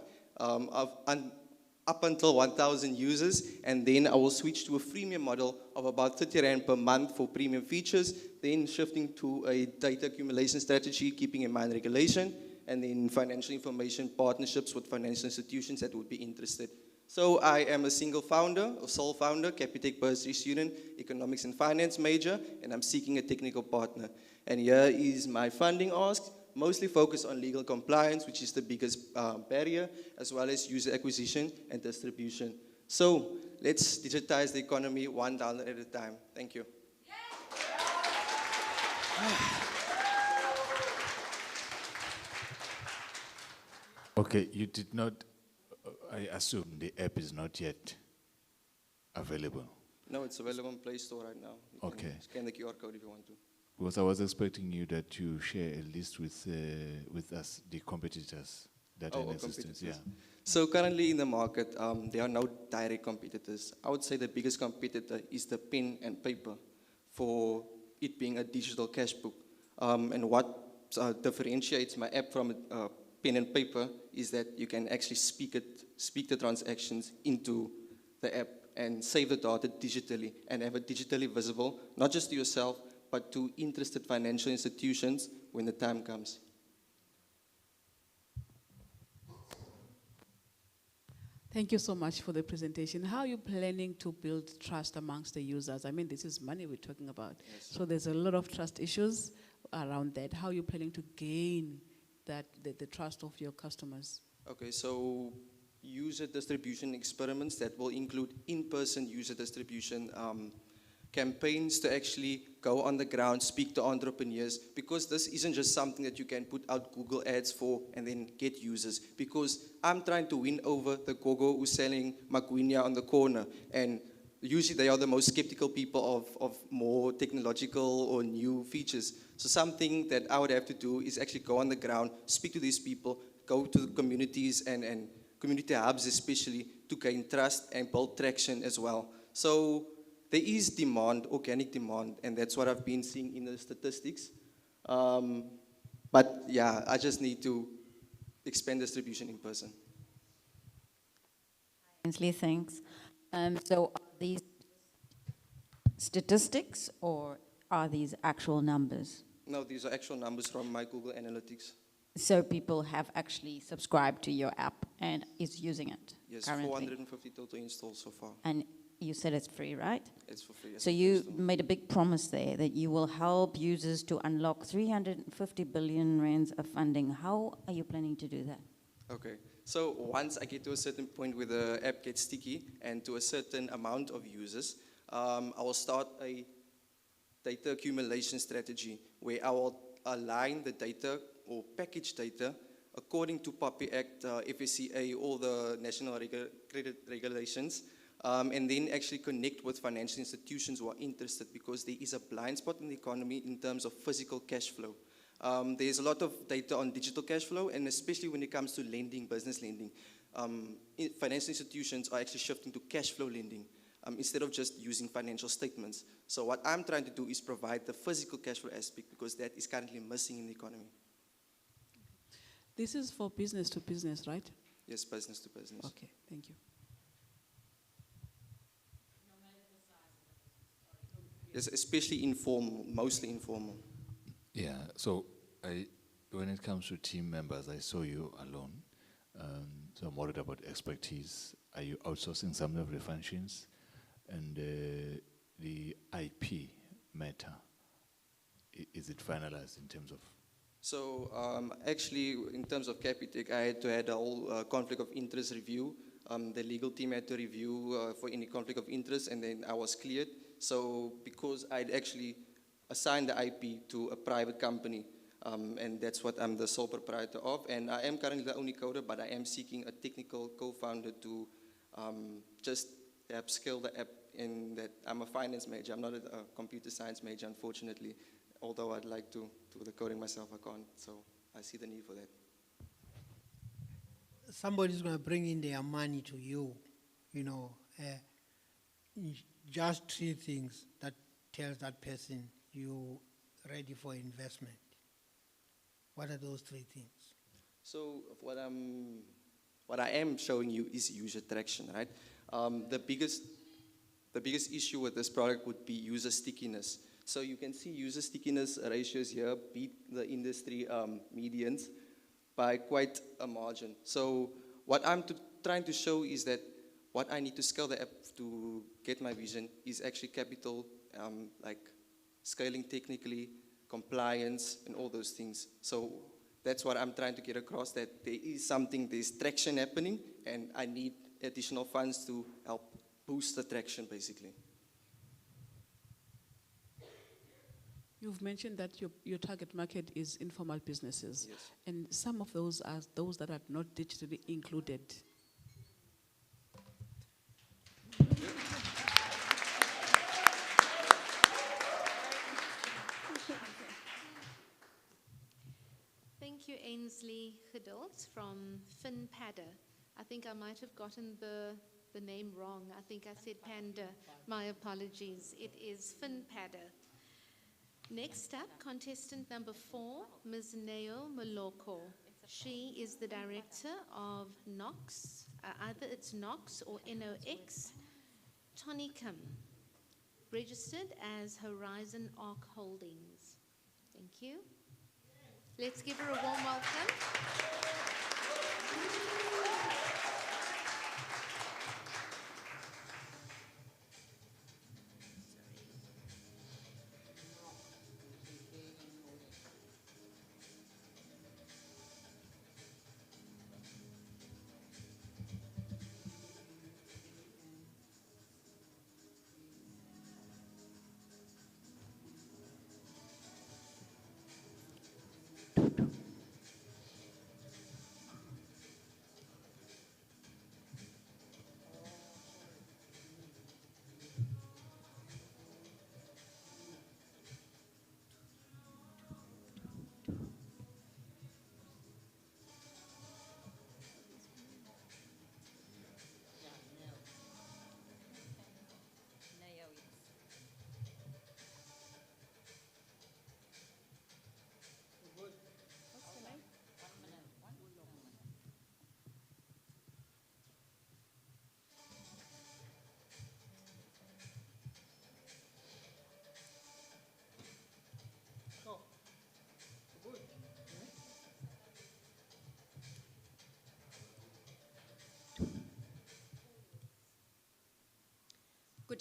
up until 1,000 users, and then I will switch to a freemium model of about 30 Rand per month for premium features, then shifting to a data accumulation strategy, keeping in mind regulation, and then financial information partnerships with financial institutions that would be interested. So I am a single founder, or sole founder, Capitec bursary student, economics and finance major, and I'm seeking a technical partner. And here is my funding ask. Mostly focused on legal compliance, which is the biggest barrier, as well as user acquisition and distribution. So let's digitize the economy one download at a time. Thank you. Okay, you did not, I assume the app is not yet available. No, it's available on Play Store right now. You Okay. can scan the QR code if you want to. Because I was expecting you that you share a list with us, the competitors that are in existence. Yeah. So currently in the market, there are no direct competitors. I would say the biggest competitor is the pen and paper for it being a digital cash book. And what differentiates my app from pen and paper is that you can actually speak the transactions into the app and save the data digitally and have it digitally visible, not just to yourself, but to interested financial institutions when the time comes. Thank you so much for the presentation. How are you planning to build trust amongst the users? I mean, this is money we're talking about. Yes. So there's a lot of trust issues around that. How are you planning to gain the trust of your customers? Okay, so user distribution experiments that will include in-person user distribution campaigns to actually go on the ground, speak to entrepreneurs, because this isn't just something that you can put out Google ads for and then get users. Because I'm trying to win over the gogo who's selling maguinia on the corner, and usually they are the most skeptical people of more technological or new features. So something that I would have to do is actually go on the ground, speak to these people, go to the communities and community hubs especially, to gain trust and build traction as well. So there is demand, organic demand, and that's what I've been seeing in the statistics. But yeah, I just need to expand distribution in person. Ainsley, thanks. So are these statistics or are these actual numbers? No, these are actual numbers from my Google Analytics. So people have actually subscribed to your app and is using it Yes, currently? 450 total installs so far. And you said it's free, right? It's for free. So you made a big promise there that you will help users to unlock 350 billion rands of funding. How are you planning to do that? Okay, so once I get to a certain point where the app gets sticky and to a certain amount of users, I will start a data accumulation strategy where I will align the data or package data according to PAPI Act, FSCA, all the national credit regulations, and then actually connect with financial institutions who are interested, because there is a blind spot in the economy in terms of physical cash flow. There's a lot of data on digital cash flow, and especially when it comes to lending, business lending, financial institutions are actually shifting to cash flow lending instead of just using financial statements. So what I'm trying to do is provide the physical cash flow aspect, because that is currently missing in the economy. This is for business to business, right? Yes, business to business. Okay, thank you. Yes, especially informal, mostly informal. Yeah, so when it comes to team members, I saw you alone. So I'm worried about expertise. Are you outsourcing some of the functions? And the IP matter, is it finalized in terms of? So actually, in terms of Capitec, I had to have a whole conflict of interest review. The legal team had to review for any conflict of interest, and then I was cleared. So because I'd actually assigned the IP to a private company, and that's what I'm the sole proprietor of. And I am currently the only coder, but I am seeking a technical co-founder to just upskill the app in that. I'm a finance major. I'm not a computer science major, unfortunately. Although I'd like to do the coding myself, I can't. So I see the need for that. Somebody's going to bring in their money to you, just 3 things that tells that person you ready for investment. What are those 3 things? So what I am showing you is user traction, right? The biggest issue with this product would be user stickiness. So you can see user stickiness ratios here beat the industry medians by quite a margin. So what I'm trying to show is that what I need to scale the app to get my vision is actually capital, like scaling technically, compliance, and all those things. So that's what I'm trying to get across, that there is something, there's traction happening, and I need additional funds to help boost the traction, basically. You've mentioned that your target market is informal businesses. Yes. And some of those are those that are not digitally included. Thank you, Ainsley Geduld from FinPadda. I think I might have gotten the name wrong. I think I said Panda. My apologies. It is FinPadda. Next up, contestant number 4, Ms. Neo Moloko. She is the director of NOX, either it's NOX or NOX, Tonicum, registered as Horizon Arc Holdings. Thank you. Let's give her a warm welcome.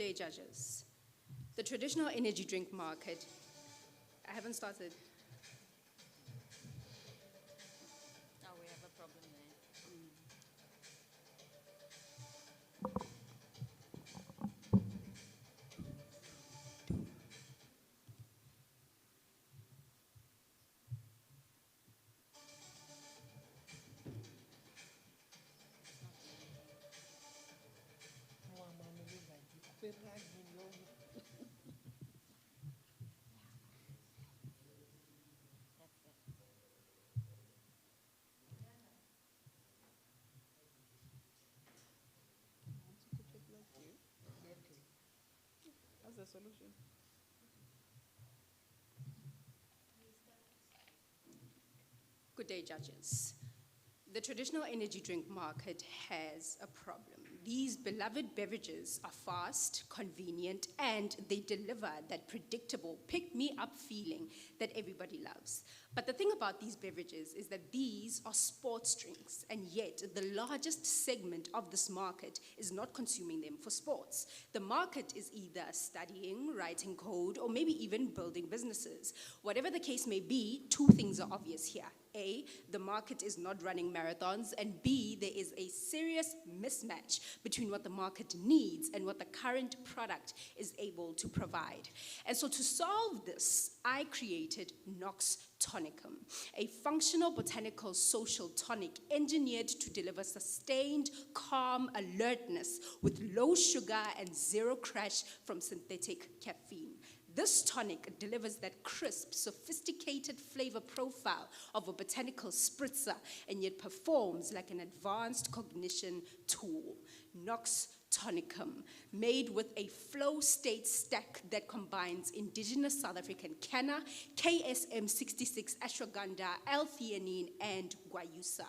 day, judges. The traditional energy drink market, I haven't started. Oh, we have a problem there. That's the solution. Good day, judges. The traditional energy drink market has a problem. These beloved beverages are fast, convenient, and they deliver that predictable pick-me-up feeling that everybody loves. But the thing about these beverages is that these are sports drinks, and yet the largest segment of this market is not consuming them for sports. The market is either studying, writing code, or maybe even building businesses. Whatever the case may be, two things are obvious here. A, the market is not running marathons, and B, there is a serious mismatch between what the market needs and what the current product is able to provide. And so to solve this, I created Nox Tonicum, a functional botanical social tonic engineered to deliver sustained, calm alertness with low sugar and zero crash from synthetic caffeine. This tonic delivers that crisp, sophisticated flavor profile of a botanical spritzer and yet performs like an advanced cognition tool. Nox Tonicum, made with a flow state stack that combines indigenous South African canna, KSM66 ashwagandha, L-theanine, and guayusa.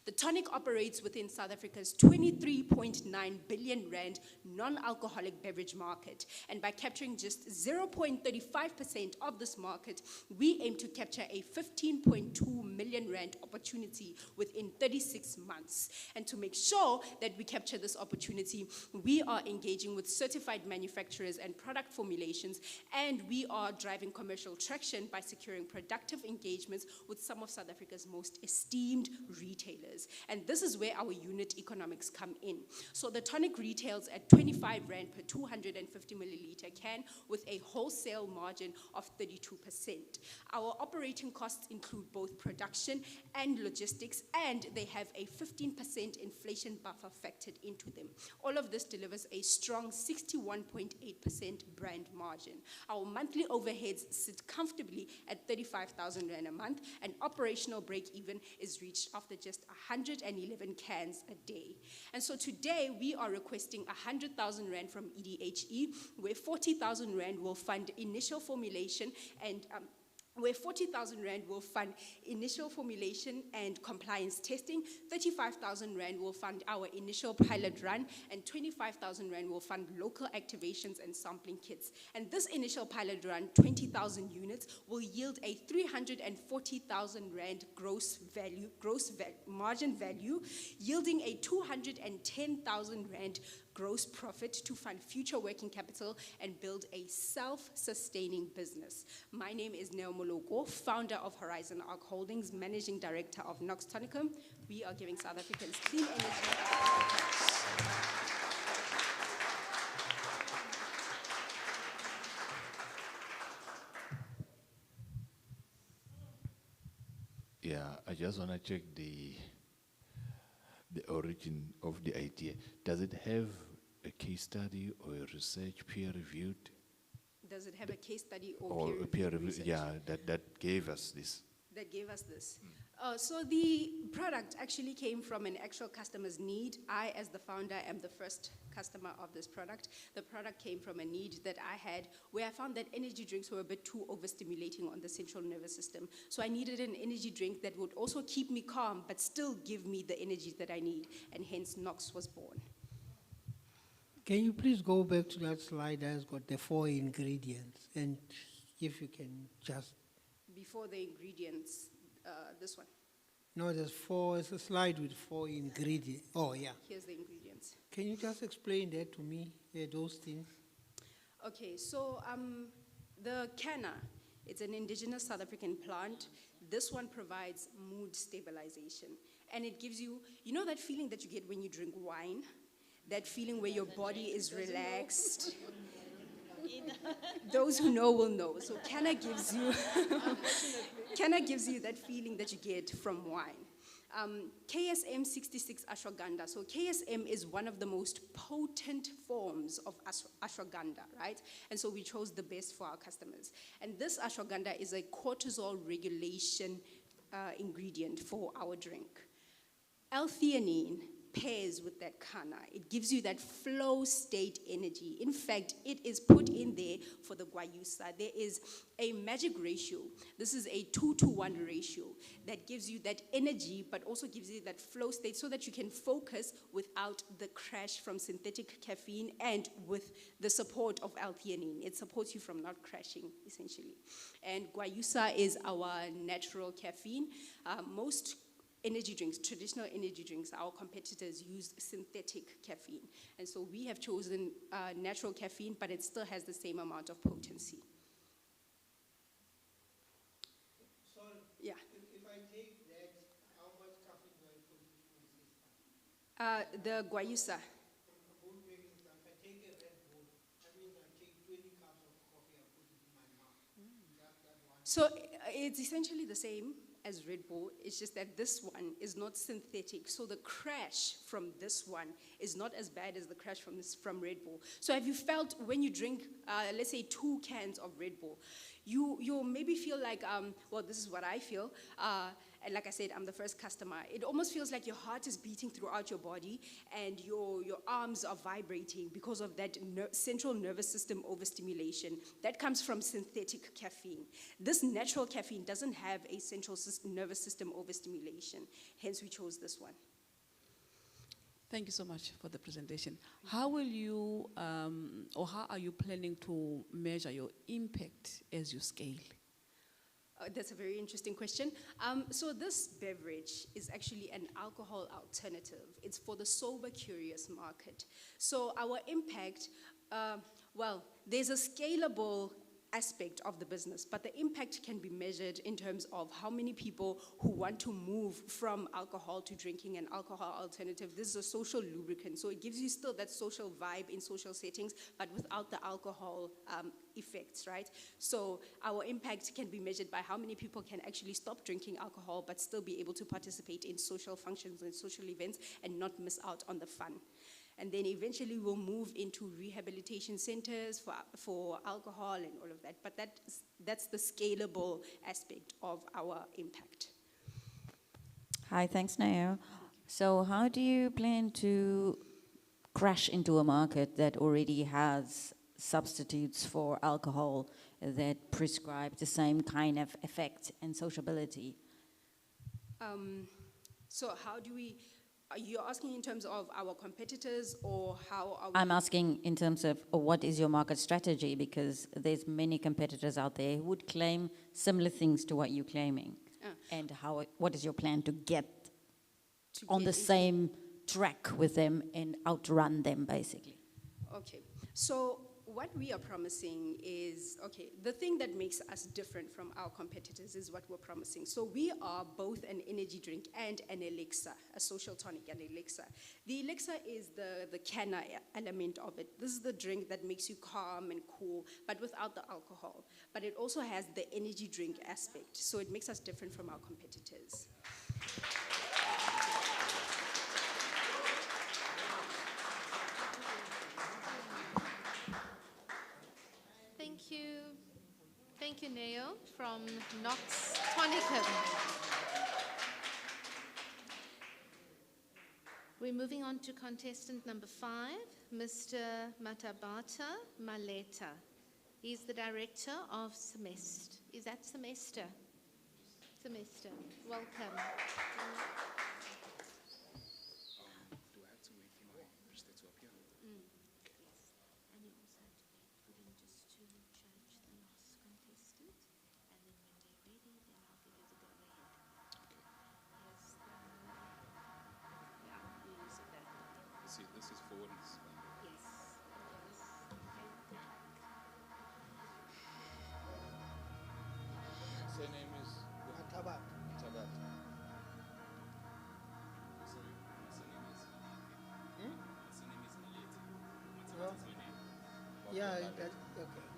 The tonic operates within South Africa's 23.9 billion rand non-alcoholic beverage market, and by capturing just 0.35% of this market, we aim to capture a 15.2 million rand opportunity within 36 months. And to make sure that we capture this opportunity, we are engaging with certified manufacturers and product formulations, and we are driving commercial traction by securing productive engagements with some of South Africa's most esteemed retailers. And this is where our unit economics come in. So the tonic retails at 25 Rand per 250 milliliter can with a wholesale margin of 32%. Our operating costs include both production and logistics, and they have a 15% inflation buffer factored into them. All of this delivers a strong 61.8% brand margin. Our monthly overheads sit comfortably at 35,000 Rand a month, and operational break-even is reached after just 111 cans a day. And so today we are requesting 100,000 Rand from EDHE, where 40,000 Rand will fund initial formulation and where 40,000 Rand will fund initial formulation and compliance testing, 35,000 Rand will fund our initial pilot run, and 25,000 Rand will fund local activations and sampling kits. And this initial pilot run, 20,000 units, will yield a 340,000 Rand margin value, yielding a 210,000 Rand gross profit to fund future working capital and build a self-sustaining business. My name is Neo Moloko, founder of Horizon Arc Holdings, managing director of Nox Tonicum. We are giving South Africans clean energy. Yeah, I just want to check the origin of the idea. Does it have a case study or a research peer-reviewed? Does it have a case study Or a peer-reviewed, yeah, that gave us this? That gave us this. So the product actually came from an actual customer's need. I, as the founder, am the first customer of this product. The product came from a need that I had, where I found that energy drinks were a bit too overstimulating on the central nervous system. So I needed an energy drink that would also keep me calm, but still give me the energy that I need, and hence Nox was born. Can you please go back to that slide that has got the 4 ingredients, and if you can just... Before the ingredients, this one. No, there's 4, it's a slide with 4 ingredients. Oh, yeah. Here's the ingredients. Can you just explain that to me, those things? Okay, so the canna, it's an indigenous South African plant. This one provides mood stabilization. And it gives you, you know that feeling that you get when you drink wine? That feeling where your body is relaxed. Those who know will know. So canna gives you, canna gives you that feeling that you get from wine. KSM 66 ashwagandha. So KSM is one of the most potent forms of ashwagandha, right? And so we chose the best for our customers. And this ashwagandha is a cortisol regulation ingredient for our drink. L-theanine pairs with that canna. It gives you that flow state energy. In fact, it is put in there for the guayusa. There is a magic ratio. This is a 2-to-1 ratio that gives you that energy, but also gives you that flow state so that you can focus without the crash from synthetic caffeine and with the support of L-theanine. It supports you from not crashing, essentially. And guayusa is our natural caffeine. Most energy drinks, traditional energy drinks, our competitors use synthetic caffeine. And so we have chosen natural caffeine, but it still has the same amount of potency. So yeah. If I take that, how much caffeine do I put in my system? The guayusa. If I take a Red Bull, that means I take 20 cups of coffee and put it in my mouth. That one. So it's essentially the same as Red Bull. It's just that this one is not synthetic. So the crash from this one is not as bad as the crash from Red Bull. So have you felt when you drink, let's say 2 cans of Red Bull, you maybe feel like, well, this is what I feel. And like I said, I'm the first customer. It almost feels like your heart is beating throughout your body and your arms are vibrating because of that central nervous system overstimulation. That comes from synthetic caffeine. This natural caffeine doesn't have a central nervous system overstimulation. Hence, we chose this one. Thank you so much for the presentation. How will you, or how are you planning to measure your impact as you scale? That's a very interesting question. So this beverage is actually an alcohol alternative. It's for the sober, curious market. So our impact, well, there's a scalable aspect of the business, but the impact can be measured in terms of how many people who want to move from alcohol to drinking an alcohol alternative. This is a social lubricant, so it gives you still that social vibe in social settings, but without the alcohol effects, right? So our impact can be measured by how many people can actually stop drinking alcohol, but still be able to participate in social functions and social events and not miss out on the fun. And then eventually we'll move into rehabilitation centers for alcohol and all of that. But that's the scalable aspect of our impact. Hi, thanks, Nayo. So how do you plan to crash into a market that already has substitutes for alcohol that prescribe the same kind of effect and sociability? So how do we... Are you asking in terms of our competitors or how are we... I'm asking in terms of what is your market strategy, because there's many competitors out there who would claim similar things to what you're claiming. And what is your plan to get on the same track with them and outrun them, basically? Okay, so what we are promising is, okay, the thing that makes us different from our competitors is what we're promising. So we are both an energy drink and an elixir, a social tonic and elixir. The elixir is the canna element of it. This is the drink that makes you calm and cool, but without the alcohol. But it also has the energy drink aspect, so it makes us different from our competitors. Thank you. Thank you, Neo, from Knox Tonicum. We're moving on to contestant number 5, Mr. Matabata Maleta. He's the director of Semester. Is that Semester? Semester. Welcome. This is forward and this is back. Yes. Yeah, okay,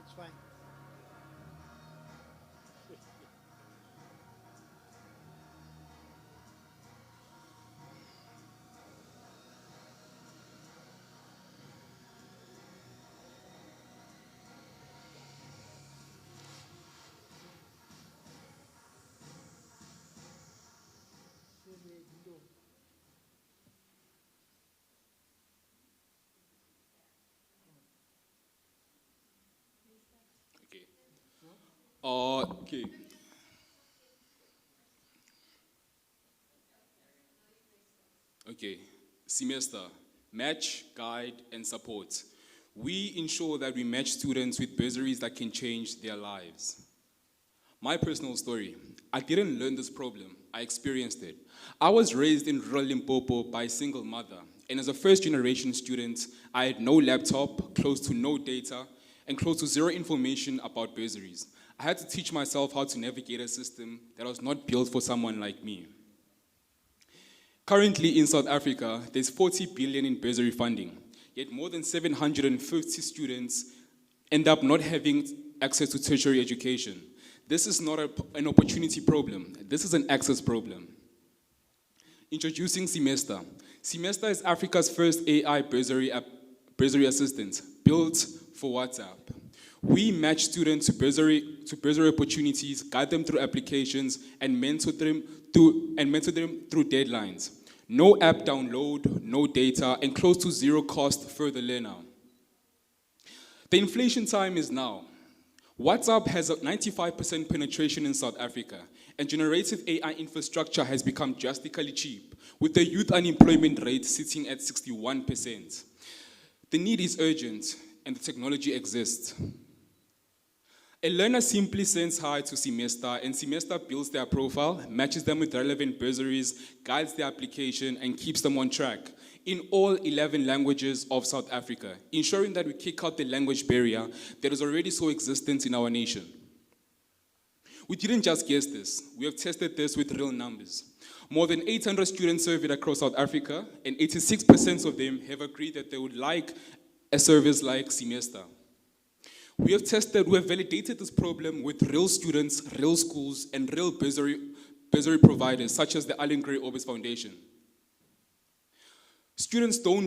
it's fine. Okay. Okay. Semester. Match, guide, and support. We ensure that we match students with bursaries that can change their lives. My personal story. I didn't learn this problem. I experienced it. I was raised in rural Limpopo by a single mother. And as a first-generation student, I had no laptop, close to no data, and close to zero information about bursaries. I had to teach myself how to navigate a system that was not built for someone like me. Currently in South Africa, there's 40 billion in bursary funding, yet more than 750 students end up not having access to tertiary education. This is not an opportunity problem. This is an access problem. Introducing Semester. Semester is Africa's first AI bursary assistant, built for WhatsApp. We match students to bursary opportunities, guide them through applications, and mentor them through deadlines. No app download, no data, and close to zero cost for the learner. The inflation time is now. WhatsApp has a 95% penetration in South Africa, and generative AI infrastructure has become drastically cheap, with the youth unemployment rate sitting at 61%. The need is urgent, and the technology exists. A learner simply sends hi to Semester, and Semester builds their profile, matches them with relevant bursaries, guides their application, and keeps them on track in all 11 languages of South Africa, ensuring that we kick out the language barrier that is already so existent in our nation. We didn't just guess this. We have tested this with real numbers. More than 800 students surveyed across South Africa, and 86% of them have agreed that they would like a service like Semester. We have validated this problem with real students, real schools, and real bursary providers, such as the Allen Gray Orbis Foundation. Students don't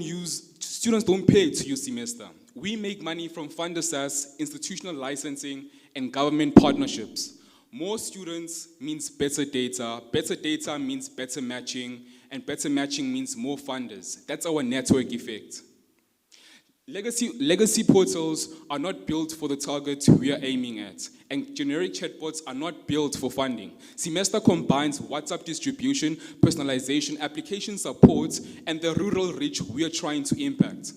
pay to use Semester. We make money from funder SaaS, institutional licensing, and government partnerships. More students means better data means better matching, and better matching means more funders. That's our network effect. Legacy portals are not built for the target we are aiming at, and generic chatbots are not built for funding. Semester combines WhatsApp distribution, personalization, application support, and the rural reach we are trying to impact.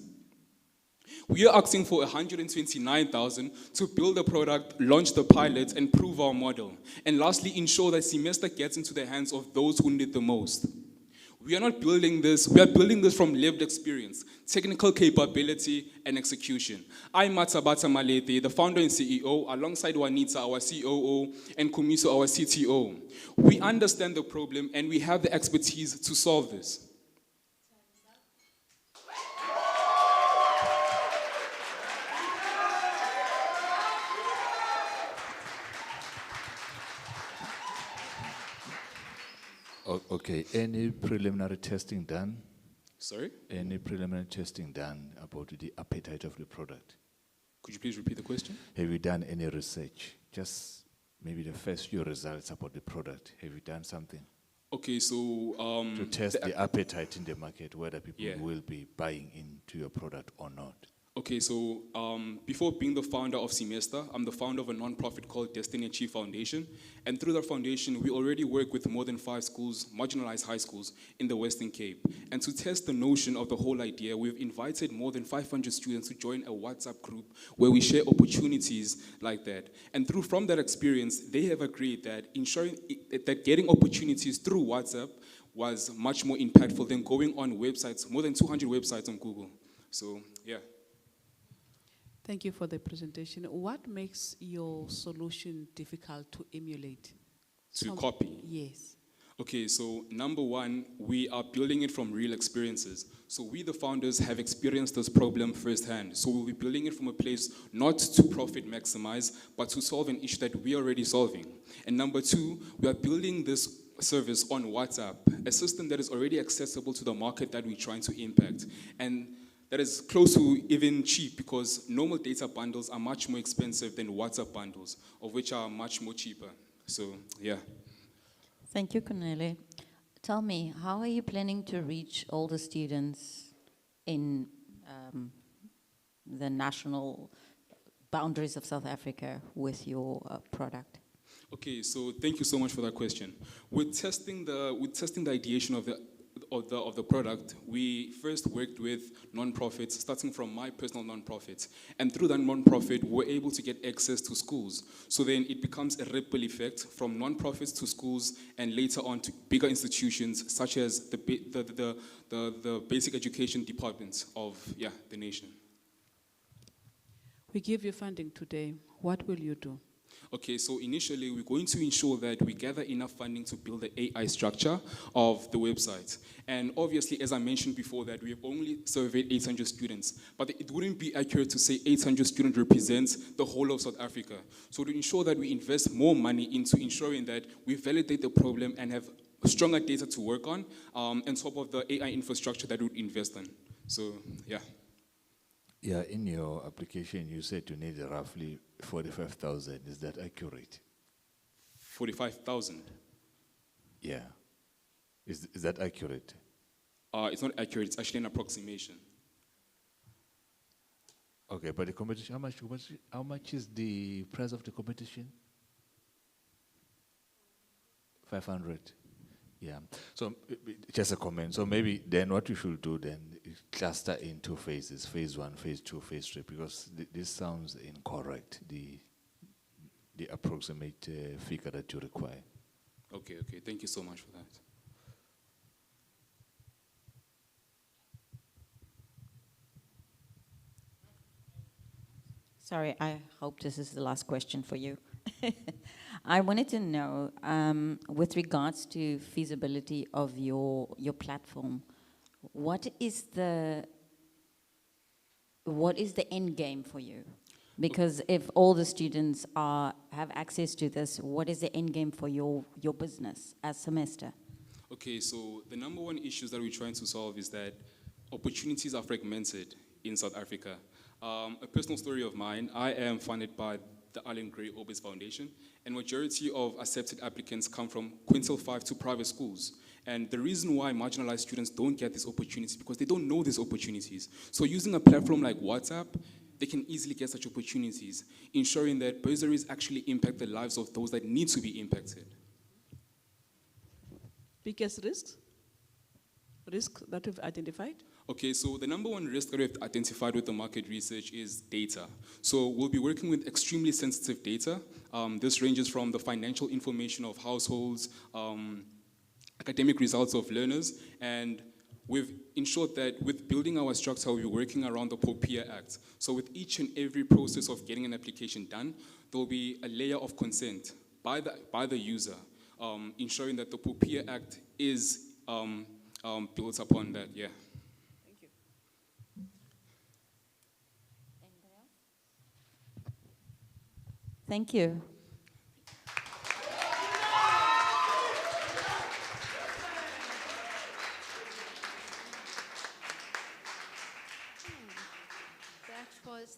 We are asking for 129,000 to build a product, launch the pilot, and prove our model. And lastly, ensure that Semester gets into the hands of those who need the most. We are building this from lived experience, technical capability, and execution. I'm Matabata Malete, the founder and CEO, alongside Juanita, our COO, and Kumiso, our CTO. We understand the problem, and we have the expertise to solve this. Okay, any preliminary testing done? Sorry? Any preliminary testing done about the appetite of the product? Could you please repeat the question? Have you done any research? Just maybe the first few results about the product. Have you done something? Okay, so to test the appetite in the market, whether people will be buying into your product or not. Okay, so before being the founder of Semester, I'm the founder of a nonprofit called Destiny Achieve Foundation. And through that foundation, we already work with more than 5 schools, marginalized high schools in the Western Cape. And to test the notion of the whole idea, we've invited more than 500 students to join a WhatsApp group where we share opportunities like that. And from that experience, they have agreed that that getting opportunities through WhatsApp was much more impactful than going on websites, more than 200 websites on Google. So, yeah. Thank you for the presentation. What makes your solution difficult to emulate? To copy? Yes. Okay, so number one, we are building it from real experiences. So we, the founders, have experienced this problem firsthand. So we'll be building it from a place not to profit maximize, but to solve an issue that we are already solving. And number two, we are building this service on WhatsApp, a system that is already accessible to the market that we're trying to impact. And that is close to even cheap, because normal data bundles are much more expensive than WhatsApp bundles, of which are much more cheaper. So, yeah. Thank you, Cornelia. Tell me, how are you planning to reach all the students in the national boundaries of South Africa with your product? Okay, so thank you so much for that question. With testing the ideation of the product, we first worked with nonprofits, starting from my personal nonprofit. And through that nonprofit, we're able to get access to schools. So then it becomes a ripple effect from nonprofits to schools, and later on to bigger institutions, such as the basic education departments of the nation. We give you funding today. What will you do? Okay, so initially we're going to ensure that we gather enough funding to build the AI structure of the website. And obviously, as I mentioned before, that we have only surveyed 800 students, but it wouldn't be accurate to say 800 students represents the whole of South Africa. So to ensure that we invest more money into ensuring that we validate the problem and have stronger data to work on top of the AI infrastructure that we would invest in. So, yeah. Yeah, in your application, you said you need roughly 45,000. Is that accurate? 45,000? Yeah. Is that accurate? It's not accurate. It's actually an approximation. Okay, but the competition, how much is the price of the competition? 500. Yeah. So just a comment. So maybe then what we should do then is cluster into phases: phase 1, phase 2, phase 3, because this sounds incorrect. The approximate figure that you require. Okay. Thank you so much for that. Sorry, I hope this is the last question for you. I wanted to know, with regards to feasibility of your platform, what is the end game for you? Because if all the students have access to this, what is the end game for your business as Semester? Okay, so the number one issue that we're trying to solve is that opportunities are fragmented in South Africa. A personal story of mine, I am funded by the Allen Gray Orbis Foundation, and majority of accepted applicants come from quintile 5 to private schools. And the reason why marginalized students don't get these opportunities because they don't know these opportunities. So using a platform like WhatsApp, they can easily get such opportunities, ensuring that bursaries actually impact the lives of those that need to be impacted. Biggest risks that we've identified? Okay, so the number one risk that we've identified with the market research is data. So we'll be working with extremely sensitive data. This ranges from the financial information of households, academic results of learners, and we've ensured that with building our structure, we'll be working around the POPIA Act. So with each and every process of getting an application done, there will be a layer of consent by the user, ensuring that the POPIA Act is built upon that, yeah. Thank you.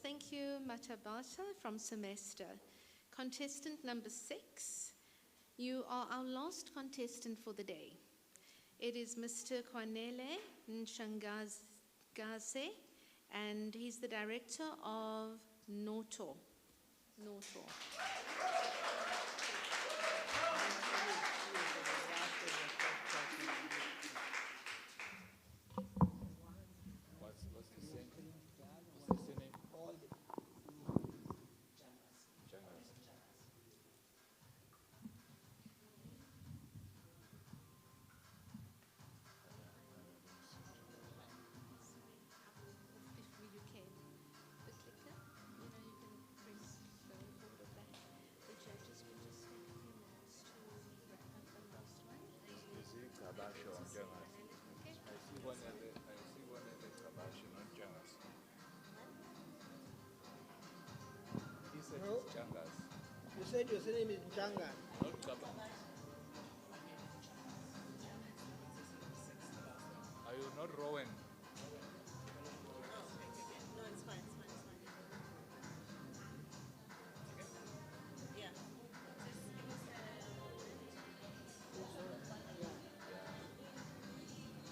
Thank you, Matabasa from Semester. Contestant number 6, you are our last contestant for the day. It is Mr. Kwanele Nshangaze, and he's the director of Noto. said your surname is Njanga. Are you not Rowan? No, it's fine, it's fine, it's fine. Yeah.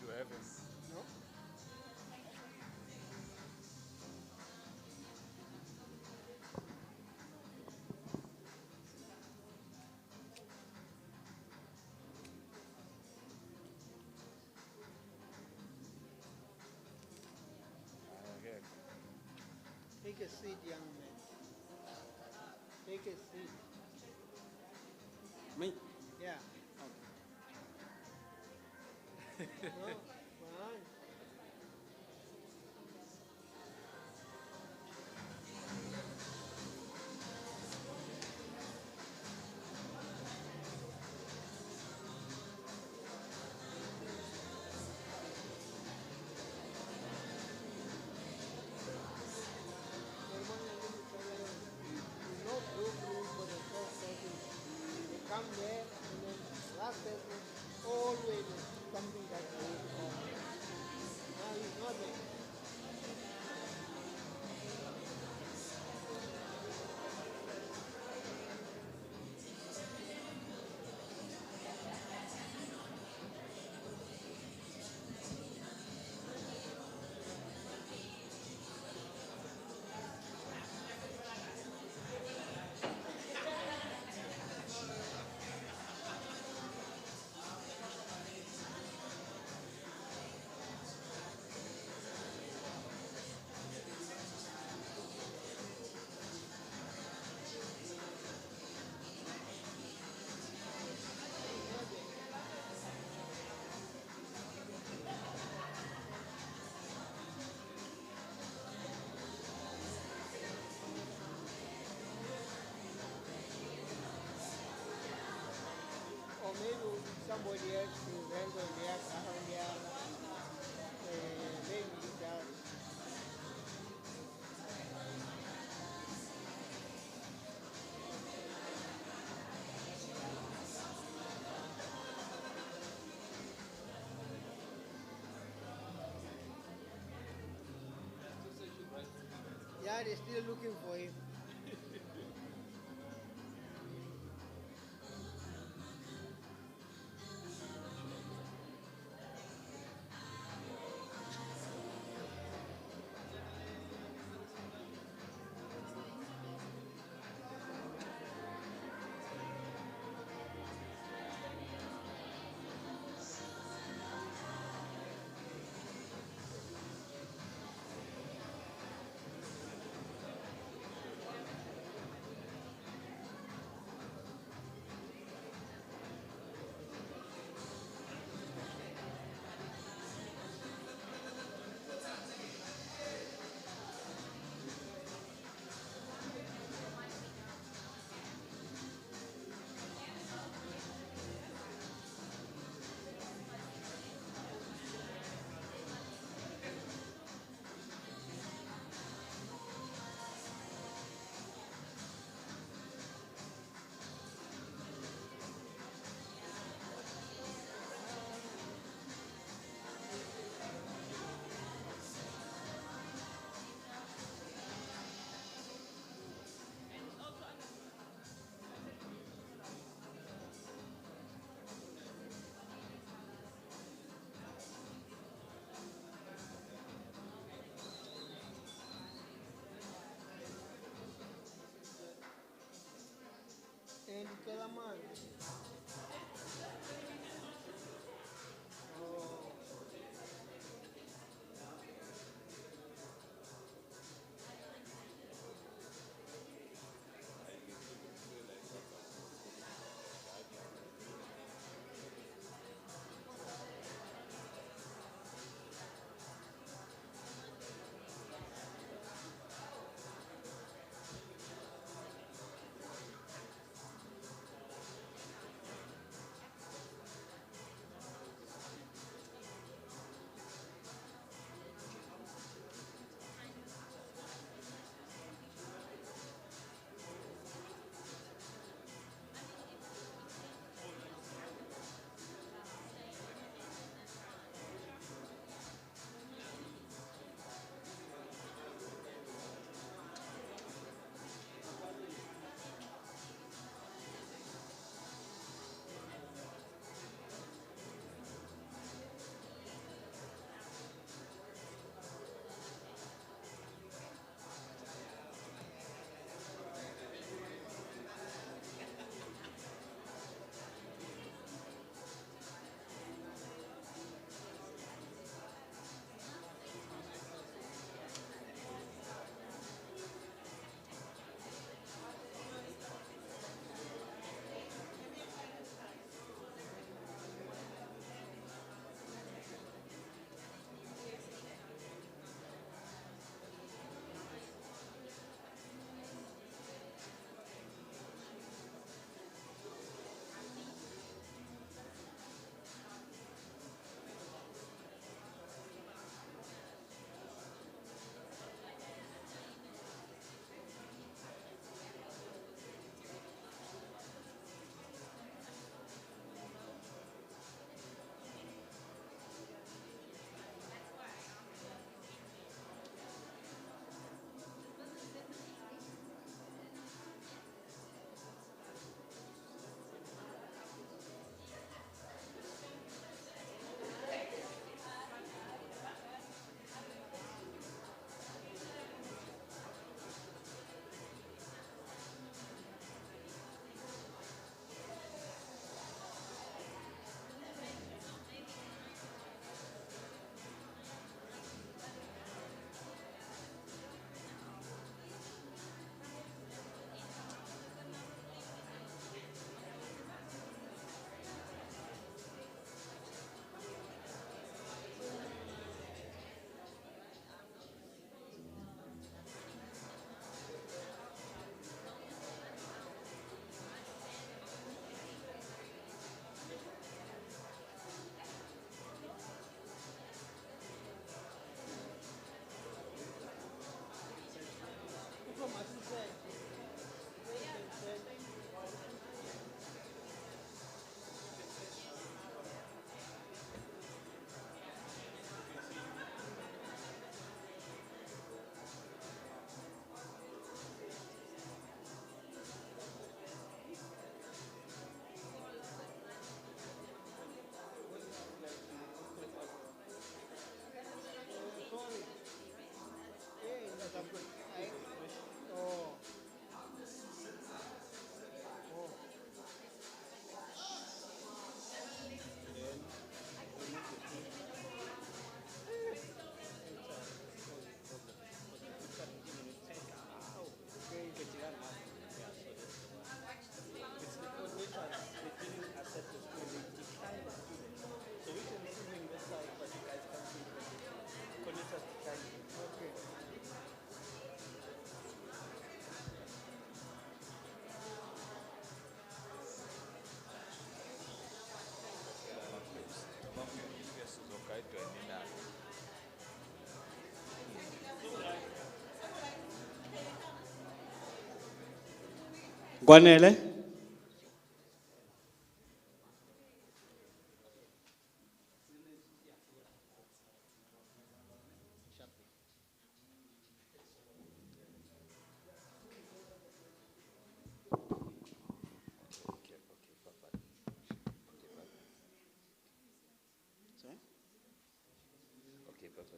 You have him. No? Okay. Take a seat, young man. Take a seat. Me? Yeah. No, fine. No blueprint for the first person. They come there and then last person always is something that goes on. Now he's not there. Or maybe somebody else to rent on their maybe that. Yeah, they're still looking for him. And Kalaman. Oh. Kwanele?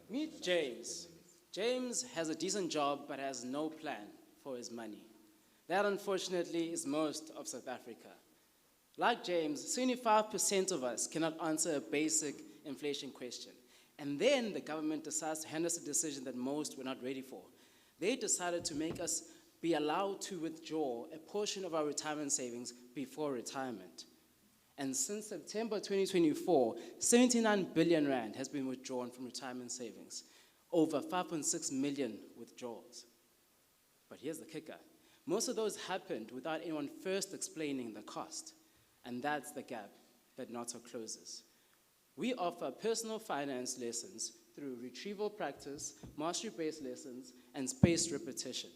Meet James. James has a decent job but has no plan for his money. That, unfortunately, is most of South Africa. Like James, 75% of us cannot answer a basic inflation question. And then the government decides to hand us a decision that most were not ready for. They decided to make us be allowed to withdraw a portion of our retirement savings before retirement. And since September 2024, 79 billion rand has been withdrawn from retirement savings, over 5.6 million withdrawals. But here's the kicker. Most of those happened without anyone first explaining the cost. And that's the gap that NATO closes. We offer personal finance lessons through retrieval practice, mastery-based lessons, and spaced repetition,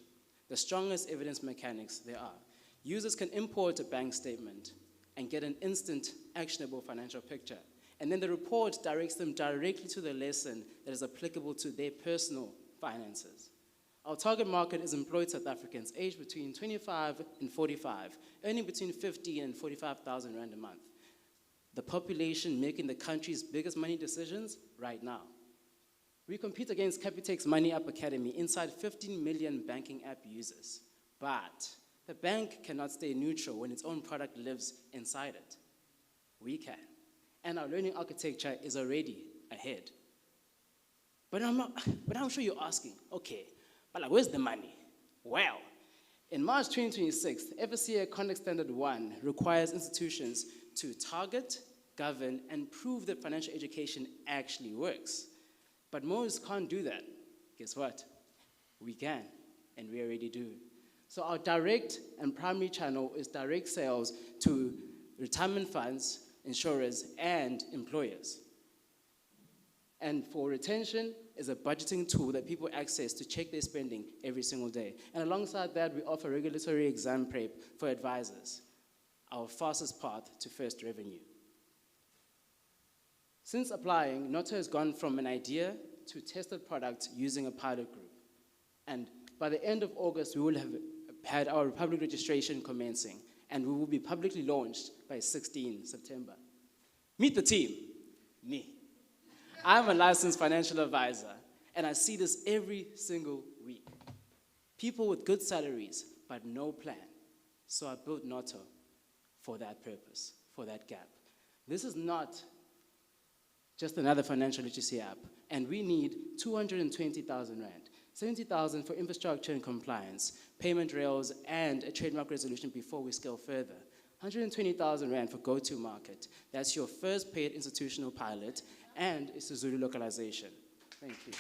the strongest evidence mechanics there are. Users can import a bank statement and get an instant, actionable financial picture. And then the report directs them directly to the lesson that is applicable to their personal finances. Our target market is employed South Africans aged between 25 and 45, earning between 50 and 45,000 rand a month. The population making the country's biggest money decisions right now. We compete against Capitec's Money Up Academy inside 15 million banking app users. But the bank cannot stay neutral when its own product lives inside it. We can. And our learning architecture is already ahead. But I'm sure you're asking, okay, but like, where's the money? Well, in March 2026, FSCA Conduct Standard 1 requires institutions to target, govern, and prove that financial education actually works. But most can't do that. Guess what? We can, and we already do. So our direct and primary channel is direct sales to retirement funds, insurers, and employers. And for retention is a budgeting tool that people access to check their spending every single day. And alongside that, we offer regulatory exam prep for advisors, our fastest path to first revenue. Since applying, Noto has gone from an idea to tested product using a pilot group. And by the end of August, we will have had our public registration commencing, and we will be publicly launched by 16 September. Meet the team, me. I'm a licensed financial advisor, and I see this every single week. People with good salaries, but no plan. So I built Noto for that purpose, for that gap. This is not just another financial literacy app, and we need 220,000 rand, 70,000 for infrastructure and compliance, payment rails, and a trademark resolution before we scale further. 120,000 rand for go-to-market. That's your first paid institutional pilot, and it's a Zulu localization. Thank you.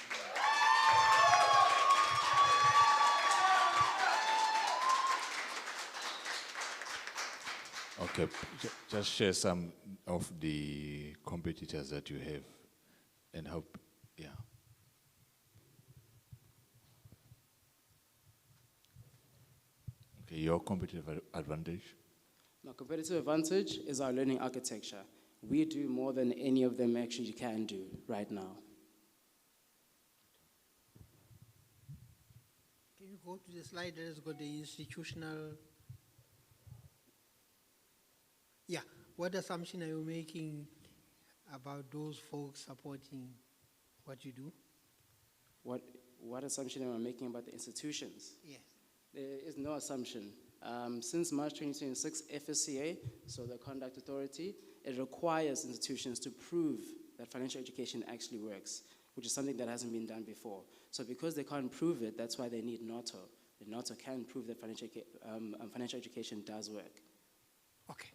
Okay, just share some of the competitors that you have and how, yeah. Okay, your competitive advantage? My competitive advantage is our learning architecture. We do more than any of them actually can do right now. Can you go to the slide that has got the institutional? Yeah, what assumption are you making about those folks supporting what you do? What assumption am I making about the institutions? Yes. There is no assumption. Since March 2026, FSCA, so the Conduct Authority, it requires institutions to prove that financial education actually works, which is something that hasn't been done before. So because they can't prove it, that's why they need NATO. The NATO can prove that financial education does work. Okay.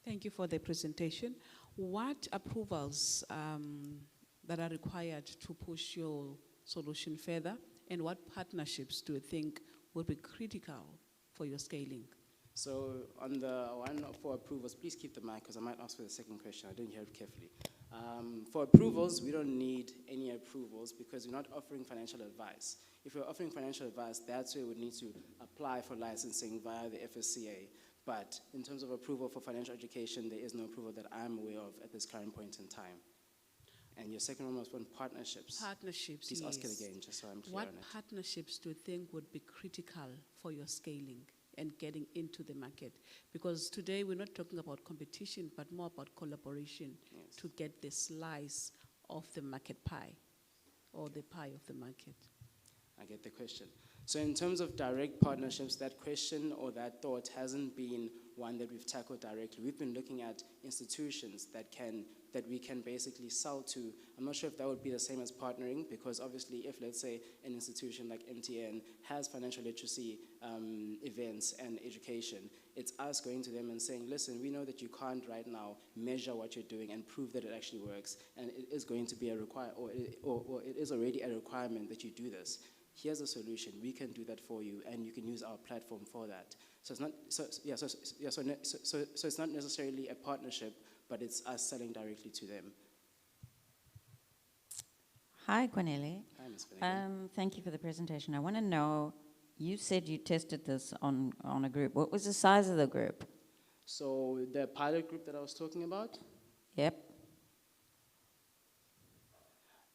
Thank you for the presentation. What approvals that are required to push your solution further, and what partnerships do you think will be critical for your scaling? So on the one for approvals, please keep the mic because I might ask for the second question. I didn't hear it carefully. For approvals, we don't need any approvals because we're not offering financial advice. If we're offering financial advice, that's where we would need to apply for licensing via the FSCA. But in terms of approval for financial education, there is no approval that I'm aware of at this current point in time. And your second one was on partnerships. Partnerships, Please ask it yes. again, just so I'm clear What on it. partnerships do you think would be critical for your scaling and getting into the market? Because today we're not talking about competition, but more about collaboration to get the slice of the market pie or the pie of the market. I get the question. So in terms of direct partnerships, that question or that thought hasn't been one that we've tackled directly. We've been looking at institutions that we can basically sell to. I'm not sure if that would be the same as partnering, because obviously if, let's say, an institution like MTN has financial literacy events and education, it's us going to them and saying, listen, we know that you can't right now measure what you're doing and prove that it actually works, and it is going to be a or it is already a requirement that you do this. Here's a solution. We can do that for you, and you can use our platform for that. So it's not so it's not necessarily a partnership, but it's us selling directly to them. Hi, Cornelia. Hi, Ms. Finnegan. Thank you for the presentation. I want to know, you said you tested this on a group. What was the size of the group? So the pilot group that I was talking about? Yep.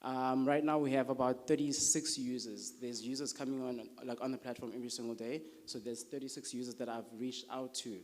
Right now we have about 36 users. There's users coming on the platform every single day. So there's 36 users that I've reached out to.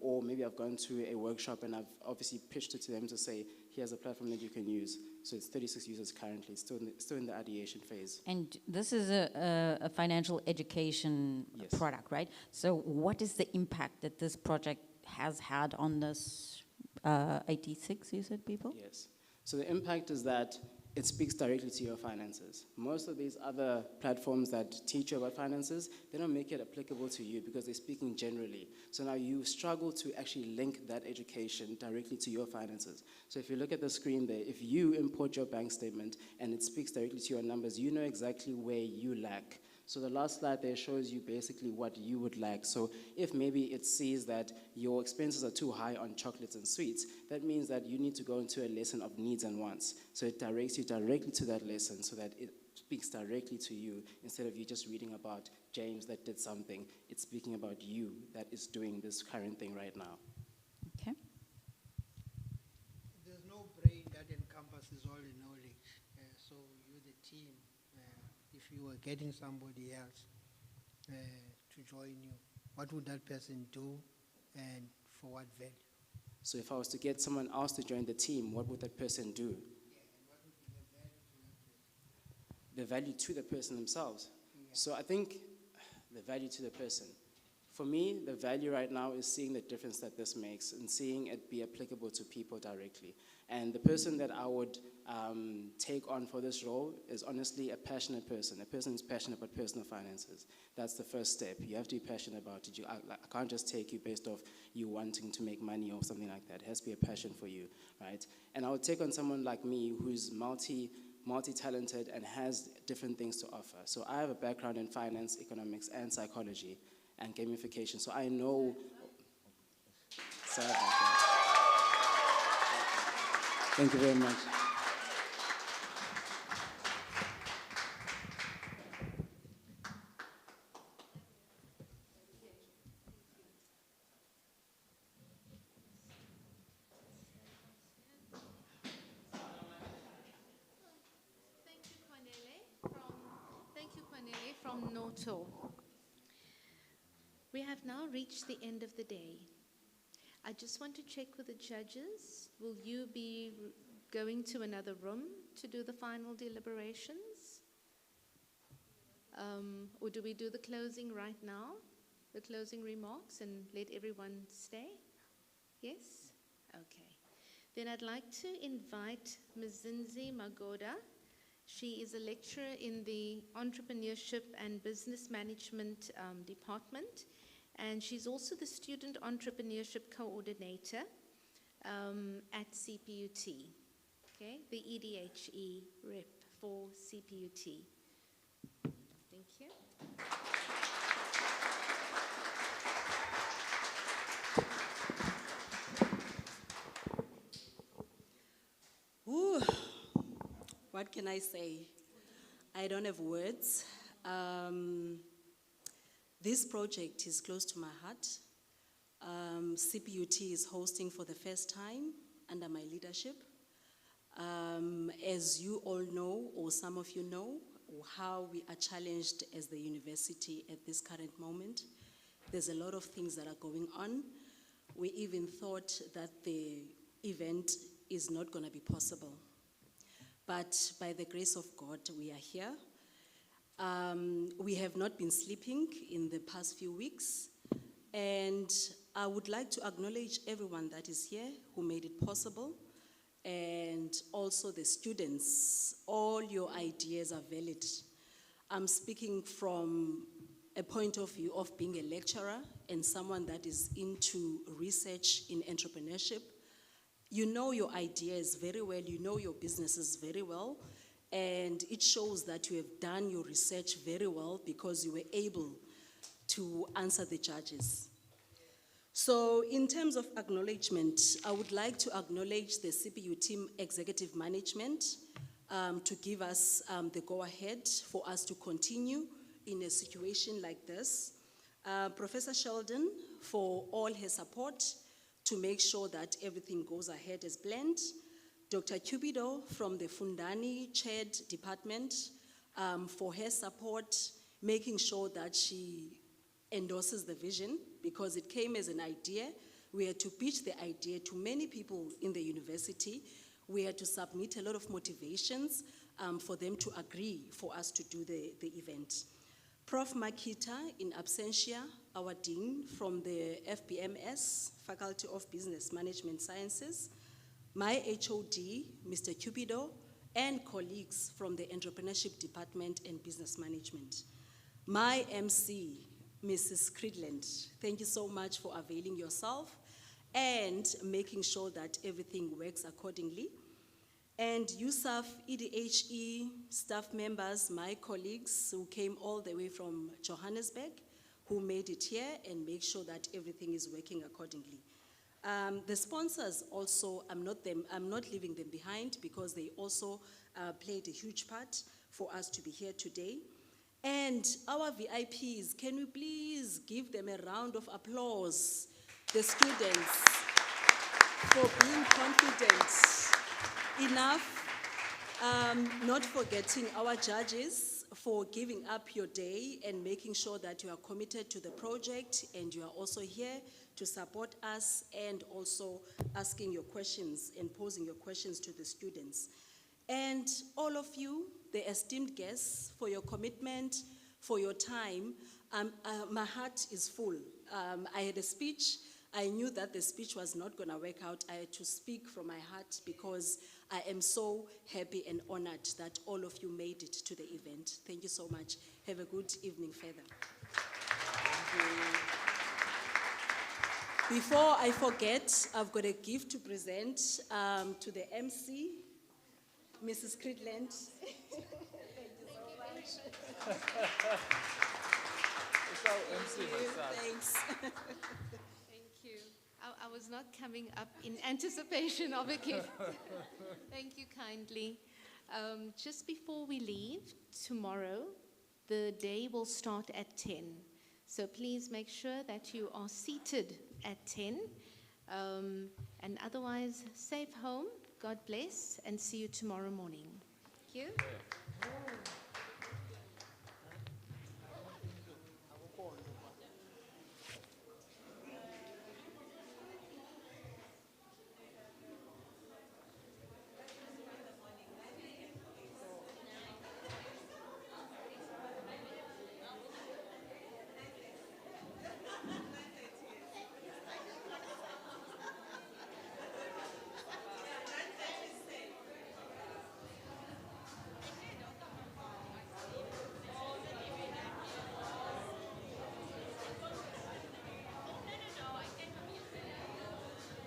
Or maybe I've gone to a workshop and I've obviously pitched it to them to say, here's a platform that you can use. So it's 36 users currently, still in the ideation phase. And this is a financial education product, right? So what is the impact that this project has had on this 86, you said, people? Yes. So the impact is that it speaks directly to your finances. Most of these other platforms that teach you about finances, they don't make it applicable to you because they're speaking generally. So now you struggle to actually link that education directly to your finances. So if you look at the screen there, if you import your bank statement and it speaks directly to your numbers, you know exactly where you lack. So the last slide there shows you basically what you would like. So if maybe it sees that your expenses are too high on chocolates and sweets, that means that you need to go into a lesson of needs and wants. So it directs you directly to that lesson so that it speaks directly to you instead of you just reading about James that did something. It's speaking about you that is doing this current thing right now. Okay. There's no brain that encompasses all the knowledge. So you're the team. If you were getting somebody else to join you, what would that person do and for what value? So if I was to get someone else to join the team, what would that person do? Yeah, and what would be the value to that person? The value to the person themselves. Yeah. So I think the value to the person. For me, the value right now is seeing the difference that this makes and seeing it be applicable to people directly. And the person that I would take on for this role is honestly a passionate person, a person who's passionate about personal finances. That's the first step. You have to be passionate about it. I can't just take you based off you wanting to make money or something like that. It has to be a passion for you, right? And I would take on someone like me who's multi-talented and has different things to offer. So I have a background in finance, economics, and psychology, and gamification. So I know, sorry about that. Thank you very much. Thank you, Cornelia from Noto. We have now reached the end of the day. I just want to check with the judges. Will you be going to another room to do the final deliberations? Or do we do the closing right now? The closing remarks and let everyone stay? Yes? Okay. Then I'd like to invite Ms. Zinzi Magoda. She is a lecturer in the Entrepreneurship and Business Management department. And she's also the Student Entrepreneurship Coordinator at CPUT, okay, the EDHE rep for CPUT. Thank you. What can I say? I don't have words. This project is close to my heart. CPUT is hosting for the first time under my leadership. As you all know, or some of you know, how we are challenged as the university at this current moment. There's a lot of things that are going on. We even thought that the event is not going to be possible. But by the grace of God, we are here. We have not been sleeping in the past few weeks. And I would like to acknowledge everyone that is here who made it possible. And also the students, all your ideas are valid. I'm speaking from a point of view of being a lecturer and someone that is into research in entrepreneurship. You know your ideas very well, you know your businesses very well, and it shows that you have done your research very well because you were able to answer the judges. So in terms of acknowledgement, I would like to acknowledge the CPU team executive management to give us the go-ahead for us to continue in a situation like this. Professor Sheldon for all her support to make sure that everything goes ahead as planned. Dr. Cupido from the Fundani Chaired Department for her support, making sure that she endorses the vision because it came as an idea. We had to pitch the idea to many people in the university. We had to submit a lot of motivations for them to agree for us to do the event. Prof. Makita in absentia, our dean from the FBMS, Faculty of Business Management Sciences, my HOD, Mr. Cupido, and colleagues from the Entrepreneurship Department and Business Management. My MC, Mrs. Cridland, thank you so much for availing yourself and making sure that everything works accordingly. And USAF, EDHE staff members, my colleagues who came all the way from Johannesburg, who made it here and make sure that everything is working accordingly. The sponsors also, I'm not leaving them behind because they also played a huge part for us to be here today. And our VIPs, can we please give them a round of applause, the students, for being confident enough, not forgetting our judges for giving up your day and making sure that you are committed to the project and you are also here to support us and also asking your questions and posing your questions to the students. And all of you, the esteemed guests, for your commitment, for your time. My heart is full. I had a speech. I knew that the speech was not going to work out. I had to speak from my heart because I am so happy and honored that all of you made it to the event. Thank you so much. Have a good evening further. Thank you. Before I forget, I've got a gift to present to the MC, Mrs. Cridland. Thank you so much. It's our MC, my son. Thanks. Thank you. I was not coming up in anticipation of a gift. Thank you kindly. Just before we leave, tomorrow, the day will start at 10. So please make sure that you are seated at 10. And otherwise, safe home. God bless, and see you tomorrow morning. Thank you.